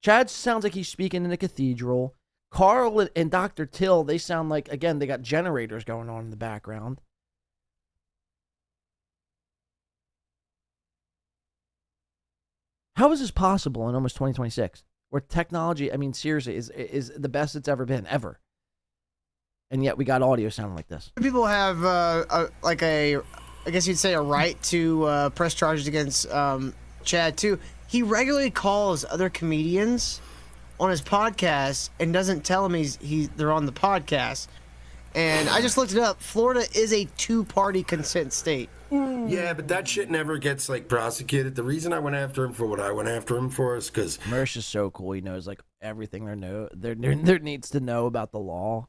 Chad sounds like he's speaking in a cathedral. Karl and Dr. Till, they sound like, again, they got generators going on in the background. How is this possible in almost 2026? Where technology, I mean, seriously, is the best it's ever been, ever. And yet we got audio sounding like this. People have I guess you'd say a right to press charges against Chad too. He regularly calls other comedians on his podcast and doesn't tell them they're on the podcast. And I just looked it up. Florida is a two-party consent state. Yeah, but that shit never gets prosecuted. The reason I went after him for what I went after him for is because Mersh is so cool. He knows everything there needs to know about the law.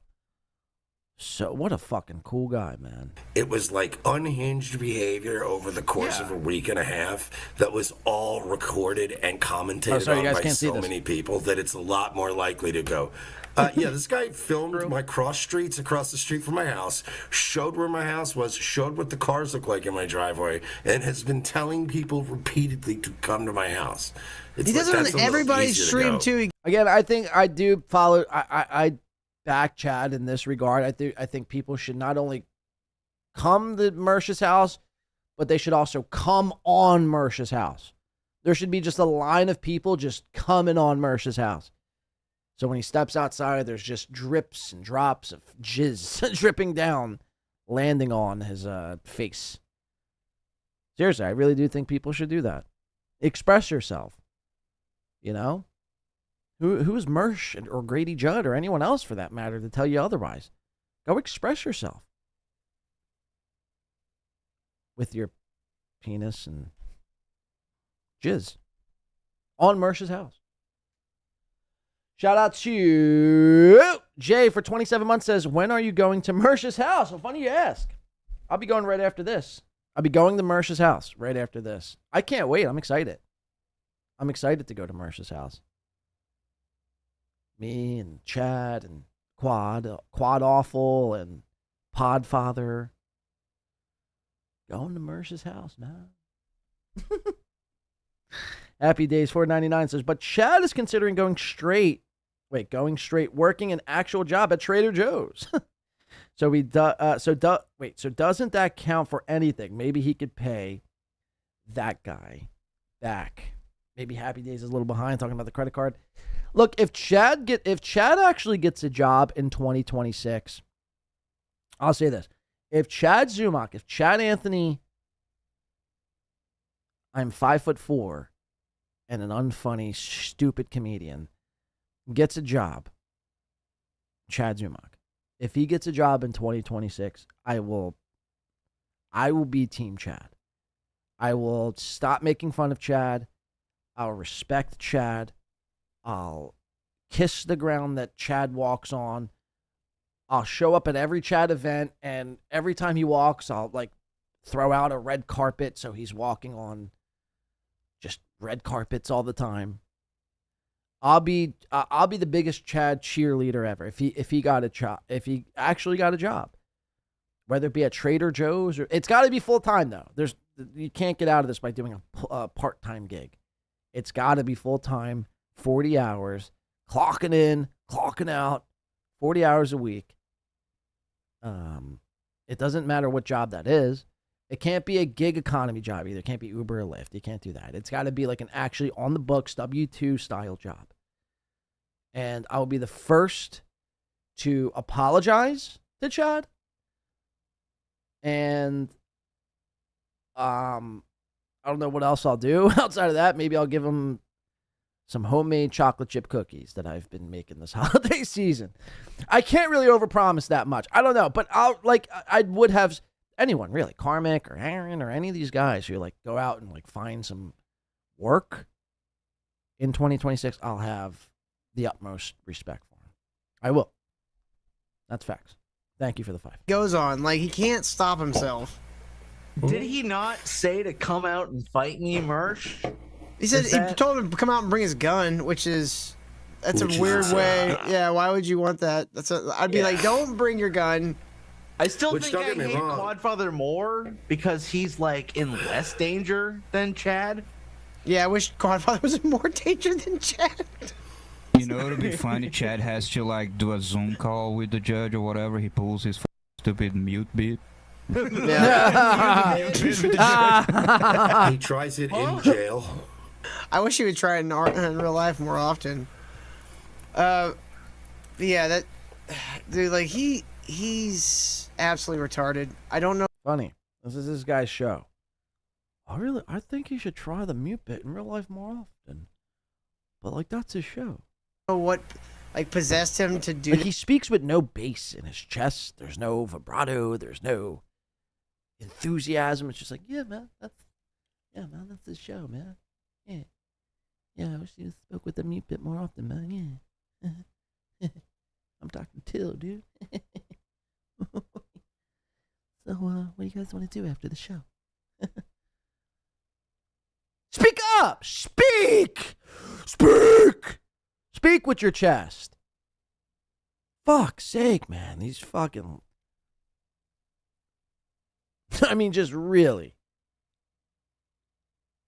So what a fucking cool guy, man. It was unhinged behavior over the course of a week and a half that was all recorded and commentated on by so many people that it's a lot more likely to go. This guy filmed my cross streets across the street from my house, showed where my house was, showed what the cars look like in my driveway, and has been telling people repeatedly to come to my house. He does it on everybody's stream too. Again, I think I do follow. I back Chad in this regard. I think people should not only come to Mersh's house, but they should also come on Mersh's house. There should be just a line of people just coming on Mersh's house. So when he steps outside, there's just drips and drops of jizz dripping down, landing on his face. Seriously, I really do think people should do that. Express yourself. Who is Mersh or Grady Judd or anyone else for that matter to tell you otherwise? Go express yourself with your penis and jizz on Mersh's house. Shout out to Jay for 27 months says, when are you going to Mersh's house? Well, funny you ask. I'll be going right after this. I'll be going to Mersh's house right after this. I can't wait. I'm excited. I'm excited to go to Mersh's house. Me and Chad and Quad Awful and Podfather. Going to Mersh's house, man. Happy Days 499 says, but Chad is considering going straight, working an actual job at Trader Joe's. So doesn't that count for anything? Maybe he could pay that guy back. Maybe Happy Days is a little behind talking about the credit card. Look, if Chad actually gets a job in 2026, I'll say this. If Chad Zumock, if Chad Anthony, I'm 5'4" and an unfunny, stupid comedian, gets a job, Chad Zumock. If he gets a job in 2026, I will be Team Chad. I will stop making fun of Chad. I'll respect Chad. I'll kiss the ground that Chad walks on. I'll show up at every Chad event, and every time he walks, I'll throw out a red carpet so he's walking on just red carpets all the time. I'll be the biggest Chad cheerleader ever if he got a job, if he actually got a job, whether it be at Trader Joe's or it's got to be full time though. You can't get out of this by doing a part-time gig. It's got to be full time, 40 hours, clocking in, clocking out, 40 hours a week. It doesn't matter what job that is. It can't be a gig economy job either. It can't be Uber or Lyft. You can't do that. It's got to be like an actually on the books W-2 style job. And I will be the first to apologize to Chad. And I don't know what else I'll do outside of that. Maybe I'll give him some homemade chocolate chip cookies that I've been making this holiday season. I can't really overpromise that much. I don't know, but I would have anyone really, Karmicx or Aaron or any of these guys who go out and find some work in 2026. I'll have the utmost respect for him. I will. That's facts. Thank you for the 5. Goes on he can't stop himself. Did he not say to come out and fight me, Mersh? He said he told him to come out and bring his gun, that's a weird way. Yeah, why would you want that? I'd be like, don't bring your gun. I still think I hate Quadfather more because he's in less danger than Chad. Yeah, I wish Quadfather was in more danger than Chad. You know, it'd be funny. Chad has to do a Zoom call with the judge or whatever. He pulls his stupid mute bit. He tries it in jail. I wish he would try it in real life more often. Yeah, that dude, he's absolutely retarded. I don't know. Funny. This is this guy's show. I think he should try the mute bit in real life more often. But that's his show. What possessed him to do he speaks with no bass in his chest. There's no vibrato. There's no enthusiasm. It's just yeah, man, that's his show, man. Yeah, I wish he spoke with the mute bit more often, man. Yeah. I'm Dr. Till, dude. So, what do you guys want to do after the show? Speak up! Speak! Speak with your chest. Fuck's sake, man. These fucking... I mean, just really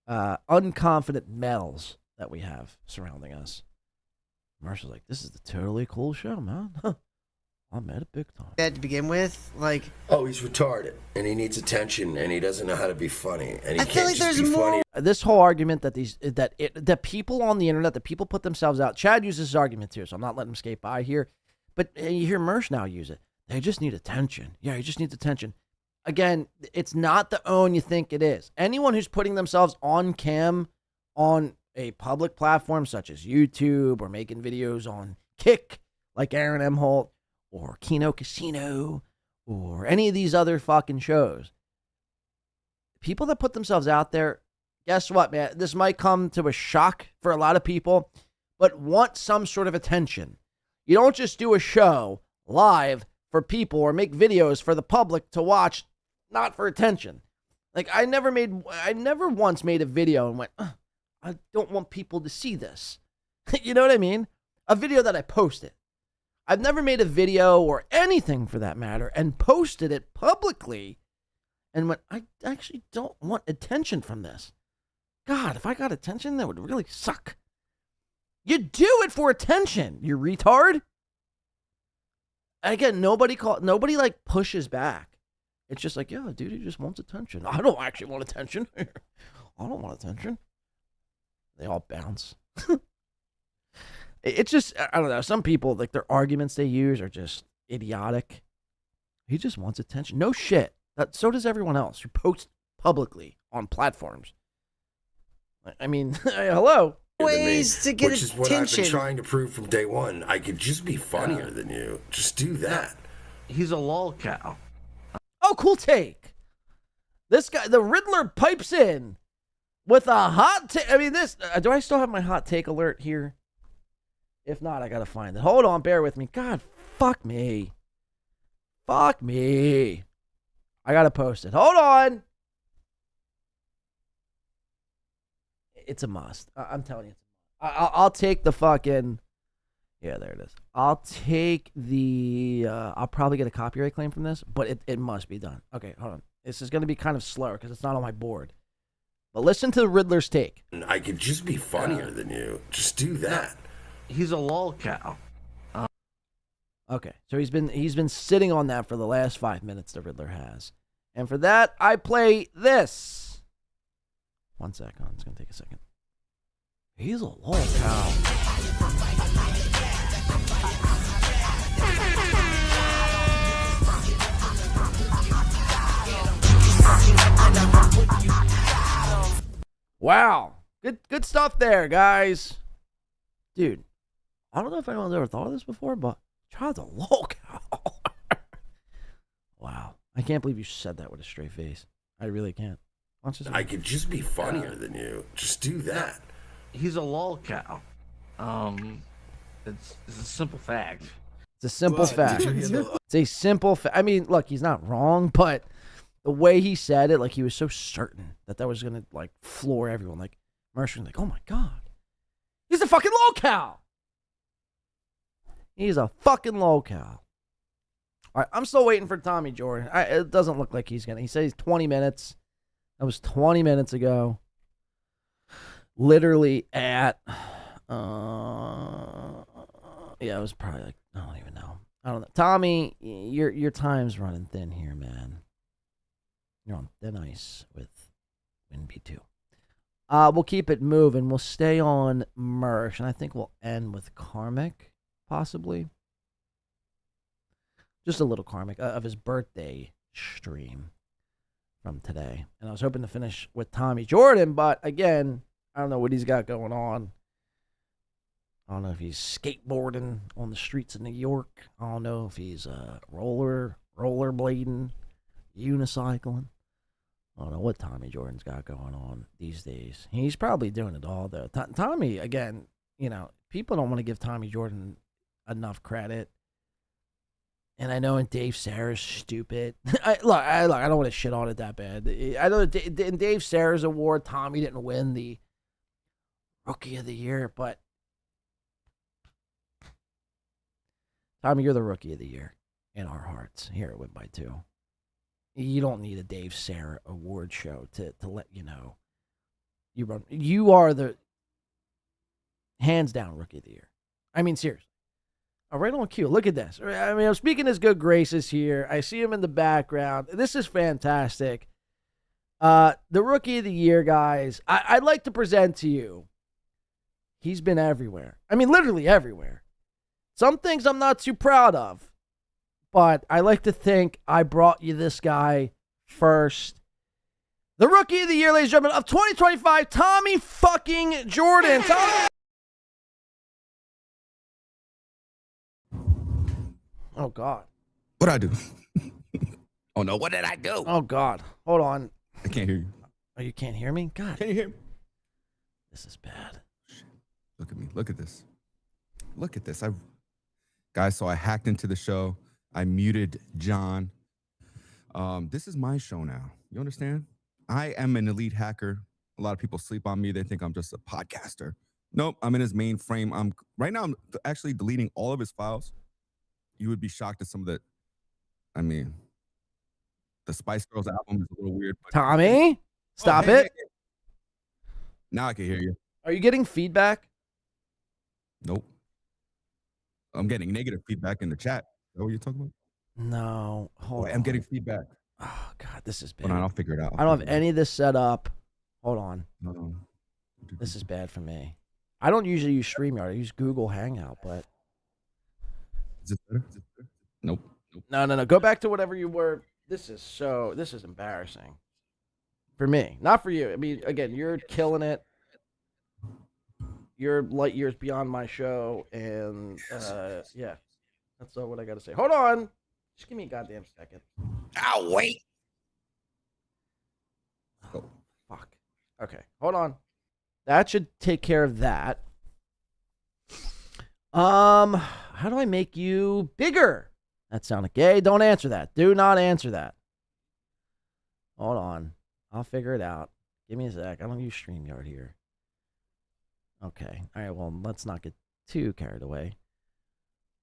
unconfident males that we have surrounding us. Marshall's this is a totally cool show, man. I'm at it big time. That to begin with, oh, he's retarded and he needs attention and he doesn't know how to be funny and he I feel can't there's just be more. funny. This whole argument that people on the internet, that people put themselves out. Chad uses this argument too, so I'm not letting him skate by here. But you hear Mersh now use it. They just need attention. Yeah, he just needs attention. Again, it's not the own you think it is. Anyone who's putting themselves on cam on a public platform such as YouTube or making videos on Kick like Aaron M. Holt or Kino Casino or any of these other fucking shows. People that put themselves out there, guess what, man? This might come to a shock for a lot of people, but want some sort of attention. You don't just do a show live for people or make videos for the public to watch, not for attention. I never once made a video and went, I don't want people to see this. You know what I mean? A video that I posted. I've never made a video or anything for that matter and posted it publicly and went, I actually don't want attention from this. God, if I got attention, that would really suck. You do it for attention, you retard. Again, nobody like pushes back. It's just like, yeah, dude, he just wants attention. I don't actually want attention. I don't want attention. They all bounce. It's just, I don't know. Some people, like their arguments they use are just idiotic. He just wants attention. No shit. So does everyone else who posts publicly on platforms. I mean, hello. Ways to get which is what I've been trying to prove from day one. I could just be funnier than you. Just do that. He's a lol cow. Oh, cool take. This guy, the Riddler, pipes in with a hot take. I mean, this. Do I still have my hot take alert here? If not, I gotta find it. Hold on, bear with me. God, fuck me. Fuck me. I gotta post it. Hold on. It's a must. I'm telling you. I'll take the fucking... Yeah, there it is. I'll take the... I'll probably get a copyright claim from this, but it must be done. Okay, hold on. This is going to be kind of slower because it's not on my board. But listen to the Riddler's take. I could just be funnier than you. Just do that. He's a lol cow. Okay, so he's been sitting on that for the last 5 minutes, the Riddler has. And for that, I play this. 1 second. It's going to take a second. He's a lol cow. Wow. Good stuff there, guys. Dude, I don't know if anyone's ever thought of this before, but child's a lol cow. Wow. I can't believe you said that with a straight face. I really can't. I could just be funnier than you. Just do that. He's a lol cow. It's a simple fact. It's a simple fact. It's a simple fact. I mean, look, he's not wrong, but the way he said it, like he was so certain that was gonna like floor everyone. Like Mercer was like, "Oh my god, he's a fucking lol cow. He's a fucking lol cow." All right, I'm still waiting for Tommy Jordan. It doesn't look like he's gonna. He said he's 20 minutes. That was 20 minutes ago. Literally at, yeah, it was probably like, I don't even know. I don't know. Tommy, your time's running thin here, man. You're on thin ice with WinB 2. We'll keep it moving. We'll stay on Merch, and I think we'll end with Karmicx, possibly. Just a little Karmicx of his birthday stream from today. And I was hoping to finish with Tommy Jordan, but again, I don't know what he's got going on. I don't know if he's skateboarding on the streets of New York. I don't know if he's rollerblading, unicycling. I don't know what Tommy Jordan's got going on these days. He's probably doing it all, though. Tommy, again, you know, people don't want to give Tommy Jordan enough credit. And I know, and Dave Sarah's stupid. I don't want to shit on it that bad. I know in Dave Sarah's award, Tommy didn't win the Rookie of the Year, but Tommy, you're the Rookie of the Year in our hearts here at Win by 2. You don't need a Dave Sarah award show to let you know you are the hands down Rookie of the Year. I mean, seriously. Right on cue. Look at this. I mean, I'm speaking his good graces here. I see him in the background. This is fantastic. The Rookie of the Year, guys. I'd like to present to you. He's been everywhere. I mean, literally everywhere. Some things I'm not too proud of. But I like to think I brought you this guy first. The Rookie of the Year, ladies and gentlemen, of 2025, Tommy fucking Jordan. Tommy. Oh, God. What'd I do? Oh, no. What did I do? Oh, God. Hold on. I can't hear you. Oh, you can't hear me? God. Can you hear me? This is bad. Look at me. Look at this. Look at this. Guys, so I hacked into the show. I muted John. This is my show now. You understand? I am an elite hacker. A lot of people sleep on me. They think I'm just a podcaster. Nope, I'm in his mainframe. Right now I'm actually deleting all of his files. You would be shocked at some of the, I mean, the Spice Girls album is a little weird. But Tommy, stop hey, it. hey. Now I can hear you. Are you getting feedback? Nope. I'm getting negative feedback in the chat. Is that what you're talking about? No. Hold on. I'm getting feedback. Oh, God, this is bad. Hold on, I'll figure it out. I don't have any of this set up. Hold on. No. This is bad for me. I don't usually use StreamYard. I use Google Hangout, but... Is it better? Nope. No. Go back to whatever you were. This is embarrassing. For me. Not for you. I mean, again, you're killing it. You're light years beyond my show, and yeah. That's all what I got to say. Hold on. Just give me a goddamn second. I'll wait. Oh, fuck. Okay, hold on. That should take care of that. How do I make you bigger? That sounded gay. Don't answer that. Do not answer that. Hold on. I'll figure it out. Give me a sec. I don't use StreamYard here. Okay. All right, well, let's not get too carried away.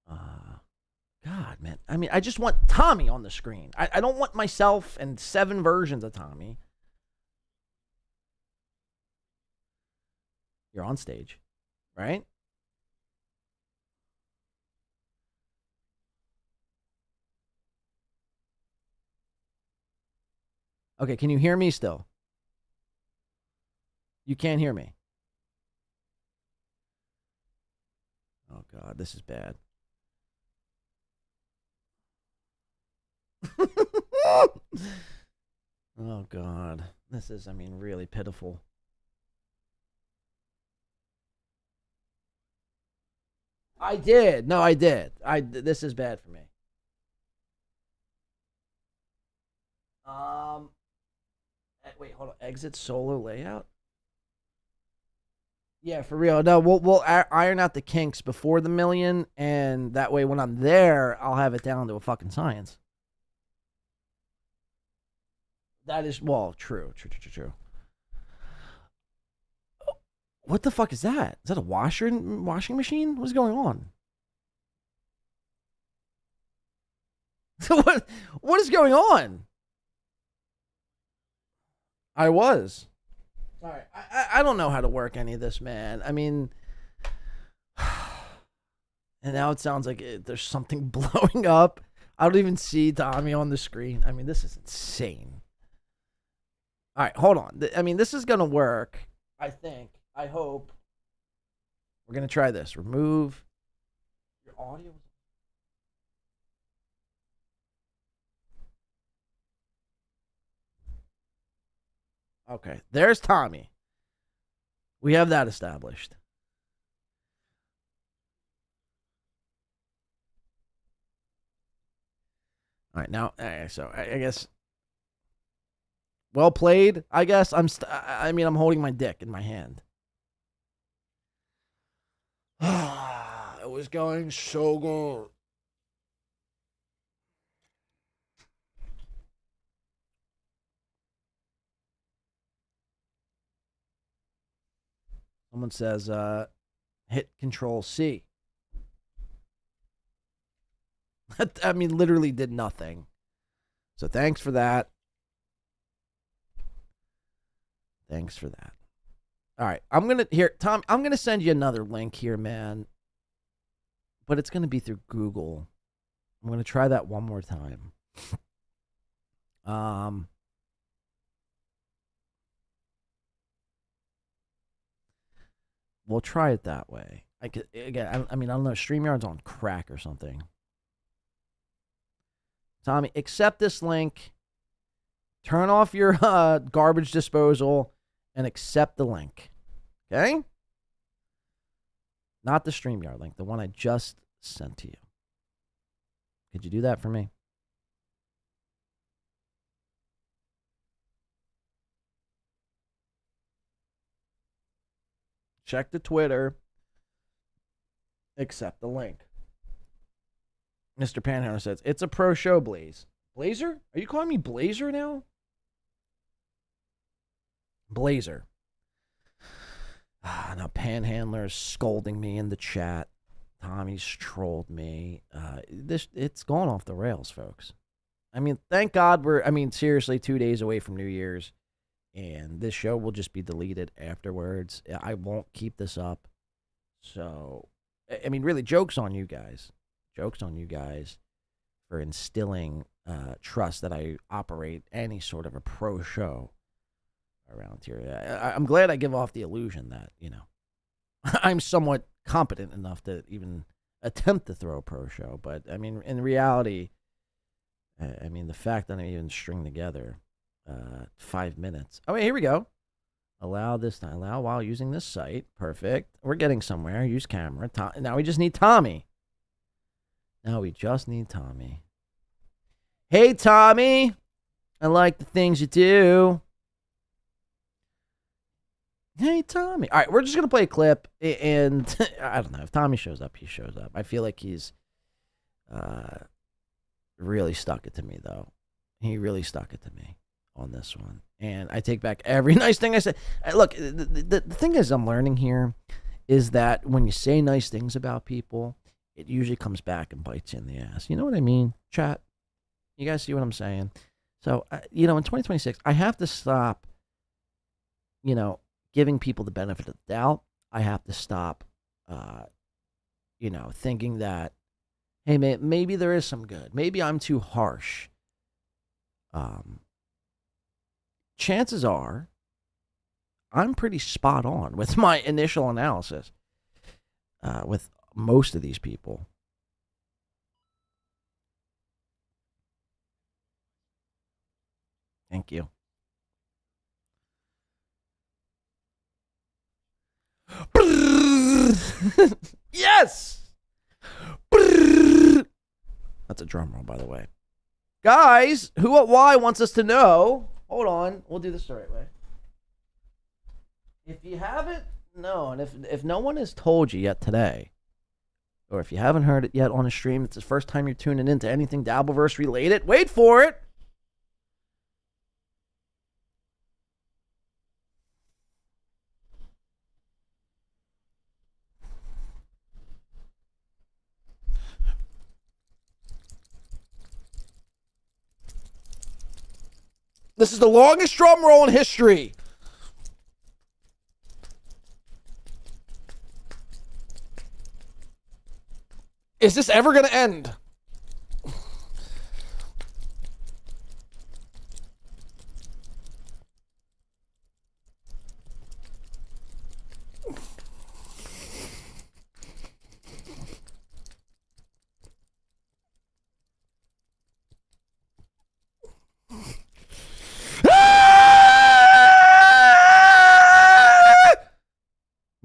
God, man. I mean, I just want Tommy on the screen. I don't want myself and 7 versions of Tommy. You're on stage, right? Okay, can you hear me still? You can't hear me. Oh, God, this is bad. Oh, God. This is, I mean, really pitiful. I did. No, I did. This is bad for me. Wait, hold on. Exit solo layout? Yeah, for real. No, we'll iron out the kinks before the million, and that way when I'm there, I'll have it down to a fucking science. That is, well, true. What the fuck is that? Is that a washing machine? What's going on? What is going on? I was. All right. I don't know how to work any of this, man. I mean, and now it sounds like there's something blowing up. I don't even see Tommy on the screen. I mean, this is insane. All right, hold on. I mean, this is going to work, I think. I hope. We're going to try this. Remove your audio. Okay, there's Tommy. We have that established. All right, now, so I guess, well played. I guess I mean, I'm holding my dick in my hand. It was going so good. Someone says, hit Control C. I mean, literally did nothing. So thanks for that. Thanks for that. All right, Tom, I'm going to send you another link here, man. But it's going to be through Google. I'm going to try that one more time. We'll try it that way. I mean, I don't know. StreamYard's on crack or something. Tommy, accept this link. Turn off your garbage disposal and accept the link. Okay? Not the StreamYard link, the one I just sent to you. Could you do that for me? Check the Twitter. Accept the link. Mr. Panhunter says, it's a pro show, Blaze. Blazer? Are you calling me Blazer now? Blazer. Now Panhandler's scolding me in the chat. Tommy's trolled me. It's gone off the rails, folks. I mean, thank God seriously, 2 days away from New Year's, and this show will just be deleted afterwards. I won't keep this up. So, I mean, really, joke's on you guys. Joke's on you guys for instilling trust that I operate any sort of a pro show around here. I'm glad I give off the illusion that, I'm somewhat competent enough to even attempt to throw a pro show. But, I mean, in reality, the fact that I even string together 5 minutes. Oh, wait, here we go. Allow while using this site. Perfect. We're getting somewhere. Use camera. Now we just need Tommy. Hey, Tommy. I like the things you do. Hey, Tommy. All right, we're just going to play a clip, and I don't know. If Tommy shows up, he shows up. I feel like he's really stuck it to me, though. He really stuck it to me on this one. And I take back every nice thing I said. Look, the thing is I'm learning here is that when you say nice things about people, it usually comes back and bites you in the ass. You know what I mean, chat? You guys see what I'm saying? So, in 2026, I have to stop, giving people the benefit of the doubt. I have to stop, thinking that, hey, maybe there is some good. Maybe I'm too harsh. Chances are I'm pretty spot on with my initial analysis with most of these people. Thank you. Yes! That's a drum roll, by the way. Guys, who what why wants us to know. Hold on. We'll do this the right way. If you haven't known, if no one has told you yet today, or if you haven't heard it yet on a stream, it's the first time you're tuning into anything Dabbleverse related, wait for it. This is the longest drum roll in history. Is this ever going to end?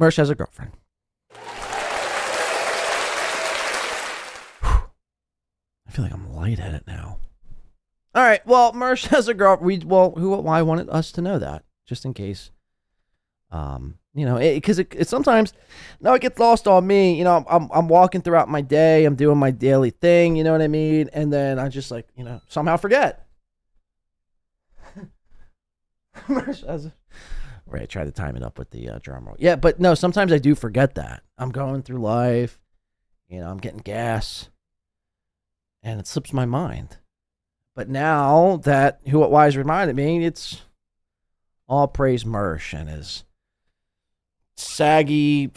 Mersh has a girlfriend. I feel like I'm lightheaded now. All right. Well, Mersh has a girlfriend. Why wanted us to know that, just in case. Because it sometimes, it gets lost on me. I'm walking throughout my day. I'm doing my daily thing. You know what I mean? And then I just somehow forget. Mersh has a. Right, I try to time it up with the drum roll. Yeah, but no, sometimes I do forget that. I'm going through life, I'm getting gas, and it slips my mind. But now that Who What Wise reminded me, it's all praise Mersh and his saggy.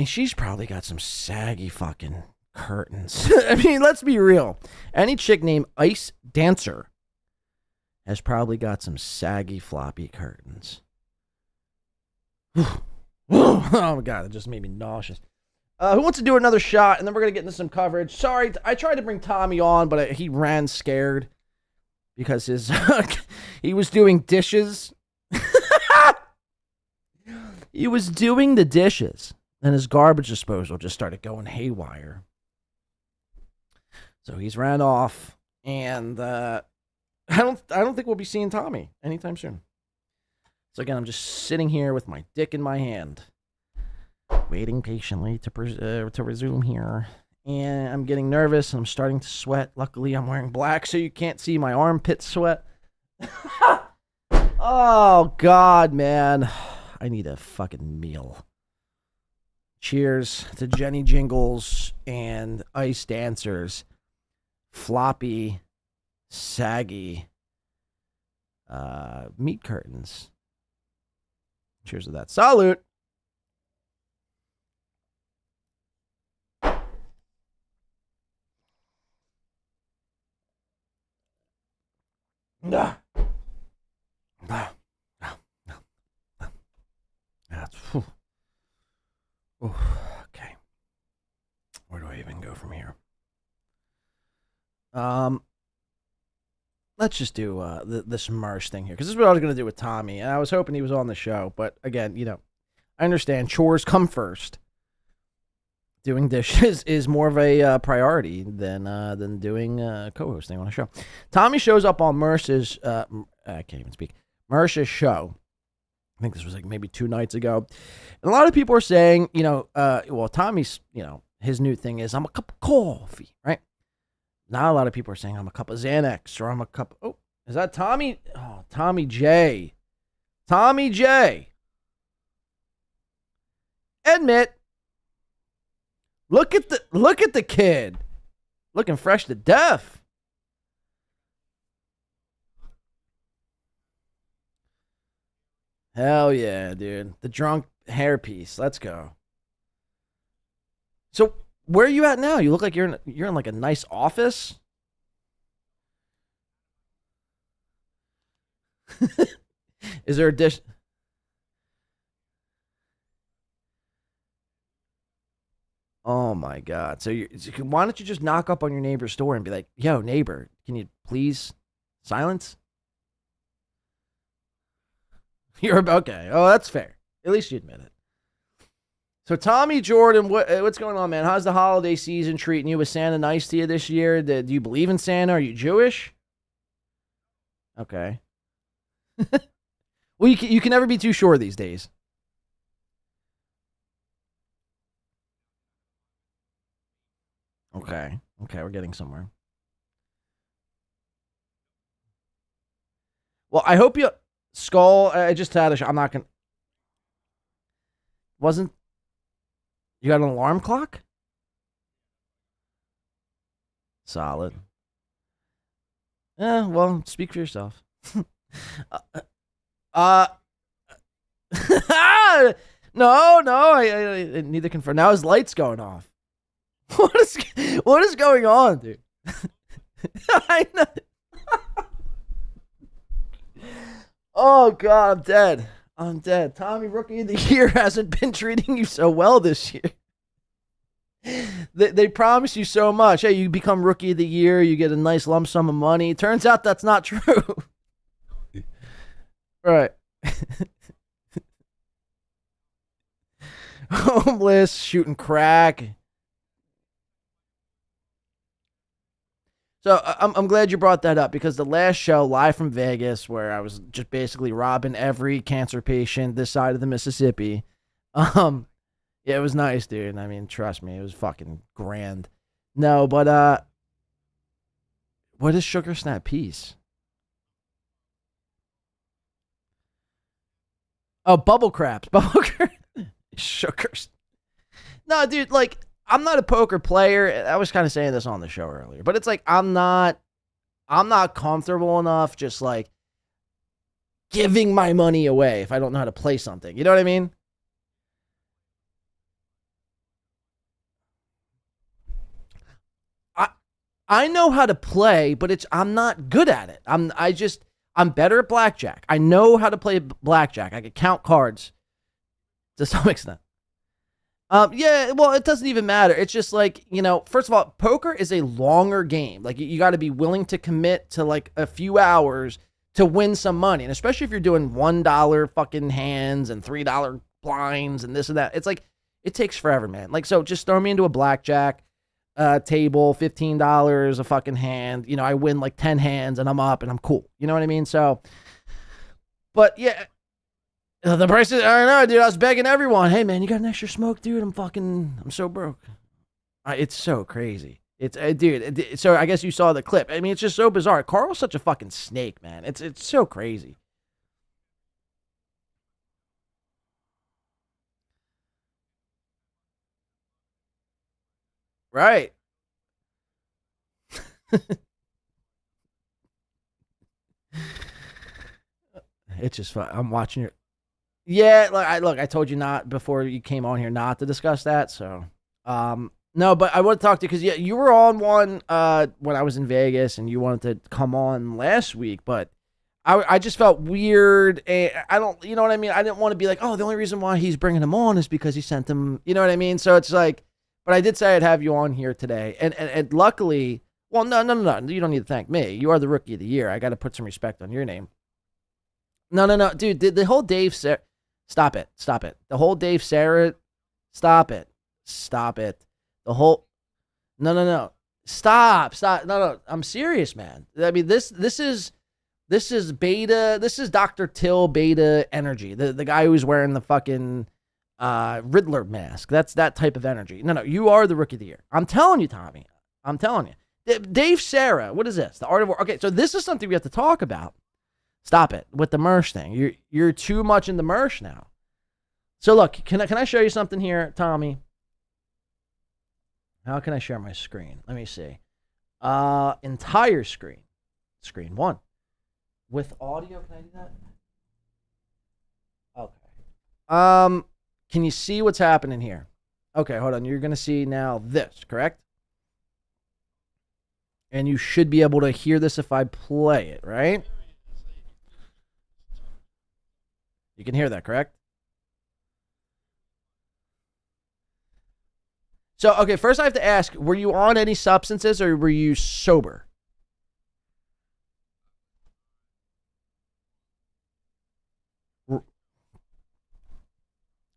She's probably got some saggy fucking curtains. Let's be real. Any chick named Ice Dancer has probably got some saggy floppy curtains. Oh my God, it just made me nauseous. Who wants to do another shot, and then we're going to get into some coverage. Sorry, I tried to bring Tommy on, but he ran scared because he was doing dishes. He was doing the dishes, and his garbage disposal just started going haywire. So he's ran off, and I don't think we'll be seeing Tommy anytime soon. So again, I'm just sitting here with my dick in my hand, waiting patiently to resume here. And I'm getting nervous and I'm starting to sweat. Luckily, I'm wearing black so you can't see my armpit sweat. Oh, God, man. I need a fucking meal. Cheers to Jenny Jingles and Ice Dancers. Floppy, saggy meat curtains. Cheers to that. Salute. Nah. That's okay. Where do I even go from here? Let's just do this Marsh thing here, because this is what I was going to do with Tommy, and I was hoping he was on the show, but again, I understand chores come first. Doing dishes is more of a priority than doing co-hosting on a show. Tommy shows up on Marsh's I can't even speak. Marsh's show. I think this was like maybe 2 nights ago. And a lot of people are saying, well, Tommy's, his new thing is, I'm a cup of coffee, right? Now a lot of people are saying, I'm a cup of Xanax, or I'm a cup of, is that Tommy? Oh, Tommy J. Tommy J. Admit. Look at the kid. Looking fresh to death. Hell yeah, dude. The drunk hairpiece. Let's go. So, where are you at now? You look like you're in like a nice office. Is there a dish? Oh my God. So why don't you just knock up on your neighbor's door and be like, yo, neighbor, can you please silence? You're okay. Oh, that's fair. At least you admit it. So Tommy Jordan, what's going on, man? How's the holiday season treating you? Was Santa nice to you this year? Do you believe in Santa? Are you Jewish? Okay. Well, you can never be too sure these days. Okay, we're getting somewhere. Well, I hope you... Skull, I just had I'm not going to... Wasn't... You got an alarm clock? Solid. Yeah, well, speak for yourself. No, I need to confirm. Now his light's going off. What is going on, dude? I know. Oh God, I'm dead. Tommy, Rookie of the Year hasn't been treating you so well this year. They promise you so much. Hey, you become Rookie of the Year, you get a nice lump sum of money. Turns out that's not true. Right. Homeless, shooting crack. So I'm glad you brought that up, because the last show, live from Vegas, where I was just basically robbing every cancer patient this side of the Mississippi. Yeah, it was nice, dude. I mean, trust me, it was fucking grand. No, but what is Sugar Snap Peace? Oh, Bubble Craps. Sugars. No, dude, like, I'm not a poker player. I was kind of saying this on the show earlier, but it's like I'm not comfortable enough just like giving my money away if I don't know how to play something. You know what I mean? I know how to play, but I'm not good at it. I'm better at blackjack. I know how to play blackjack. I can count cards to some extent. Yeah, well, it doesn't even matter. It's just like, first of all, poker is a longer game. Like, you got to be willing to commit to like a few hours to win some money. And especially if you're doing $1 fucking hands and $3 blinds and this and that. It's like, it takes forever, man. Like, so just throw me into a blackjack table, $15 a fucking hand. I win like 10 hands and I'm up and I'm cool. You know what I mean? So, but yeah. The prices, I don't know, dude. I was begging everyone, hey, man, you got an extra smoke, dude? I'm so broke. It's so crazy. Dude, so I guess you saw the clip. I mean, it's just so bizarre. Karl's such a fucking snake, man. It's so crazy. Right. It's just fun. I'm watching your. Yeah, I told you not before you came on here not to discuss that. So, no, but I want to talk to you because you were on one when I was in Vegas, and you wanted to come on last week, but I just felt weird. And I don't, you know what I mean? I didn't want to be like, oh, the only reason why he's bringing him on is because he sent him. You know what I mean? So it's like, but I did say I'd have you on here today, and luckily, well, no, you don't need to thank me. You are the rookie of the year. I got to put some respect on your name. No, dude, the whole Dave Sarah, stop it. The whole Dave Sarah, stop it. The whole, no, stop, no, I'm serious, man. I mean, this is beta, this is Dr. Till beta energy, the guy who's wearing the fucking Riddler mask. That's that type of energy. No, you are the rookie of the year. I'm telling you, Tommy. I'm telling you. Dave Sarah, what is this? The Art of War. Okay, so this is something we have to talk about. Stop it with the merch thing. You're too much in the merch now. So look, can I show you something here, Tommy? How can I share my screen? Let me see. Entire screen. Screen 1. With audio, can I do that? Okay. Can you see what's happening here? Okay, hold on. You're gonna see now this, correct? And you should be able to hear this if I play it, right? You can hear that, correct? So, okay, first I have to ask, were you on any substances or were you sober?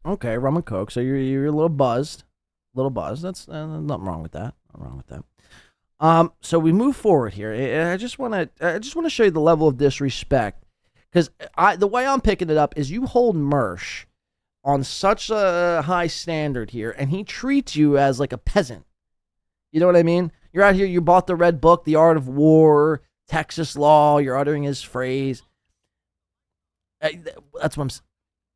Okay, rum and coke. So you're a little buzzed. That's nothing wrong with that. So we move forward here. And I just want to show you the level of disrespect. Because the way I'm picking it up is you hold Mersh on such a high standard here, and he treats you as like a peasant. You know what I mean? You're out here, you bought the red book, The Art of War, Texas Law, you're uttering his phrase. That's what I'm saying.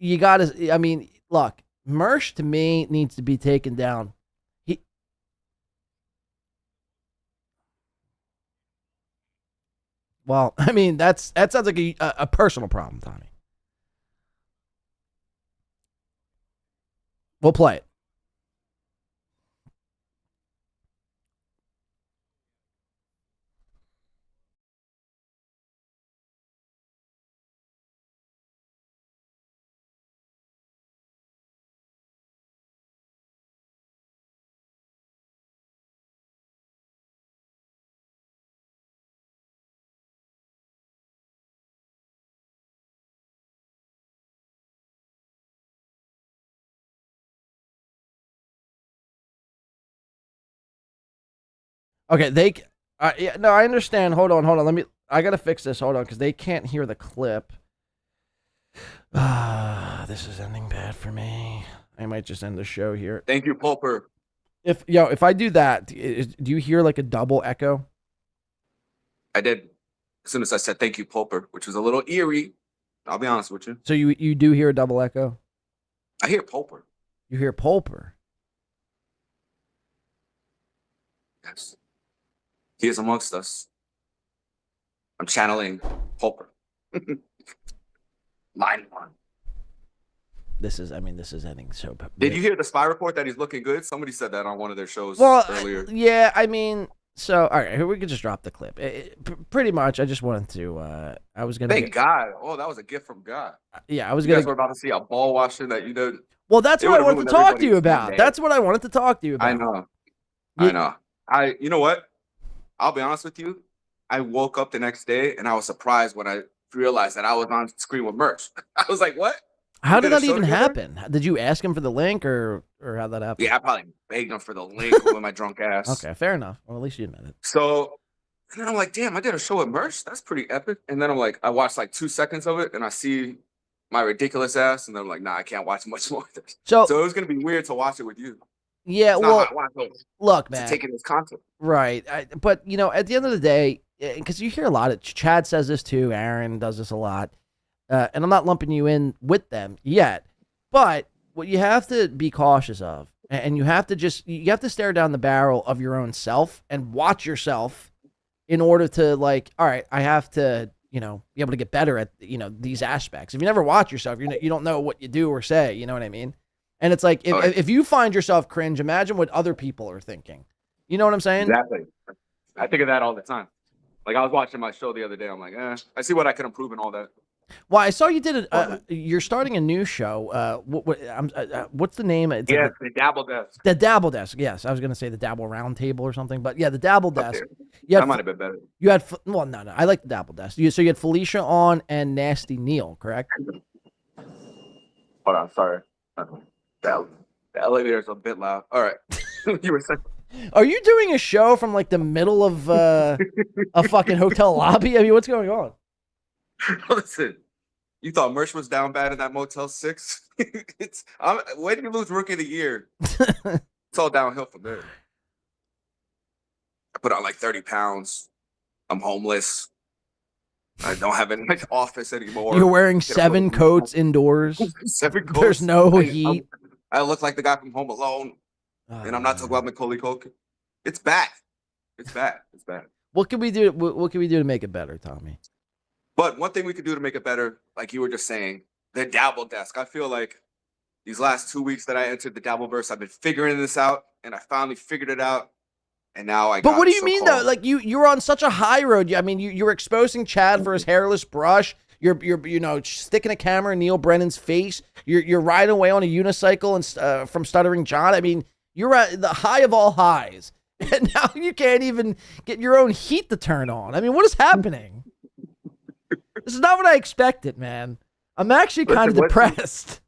You gotta, I mean, look, Mersh to me needs to be taken down. Well, I mean, that sounds like a personal problem, Tommy. We'll play it. Okay, yeah, no, I understand. Hold on. I gotta fix this. Hold on, because they can't hear the clip. This is ending bad for me. I might just end the show here. Thank you, Pulper. If I do that, do you hear like a double echo? I did. As soon as I said thank you, Pulper, which was a little eerie. I'll be honest with you. So you do hear a double echo? I hear Pulper. You hear Pulper? Yes. He is amongst us. I'm channeling Pulper. Line 1. This is ending so bad. Did you hear the spy report that he's looking good? Somebody said that on one of their shows earlier. Yeah, I mean, so all right, we could just drop the clip. Pretty much, I just wanted to. I was gonna. Thank God! Oh, that was a gift from God. Yeah, I was you guys were about to see a ball washing that you know. Well, that's what I wanted to talk to you about. That's what I wanted to talk to you about. I know. You know what? I'll be honest with you. I woke up the next day and I was surprised when I realized that I was on screen with Merch. I was like, what? How did that even happen? Did you ask him for the link or how'd that happen? Yeah, I probably begged him for the link with my drunk ass. Okay, fair enough. Well, at least you admit it. So and then I'm like, damn, I did a show with Merch. That's pretty epic. And then I'm like, I watched like 2 seconds of it and I see my ridiculous ass. And then I'm like, nah, I can't watch much more of this. So it was going to be weird to watch it with you. Yeah, well, look, man. Taking this content. Right. But, you know, at the end of the day, because you hear a lot of, Chad says this too, Aaron does this a lot, and I'm not lumping you in with them yet, but what you have to be cautious of And you have to stare down the barrel of your own self and watch yourself in order to like, all right, I have to, be able to get better at, these aspects. If you never watch yourself, you don't know what you do or say, you know what I mean? And it's like, if you find yourself cringe, imagine what other people are thinking. You know what I'm saying? Exactly. I think of that all the time. Like I was watching my show the other day. I'm like, I see what I can improve and all that. Well, I saw you did it. You're starting a new show. What's the name? It's the Dabble Desk. The Dabble Desk. Yes, I was going to say the Dabble Round Table or something, but yeah, the Dabble Desk. That might have been better. You had no. I like the Dabble Desk. So you had Felicia on and Nasty Neil, correct? Hold on, sorry. The elevator's a bit loud. All right, you were saying. Are you doing a show from like the middle of a fucking hotel lobby? I mean, what's going on? Listen, you thought Merch was down bad in that Motel 6? When did you lose Rookie of the Year? It's all downhill from there. I put on like 30 pounds. I'm homeless. I don't have any office anymore. You're wearing 7 coats indoors. 7 coats. There's no heat. I look like the guy from Home Alone. And I'm not talking about Macaulay Culkin. It's bad. It's bad. It's bad. What can we do? What can we do to make it better, Tommy? But one thing we could do to make it better, like you were just saying, the Dabble Desk. I feel like these last 2 weeks that I entered the Dabbleverse, I've been figuring this out, and I finally figured it out. And now I. But what do you mean though? Like you're on such a high road. I mean, you're exposing Chad for his hairless brush. You're sticking a camera in Neil Brennan's face. You're riding away on a unicycle and from Stuttering John. I mean, you're at the high of all highs, and now you can't even get your own heat to turn on. I mean, what is happening? This is not what I expected, man. I'm actually kind of depressed.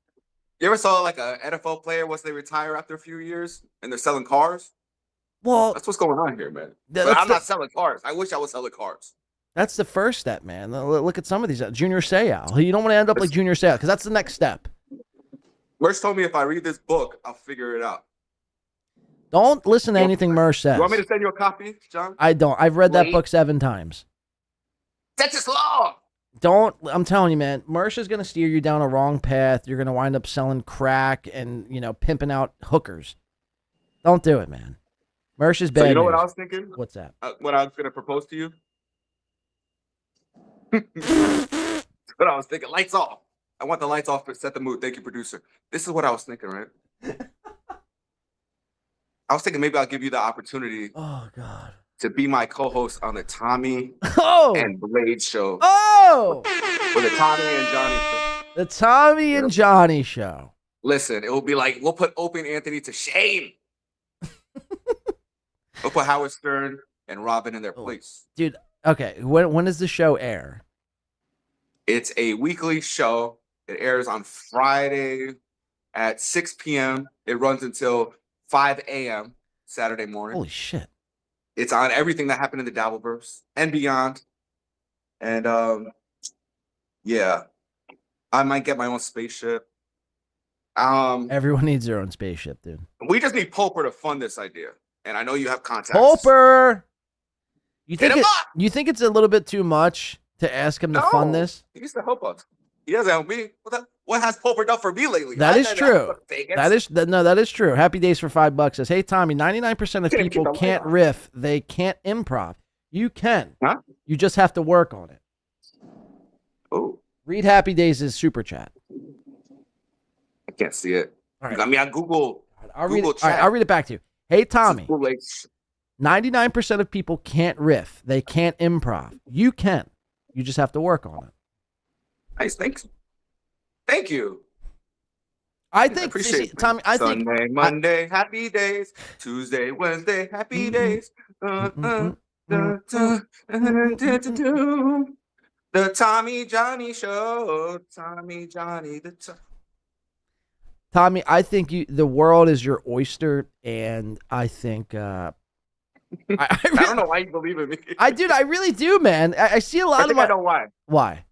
You ever saw like a NFL player once they retire after a few years and they're selling cars? Well, that's what's going on here, man. But I'm not selling cars. I wish I was selling cars. That's the first step, man. Look at some of these. Junior Seau. You don't want to end up like Junior Seau because that's the next step. Merch told me if I read this book, I'll figure it out. Don't listen to anything Merch says. You want me to send you a copy, John? I don't. I've read that book 7 times. That's just long. Don't. I'm telling you, man. Merch is going to steer you down a wrong path. You're going to wind up selling crack and, pimping out hookers. Don't do it, man. Merch is bad. So you know news. what I was thinking? What's that? What I was going to propose to you? What I was thinking. Lights off. I want the lights off to set the mood. Thank you, producer. This is what I was thinking, right? I was thinking maybe I'll give you the opportunity. Oh God. To be my co-host on the Tommy and Blade show. Oh. With the Tommy and Johnny show. The Tommy and Johnny show. Listen, it will be like we'll put Opie and Anthony to shame. We'll put Howard Stern and Robin in their place. Dude, okay. When does the show air? It's a weekly show. It airs on Friday at 6 p.m. It runs until 5 a.m. Saturday morning. Holy shit. It's on everything that happened in the Dabbleverse and beyond. And yeah, I might get my own spaceship. Everyone needs their own spaceship, dude. We just need Poper to fund this idea. And I know you have contacts. Poper! You think it's a little bit too much to ask him to fund this? He needs to help us. He doesn't help me. What has Poper done for me lately? That is true. That is true. Happy Days for $5 says, hey, Tommy, 99% of people can't riff. They can't improv. You can. Huh? You just have to work on it. Oh. Read Happy Days' super chat. I can't see it. All right. I mean, on Google. I'll read it back to you. Hey, Tommy. 99% of people can't riff. They can't improv. You can. You just have to work on it. Nice. Thanks. Thank you. I think, appreciate it. Tommy, Sunday, Monday, happy days. Tuesday, Wednesday, happy days. The Tommy Johnny Show. Tommy Johnny. Tommy, I think the world is your oyster, and I think I don't know why you believe in me. I really do, man. I see a lot of I know why. Why?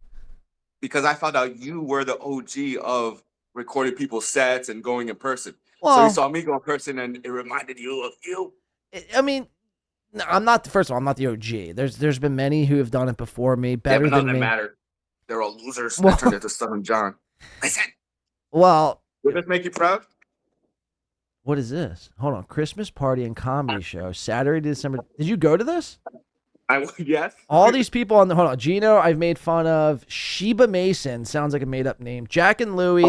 Because I found out you were the OG of recording people's sets and going in person. Well, so you saw me go in person, and it reminded you of you. I mean, I'm not. First of all, I'm not the OG. There's been many who have done it before me, better but none than of me. them matter. They're all losers. That turned into Son and John. Listen. Well, would this make you proud? What is this? Hold on. Christmas party and comedy show, Saturday, December. Did you go to this? Yes. All these people on the hold on. Gino, I've made fun of. Sheba Mason sounds like a made up name. Jake and Louie.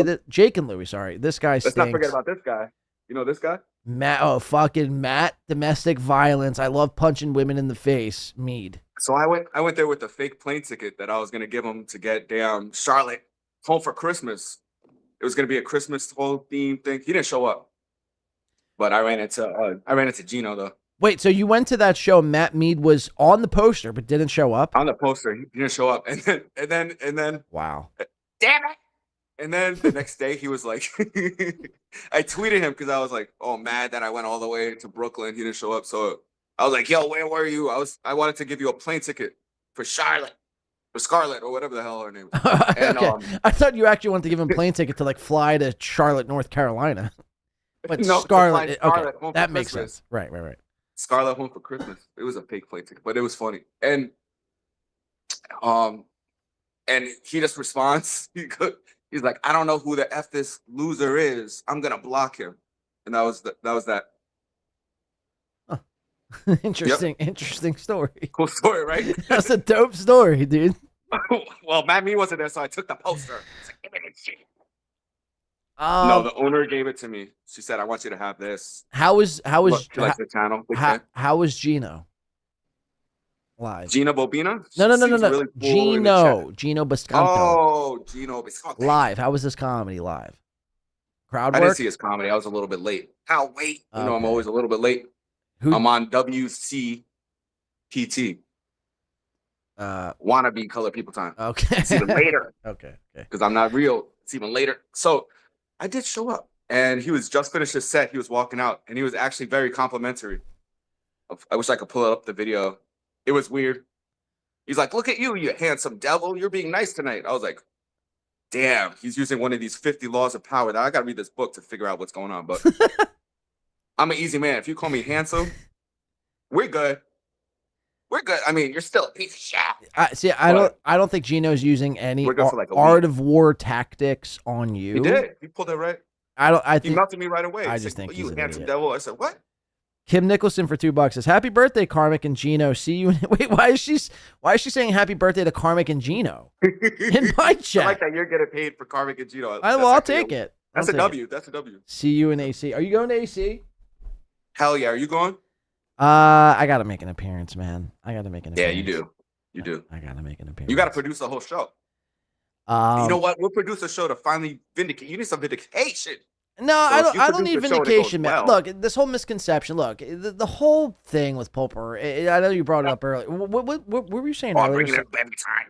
Sorry, this guy stinks. Let's not forget about this guy. You know this guy? Matt. Oh, fucking Matt. Domestic violence. I love punching women in the face. Mead. So I went there with a fake plane ticket that I was gonna give him to get down Charlotte home for Christmas. It was gonna be a Christmas whole theme thing. He didn't show up, but I ran into Gino though. Wait, so you went to that show? Matt Mead was on the poster, but didn't show up. On the poster, he didn't show up, and then. Wow. Damn it! And then the next day, he was like, I tweeted him because I was like, oh, mad that I went all the way to Brooklyn. He didn't show up, so I was like, yo, where were you? I wanted to give you a plane ticket for Charlotte, for Scarlett, or whatever the hell her name is. And, okay. I thought you actually wanted to give him a plane ticket to like fly to Charlotte, North Carolina. But No, Scarlett, Scarlett home okay, that for makes Christmas. sense. Right. Scarlett home for Christmas. It was a fake plane ticket, but it was funny. And he just responds. He's like, I don't know who the F this loser is. I'm gonna block him. And that was that. Interesting story. Cool story, right? That's a dope story, dude. Well, Matt Me wasn't there, so I took the poster. It's like, give me this shit. Um, No, the owner gave it to me. She said, I want you to have this. How was Look, she likes the channel. Big fan. how was Gino? Live. Gina Bobina? No. Seems really cool in the chat. Gino Bisconto. Oh, Gino Bisconto. Live. How was this comedy live? Crowd I work? didn't see his comedy. I was a little bit late. I'll wait. You know, I'm Okay. always a little bit late. I'm on WCPT. Wannabe Color People Time. Okay. It's even later. Okay. Because I'm not real. It's even later. So I did show up. And he was just finished his set. He was walking out. And he was actually very complimentary. I wish I could pull up the video. It was weird. He's like, look at you, you handsome devil. You're being nice tonight. I was like, damn, he's using one of these 50 laws of power. Now I got to read this book to figure out what's going on. But I'm an easy man. If you call me handsome, we're good. We're good. I mean, you're still a piece of shit. I don't think Gino's using any We're good for like a art week. of war tactics on you. He did. He pulled it right. I He think melted me right away. I He's just like, think you he's an handsome idiot. devil. I said, what? Kim Nicholson for $2 says, "Happy birthday, Karmicx and Gino. See you." Wait, why is she saying happy birthday to Karmicx and Gino in my chat? I like that you're getting paid for Karmicx and Gino. I'll take it. That's a W. That's a W. See you in AC. Are you going to AC? Hell yeah. Are you going? I gotta make an appearance, man. I gotta make an Yeah, appearance. you do. You do. I gotta make an appearance. You got to produce the whole show. You know what? We'll produce a show to finally vindicate. You need some vindication. No, So I if don't. you I don't produce need a show that vindication, goes man. well- Look, this whole misconception. Look, the whole thing with Pulper. I know you brought it up earlier. What were you saying Oh, I'm earlier? bringing it up every time.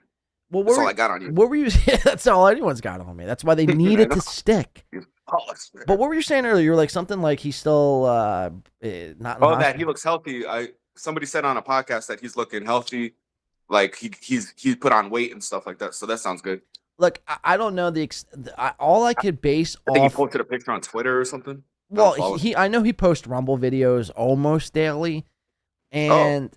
Well, That's all I got on you. What were you? That's all anyone's got on me. That's why they need it I to know. stick. Polished. But what were you saying earlier? You were like something like he's still not. In the Oh, that hospital. he looks healthy. Somebody said on a podcast that he's looking healthy, like he's put on weight and stuff like that. So that sounds good. Look, I don't know all I could base I think off. he posted a picture on Twitter or something. Well, I know he posts Rumble videos almost daily, and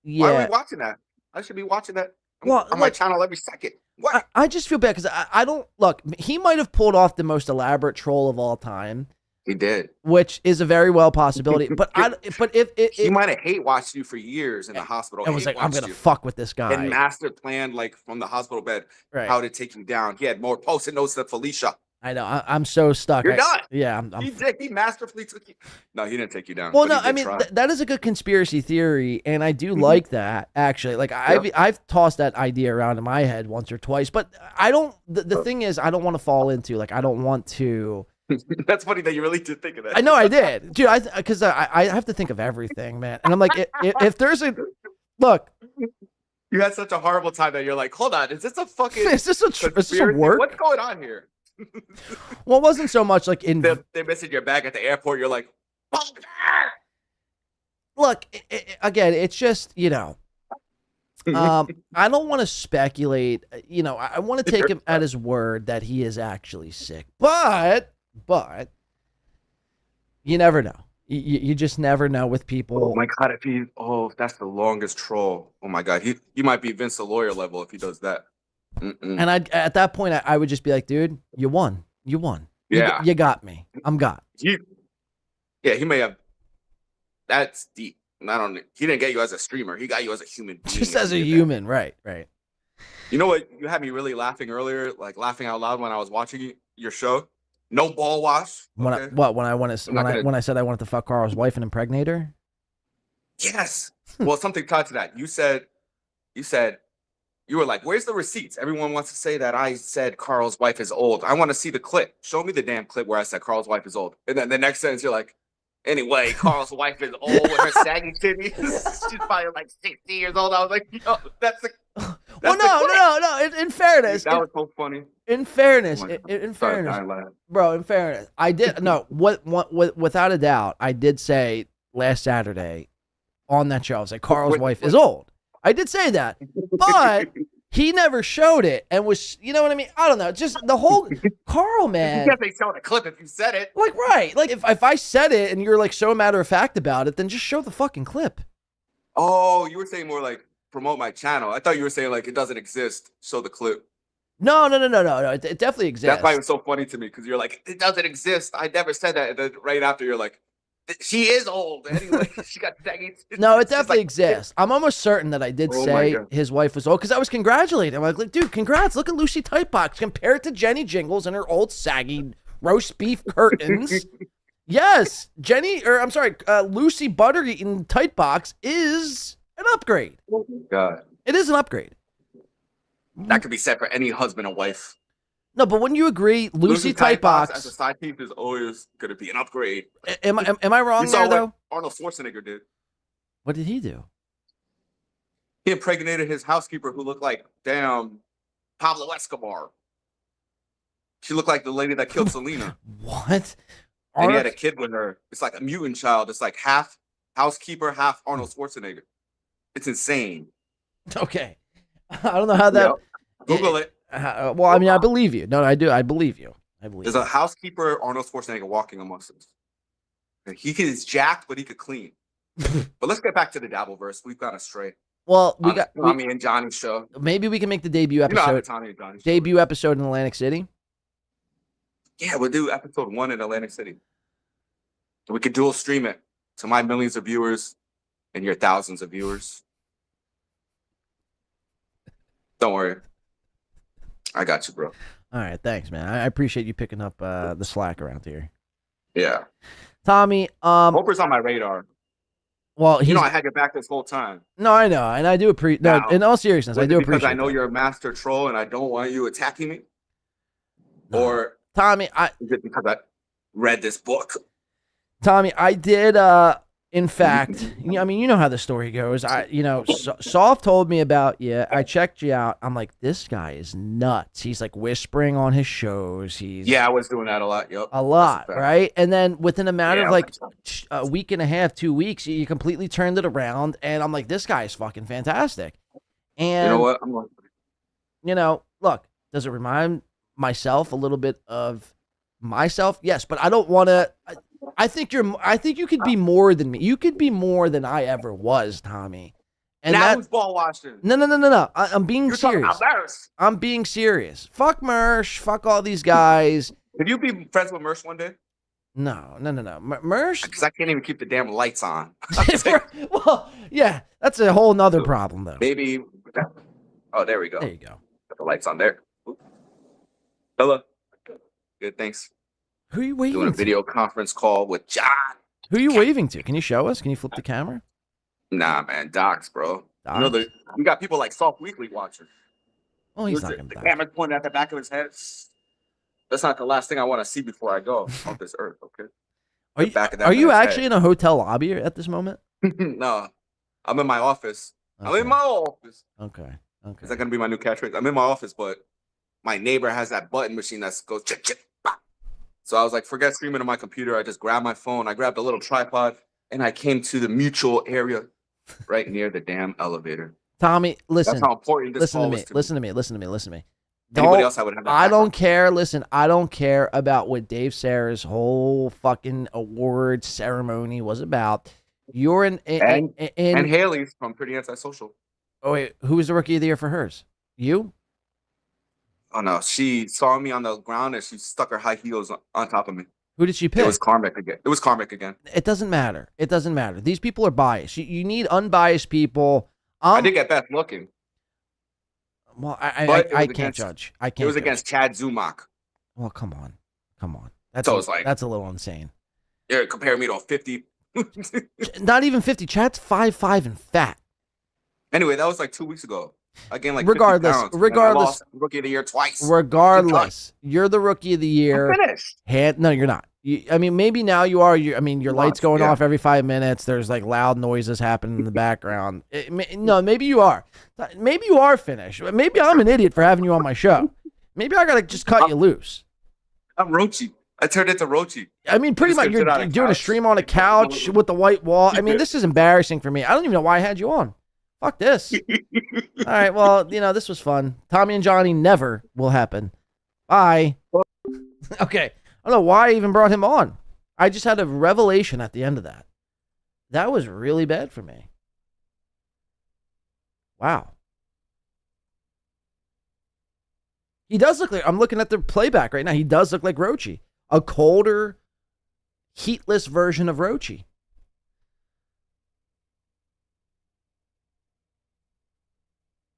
Why are yeah, we watching that? I should be watching that Well, on my channel every second. What? I just feel bad because I don't look. He might have pulled off the most elaborate troll of all time. He did. Which is a very well possibility. But if He might have hate watched you for years in the hospital. I was like, I'm hate-watched gonna you. fuck with this guy. And master planned like from the hospital bed Right. how to take you down. He had more post-it notes than Felicia. I know. I'm so stuck. You're done. Yeah, He did. He masterfully took you. No, he didn't take you down. Well, but no, he I did mean try. that is a good conspiracy theory, and I do Mhm. like that actually. Like I've tossed that idea around in my head once or twice, but I don't. The thing is, I don't want to fall into like I don't want to. That's funny that you really did think of that. I know I did, dude. Because I have to think of everything, man. And I'm like, if there's a look, You had such a horrible time that you're like, hold on, is this a fucking? Is this a conspiracy? work? What's going on here? well, it wasn't so much like in. They're missing your bag at the airport. You're like, Look, again, it's just I don't want to speculate. I want to take him at his word that he is actually sick, but you never know. You just never know with people. oh my god, if that's the longest troll. Oh my god, he might be Vince the lawyer level if he does that. Mm-mm. And at that point, I would just be like, dude, you won. You Yeah. You got me. I'm got. Yeah, he may have. That's deep. I don't. He didn't get you as a streamer. He got you as a human being. Just as a human, right? You know what? You had me really laughing earlier, like laughing out loud when I was watching your show. No ball wash. When okay? when I said I wanted to fuck Karl's wife and impregnate her. Yes. Well, something tied to that. You said you were like, "Where's the receipts?" Everyone wants to say that I said Karl's wife is old. I want to see the clip. Show me the damn clip where I said Karl's wife is old. And then the next sentence, you're like, "Anyway, Karl's wife is old with her saggy titties. She's probably like 60 years old." I was like, "Yo, that's the." Well, no. In fairness, Dude, that was so funny. In fairness, Oh my in God. Sorry, fairness, bro. In fairness, I did no. What? Without a doubt, I did say last Saturday on that show. I was like, Karl's wife is old. I did say that, but he never showed it and was, you know what I mean? I don't know. Just the whole Karl, man. You can't say show the clip if you said it. Like, right. Like, if I said it and you're like so matter of fact about it, then just show the fucking clip. Oh, you were saying more like promote my channel. I thought you were saying like it doesn't exist. Show the clip. No. It definitely exists. That's why it was so funny to me because you're like, it doesn't exist. I never said that. And then right after, you're like, she is old. Anyway, she got saggy. No, it definitely exists. I'm almost certain that I did Oh my say God. his wife was old because I was congratulating him. I'm like, dude, congrats. Look at Lucy Tightbox compared to Jenny Jingles and her old saggy roast beef curtains. Yes, Lucy Butter Eating Tightbox is an upgrade. Oh my God. It is an upgrade. That could be said for any husband and wife. No, but wouldn't you agree, Lucy Tightbox as a side piece is always going to be an upgrade. Am I wrong You saw there what though? Arnold Schwarzenegger did. What did he do? He impregnated his housekeeper who looked like damn Pablo Escobar. She looked like the lady that killed Selena. What? And he had a kid with her. It's like a mutant child. It's like half housekeeper, half Arnold Schwarzenegger. It's insane. Okay. I don't know how that. Yep. Google it. Well, I mean, I believe you. No, I do. I believe you. There's a housekeeper, Arnold Schwarzenegger, walking amongst us. And is jacked, but he could clean. But let's get back to the Dabbleverse. We've gone astray. Well, we On got Tommy and Johnny's show. Maybe we can make the debut You know how the episode. Tommy and Johnny show Debut episode in Atlantic City. Yeah, we'll do episode 1 in Atlantic City. We could dual stream it to my millions of viewers and your thousands of viewers. Don't worry. I got you, bro. All right, thanks, man. I appreciate you picking up the slack around here. Yeah. Tommy, Hoper's on my radar. Well, he's, you know I had your back this whole time. No, I know, and I do appreciate. No, Now, in all seriousness, I do because appreciate. I know that. you're a master troll, and I don't want you attacking me. Or Tommy, is it because I read this book? Tommy, I did. In fact, I mean, you know how the story goes. Soft told me about you. I checked you out. I'm like, this guy is nuts. He's like whispering on his shows. Yeah, I was doing that a lot. Yep. A lot, right? And then within a matter of like that's a week and a half, 2 weeks, you completely turned it around. And I'm like, this guy is fucking fantastic. And you know what? I'm going. Look, does it remind myself a little bit of myself? Yes, but I don't want to. I think you could be more than me. You could be more than I ever was, Tommy. And now who's ball watching? No. I'm being You're talking serious. about Mersh. I'm being serious. Fuck Mersh. Fuck all these guys. Could you be friends with Mersh one day? No. Mersh. Because I can't even keep the damn lights on. Well, yeah, that's a whole nother problem, though. Maybe. Oh, there we go. There you go. Got the lights on there. Hello. Good, thanks. Who are you waving Doing a to? video conference call with John. Who are you waving to? Can you show us? Can you flip the camera? Nah, man, Docs, bro. You know we got people like Soft Weekly watching. Oh, he's not gonna The die. camera's pointing at the back of his head. That's not the last thing I want to see before I go off this earth. Okay. Are you actually in a hotel lobby at this moment? No, I'm in my office. I'm in my office. Okay. Is that gonna be my new catchphrase? I'm in my office, but my neighbor has that button machine that goes chip chip. Bop. So I was like, forget streaming on my computer. I just grabbed my phone. I grabbed a little tripod, and I came to the mutual area right near the damn elevator. Tommy, listen. That's how important this call was to me. Listen to me. Anybody else I would have. I don't care. Listen, I don't care about what Dave Sarah's whole fucking award ceremony was about. You're in and Haley's from Pretty Antisocial. Oh wait, who was the rookie of the year for hers? You? Oh no, she saw me on the ground and she stuck her high heels on top of me. Who did she pick? It was Karmicx again. It was Karmicx again. It doesn't matter. It doesn't matter. These people are biased. You need unbiased people. I did get Beth looking. Well, I can't judge. I can't. It was against Chad Zumock. Well, come on. That's So it's like that's a little insane. Yeah, compare me to a 50. Not even 50. Chad's 5'5" and fat. Anyway, that was like 2 weeks ago. Again, like regardless, 50 pounds, regardless, I lost rookie of the year twice. Regardless, you're the rookie of the year. I'm finished. No, you're not. I mean, maybe now you are. Your light's going off every 5 minutes. There's like loud noises happening in the background. No, maybe you are. Maybe you are finished. Maybe I'm an idiot for having you on my show. Maybe I gotta just cut you loose. I'm Rochi. I turned into Rochi. I mean, pretty much you're doing a stream on a couch with the white wall. I mean, this is embarrassing for me. I don't even know why I had you on. Fuck this. All right, well, this was fun. Tommy and Johnny never will happen. Bye. Okay. I don't know why I even brought him on. I just had a revelation at the end of that. That was really bad for me. Wow. He does look like, I'm looking at the playback right now. He does look like Rochi. A colder, heatless version of Rochi.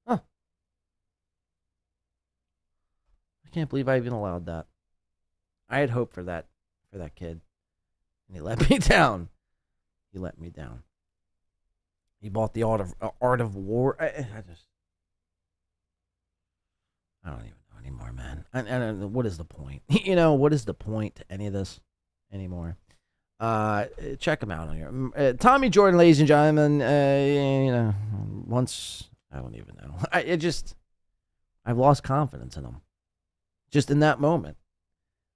Huh. I can't believe I even allowed that. I had hope for that kid. And he let me down. He let me down. He bought the Art of War. I don't even know anymore, man. And what is the point? What is the point to any of this anymore? Check him out on here. Tommy Jordan, ladies and gentlemen. Once, I don't even know. I've lost confidence in him. Just in that moment.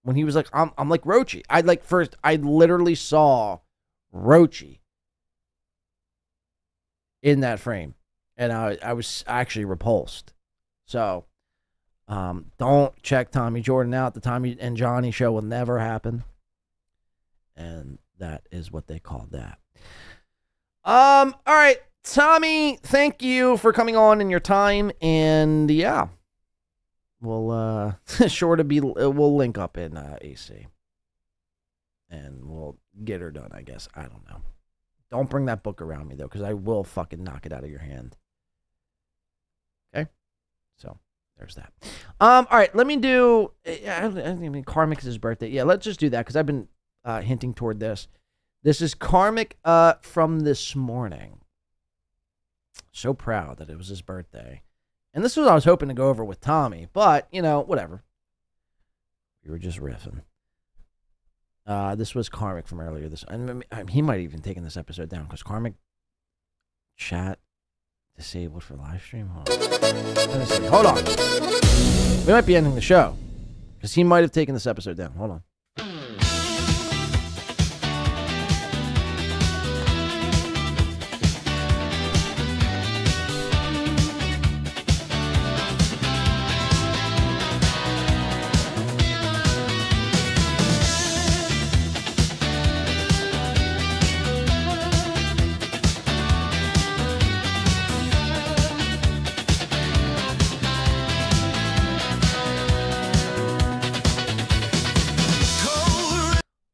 When he was like, I'm like Rochi. I literally saw Rochi in that frame. And I was actually repulsed. So, don't check Tommy Jordan out. The Tommy and Johnny show will never happen. And that is what they called that. All right, Tommy, thank you for coming on in your time. And yeah. We'll we'll link up in AC. And we'll get her done, I guess. I don't know. Don't bring that book around me, though, because I will fucking knock it out of your hand. Okay? So, there's that. All right, let me do... I mean, Karmicx's birthday. Yeah, let's just do that, because I've been hinting toward this. This is Karmicx from this morning. So proud that it was his birthday. And this was what I was hoping to go over with Tommy, but, whatever. We were just riffing. This was Karmicx from earlier. He might have even taken this episode down, because Karmicx chat disabled for live stream. Hold on. Let me see. Hold on. We might be ending the show, because he might have taken this episode down. Hold on.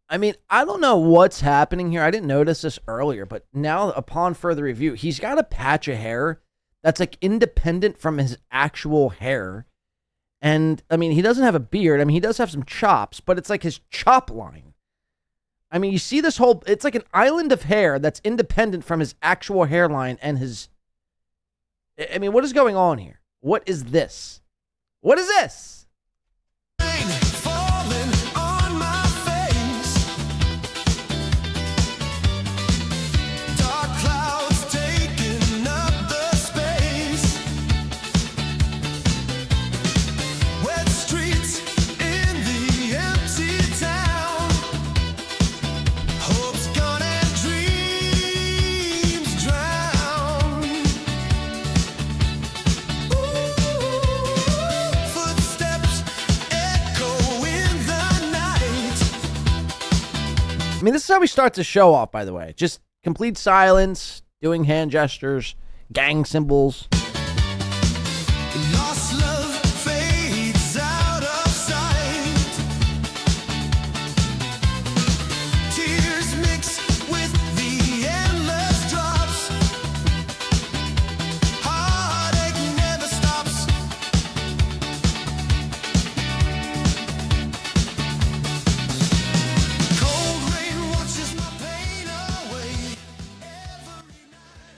I mean, I don't know what's happening here. I didn't notice this earlier, but now upon further review, he's got a patch of hair that's like independent from his actual hair. And I mean, he doesn't have a beard. I mean, he does have some chops, but it's like his chop line. I mean, you see this whole, it's like an island of hair that's independent from his actual hairline and his, I mean, what is going on here? What is this? What is this? I mean, this is how we start the show off, by the way. Just complete silence, doing hand gestures, gang symbols. Lost love fades out of sight.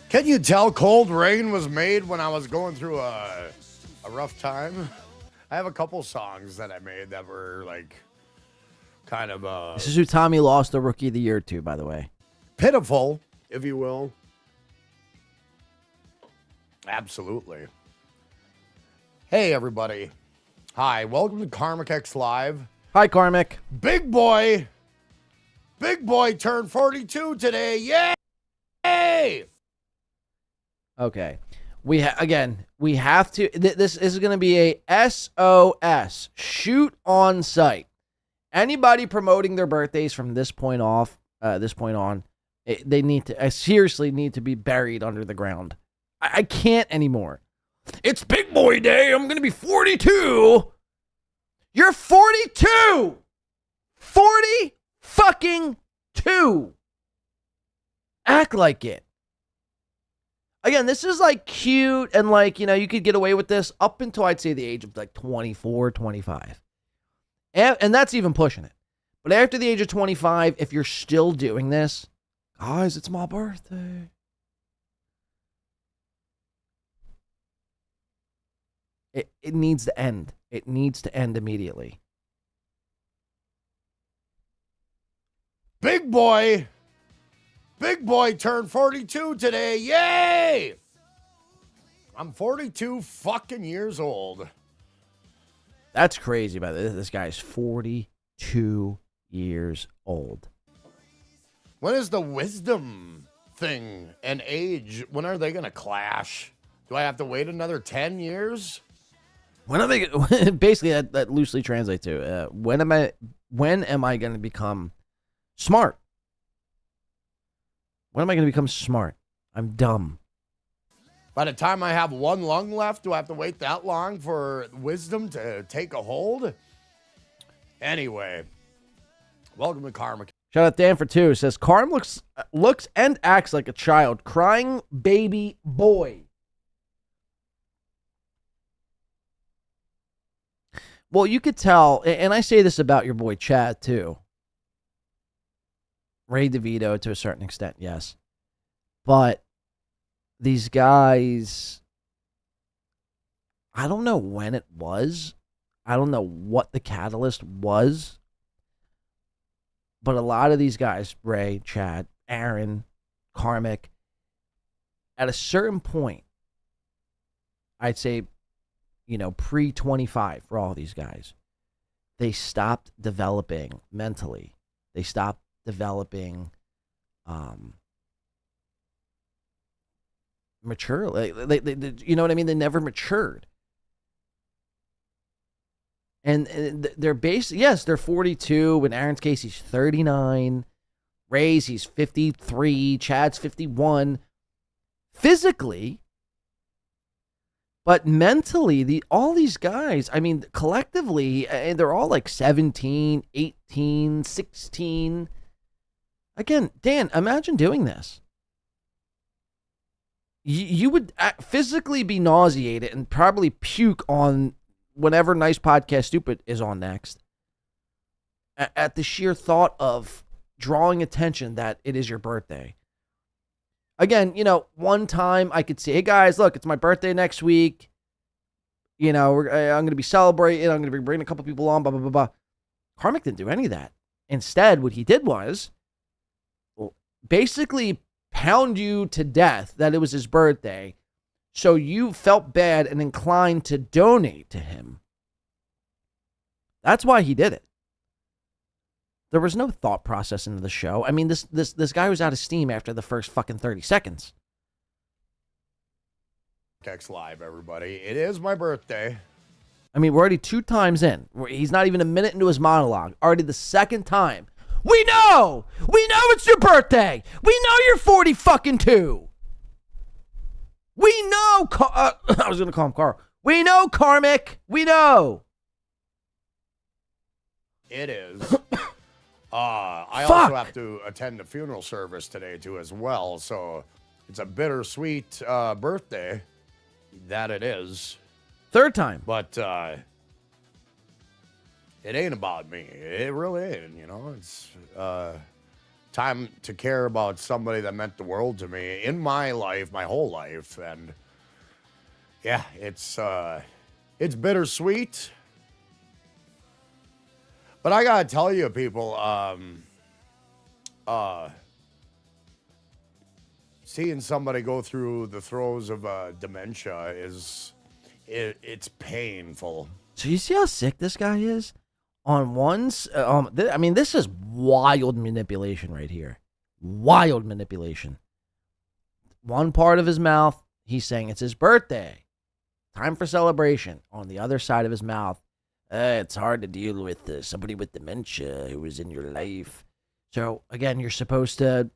Can you tell Cold Rain was made when I was going through a rough time? I have a couple songs that I made that were like kind of This is who Tommy lost the Rookie of the Year to, by the way. pitiful, if you will. Absolutely. Hey, everybody. Hi, welcome to Karmicx Live. Hi, Karmicx. Big boy turned 42 today. Yay! Okay. We have to. This is going to be a SOS, shoot on sight. Anybody promoting their birthdays from this point on, they need to. I seriously need to be buried under the ground. I can't anymore. It's Big Boy Day. I'm going to be 42. You're 42. 40 fucking 2. Act like it. Again, this is like cute and like, you could get away with this up until I'd say the age of like 24, 25. And that's even pushing it. But after the age of 25, if you're still doing this, guys, it's my birthday. It needs to end. It needs to end immediately. Big boy turned 42 today. Yay! I'm 42 fucking years old. That's crazy, by the way. This guy's 42 years old. When is the wisdom thing and age? When are they going to clash? Do I have to wait another 10 years? When am I basically that loosely translates to when am I going to become smart? When am I going to become smart? I'm dumb. By the time I have one lung left, do I have to wait that long for wisdom to take a hold? Anyway, welcome to Karmicx. Shout out Dan for 2. Says Karm looks and acts like a child, crying baby boy. Well, you could tell, and I say this about your boy Chad too. Ray DeVito to a certain extent, yes. But these guys, I don't know when it was. I don't know what the catalyst was. But a lot of these guys, Ray, Chad, Aaron, Karmicx, at a certain point, I'd say, pre-25 for all these guys, they stopped developing mentally. They stopped developing mature. They you know what I mean? They never matured. And they're yes, they're 42. In Aaron's case, he's 39. Ray's, he's 53. Chad's 51. Physically, but mentally, all these guys, I mean, collectively, they're all like 17, 18, 16. Again, Dan, imagine doing this. You would physically be nauseated and probably puke on whenever Nice Podcast Stupid is on next at the sheer thought of drawing attention that it is your birthday. Again, one time I could say, hey guys, look, it's my birthday next week. I'm going to be celebrating. I'm going to be bringing a couple people on, blah, blah, blah, blah. Karmicx didn't do any of that. Instead, what he did was basically pound you to death that it was his birthday, so you felt bad and inclined to donate to him. That's why he did it. There was no thought process into the show. I mean, this guy was out of steam after the first fucking 30 seconds. Karmicx Live, everybody. It is my birthday. I mean, we're already 2 times in. He's not even a minute into his monologue. Already the second time. We know it's your birthday. We know you're 40 fucking 2. We know. I was gonna call him Karl. We know, Karmicx. We know. It is. I also have to attend the funeral service today too, as well. So it's a bittersweet birthday. That it is. 3rd time. But it ain't about me. It really ain't. It's time to care about somebody that meant the world to me in my life, my whole life. And yeah, it's bittersweet. But I gotta tell you, people, seeing somebody go through the throes of dementia it's painful. So you see how sick this guy is? On one's, I mean, this is wild manipulation right here. Wild manipulation. One part of his mouth, he's saying it's his birthday. Time for celebration. On the other side of his mouth, it's hard to deal with somebody with dementia who is in your life. So, again, you're supposed to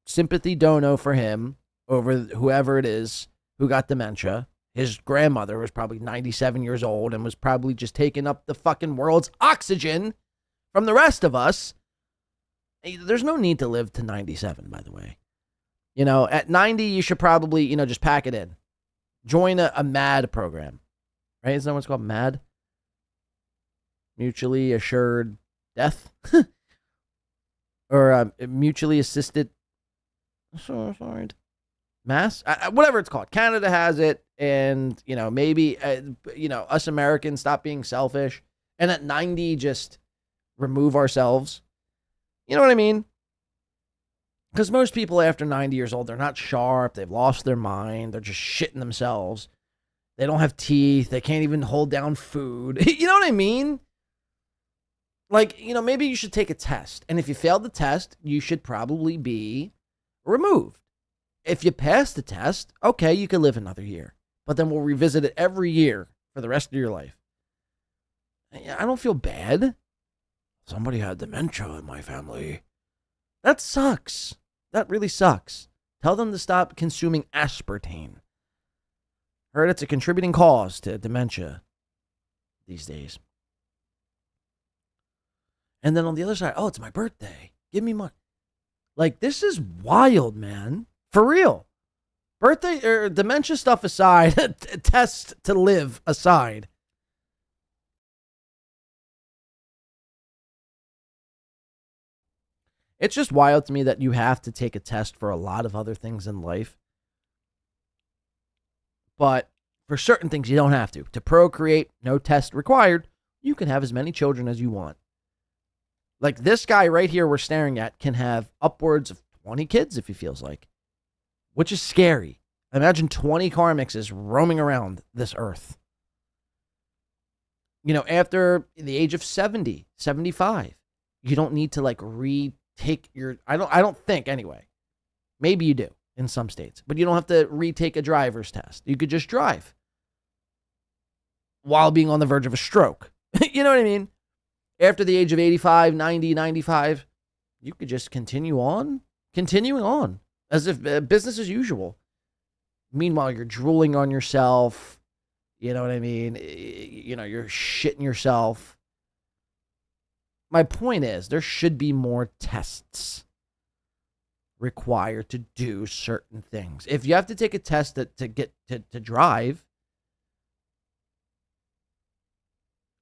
sympathy dono for him over whoever it is who got dementia. His grandmother was probably 97 years old and was probably just taking up the fucking world's oxygen from the rest of us. There's no need to live to 97, by the way. You know, at 90, you should probably, you know, just pack it in. Join a MAD program, right? Isn't that what's called MAD? Mutually Assured Death? Or Mutually Assisted... Sorry. Mass? Whatever it's called. Canada has it. And, you know, maybe, you know, us Americans stop being selfish. And at 90, just remove ourselves. You know what I mean? Because most people after 90 years old, they're not sharp. They've lost their mind. They're just shitting themselves. They don't have teeth. They can't even hold down food. You know what I mean? Like, you know, maybe you should take a test. And if you failed the test, you should probably be removed. If you pass the test, okay, you can live another year. But then we'll revisit it every year for the rest of your life. I don't feel bad. Somebody had dementia in my family. That sucks. That really sucks. Tell them to stop consuming aspartame. Heard it's a contributing cause to dementia these days. And then on the other side, oh, it's my birthday. Give me money. Like, this is wild, man. For real. Birthday or dementia stuff aside, test to live aside. It's just wild to me that you have to take a test for a lot of other things in life. But for certain things, you don't have to. To procreate, no test required. You can have as many children as you want. Like this guy right here we're staring at can have upwards of 20 kids if he feels like. Which is scary. Imagine 20 Karmicxes roaming around this earth. You know, after the age of 70, 75, you don't need to like retake your, I don't think anyway. Maybe you do in some states, but you don't have to retake a driver's test. You could just drive while being on the verge of a stroke. You know what I mean? After the age of 85, 90, 95, you could just continuing on as if business as usual. Meanwhile, you're drooling on yourself. You know what I mean? You know, you're shitting yourself. My point is, there should be more tests required to do certain things. If you have to take a test to get to drive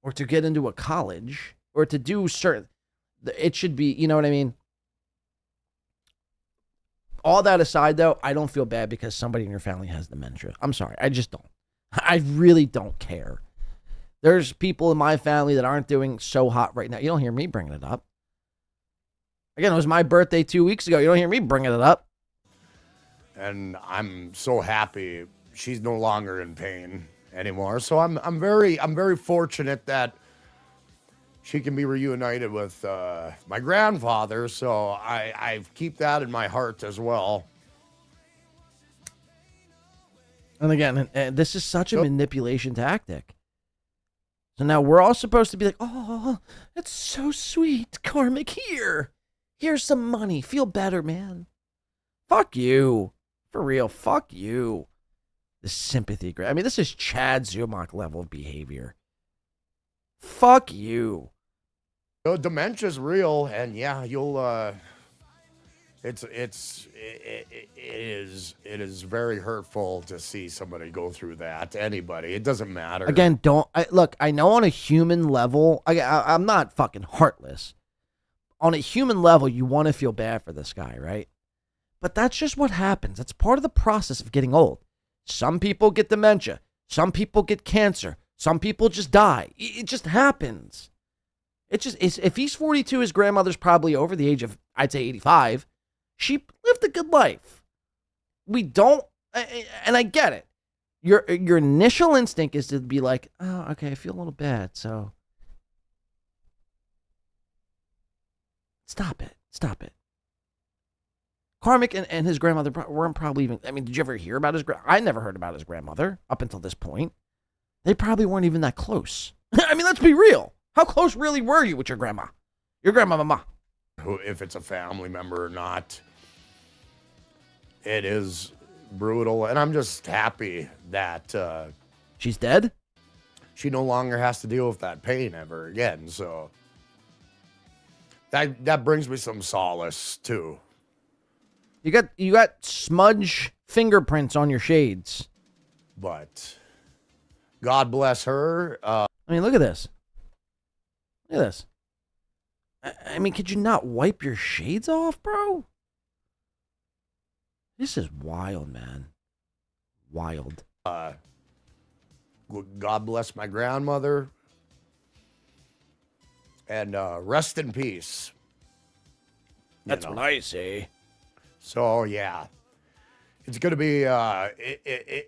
or to get into a college or to do certain, it should be, you know what I mean? All that aside, though, I don't feel bad because somebody in your family has dementia. I'm sorry. I just don't. I really don't care. There's people in my family that aren't doing so hot right now. You don't hear me bringing it up. Again, it was my birthday 2 weeks ago. You don't hear me bringing it up. And I'm so happy she's no longer in pain anymore. So I'm very fortunate that she can be reunited with my grandfather. So I keep that in my heart as well. And again, this is such a manipulation tactic. So now we're all supposed to be like, oh, that's so sweet. Karmicx, here's some money. Feel better, man. Fuck you. For real, fuck you. The sympathy. I mean, this is Chad Zumock level of behavior. Fuck you. So dementia's real, and yeah, you'll it is very hurtful to see somebody go through that. Anybody, it doesn't matter. Again, look, I know on a human level, I'm not fucking heartless. on a human level, you want to feel bad for this guy, right? But that's just what happens. That's part of the process of getting old. Some people get dementia. Some people get cancer. Some people just die. It just happens. If he's 42, his grandmother's probably over the age of, I'd say, 85. She lived a good life. We don't, and I get it. Your initial instinct is to be like, oh, okay, I feel a little bad, so stop it. Karmicx and his grandmother weren't probably even, I mean, did you ever hear about I never heard about his grandmother up until this point. They probably weren't even that close. I mean, let's be real. How close really were you with your grandma? Your grandmama? If it's a family member or not, it is brutal. And I'm just happy that she's dead. She no longer has to deal with that pain ever again. So that brings me some solace too. You got smudge fingerprints on your shades. But God bless her. I mean, look at this. Look at this. I mean, could you not wipe your shades off, bro? This is wild, man. Wild. God bless my grandmother. And rest in peace. That's what I say. So, yeah. It's going to be,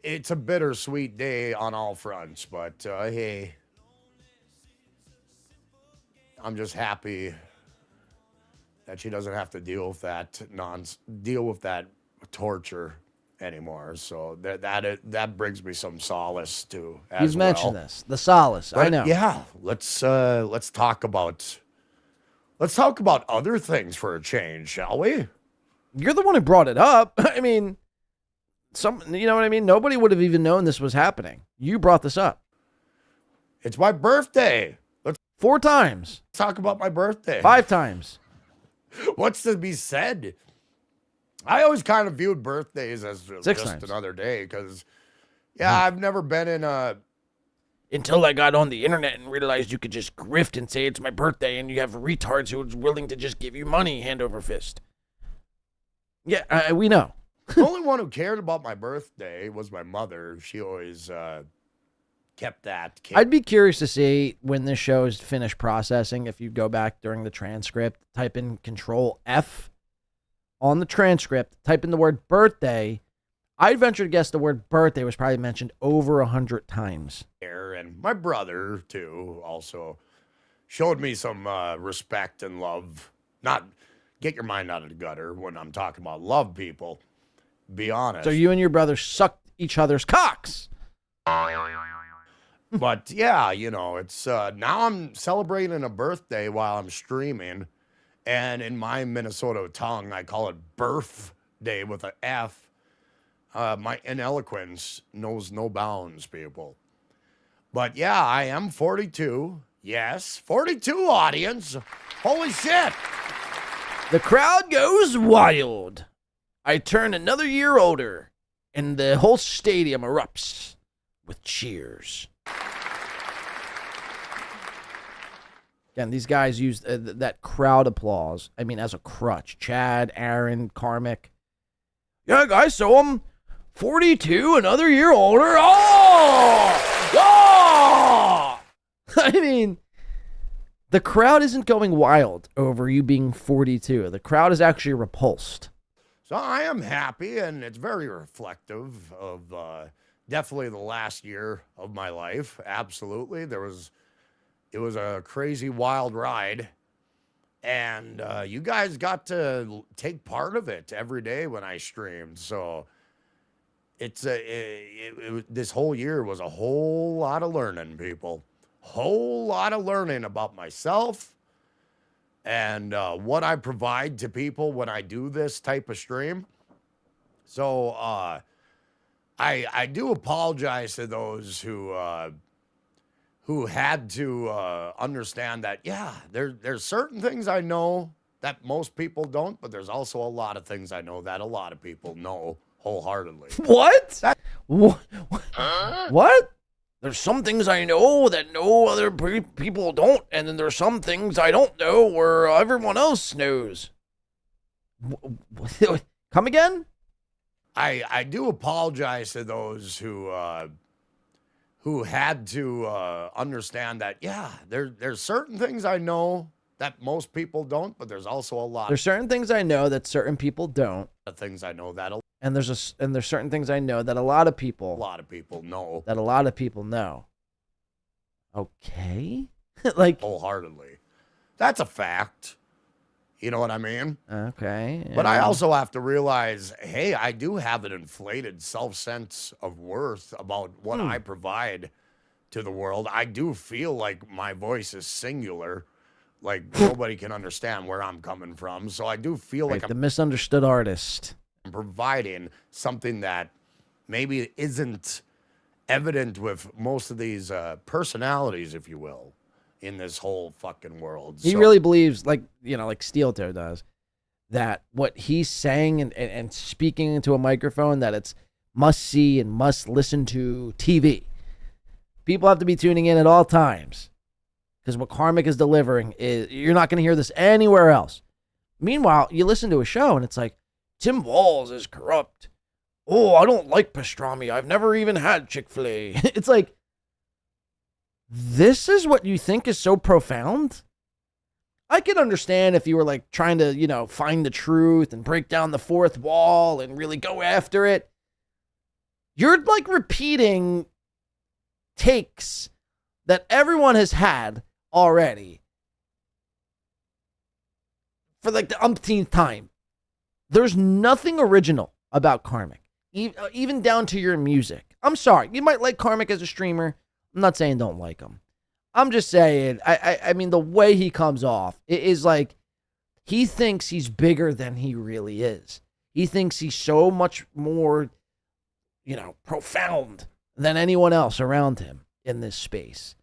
it's a bittersweet day on all fronts. But, hey, I'm just happy that she doesn't have to deal with that torture anymore. So that brings me some solace too. You've mentioned this, the solace. But, I know. Yeah, let's talk about other things for a change, shall we? You're the one who brought it up. I mean, you know what I mean? Nobody would have even known this was happening. You brought this up. It's my birthday. 4 times. Let's talk about my birthday. 5 times. What's to be said? I always kind of viewed birthdays as 6 just times. another day because, I've never been in a... Until I got on the internet and realized you could just grift and say it's my birthday and you have retards who are willing to just give you money hand over fist. Yeah, we know. The only one who cared about my birthday was my mother. She always kept that. I'd be curious to see when this show is finished processing, if you go back during the transcript, type in Control F on the transcript, type in the word birthday. I'd venture to guess the word birthday was probably mentioned over 100 times. And my brother, too, also showed me some respect and love. Not get your mind out of the gutter when I'm talking about love people. Be honest. So you and your brother sucked each other's cocks. But yeah, it's now I'm celebrating a birthday while I'm streaming. And in my Minnesota tongue, I call it birthday with an F. My ineloquence knows no bounds, people. But yeah, I am 42. Yes, 42 audience. Holy shit. The crowd goes wild. I turn another year older, and the whole stadium erupts with cheers. Again, these guys use that crowd applause, as a crutch. Chad, Aaron, Karmicx. Yeah, guys, so I'm 42, another year older. Oh! Oh! The crowd isn't going wild over you being 42. The crowd is actually repulsed. So I am happy, and it's very reflective of definitely the last year of my life. Absolutely. It was a crazy, wild ride. And you guys got to take part of it every day when I streamed. So this whole year was a whole lot of learning, people. Whole lot of learning about myself and what I provide to people when I do this type of stream. So I do apologize to those who had to understand that, there's certain things I know that most people don't, but there's also a lot of things I know that a lot of people know wholeheartedly. What? What? there's some things I know that no other people don't, and then there's some things I don't know where everyone else knows. Come again? I do apologize to those who had to understand that, yeah, there's certain things I know that most people don't, but there's also a lot. There's certain things I know that certain people don't. Of things I know that and there's certain things I know that a lot of people know. That a lot of people know. Okay. Like wholeheartedly. That's a fact. You know what I mean? Okay. But I also have to realize, hey, I do have an inflated self-sense of worth about what I provide to the world. I do feel like my voice is singular. Like nobody can understand where I'm coming from. So I do feel like the misunderstood artist. I'm providing something that maybe isn't evident with most of these personalities, if you will, in this whole fucking world. He really believes, like Steel Toe does, that what he's saying and speaking into a microphone, that it's must see and must listen to TV. People have to be tuning in at all times, because what Karmicx is delivering is, you're not going to hear this anywhere else. Meanwhile, you listen to a show and it's like, Tim Walz is corrupt. Oh, I don't like pastrami. I've never even had Chick-fil-A. It's like, this is what you think is so profound? I could understand if you were like trying to, find the truth and break down the fourth wall and really go after it. You're like repeating takes that everyone has had already for like the umpteenth time. There's nothing original about Karmicx, even down to your music. I'm sorry, you might like Karmicx as a streamer. I'm not saying don't like him. I'm just saying, I mean, the way he comes off is like he thinks he's bigger than he really is. He thinks he's so much more, profound than anyone else around him in this space.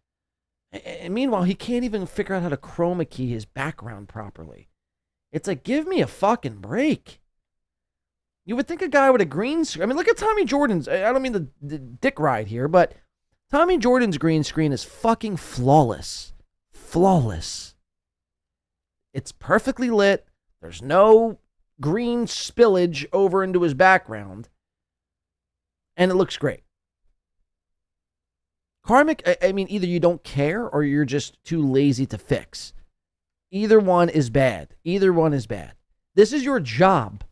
And meanwhile, he can't even figure out how to chroma key his background properly. It's like, give me a fucking break. You would think a guy with a green screen. I mean, look at Tommy Jordan's. I don't mean the dick ride here, but Tommy Jordan's green screen is fucking flawless. Flawless. It's perfectly lit. There's no green spillage over into his background. And it looks great. Karmicx, I mean, either you don't care or you're just too lazy to fix. Either one is bad. Either one is bad. This is your job.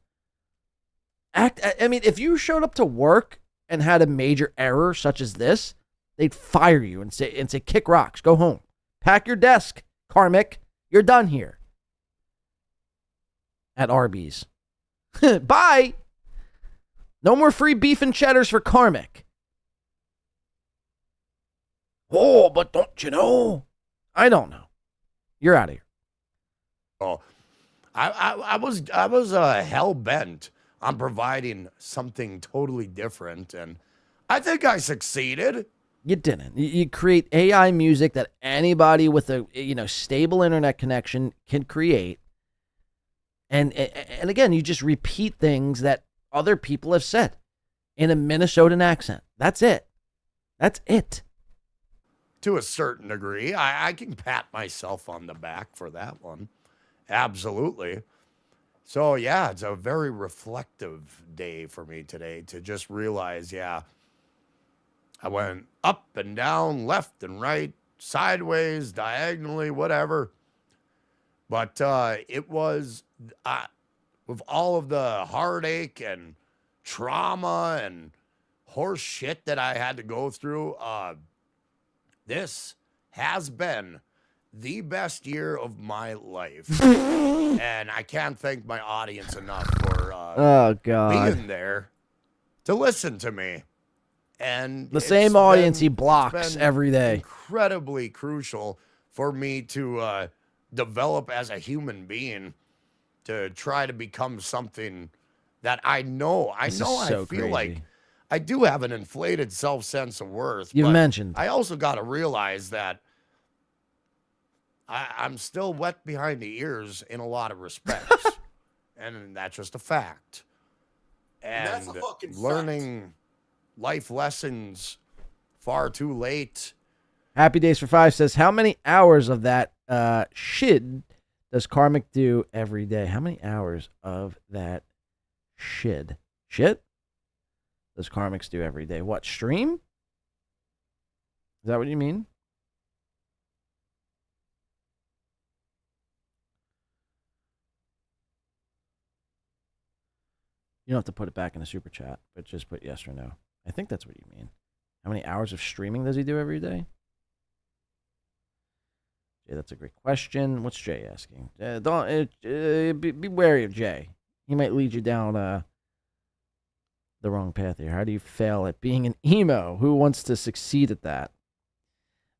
I mean, if you showed up to work and had a major error such as this, they'd fire you and say, kick rocks, go home. Pack your desk, Karmicx. You're done here. At Arby's. Bye. No more free beef and cheddars for Karmicx. Oh, but don't you know? I don't know. You're out of here. Oh, I was hell bent on providing something totally different, and I think I succeeded. You didn't. You create AI music that anybody with a stable internet connection can create, and again, you just repeat things that other people have said in a Minnesotan accent. That's it. That's it. To a certain degree, I can pat myself on the back for that one. Absolutely. So, yeah, it's a very reflective day for me today to just realize, yeah, I went up and down, left and right, sideways, diagonally, whatever. But it was, with all of the heartache and trauma and horse shit that I had to go through, this has been the best year of my life. And I can't thank my audience enough for being there to listen to me. And the same audience he blocks every day. Incredibly crucial for me to develop as a human being, to try to become something that I know. I feel like I do have an inflated self-sense of worth. You've mentioned. I also got to realize that I'm still wet behind the ears in a lot of respects. And that's just a fact. And that's a fucking learning life lessons far too late. Happy Days for 5 says, how many hours of that shit does Karmicx do every day? How many hours of that shit does Karmicx do every day? What, stream? Is that what you mean? You don't have to put it back in the super chat, but just put yes or no. I think that's what you mean. How many hours of streaming does he do every day? Jay, that's a great question. What's Jay asking? Be wary of Jay. He might lead you down the wrong path here. How do you fail at being an emo? Who wants to succeed at that?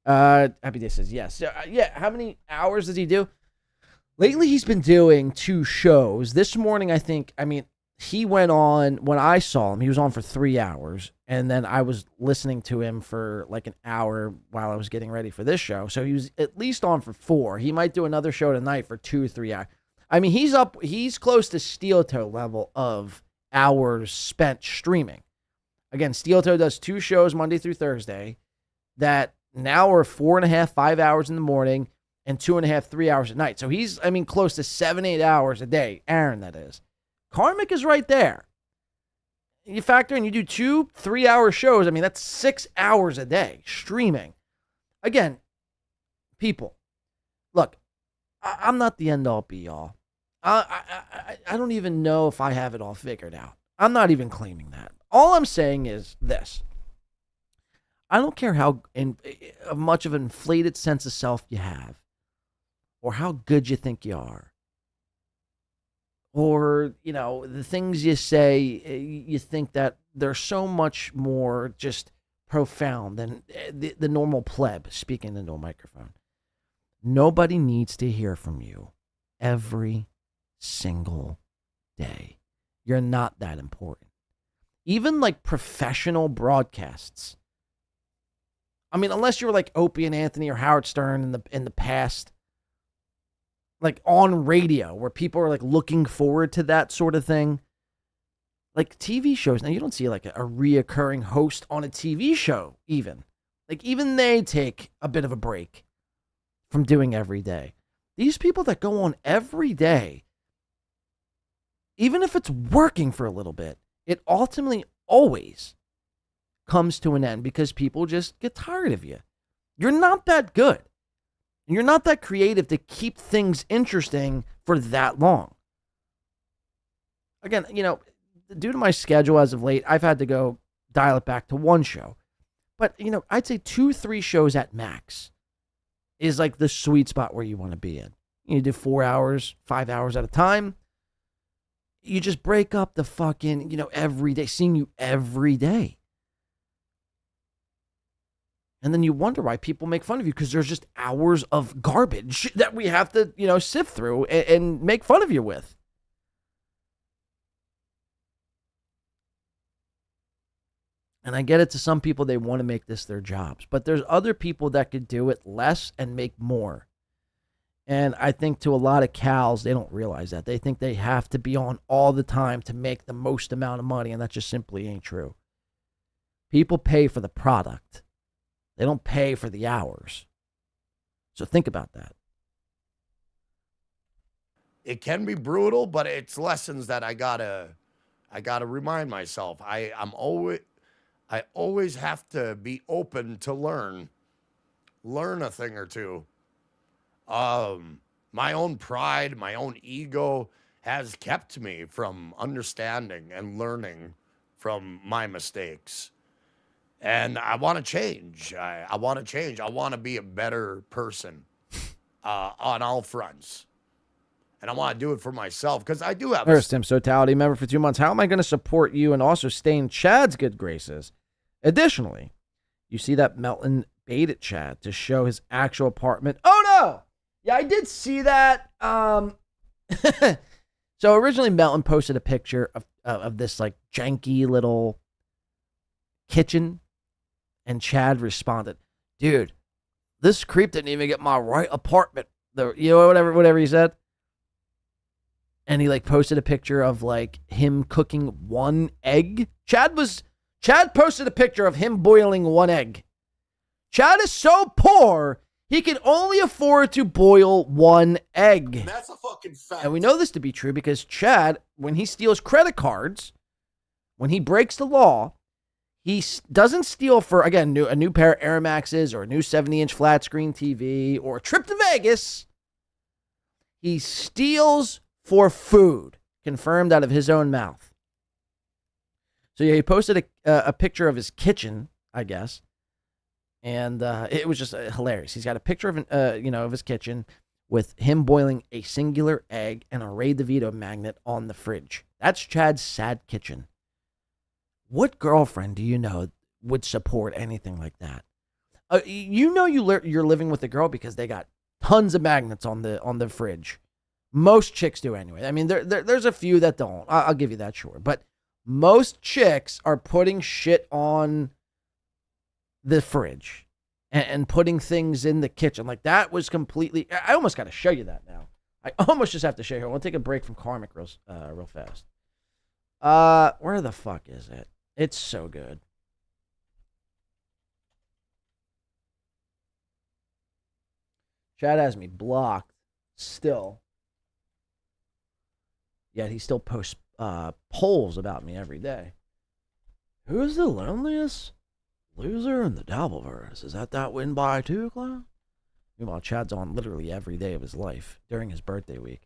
Happy Day says yes. Yeah. How many hours does he do? Lately, he's been doing 2 shows. This morning, he went on, when I saw him, he was on for 3 hours, and then I was listening to him for like an hour while I was getting ready for this show. So he was at least on for 4. He might do another show tonight for 2 or 3 hours. He's close to Steel Toe level of hours spent streaming. Again, Steel Toe does 2 shows Monday through Thursday that now are 4.5, 5 hours in the morning and 2.5, 3 hours at night. So he's, close to 7, 8 hours a day. Aaron, that is. Karmicx is right there. You factor in, you do 2 3-hour shows. That's 6 hours a day streaming. Again, people, look, I'm not the end-all be-all. I don't even know if I have it all figured out. I'm not even claiming that. All I'm saying is this. I don't care how much of an inflated sense of self you have or how good you think you are. Or, the things you say, you think that they're so much more just profound than the normal pleb speaking into a microphone. Nobody needs to hear from you every single day. You're not that important. Even like professional broadcasts. Unless you're like Opie and Anthony or Howard Stern in the past. Like on radio where people are like looking forward to that sort of thing. Like TV shows. Now you don't see like a reoccurring host on a TV show even. Like even they take a bit of a break from doing every day. These people that go on every day, even if it's working for a little bit, it ultimately always comes to an end because people just get tired of you. You're not that good. You're not that creative to keep things interesting for that long. Again, due to my schedule as of late, I've had to go dial it back to 1 show. But, I'd say 2, 3 shows at max is like the sweet spot where you want to be in. You do 4 hours, 5 hours at a time. You just break up the fucking, every day, seeing you every day. And then you wonder why people make fun of you because there's just hours of garbage that we have to, sift through and make fun of you with. And I get it, to some people, they want to make this their jobs. But there's other people that could do it less and make more. And I think to a lot of cows, they don't realize that. They think they have to be on all the time to make the most amount of money, and that just simply ain't true. People pay for the product. They don't pay for the hours. So think about that. It can be brutal, but it's lessons that I gotta remind myself. I always have to be open to learn a thing or two. My own pride, my own ego has kept me from understanding and learning from my mistakes. And I want to change. I want to change. I want to be a better person on all fronts. And I want to do it for myself because I do have... First, Tim, Totality member for 2 months. How am I going to support you and also stay in Chad's good graces? Additionally, you see that Melton baited Chad to show his actual apartment. Oh, no! Yeah, I did see that. So originally, Melton posted a picture of this like janky little kitchen. And Chad responded, dude, this creep didn't even get my right apartment. Whatever he said. And he like posted a picture of like him cooking 1 egg. Chad posted a picture of him boiling 1 egg Chad is so poor, he can only afford to boil one egg. That's a fucking fact. And we know this to be true because Chad, when he steals credit cards, when he breaks the law, he doesn't steal for, again, a new pair of Air Maxes or a new 70-inch flat screen TV or a trip to Vegas. He steals for food, confirmed out of his own mouth. So yeah, he posted a picture of his kitchen, I guess, and it was just hilarious. He's got a picture of of his kitchen with him boiling a singular egg and a Ray DeVito magnet on the fridge. That's Chad's sad kitchen. What girlfriend do you know would support anything like that? You're living with a girl because they got tons of magnets on the fridge. Most chicks do anyway. I mean, there's a few that don't. I'll give you that, sure. But most chicks are putting shit on the fridge and putting things in the kitchen. Like, that was completely... I almost got to show you that now. I almost just have to show you. I want to take a break from Karmicx real fast. Where the fuck is it? It's so good. Chad has me blocked still. Yet he still posts polls about me every day. Who's the loneliest loser in the Dabbleverse? Is that win by 2 o'clock? Meanwhile, Chad's on literally every day of his life during his birthday week.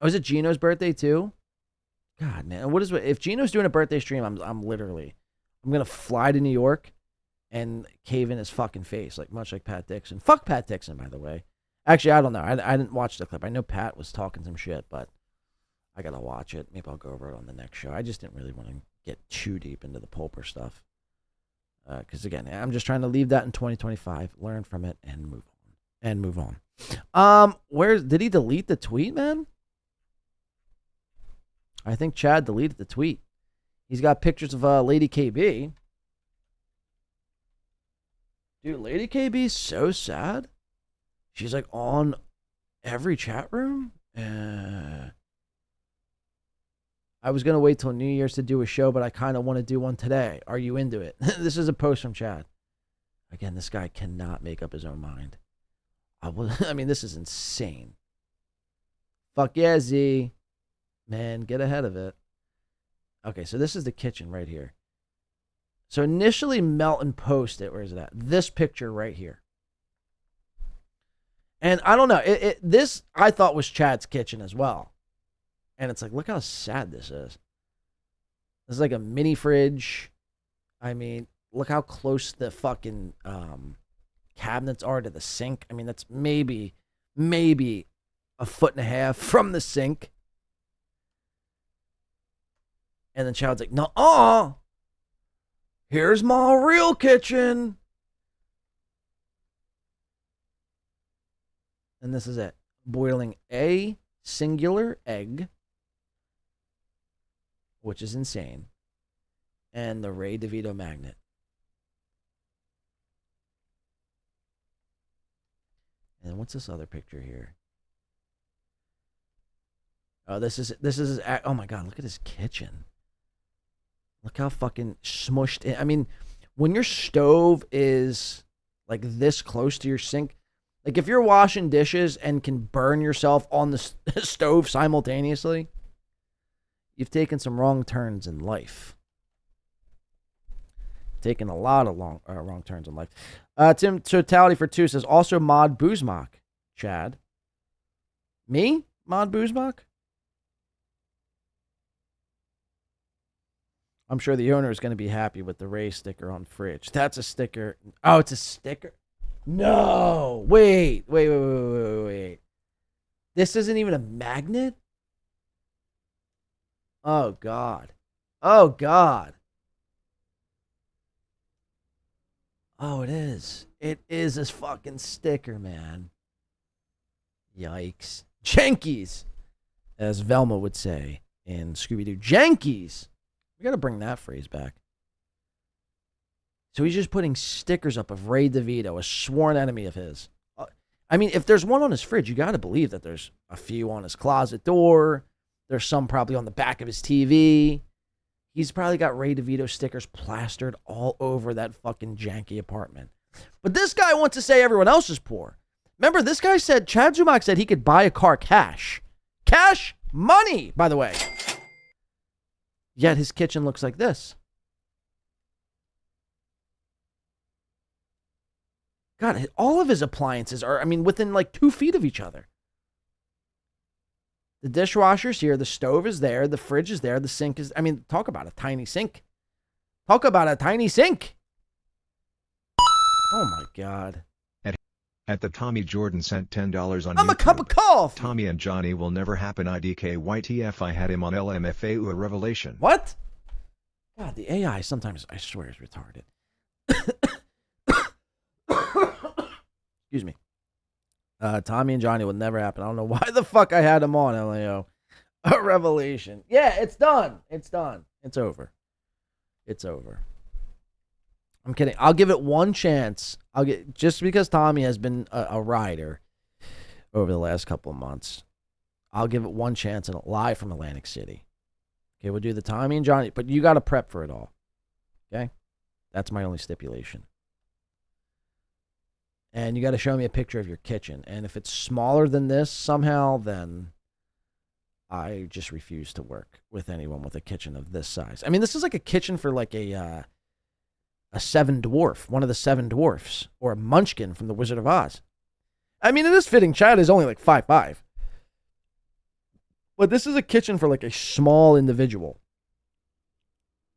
Oh, is it Gino's birthday too? God, man, if Gino's doing a birthday stream? I'm gonna fly to New York and cave in his fucking face, much like Pat Dixon. Fuck Pat Dixon, by the way. Actually, I don't know. I didn't watch the clip. I know Pat was talking some shit, but I gotta watch it. Maybe I'll go over it on the next show. I just didn't really want to get too deep into the Pulper stuff. Because again, I'm just trying to leave that in 2025, learn from it, and move on. Where did he delete the tweet, man? I think Chad deleted the tweet. He's got pictures of Lady KB. Dude, Lady KB's so sad. She's on every chat room. I was going to wait till New Year's to do a show, but I kind of want to do one today. Are you into it? This is a post from Chad. Again, this guy cannot make up his own mind. I mean, this is insane. Fuck yeah, Z. Man, get ahead of it. Okay, so this is the kitchen right here. So initially, Melton posted, where is it at? This picture right here. And I don't know. This, I thought, was Chad's kitchen as well. And it's look how sad this is. This is a mini fridge. I mean, look how close the fucking cabinets are to the sink. I mean, that's maybe a foot and a half from the sink. And then Chad's "No, here's my real kitchen." And this is it. Boiling a singular egg, which is insane, and the Ray DeVito magnet. And what's this other picture here? Oh, this is oh my God, look at his kitchen. Look how fucking smushed in. I mean, when your stove is this close to your sink, if you're washing dishes and can burn yourself on the stove simultaneously, you've taken some wrong turns in life. Taken a lot of wrong turns in life. Tim Totality for 2 says, also Mod Boozmock, Chad. Me? Mod Boozmock? I'm sure the owner is going to be happy with the Ray sticker on fridge. That's a sticker. Oh, it's a sticker? No. Wait. This isn't even a magnet? Oh, God. Oh, it is. It is a fucking sticker, man. Yikes. Jankies, as Velma would say in Scooby-Doo. Jankies. We got to bring that phrase back. So he's just putting stickers up of Ray DeVito, a sworn enemy of his. I mean, if there's one on his fridge, you got to believe that there's a few on his closet door. There's some probably on the back of his TV. He's probably got Ray DeVito stickers plastered all over that fucking janky apartment. But this guy wants to say everyone else is poor. Remember, this guy said, Chad Zumock said he could buy a car cash. Cash money, by the way. Yet his kitchen looks like this. God, all of his appliances are, I mean, within like 2 feet of each other. The dishwasher's here, the stove is there, the fridge is there, the sink is, I mean, talk about a tiny sink. Talk about a tiny sink. Oh my God. At the Tommy Jordan sent $10 on I'm YouTube. a cup of coffee. Tommy and Johnny will never happen. IDKYTF. I had him on LMFAO, a revelation. What? God, the AI sometimes, I swear, is retarded. Excuse me. Tommy and Johnny will never happen. I don't know why the fuck I had him on, LAO. A revelation. Yeah, it's done. It's done. It's over. It's over. I'm kidding. I'll give it one chance. Just because Tommy has been a rider over the last couple of months. I'll give it one chance and live from Atlantic City. Okay, we'll do the Tommy and Johnny, but you got to prep for it all. Okay? That's my only stipulation. And you got to show me a picture of your kitchen. And if it's smaller than this somehow, then I just refuse to work with anyone with a kitchen of this size. I mean, this is like a kitchen for like a seven dwarf, one of the seven dwarfs, or a munchkin from the Wizard of Oz. I mean, it is fitting. Chad is only like 5'5". But this is a kitchen for like a small individual.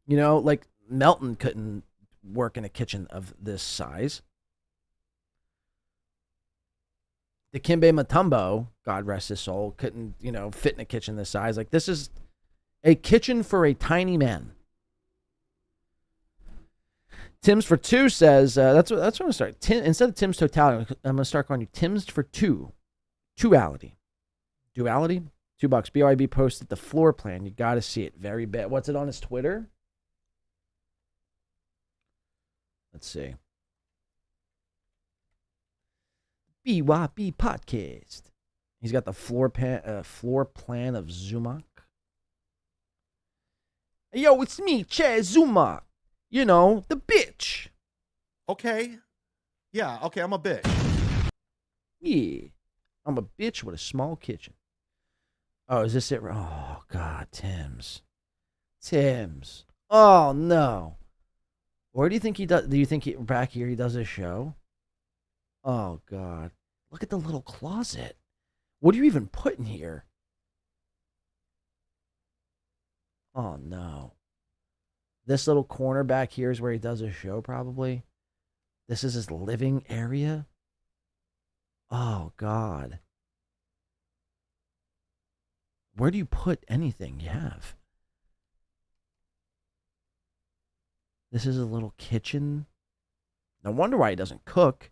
You know, like Melton couldn't work in a kitchen of this size. Dikembe Mutombo, God rest his soul, couldn't, fit in a kitchen this size. Like, this is a kitchen for a tiny man. Tim's for two says, that's what I'm going to start. Instead of Tim's totality, I'm going to start calling you Tim's for two. Duality. $2. BYB posted the floor plan. You got to see it. Very bad. What's it on his Twitter? Let's see. BYB podcast. He's got the floor plan of Zumock. Yo, it's me, Chad Zumock. You know, the bitch. Okay. Yeah, okay, I'm a bitch. Yeah. I'm a bitch with a small kitchen. Oh, is this it? Oh, God, Tim's. Oh, no. Where do you think he does? Do you think back here he does a show? Oh, God. Look at the little closet. What do you even put in here? Oh, no. This little corner back here is where he does a show, probably. This is his living area. Oh, God. Where do you put anything you have? This is a little kitchen. No wonder why he doesn't cook.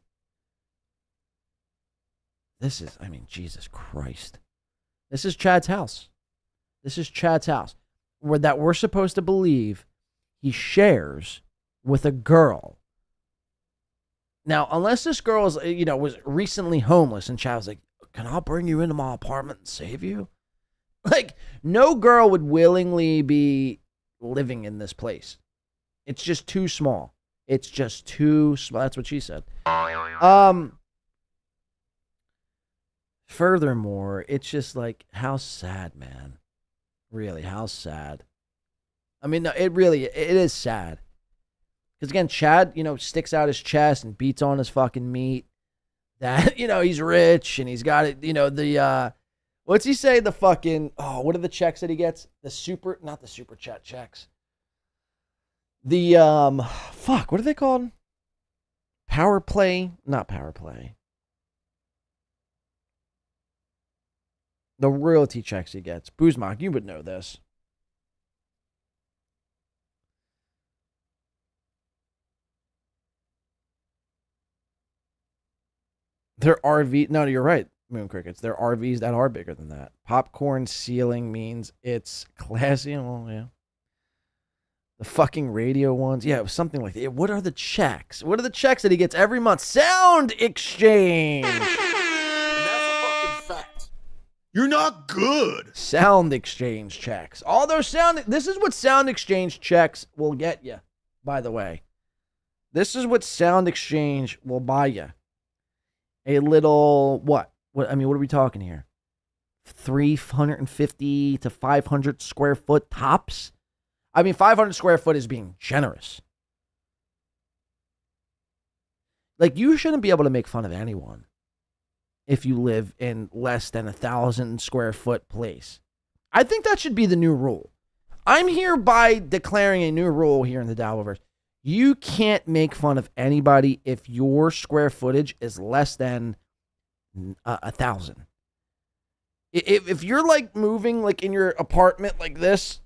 This is, Jesus Christ. This is Chad's house. That we're supposed to believe he shares with a girl. Now, unless this girl is, was recently homeless and Chad was like, can I bring you into my apartment and save you? Like, no girl would willingly be living in this place. It's just too small. That's what she said. Furthermore, it's just like, how sad, man. Really, how sad. I mean, no, it is sad. Because again, Chad, sticks out his chest and beats on his fucking meat. That, he's rich and he's got it, what's he say? The fucking, what are the checks that he gets? Not the super chat checks. The, what are they called? Power play? Not power play. The royalty checks he gets. Zumock, you would know this. There are RV. No, you're right, Moon Crickets. There are RVs that are bigger than that. Popcorn ceiling means it's classy. Well, yeah. The fucking radio ones. Yeah, it was something like that. What are the checks? What are the checks that he gets every month? Sound exchange. You're not good. Sound exchange checks. All those this is what sound exchange checks will get you, by the way. This is what Sound Exchange will buy you. A little, what? What are we talking here? 350 to 500 square foot tops? 500 square foot is being generous. Like, you shouldn't be able to make fun of anyone if you live in less than 1,000 square foot place. I think that should be the new rule. I'm hereby declaring a new rule here in the Dabbleverse. You can't make fun of anybody if your square footage is less than 1,000. If you're like moving like in your apartment like this,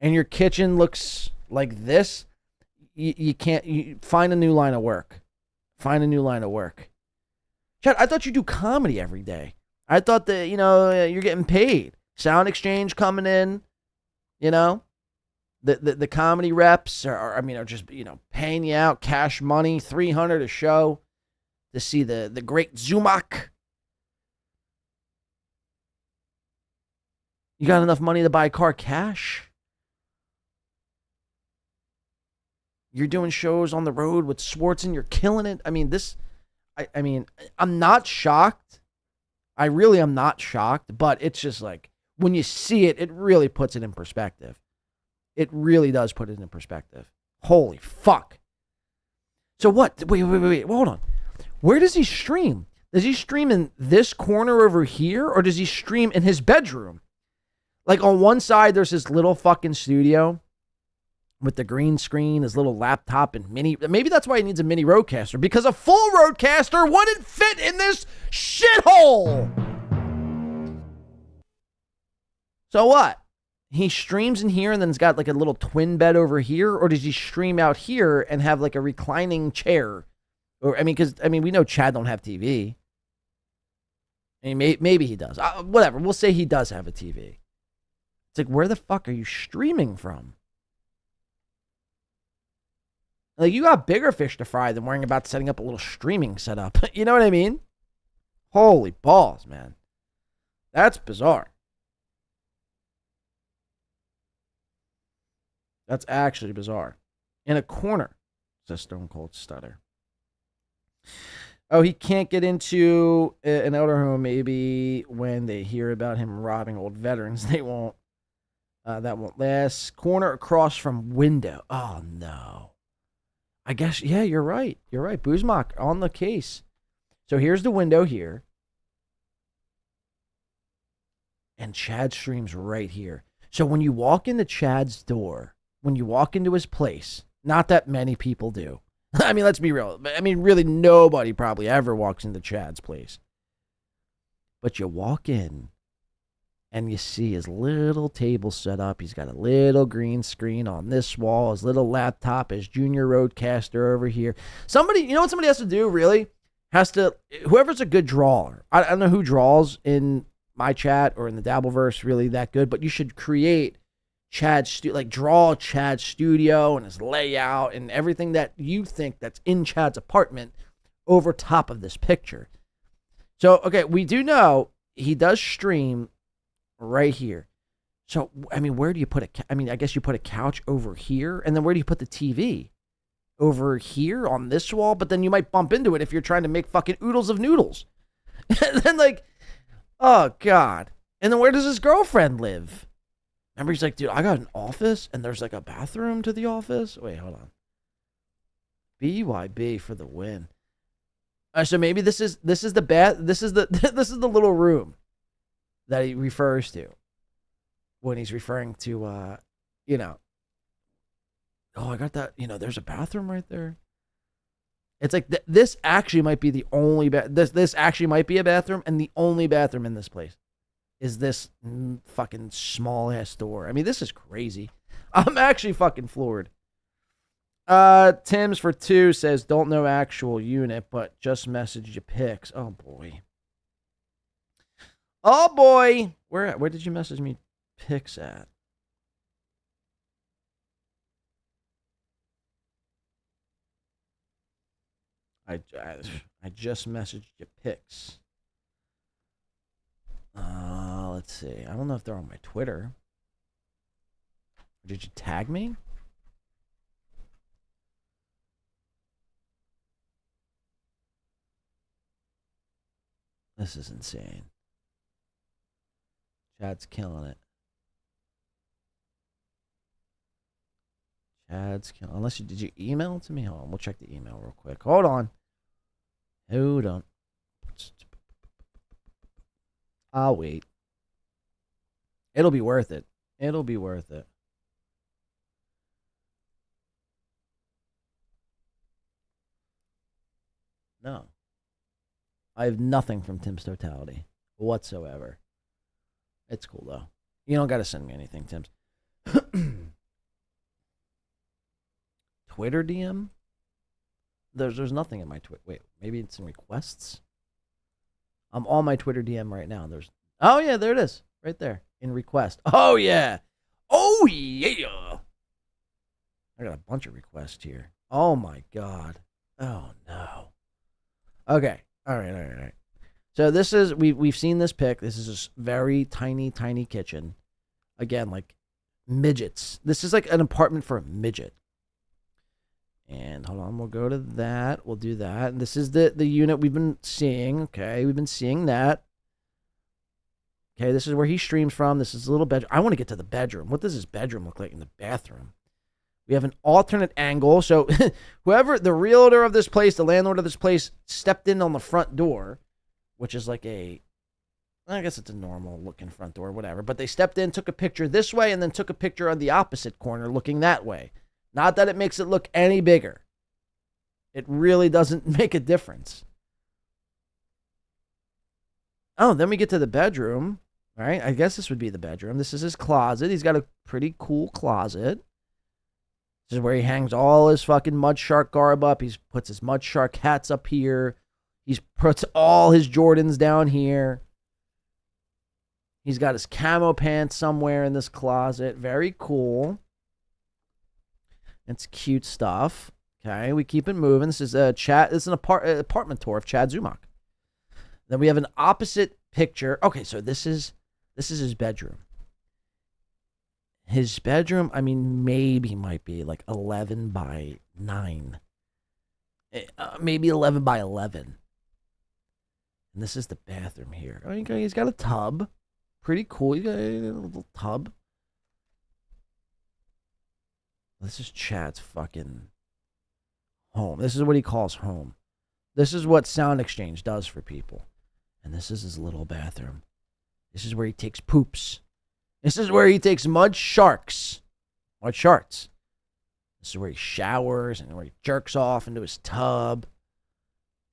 and your kitchen looks like this, you can't find a new line of work. Find a new line of work. Chad, I thought you do comedy every day. I thought that, you're getting paid. Sound Exchange coming in, the comedy reps are just, paying you out cash money, $300 a show to see the great Zumock. You got enough money to buy a car cash? You're doing shows on the road with Swartz and you're killing it. I'm not shocked. I really am not shocked, but it's just like, when you see it, it really puts it in perspective. It really does put it in perspective. Holy fuck. So what? Wait, hold on. Where does he stream? Does he stream in this corner over here, or does he stream in his bedroom? Like, on one side, there's his little fucking studio with the green screen, his little laptop and mini. Maybe that's why he needs a mini roadcaster, because a full roadcaster wouldn't fit in this shithole. So what? He streams in here and then it's got like a little twin bed over here, or does he stream out here and have like a reclining chair? Or because we know Chad don't have TV. Maybe he does. Whatever. We'll say he does have a TV. It's like, where the fuck are you streaming from? Like, you got bigger fish to fry than worrying about setting up a little streaming setup. You know what I mean? Holy balls, man. That's bizarre. That's actually bizarre. In a corner, says Stone Cold Stutter. Oh, he can't get into an elder home. Maybe when they hear about him robbing old veterans, they won't. That won't last. Corner across from window. Oh, no. I guess, yeah, you're right. You're right. Zumock on the case. So here's the window here. And Chad streams right here. So when you walk into Chad's door, when you walk into his place, not that many people do. Let's be real. Really nobody probably ever walks into Chad's place. But you walk in and you see his little table set up. He's got a little green screen on this wall, his little laptop, his junior roadcaster over here. Somebody, you know what somebody has to do, really? Whoever's a good drawer. I don't know who draws in my chat or in the Dabbleverse really that good, but you should create draw Chad's studio and his layout and everything that you think that's in Chad's apartment over top of this picture. So, okay, we do know he does stream right here. So, where do you put I guess you put a couch over here, and then where do you put the TV? Over here on this wall, but then you might bump into it if you're trying to make fucking oodles of noodles. And then oh God. And then where does his girlfriend live? Remember, he's like, dude, I got an office and there's like a bathroom to the office. Wait, hold on. BYB for the win. So maybe this is the this is the little room that he refers to when he's referring to oh, I got that, there's a bathroom right there. It's like this actually might be the only this actually might be a bathroom, and the only bathroom in this place is this fucking small ass door. This is crazy. I'm actually fucking floored. Tim's for 2 says, don't know actual unit, but just messaged you pics. Oh boy. Oh boy. Where did you message me pics at? I just messaged you pics. Let's see. I don't know if they're on my Twitter. Did you tag me? This is insane. Chad's killing it. Unless did you email it to me? Hold on, we'll check the email real quick. Hold on. I'll wait. It'll be worth it. It'll be worth it. No. I have nothing from Tim's Totality whatsoever. It's cool, though. You don't got to send me anything, Tim's. Twitter DM? There's nothing in my Twitter. Wait, maybe it's in requests? I'm on my Twitter DM right now. Oh, yeah, there it is. Right there. In request. Oh, yeah. Oh, yeah. I got a bunch of requests here. Oh, my God. Oh, no. Okay. All right. So this is, we've seen this pic. This is a very tiny, tiny kitchen. Again, like midgets. This is like an apartment for a midget. And hold on, we'll go to that. We'll do that. And this is the unit we've been seeing. Okay, we've been seeing that. Okay, this is where he streams from. This is a little bedroom. I want to get to the bedroom. What does his bedroom look like in the bathroom? We have an alternate angle. So whoever, the realtor of this place, the landlord of this place, stepped in on the front door, which is like I guess it's a normal looking front door, whatever. But they stepped in, took a picture this way, and then took a picture on the opposite corner looking that way. Not that it makes it look any bigger. It really doesn't make a difference. Oh, then we get to the bedroom. All right, I guess this would be the bedroom. This is his closet. He's got a pretty cool closet. This is where he hangs all his fucking mud shark garb up. He puts his mud shark hats up here. He puts all his Jordans down here. He's got his camo pants somewhere in this closet. Very cool. It's cute stuff. Okay, we keep it moving. This is Chad. This is an apartment tour of Chad Zumock. Then we have an opposite picture. Okay, so this is his bedroom. His bedroom, I mean, maybe might be like 11 by 9. Maybe 11 by 11. And this is the bathroom here. Oh, he's got a tub. Pretty cool. He's got a little tub. This is Chad's fucking home. This is what he calls home. This is what Sound Exchange does for people. And this is his little bathroom. This is where he takes poops. This is where he takes mud sharks. Mud sharks. This is where he showers and where he jerks off into his tub.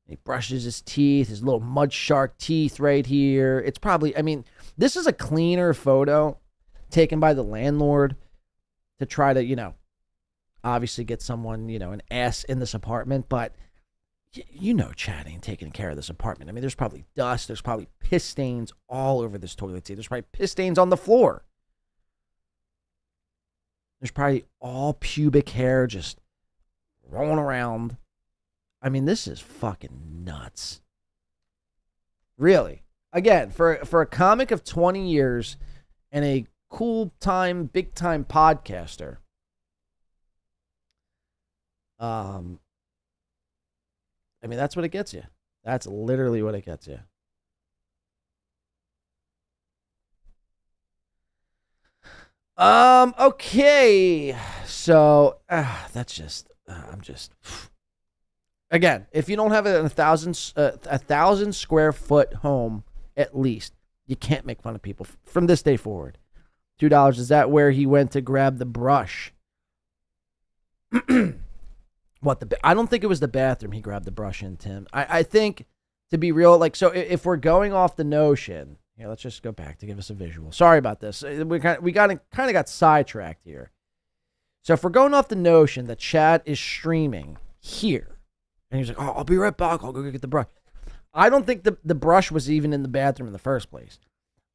He brushes his teeth, his little mud shark teeth right here. It's probably, I mean, this is a cleaner photo taken by the landlord to try to, obviously get someone, an ass in this apartment. But, Chad ain't taking care of this apartment. I mean, there's probably dust. There's probably piss stains all over this toilet seat. There's probably piss stains on the floor. There's probably all pubic hair just rolling around. I mean, this is fucking nuts. Really. Again, for a comic of 20 years and a cool time, big time podcaster, I mean, that's what it gets you. That's literally what it gets you. Okay. So, that's just, again, if you don't have a 1,000 square foot home, at least, you can't make fun of people from this day forward. $2. Is that where he went to grab the brush? I don't think it was the bathroom he grabbed the brush in, Tim. I think, to be real, so if we're going off the notion, here, let's just go back to give us a visual. Sorry about this. We kind of got sidetracked here. So if we're going off the notion that Chad is streaming here, and he's like, oh, I'll be right back. I'll go get the brush. I don't think the brush was even in the bathroom in the first place.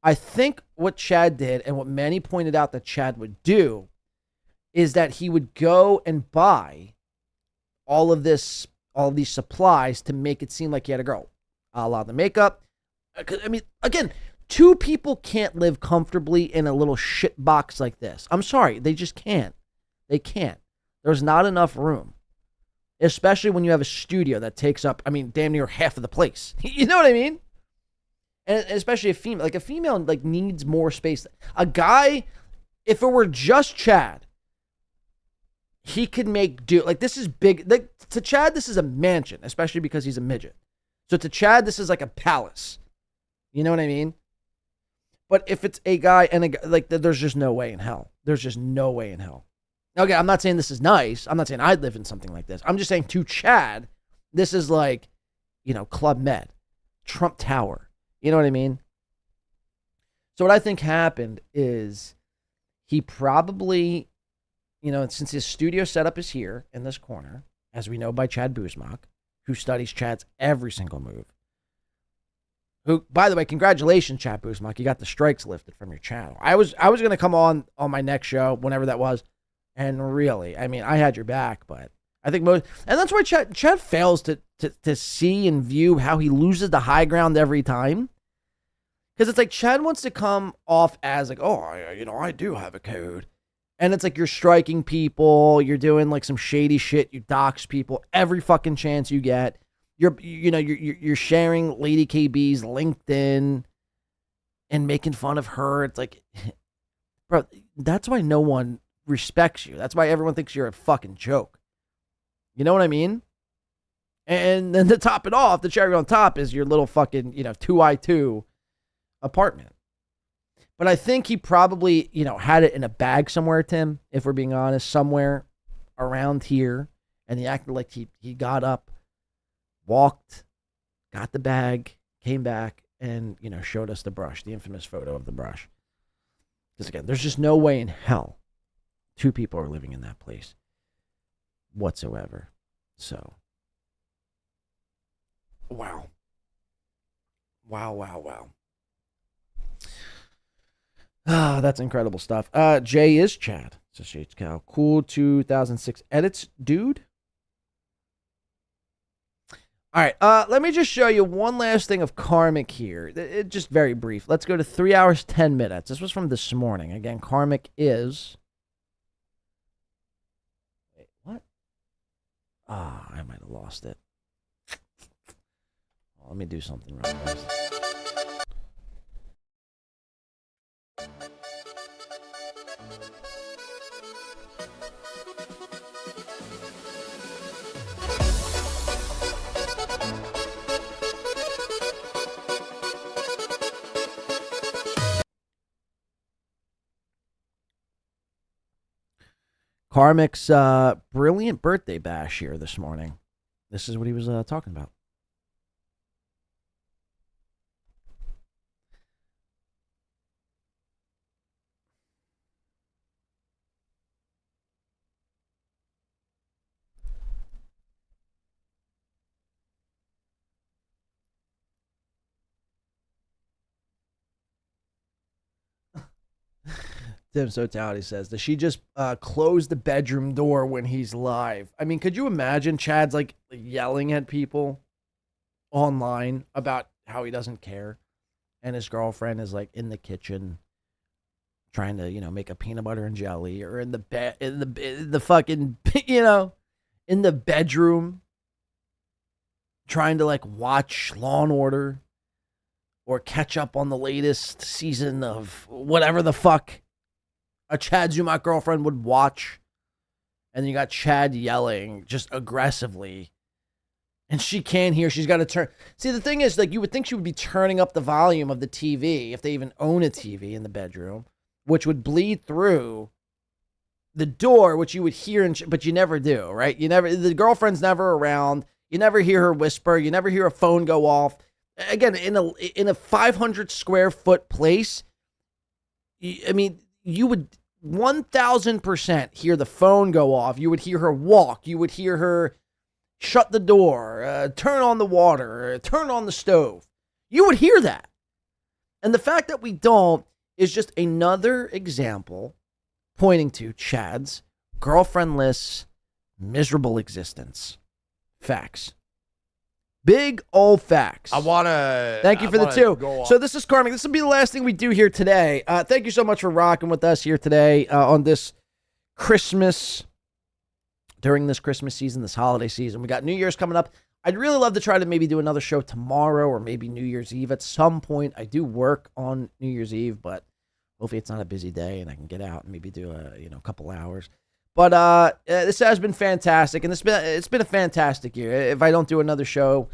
I think what Chad did, and what many pointed out that Chad would do, is that he would go and buy all of these supplies to make it seem like he had a girl. A lot of the makeup. I mean, again, two people can't live comfortably in a little shit box like this. I'm sorry. They just can't. They can't. There's not enough room. Especially when you have a studio that takes up, damn near half of the place. You know what I mean? And especially a female. Like, a female, like, needs more space. A guy, if it were just Chad, he could make do. Like, this is big. Like, to Chad, this is a mansion, especially because he's a midget. So to Chad, this is like a palace. You know what I mean? But if it's a guy and a guy, like, there's just no way in hell. There's just no way in hell. Okay, I'm not saying this is nice. I'm not saying I'd live in something like this. I'm just saying to Chad, this is like, you know, Club Med, Trump Tower. You know what I mean? So what I think happened is he probably, you know, since his studio setup is here in this corner, as we know by Chad Zumock, who studies Chad's every single move. Who, by the way, congratulations, Chad Zumock. You got the strikes lifted from your channel. I was going to come on my next show, whenever that was, and really, I mean, I had your back, but I think most, and that's why Chad fails to see and view how he loses the high ground every time. Because it's like Chad wants to come off as like, oh, I do have a code. And it's like you're striking people, you're doing like some shady shit, you dox people every fucking chance you get. You're sharing Lady KB's LinkedIn and making fun of her. It's like, bro, that's why no one respects you. That's why everyone thinks you're a fucking joke. You know what I mean? And then to top it off, the cherry on top is your little fucking, 2i2 apartment. But I think he probably, had it in a bag somewhere, Tim, if we're being honest, somewhere around here. And he acted like he got up, walked, got the bag, came back, and, showed us the brush, the infamous photo of the brush. Because again, there's just no way in hell 2 people are living in that place whatsoever. So, wow. Ah, that's incredible stuff. Jay is Chad. So Shades Cow. Cool 2006 edits, dude. All right, let me just show you one last thing of Karmicx here. Just very brief. Let's go to 3 hours, 10 minutes. This was from this morning. Again, Karmicx is... Wait, what? Ah, I might have lost it. Well, let me do something real fast. Karmicx brilliant birthday bash here this morning. This is what he was talking about. Tim Sotality says, does she just close the bedroom door when he's live? I mean, could you imagine Chad's like yelling at people online about how he doesn't care, and his girlfriend is like in the kitchen trying to, make a peanut butter and jelly, or in the bed, in the fucking, in the bedroom trying to like watch Law and Order or catch up on the latest season of whatever the fuck a Chad Zumock girlfriend would watch. And then you got Chad yelling just aggressively. And she can't hear. She's got to turn. See, the thing is, like, you would think she would be turning up the volume of the TV, if they even own a TV in the bedroom, which would bleed through the door, which you would hear, but you never do, right? The girlfriend's never around. You never hear her whisper. You never hear a phone go off. Again, in a 500 square foot place, you would 1000% hear the phone go off. You would hear her walk. You would hear her shut the door, turn on the water, turn on the stove. You would hear that. And the fact that we don't is just another example pointing to Chad's girlfriendless, miserable existence. Facts. Big old facts. I want to... Thank you for the 2. So this is Karmicx. This will be the last thing we do here today. Thank you so much for rocking with us here today on this Christmas, during this Christmas season, this holiday season. We got New Year's coming up I'd really love to try to maybe do another show tomorrow or maybe New Year's Eve at some point. I do work on New Year's Eve, but hopefully it's not a busy day and I can get out and maybe do a couple hours. But this has been fantastic, and it's been a fantastic year. If I don't do another show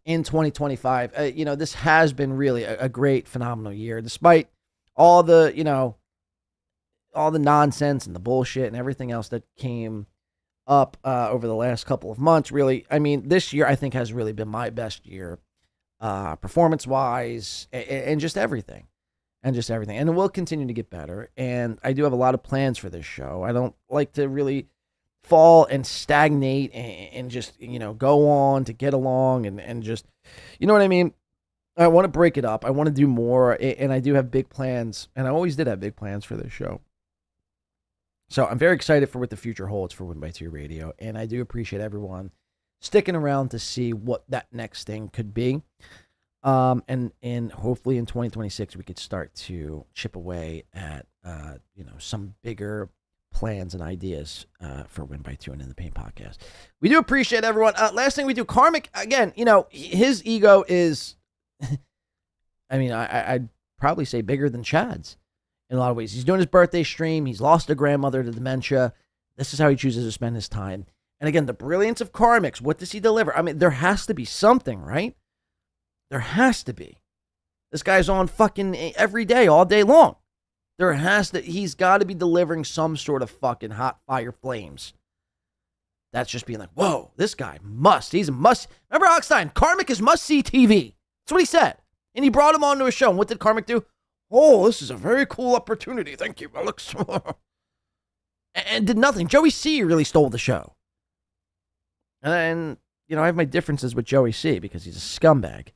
in 2025, this has been really a great, phenomenal year, despite all the nonsense and the bullshit and everything else that came up over the last couple of months. Really, I mean, this year I think has really been my best year, performance-wise, and just everything. And it will continue to get better. And I do have a lot of plans for this show. I don't like to really fall and stagnate and just, go on to get along and just, you know what I mean? I want to break it up. I want to do more. And I do have big plans. And I always did have big plans for this show. So I'm very excited for what the future holds for Win by Two Radio. And I do appreciate everyone sticking around to see what that next thing could be. And hopefully in 2026, we could start to chip away at, some bigger plans and ideas for Win by Two and In the Paint podcast. We do appreciate everyone. Last thing we do, Karmicx, again, his ego is, I'd probably say bigger than Chad's in a lot of ways. He's doing his birthday stream. He's lost a grandmother to dementia. This is how he chooses to spend his time. And again, the brilliance of Karmicx, what does he deliver? I mean, there has to be something, right? There has to be. This guy's on fucking every day, all day long. He's got to be delivering some sort of fucking hot fire flames. That's just being like, whoa, this guy he's a must. Remember Alex Stein, Karmicx is must-see TV. That's what he said. And he brought him onto a show. And what did Karmicx do? Oh, this is a very cool opportunity. Thank you, Alex. And did nothing. Joey C really stole the show. And, I have my differences with Joey C because he's a scumbag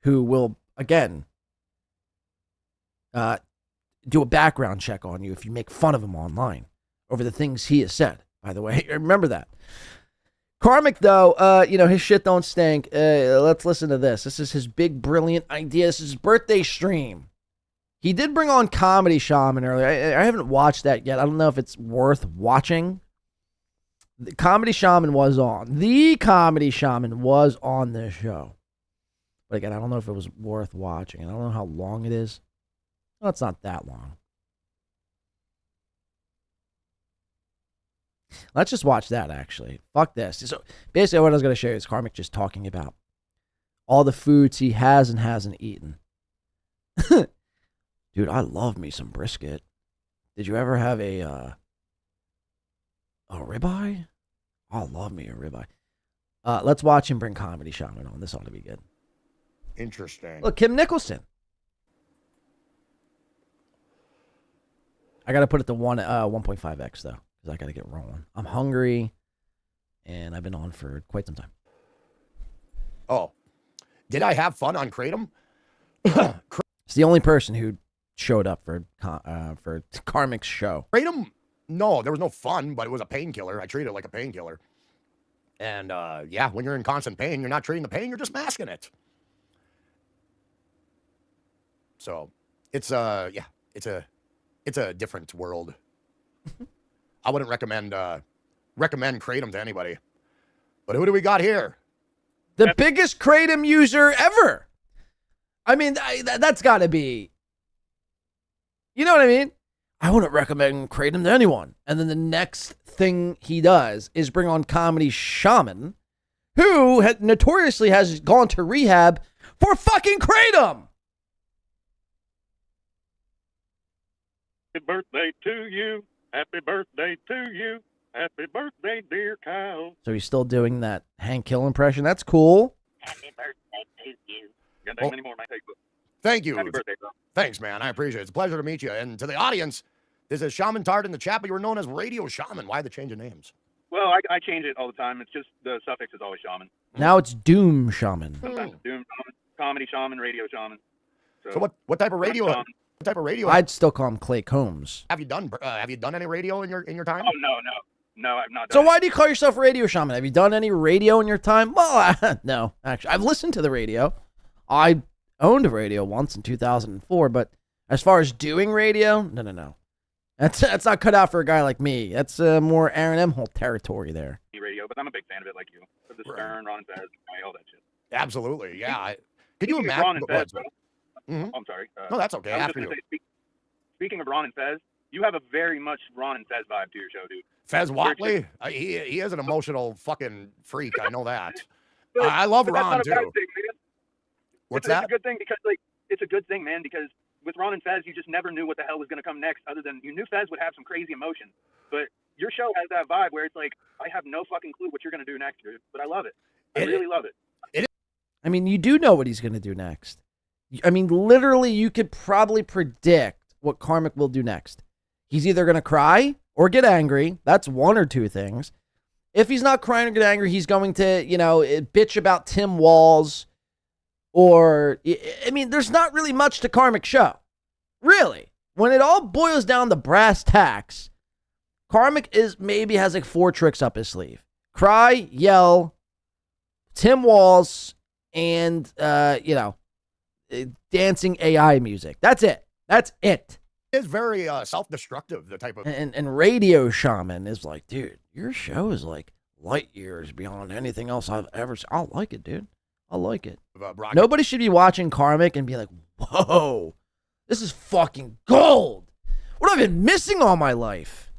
who will, again, do a background check on you if you make fun of him online over the things he has said, by the way. Remember that. Karmicx, though, his shit don't stink. Let's listen to this. This is his big, brilliant idea. This is his birthday stream. He did bring on Comedy Shaman earlier. I haven't watched that yet. I don't know if it's worth watching. The Comedy Shaman was on. The Comedy Shaman was on this show. But again, I don't know if it was worth watching. I don't know how long it is. Well, it's not that long. Let's just watch that, actually. Fuck this. So basically what I was going to show you is Karmicx just talking about all the foods he has and hasn't eaten. Dude, I love me some brisket. Did you ever have a ribeye? I love me a ribeye. Let's watch him bring Comedy Shaman on. This ought to be good. Interesting. Look, Kim Nicholson. I got to put it to 1.5x, though, because I got to get rolling. I'm hungry, and I've been on for quite some time. Oh. Did I have fun on Kratom? It's the only person who showed up for Karmicx's show. Kratom? No, there was no fun, but it was a painkiller. I treat it like a painkiller. And, when you're in constant pain, you're not treating the pain, you're just masking it. So it's a different world. I wouldn't recommend Kratom to anybody. But who do we got here? The biggest Kratom user ever. I mean, that's got to be. You know what I mean? I wouldn't recommend Kratom to anyone. And then the next thing he does is bring on Comedy Shaman, who notoriously has gone to rehab for fucking Kratom. Happy birthday to you. Happy birthday to you. Happy birthday, dear Kyle. So he's still doing that Hank Hill impression. That's cool. Happy birthday to you. Got that many more, man. Thank you. Happy birthday, bro. Thanks, man. I appreciate it. It's a pleasure to meet you. And to the audience, this is Shaman Tard in the chat, but you were known as Radio Shaman. Why the change of names? Well, I change it all the time. It's just the suffix is always shaman. Now it's Doom Shaman. Sometimes it's Doom Shaman, Comedy Shaman, Radio Shaman. So what type of radio? What type of radio? I'd still call him Clay Combs. Have you done any radio in your time? Oh no, I've not done. So why do you call yourself Radio Shaman? Have you done any radio in your time? Well, no, actually, I've listened to the radio. I owned a radio once in 2004, but as far as doing radio, no. That's not cut out for a guy like me. That's more Aaron Emholt territory there. Radio show, but I'm a big fan of it, like you. The Stern, Ron and Fez, all that shit. Absolutely, yeah. Could you Speaking of Ron imagine? and Fez, bro. Mhm. Oh, I'm sorry. No, that's okay. I was After just you. gonna say, speaking of Ron and Fez, you have a very much Ron and Fez vibe to your show, dude. Fez You're Watley, he is an emotional fucking freak. I know that. But- I love but that's Ron not a bad too. thing, man. What's It's that? a good thing because, like, it's a good thing, man, because with Ron and Fez, you just never knew what the hell was going to come next other than you knew Fez would have some crazy emotion. But your show has that vibe where it's like, I have no fucking clue what you're going to do next, dude. But I love it. I really love it. I mean, you do know what he's going to do next. I mean, literally, you could probably predict what Karmicx will do next. He's either going to cry or get angry. That's one or two things. If he's not crying or get angry, he's going to, bitch about Tim Walls. Or, I mean, there's not really much to Karmicx show. Really. When it all boils down to brass tacks, Karmicx maybe has like 4 tricks up his sleeve. Cry, yell, Tim Walls, and, dancing AI music. That's it. That's it. It's very self-destructive, the type of... And Radio Shaman is like, dude, your show is like light years beyond anything else I've ever seen. I like it, dude. I like it. Nobody should be watching Karmicx and be like, whoa, this is fucking gold. What have I been missing all my life?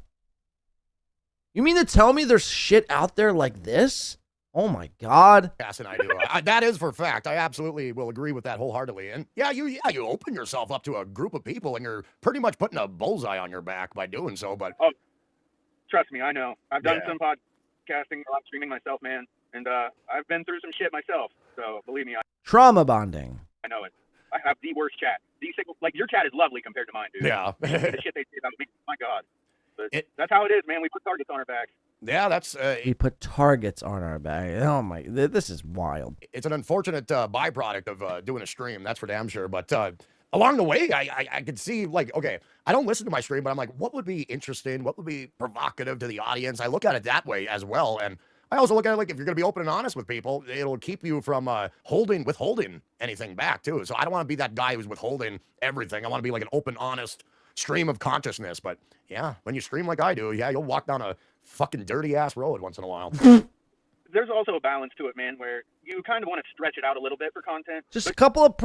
You mean to tell me there's shit out there like this? Oh my God. Yes, and I do. That is for fact. I absolutely will agree with that wholeheartedly. And yeah, you open yourself up to a group of people and you're pretty much putting a bullseye on your back by doing so. But Oh, trust me, I know. I've done some podcasting, live streaming myself, man. And I've been through some shit myself. So believe me, Trauma bonding. I know it. I have the worst chat. Like, your chat is lovely compared to mine, dude. Yeah. The shit they say about me, my God. But that's how it is, man. We put targets on our backs. yeah, that's... We put targets on our back. Oh my, this is wild. It's an unfortunate byproduct of doing a stream, that's for damn sure. But along the way, I could see, like, okay, I don't listen to my stream, but I'm like, what would be interesting? What would be provocative to the audience? I look at it that way as well. And I also look at it like, if you're going to be open and honest with people, it'll keep you from withholding anything back, too. So I don't want to be that guy who's withholding everything. I want to be like an open, honest stream of consciousness. But yeah, when you stream like I do, yeah, you'll walk down a fucking dirty-ass road once in a while. There's also a balance to it, man, where you kind of want to stretch it out a little bit for content. Just a couple of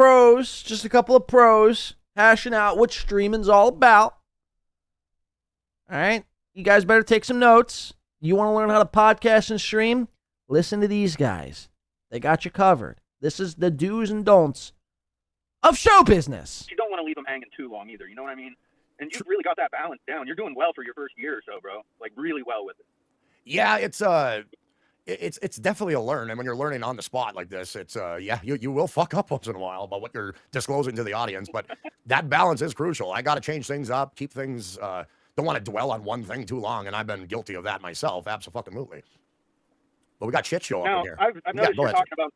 pros hashing out what streaming's all about. All right? You guys better take some notes. You want to learn how to podcast and stream? Listen to these guys. They got you covered. This is the do's and don'ts of show business. You don't want to leave them hanging too long either, you know what I mean? And you've really got that balance down. You're doing well for your first year or so, bro. Like, really well with it. Yeah, it's definitely a learn. And when you're learning on the spot like this, it's you will fuck up once in a while about what you're disclosing to the audience. But that balance is crucial. I got to change things up, keep things. Don't want to dwell on one thing too long, and I've been guilty of that myself. Absolutely. But we got shit show Now, up in here. I've noticed you're talking about.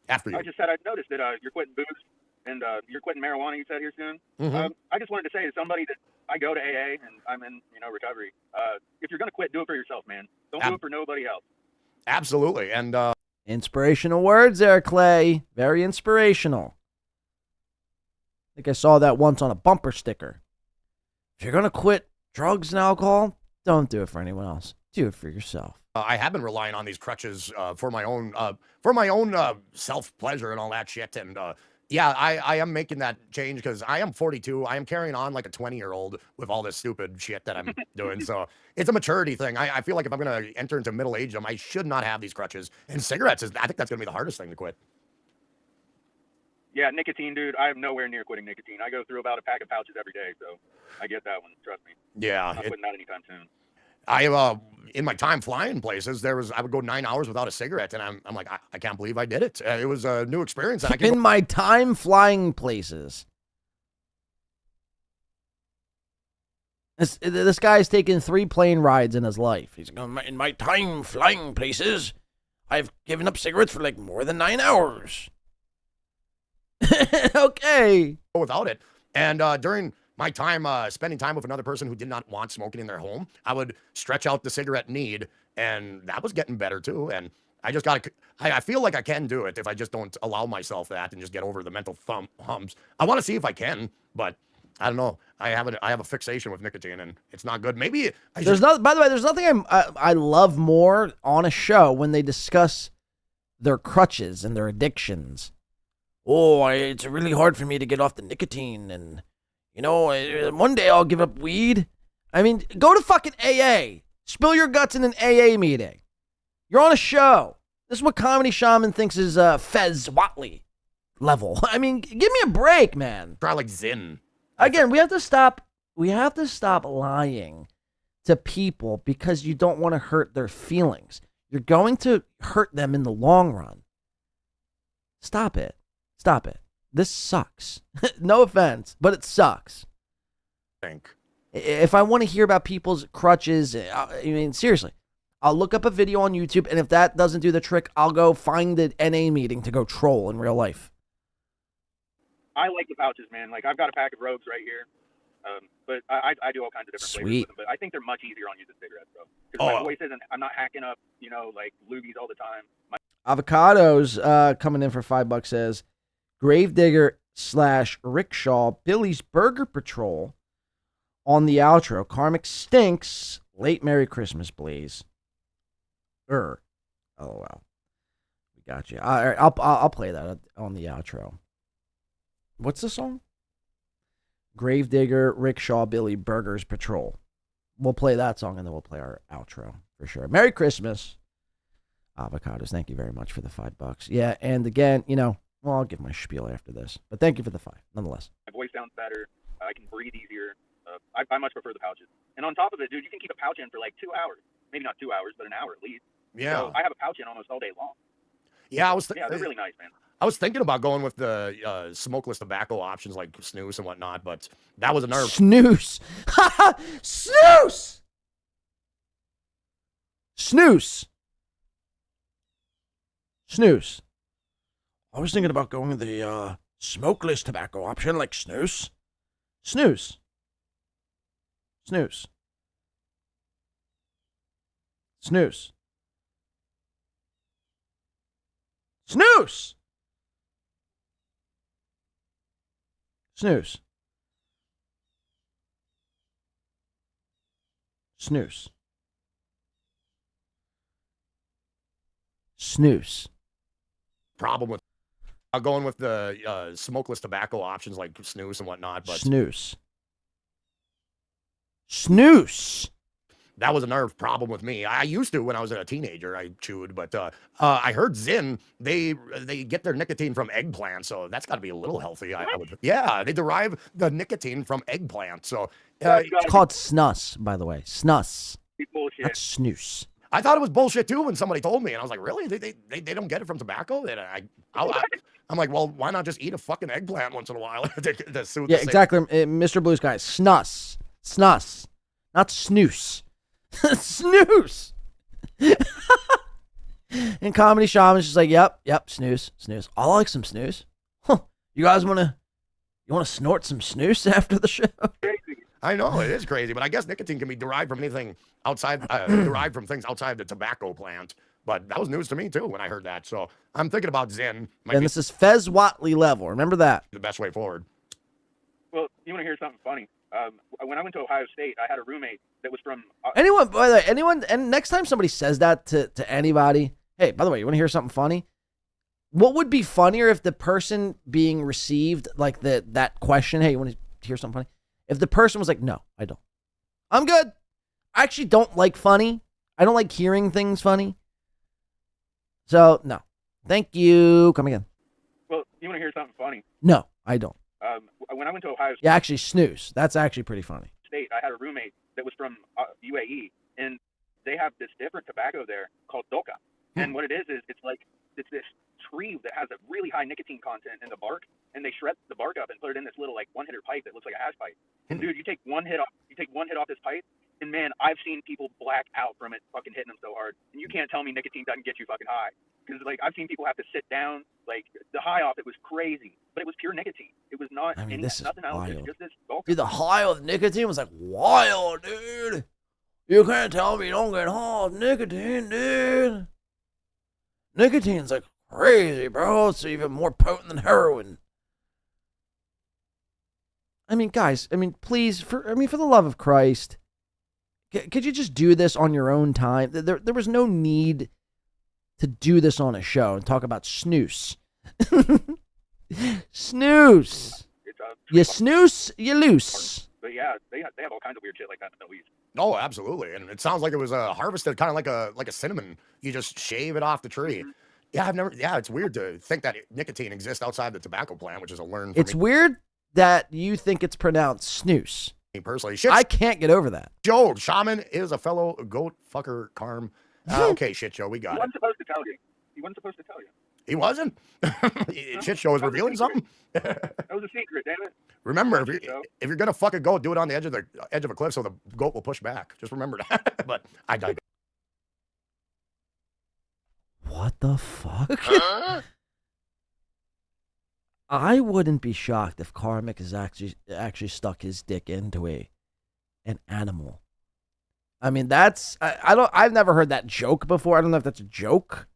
After you. I just said I've noticed that you're quitting booze and you're quitting marijuana. You said here soon. Mhm. I just wanted to say to somebody that I go to AA and I'm in recovery. If you're gonna quit, do it for yourself, man. Don't do it for nobody else. Absolutely, and Inspirational words there, Clay. Very inspirational. I think I saw that once on a bumper sticker. If you're going to quit drugs and alcohol, don't do it for anyone else. Do it for yourself. I have been relying on these crutches for my own self-pleasure and all that shit. And yeah, I am making that change because I am 42. I am carrying on like a 20-year-old with all this stupid shit that I'm doing. So it's a maturity thing. I feel like if I'm going to enter into middle age, I should not have these crutches. And cigarettes, I think that's going to be the hardest thing to quit. Yeah, nicotine, dude. I am nowhere near quitting nicotine. I go through about a pack of pouches every day, so I get that one. Trust me. Yeah, I'm not quitting that anytime soon. I in my time flying places, I would go 9 hours without a cigarette, and I'm like, I can't believe I did it. It was a new experience. And In my time flying places. This guy's taken 3 plane rides in his life. He's going, in my time flying places, I've given up cigarettes for like more than 9 hours. Okay. Without it. And during my time spending time with another person who did not want smoking in their home, I would stretch out the cigarette need, and that was getting better too. And I just got to, I feel like I can do it if I just don't allow myself that and just get over the mental humps. I want to see if I can, but I don't know. I have a fixation with nicotine, and it's not good. Maybe There's no. By the way, there's nothing I love more on a show when they discuss their crutches and their addictions. Oh, it's really hard for me to get off the nicotine, and one day I'll give up weed. I mean, go to fucking AA. Spill your guts in an AA meeting. You're on a show. This is what Comedy Shaman thinks is Fez Watley level. I mean, give me a break, man. Try like Zin. Again, we have to stop lying to people because you don't want to hurt their feelings. You're going to hurt them in the long run. Stop it. Stop it. This sucks. No offense, but it sucks. If I want to hear about people's crutches, I mean, seriously, I'll look up a video on YouTube, and if that doesn't do the trick, I'll go find the NA meeting to go troll in real life. I like the pouches, man. Like, I've got a pack of Rogues right here. But I do all kinds of different flavors with them. But I think they're much easier on you than cigarettes, bro. Because my voice isn't, I'm not hacking up, like loogies all the time. Avocados coming in for $5 says, Gravedigger / Rickshaw, Billy's Burger Patrol on the outro. Karmicx stinks. Late Merry Christmas, Blaze. Oh, wow. We got you. All right, I'll play that on the outro. What's the song? Gravedigger, Rickshaw, Billy, Burgers Patrol. We'll play that song, and then we'll play our outro for sure. Merry Christmas. Avocados, thank you very much for the $5. Yeah, and again, I'll give my spiel after this, but thank you for the 5, nonetheless. My voice sounds better. I can breathe easier. I much prefer the pouches. And on top of it, dude, you can keep a pouch in for like 2 hours. Maybe not 2 hours, but an hour at least. Yeah. So I have a pouch in almost all day long. Yeah, they're really nice, man. I was thinking about going with the smokeless tobacco options like snus and whatnot, but that was a nerve. Snooze. Snooze. Snooze. Snooze. I was thinking about going with the smokeless tobacco option like snooze. Snooze. Snooze. Snooze. Snooze. Snooze. Snooze. Snooze. Problem with going with the smokeless tobacco options like snus and whatnot, but snooze. Snooze. That was a nerve problem with me. I used to when I was a teenager. I chewed, but I heard Zyn they get their nicotine from eggplant, so that's got to be a little healthy. I would, yeah, they derive the nicotine from eggplant. So it's called snus, by the way. Snus. Bullshit. That's snooze. I thought it was bullshit too when somebody told me, and I was like, really? They don't get it from tobacco? I'm like, well, why not just eat a fucking eggplant once in a while? to soothe yeah, exactly. Mr. Blue Sky. Snus. Snus. Not snooze. Snooze. And Comedy Shaman's just like, yep, snooze. I like some snooze. Huh. You guys want to snort some snooze after the show? I know it is crazy, but I guess nicotine can be derived from anything outside, derived from things outside the tobacco plant. But that was news to me too when I heard that. So I'm thinking about Zyn. And this is Fez Watley level. Remember that. The best way forward. Well, you want to hear something funny? When I went to Ohio State, I had a roommate that was from anyone. By the way, and next time somebody says that to anybody, hey, by the way, you want to hear something funny? What would be funnier if the person being received like that question? Hey, you want to hear something funny? If the person was like, no, I don't. I'm good. I actually don't like funny. I don't like hearing things funny. So, no. Thank you. Come again. Well, you want to hear something funny? No, I don't. When I went to Ohio State. Yeah, actually, snooze. That's actually pretty funny. I had a roommate that was from UAE, and they have this different tobacco there called doka. And what it is it's this tree that has a really high nicotine content in the bark, and they shred the bark up and put it in this little like one-hitter pipe that looks like a hash pipe. And dude, you take one hit off this pipe, and man, I've seen people black out from it fucking hitting them so hard. And you can't tell me nicotine doesn't get you fucking high. Because like I've seen people have to sit down, like the high off it was crazy, but it was pure nicotine. It was not this is nothing else. wild. It was just this bulk. Dude, the high of nicotine was like wild, dude. You can't tell me you don't get high of nicotine, dude. Nicotine's like crazy, bro. It's even more potent than heroin. I mean, guys, I mean, please, for the love of Christ, could you just do this on your own time? There was no need to do this on a show and talk about snooze. Snooze. You snooze, you loose. But yeah, they have all kinds of weird shit like that in the Middle East. Oh, absolutely. And it sounds like it was harvested kind of like a cinnamon. You just shave it off the tree. Mm-hmm. Yeah, it's weird to think that nicotine exists outside the tobacco plant, which is a learn for It's me. weird that you think it's pronounced snooze. Me personally. I can't get over that. Joe, Shaman is a fellow goat fucker, Karm. Okay, shit show, we He got it. wasn't supposed to tell you. He wasn't supposed to tell you. He wasn't? Shit show is revealing something? That was a secret, damn it. Remember, if you're gonna fuck a goat, do it on the edge of a cliff so the goat will push back. Just remember that. But I digress. What the fuck? I wouldn't be shocked if Karmicx has actually stuck his dick into an animal. I mean, I've never heard that joke before. I don't know if that's a joke.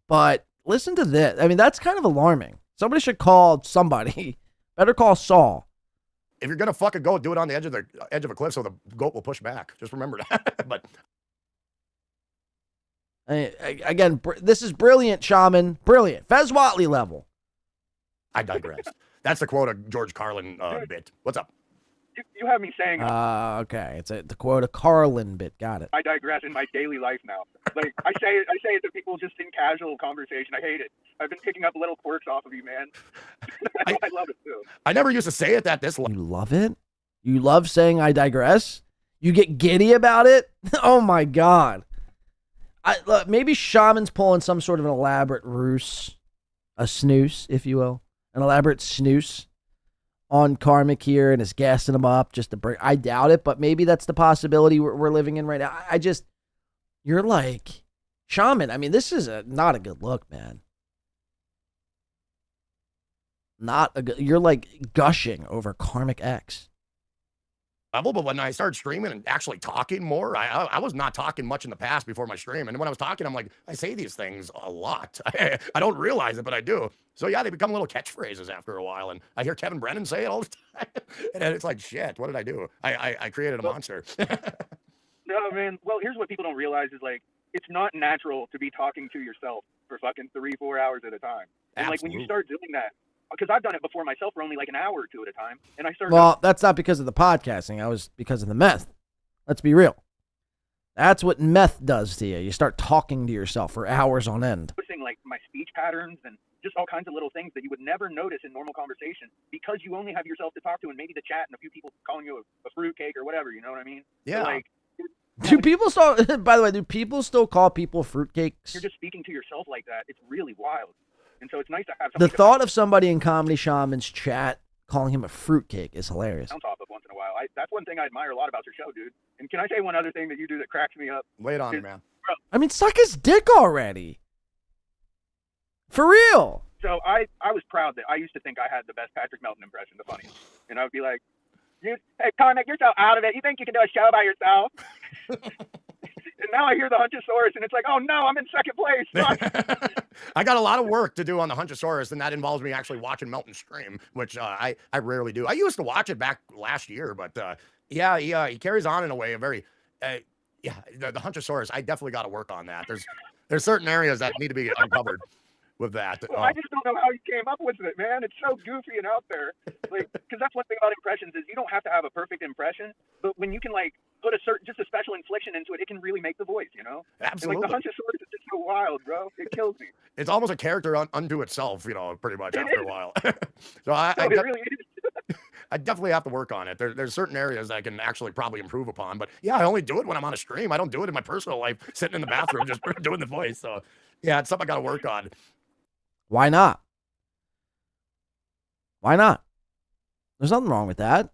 But listen to this. I mean, that's kind of alarming. Somebody should call somebody. Better call Saul. If you're gonna fuck a goat, do it on the edge of a cliff so the goat will push back. Just remember that. But again, this is brilliant, Shaman. Brilliant. Fez Whatley level. I digress. That's the quote of George Carlin bit. What's up? You have me saying. Okay. It's the quote of Carlin bit. Got it. I digress in my daily life now. Like I say it to people just in casual conversation. I hate it. I've been picking up little quirks off of you, man. I love it too. I never used to say it that this. You love it? You love saying I digress? You get giddy about it? Oh my God. Look, maybe Shaman's pulling some sort of an elaborate ruse, a snooze, if you will, an elaborate snooze on Karmicx here and is gassing him up just to bring. I doubt it, but maybe that's the possibility we're living in right now. You're like, Shaman, I mean, this is not a good look, man. You're like gushing over Karmicx. Level, but when I started streaming and actually talking more, I was not talking much in the past before my stream. And when I was talking, I'm like, I say these things a lot. I don't realize it, but I do. So yeah, they become little catchphrases after a while. And I hear Kevin Brennan say it all the time. And it's like, shit, what did I do? I created a monster. No, man. Well, here's what people don't realize is like, it's not natural to be talking to yourself for fucking 3-4 hours at a time. And like when you start doing that, because I've done it before myself for only like an hour or two at a time. And I started. Well, that's not because of the podcasting. That was because of the meth. Let's be real. That's what meth does to you. You start talking to yourself for hours on end. Noticing like my speech patterns and just all kinds of little things that you would never notice in normal conversation because you only have yourself to talk to and maybe the chat and a few people calling you a fruitcake or whatever. You know what I mean? Yeah. So, like, do people still? By the way, do people still call people fruitcakes? You're just speaking to yourself like that. It's really wild. And so it's nice to have The thought of somebody in Comedy Shaman's chat calling him a fruitcake is hilarious. bounce off of once in a while. That's one thing I admire a lot about your show, dude. And can I say one other thing that you do that cracks me up? Lay it on me, man. Bro, I mean, suck his dick already. For real. so I was proud that I used to think I had the best Patrick Melton impression, the funniest. And I would be like, hey, Karmicx, you're so out of it. You think you can do a show by yourself? And now I hear the Hunchosaurus, and it's like, oh no, I'm in second place. Fuck. I got a lot of work to do on the Hunchosaurus, and that involves me actually watching Melton stream, which I rarely do. I used to watch it back last year, but yeah, he carries on in a way, the Hunchosaurus, I definitely got to work on that. There's certain areas that need to be uncovered with that. Well, I just don't know how he came up with it, man. It's so goofy and out there. Like, because that's one thing about impressions is you don't have to have a perfect impression, but when you can like put just a special inflection into it, it can really make the voice, you know? Absolutely. And, like the Hunchosaurus is just so wild, bro. It kills me. It's almost a character unto itself, pretty much after a while. So It really is. I definitely have to work on it. There's certain areas I can actually probably improve upon, but yeah, I only do it when I'm on a stream. I don't do it in my personal life, sitting in the bathroom, just doing the voice. So yeah, it's something I got to work on. Why not? Why not? There's nothing wrong with that.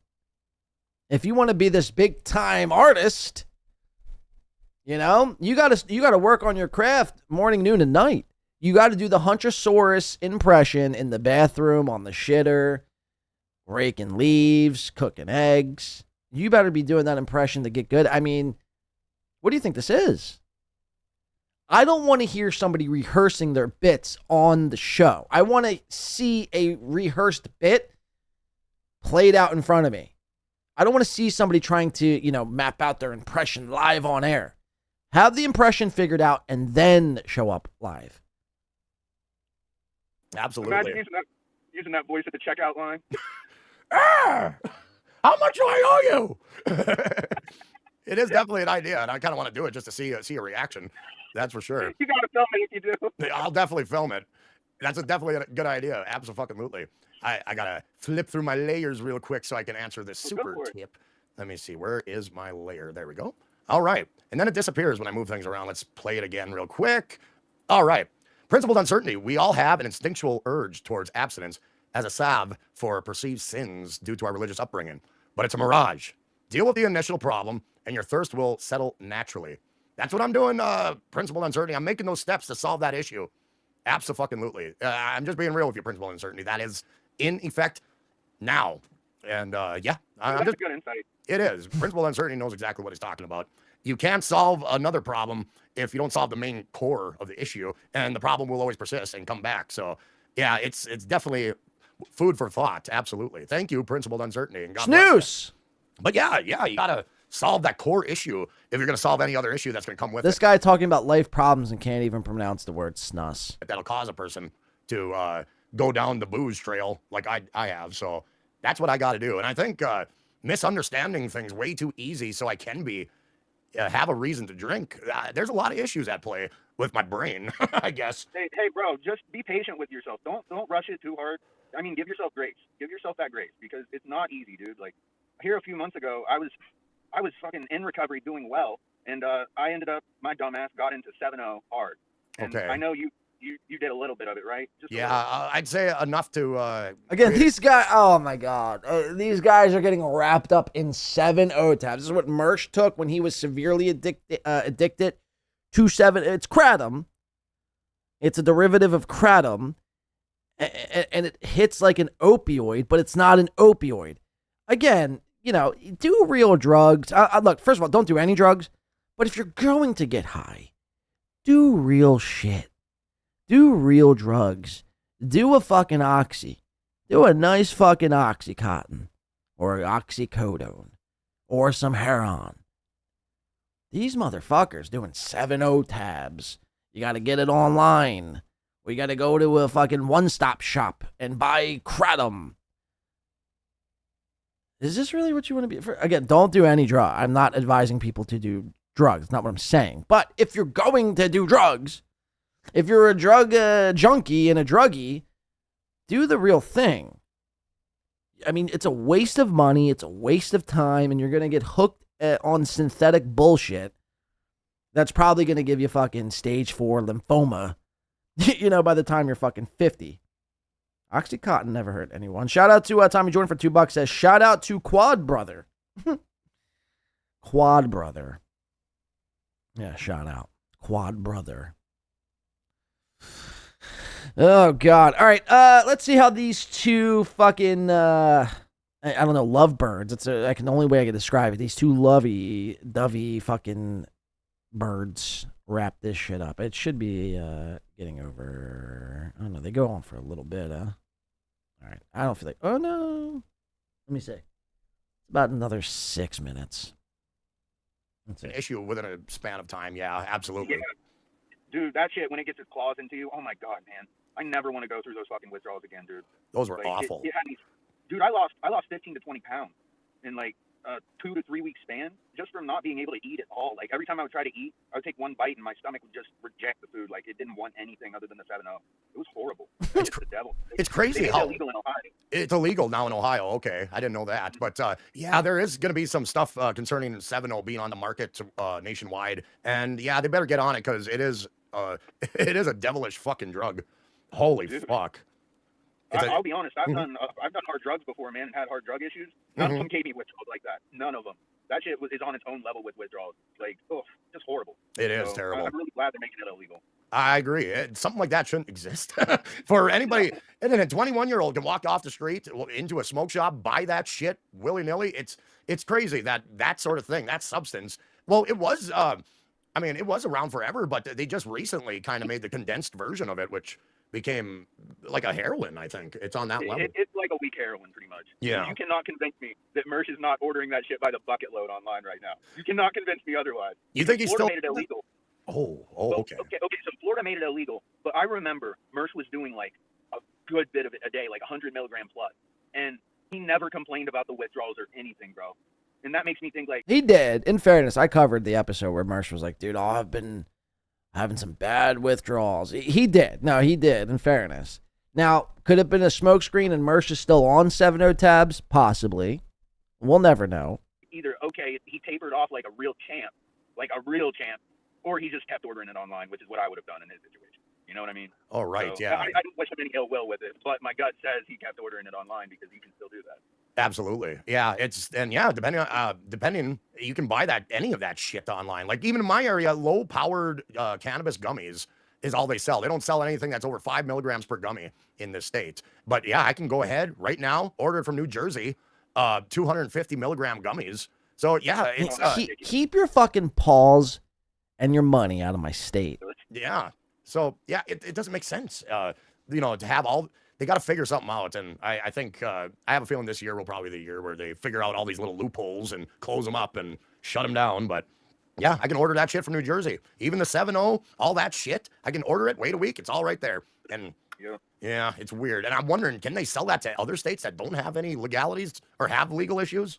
If you want to be this big time artist, you gotta work on your craft morning, noon, and night. You got to do the Hunchosaurus impression in the bathroom, on the shitter, raking leaves, cooking eggs. You better be doing that impression to get good. I mean, what do you think this is? I don't want to hear somebody rehearsing their bits on the show. I want to see a rehearsed bit played out in front of me. I don't want to see somebody trying to, map out their impression live on air. Have the impression figured out and then show up live. Absolutely. Imagine using that voice at the checkout line. How much do I owe you? It is definitely an idea, and I kind of want to do it just to see a reaction. That's for sure. You gotta film it if you do. I'll definitely film it. That's definitely a good idea. Absolutely. I gotta flip through my layers real quick so I can answer this super tip. Let me see. Where is my layer? There we go. All right. And then it disappears when I move things around. Let's play it again real quick. All right. Principled uncertainty. We all have an instinctual urge towards abstinence as a salve for perceived sins due to our religious upbringing. But it's a mirage. Deal with the initial problem, and your thirst will settle naturally. That's what I'm doing, principled uncertainty. I'm making those steps to solve that issue. Absolutely. I'm just being real with you, principled uncertainty. That is in effect now. And yeah. That's a good insight. It is. Principled uncertainty knows exactly what he's talking about. You can't solve another problem if you don't solve the main core of the issue, and the problem will always persist and come back. So, yeah, it's definitely food for thought. Absolutely. Thank you, principled uncertainty. And God bless you. But yeah, you gotta solve that core issue if you're gonna solve any other issue that's gonna come with This guy talking about life problems and can't even pronounce the word snus. That'll cause a person to go down the booze trail like I have. So that's what I got to do. And I think misunderstanding things way too easy so I can have a reason to drink. There's a lot of issues at play with my brain, I guess. Hey, bro, just be patient with yourself. Don't rush it too hard. I mean, give yourself grace. Give yourself that grace because it's not easy, dude. Like here a few months ago, I was fucking in recovery doing well, and I ended up, my dumbass got into 7-0 hard. And Okay. I know you did a little bit of it, right? Just a little. I'd say enough to Again, these guys, oh my God. These guys are getting wrapped up in 7-0 tabs. This is what Mersh took when he was severely addicted to 7. It's kratom. It's a derivative of kratom. And it hits like an opioid, but it's not an opioid. Again, do real drugs. Look, first of all, don't do any drugs. But if you're going to get high, do real shit. Do real drugs. Do a fucking oxy. Do a nice fucking Oxycontin. Or oxycodone. Or some heroin. These motherfuckers doing 7-0 tabs. You gotta get it online. Or you gotta go to a fucking one-stop shop and buy kratom. Is this really what you want to be? Again, don't do any drug. I'm not advising people to do drugs. That's not what I'm saying. But if you're going to do drugs, if you're a drug junkie and a druggie, do the real thing. I mean, it's a waste of money. It's a waste of time. And you're going to get hooked on synthetic bullshit. That's probably going to give you fucking stage 4 lymphoma, by the time you're fucking 50. Oxycontin never hurt anyone. Shout out to Tommy Jordan for $2. Says, shout out to Quad Brother. Quad Brother. Yeah, shout out. Quad Brother. Oh, God. All right. Let's see how these two fucking, I don't know, lovebirds. It's the only way I can describe it. These two lovey-dovey fucking birds wrap this shit up. It should be getting over. I don't know. They go on for a little bit, huh? All right. I don't feel like. Oh, no. Let me see. It's about another 6 minutes. That's an issue within a span of time. Yeah, absolutely. Yeah. Dude, that shit, when it gets its claws into you, oh my God, man. I never want to go through those fucking withdrawals again, dude. Those were awful. It had me, dude, I lost 15 to 20 pounds in like a 2 to 3 week span just from not being able to eat at all. Like every time I would try to eat, I would take one bite and my stomach would just reject the food. Like it didn't want anything other than the 7-0. It was horrible. It's the devil. It's crazy how how illegal in Ohio. It's illegal now in Ohio. Okay, I didn't know that. But yeah, there is going to be some stuff concerning 7-0 being on the market nationwide. And yeah, they better get on it because it is a devilish fucking drug. Holy fuck. I'll be honest. I've done hard drugs before, man, and had hard drug issues. None of them gave me withdrawals like that. None of them. That shit is on its own level with withdrawals. Like, just horrible. It is terrible. I'm really glad they're making it illegal. I agree. Something like that shouldn't exist for anybody. And then a 21-year-old can walk off the street into a smoke shop, buy that shit willy-nilly. It's crazy that sort of thing, that substance. Well, it was I mean, it was around forever, but they just recently kind of made the condensed version of it, which became like a heroin. I think it's on that level. It's like a weak heroin, pretty much. Yeah. You cannot convince me that Mersh is not ordering that shit by the bucket load online right now. You cannot convince me otherwise. You think he's Florida still made it illegal? Okay. Okay. So Florida made it illegal, but I remember Mersh was doing like a good bit of it a day, like 100 milligram plus, and he never complained about the withdrawals or anything, bro. And that makes me think like He did. In fairness, I covered the episode where Mersh was like, dude, I've been having some bad withdrawals. He did. No, he did, in fairness. Now, could it have been a smokescreen and Mersh is still on 7-0 tabs? Possibly. We'll never know. either, okay, he tapered off like a real champ, or he just kept ordering it online, which is what I would have done in his situation. You know what I mean? Oh, right, So, yeah. I don't wish him any ill will with it, but my gut says he kept ordering it online because he can still do that. Absolutely. Yeah, depending, you can buy any of that shit online. Like even in my area, low powered cannabis gummies is all they sell. They don't sell anything that's over 5 milligrams per gummy in this state. But yeah, I can go ahead right now, order it from New Jersey, 250 milligram gummies. So yeah, it's keep your fucking paws and your money out of my state. Yeah. So yeah, it doesn't make sense. To have they got to figure something out. And I think, I have a feeling this year will probably be the year where they figure out all these little loopholes and close them up and shut them down. But yeah, I can order that shit from New Jersey. Even the 7-0, all that shit, I can order it, wait a week, it's all right there. And yeah, it's weird. And I'm wondering, can they sell that to other states that don't have any legalities or have legal issues?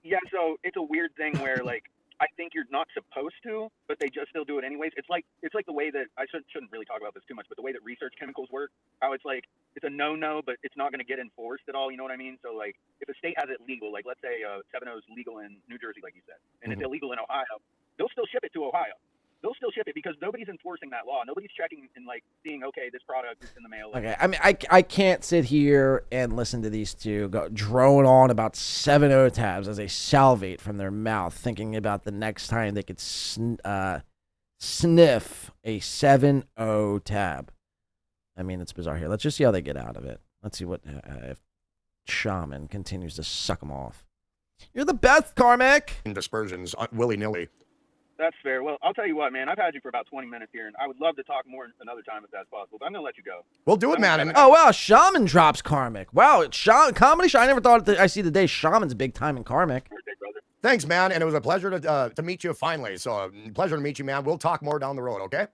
Yeah, so it's a weird thing where, like, I think you're not supposed to, but they just still do it anyways. It's like the way that I shouldn't really talk about this too much, but the way that research chemicals work, how it's like it's a no-no, but it's not going to get enforced at all. You know what I mean? So like if a state has it legal, like let's say 7-0 is legal in New Jersey, like you said, and it's illegal in Ohio, they'll still ship it to Ohio. They'll still ship it because nobody's enforcing that law. Nobody's checking and like seeing, okay, this product is in the mail. Okay, I mean, I can't sit here and listen to these two go drone on about 7-0 tabs as they salivate from their mouth, thinking about the next time they could sniff a 7-0 tab. I mean, it's bizarre here. Let's just see how they get out of it. Let's see what if Shaman continues to suck them off. You're the best, Karmicx. In dispersions, willy-nilly. That's fair. Well, I'll tell you what, man. I've had you for about 20 minutes here, and I would love to talk more another time if that's possible. But I'm gonna let you go. We'll do it, man. Oh wow, Shaman drops Karmicx. Wow, it's Comedy Show. I never thought I see the day Shaman's big time in Karmicx. Thanks, man. And it was a pleasure to meet you finally. So pleasure to meet you, man. We'll talk more down the road, okay?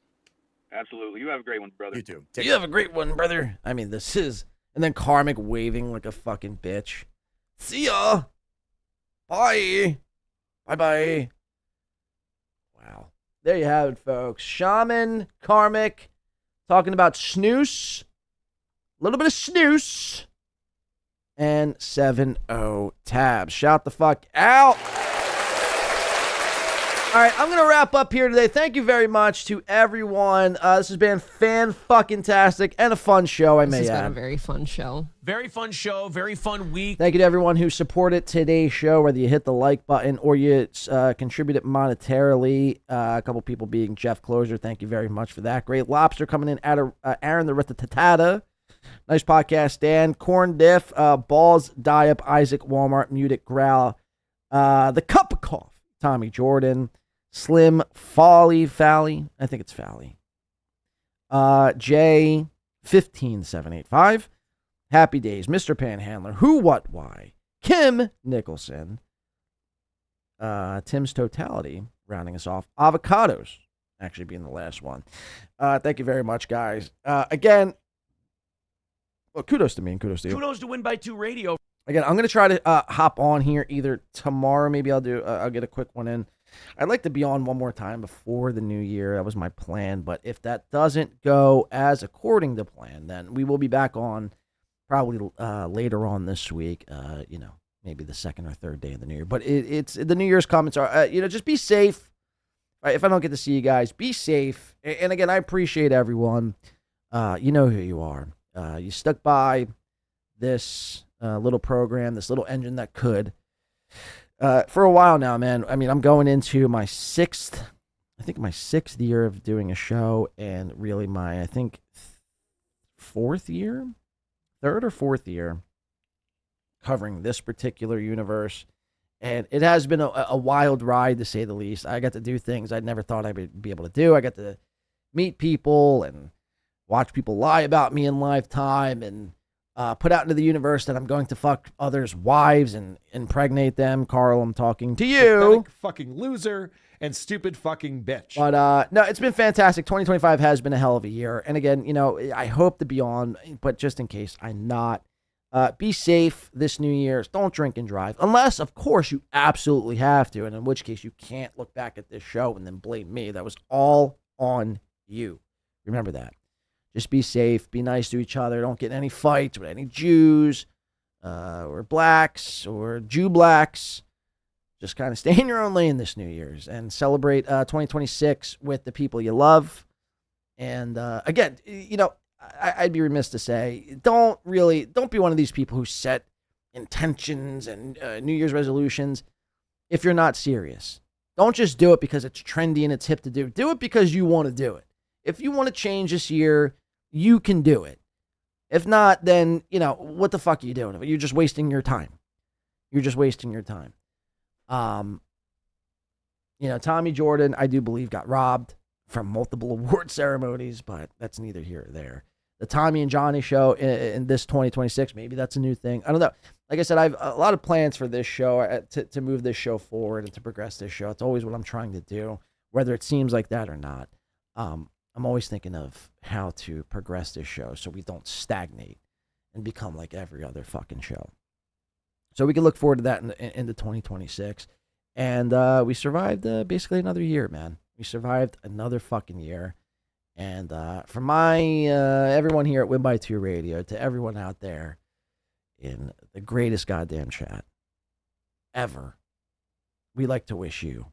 Absolutely. You have a great one, brother. You too. You have a great one, brother. I mean, this is, and then Karmicx waving like a fucking bitch. See ya. Bye. Bye. Wow. There you have it, folks. Shaman, Karmicx, talking about snooze, a little bit of snooze, and 7-0 tabs. Shout the fuck out. All right, I'm going to wrap up here today. Thank you very much to everyone. This has been fan-fucking-tastic and a fun show, I may add. This has been a very fun show. Very fun show, very fun week. Thank you to everyone who supported today's show, whether you hit the like button or you contributed monetarily. A couple people being Jeff Closer. Thank you very much for that. Great Lobster coming in. Aaron the Ritatatata. Nice podcast, Dan. Corn Diff. Balls, Die-Up, Isaac, Walmart, Mutic, Growl. The Cup of Coffee. Tommy Jordan. Slim Fally. I think it's Fally. J 15785. Happy Days, Mr. Panhandler, Who, What, Why, Kim Nicholson, Tim's Totality, rounding us off, Avocados, actually being the last one. Thank you very much, guys. Again, well, kudos to me and kudos to you. Kudos to Win by 2 Radio. Again, I'm going to try to hop on here either tomorrow, maybe I'll get a quick one in. I'd like to be on one more time before the new year. That was my plan, but if that doesn't go as according to plan, then we will be back on probably later on this week, maybe the second or third day of the new year. But it's the New Year's comments are, just be safe. If I don't get to see you guys, be safe. And again, I appreciate everyone. You know who you are. You stuck by this little program, this little engine that could, for a while now, man. I mean, I'm going into my sixth year of doing a show, and really my, I think, third or fourth year covering this particular universe. And it has been a wild ride, to say the least. I got to do things I never thought I would be able to do. I got to meet people and watch people lie about me in lifetime and put out into the universe that I'm going to fuck others' wives and impregnate them. Karl, I'm talking to you. Pathetic fucking loser and stupid fucking bitch. But no, it's been fantastic. 2025 has been a hell of a year. And again, you know, I hope to be on, but just in case I'm not, be safe this New Year's. Don't drink and drive. Unless, of course, you absolutely have to. And in which case, you can't look back at this show and then blame me. That was all on you. Remember that. Just be safe. Be nice to each other. Don't get in any fights with any Jews or blacks or Jew blacks. Just kind of stay in your own lane this New Year's and celebrate 2026 with the people you love. And again, you know, I'd be remiss to say, don't be one of these people who set intentions and New Year's resolutions if you're not serious. Don't just do it because it's trendy and it's hip to do. Do it because you want to do it. If you want to change this year, you can do it. If not, then, you know, what the fuck are you doing? You're just wasting your time. You're just wasting your time. You know, Tommy Jordan, I do believe, got robbed from multiple award ceremonies, but that's neither here or there. The Tommy and Johnny show in this 2026, maybe that's a new thing. I don't know. Like I said, I have a lot of plans for this show, to move this show forward and to progress this show. It's always what I'm trying to do, whether it seems like that or not. I'm always thinking of how to progress this show so we don't stagnate and become like every other fucking show. So we can look forward to that into 2026. And we survived basically another year, man. We survived another fucking year. And for my everyone here at Win by 2 Radio, to everyone out there in the greatest goddamn chat ever, we like to wish you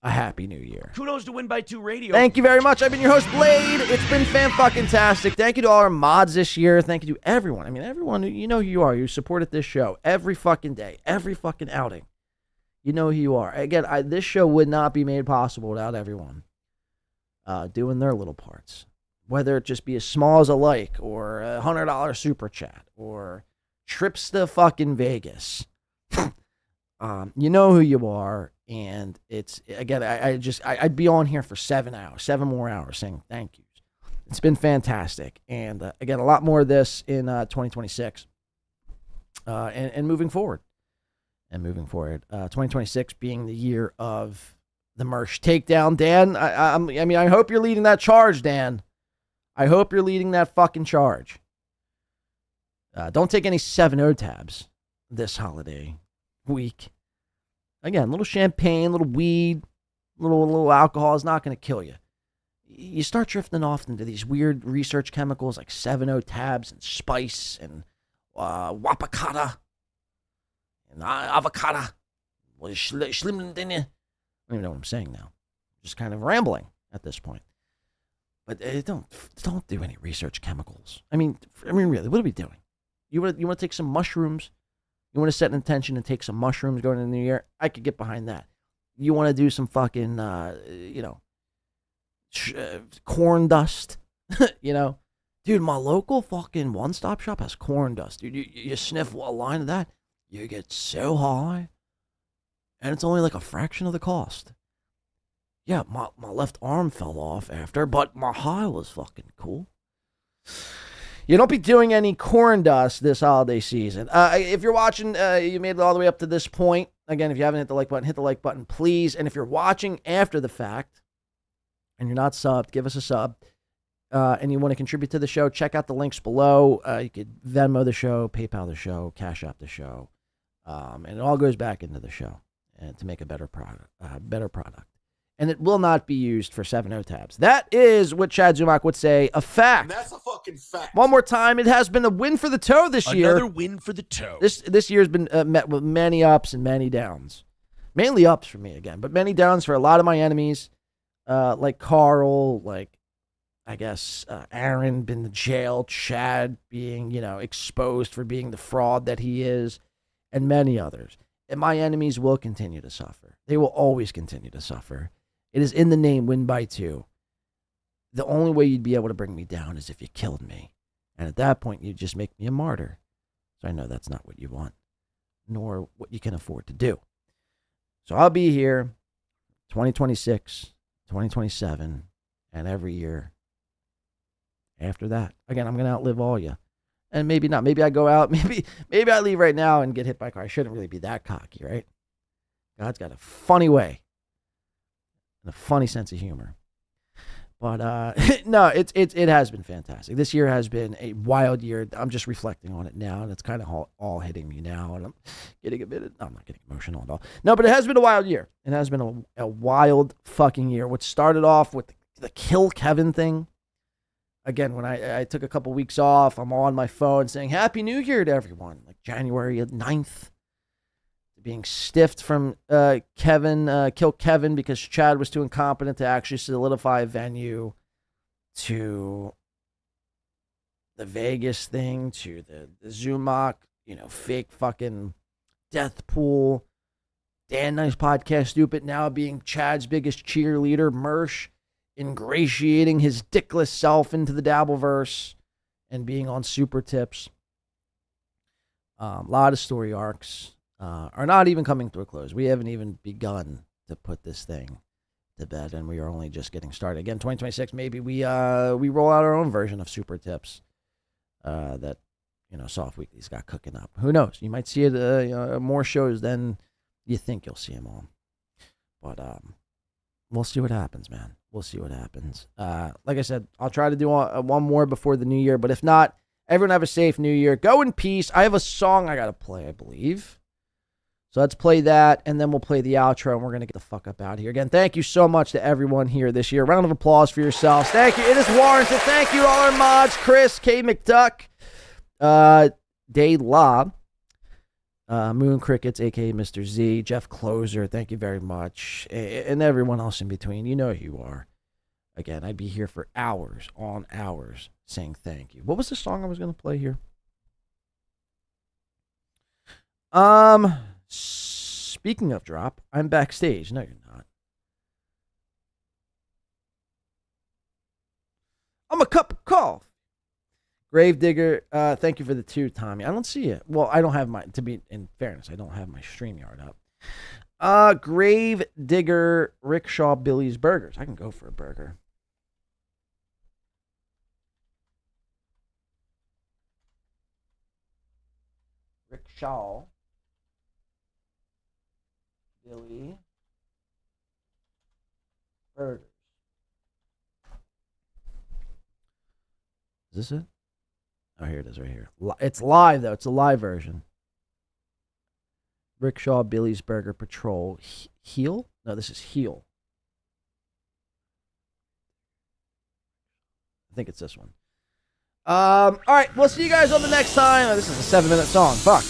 a happy new year. Kudos to Win by 2 Radio. Thank you very much. I've been your host, Blade. It's been fan-fucking-tastic. Thank you to all our mods this year. Thank you to everyone. I mean, everyone, you know who you are. You supported this show every fucking day, every fucking outing. You know who you are. Again, this show would not be made possible without everyone doing their little parts. Whether it just be as small as a like, or a $100 super chat, or trips to fucking Vegas. You know who you are. And it's, again, I'd be on here for 7 more hours saying thank yous. It's been fantastic. And again, a lot more of this in 2026 and moving forward. 2026 being the year of the Mersh takedown. Dan, I mean, I hope you're leading that charge, Dan. I hope you're leading that fucking charge. Don't take any 7-0 tabs this holiday week. Again, a little champagne, a little weed, a little alcohol is not going to kill you. You start drifting off into these weird research chemicals like 7-0 tabs and spice and wapakata and avocado. I don't even know what I'm saying now. Just kind of rambling at this point. But don't do any research chemicals. I mean, really, what are we doing? You want to take some mushrooms? You want to set an intention and take some mushrooms going into the new year? I could get behind that. You want to do some fucking, corn dust? You know? Dude, my local fucking one-stop shop has corn dust. Dude, you sniff a line of that, you get so high, and it's only like a fraction of the cost. Yeah, my left arm fell off after, but my high was fucking cool. You don't be doing any corn dust this holiday season. If you're watching, you made it all the way up to this point. Again, if you haven't hit the like button, please. And if you're watching after the fact and you're not subbed, give us a sub. And you want to contribute to the show, check out the links below. You could Venmo the show, PayPal the show, Cash App the show. And it all goes back into the show and to make a better product. And it will not be used for 7-0 tabs. That is what Chad Zumock would say, a fact. And that's a fucking fact. One more time, it has been a win for the toe this year. Another win for the toe. This year's been met with many ups and many downs. Mainly ups for me again, but many downs for a lot of my enemies, like Karl, like, I guess, Aaron been to jail, Chad being, exposed for being the fraud that he is, and many others. And my enemies will continue to suffer. They will always continue to suffer. It is in the name, Win by 2. The only way you'd be able to bring me down is if you killed me. And at that point, you'd just make me a martyr. So I know that's not what you want, nor what you can afford to do. So I'll be here 2026, 2027, and every year after that. Again, I'm going to outlive all you. And maybe not. Maybe I go out. Maybe I leave right now and get hit by a car. I shouldn't really be that cocky, right? God's got a funny way and a funny sense of humor. But no, it has been fantastic. This year has been a wild year. I'm just reflecting on it now, and it's kind of all hitting me now, and I'm getting I'm not getting emotional at all. No, but it has been a wild year. It has been a wild fucking year. What started off with the Kill Kevin thing. Again, when I took a couple weeks off, I'm on my phone saying Happy New Year to everyone, like January 9th. Being stiffed from Kill Kevin because Chad was too incompetent to actually solidify a venue, to the Vegas thing, to the Zumock, fake fucking death pool. Dan Nice Podcast Stupid now being Chad's biggest cheerleader. Mersh ingratiating his dickless self into the Dabbleverse and being on super tips. A lot of story arcs. Are not even coming to a close. We haven't even begun to put this thing to bed, and we are only just getting started. Again, 2026, maybe we roll out our own version of super tips that Soft Weekly's got cooking up. Who knows? You might see it more shows than you think you'll see them on. But we'll see what happens, man. We'll see what happens. Like I said, I'll try to do one more before the new year, but if not, everyone have a safe new year. Go in peace. I have a song I got to play, I believe. So let's play that, and then we'll play the outro, and we're going to get the fuck up out of here. Again, thank you so much to everyone here this year. Round of applause for yourselves. Thank you. It is warranted. Thank you to all our mods, Chris, K. McDuck, Day La, Moon Crickets, a.k.a. Mr. Z, Jeff Closer, thank you very much, and everyone else in between. You know who you are. Again, I'd be here for hours on hours saying thank you. What was the song I was going to play here? Speaking of drop, I'm backstage. No, you're not. I'm a cup of coffee. Gravedigger, thank you for the 2, Tommy. I don't see it. Well, I don't have my, to be in fairness, I don't have my StreamYard up. Gravedigger, Rickshaw, Billy's Burgers. I can go for a burger. Rickshaw. Billy Burgers. Is this it? Oh, here it is right here. It's live, though. It's a live version. Rickshaw, Billy's Burger, Patrol. Heel? No, this is Heel. I think it's this one. All right, we'll see you guys on the next time. Oh, this is a 7-minute song. Fuck.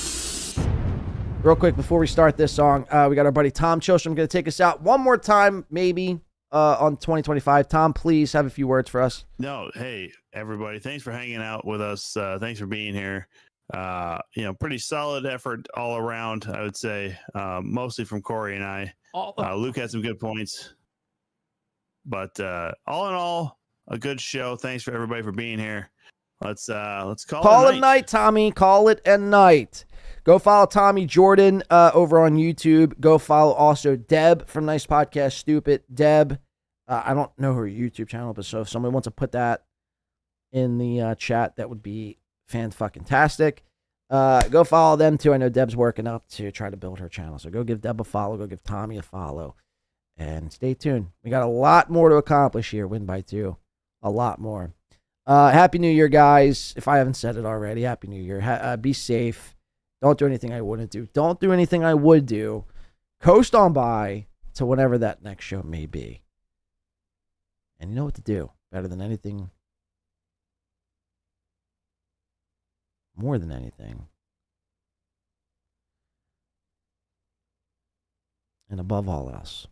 Real quick, before we start this song, we got our buddy Tom Chilstrom going to take us out one more time, maybe, on 2025. Tom, please have a few words for us. No, hey, everybody. Thanks for hanging out with us. Thanks for being here. Pretty solid effort all around, I would say, mostly from Corey and I. Luke had some good points. But all in all, a good show. Thanks for everybody for being here. Let's call it a night, Tommy. Call it a night. Go follow Tommy Jordan over on YouTube. Go follow also Deb from Nice Podcast Stupid. Deb, I don't know her YouTube channel, but so if somebody wants to put that in the chat, that would be fan-fucking-tastic. Go follow them too. I know Deb's working up to try to build her channel. So go give Deb a follow. Go give Tommy a follow. And stay tuned. We got a lot more to accomplish here. Win by 2. A lot more. Happy New Year, guys. If I haven't said it already, Happy New Year. Be safe. Don't do anything I wouldn't do. Don't do anything I would do. Coast on by to whatever that next show may be. And you know what to do. Better than anything. More than anything. And above all else.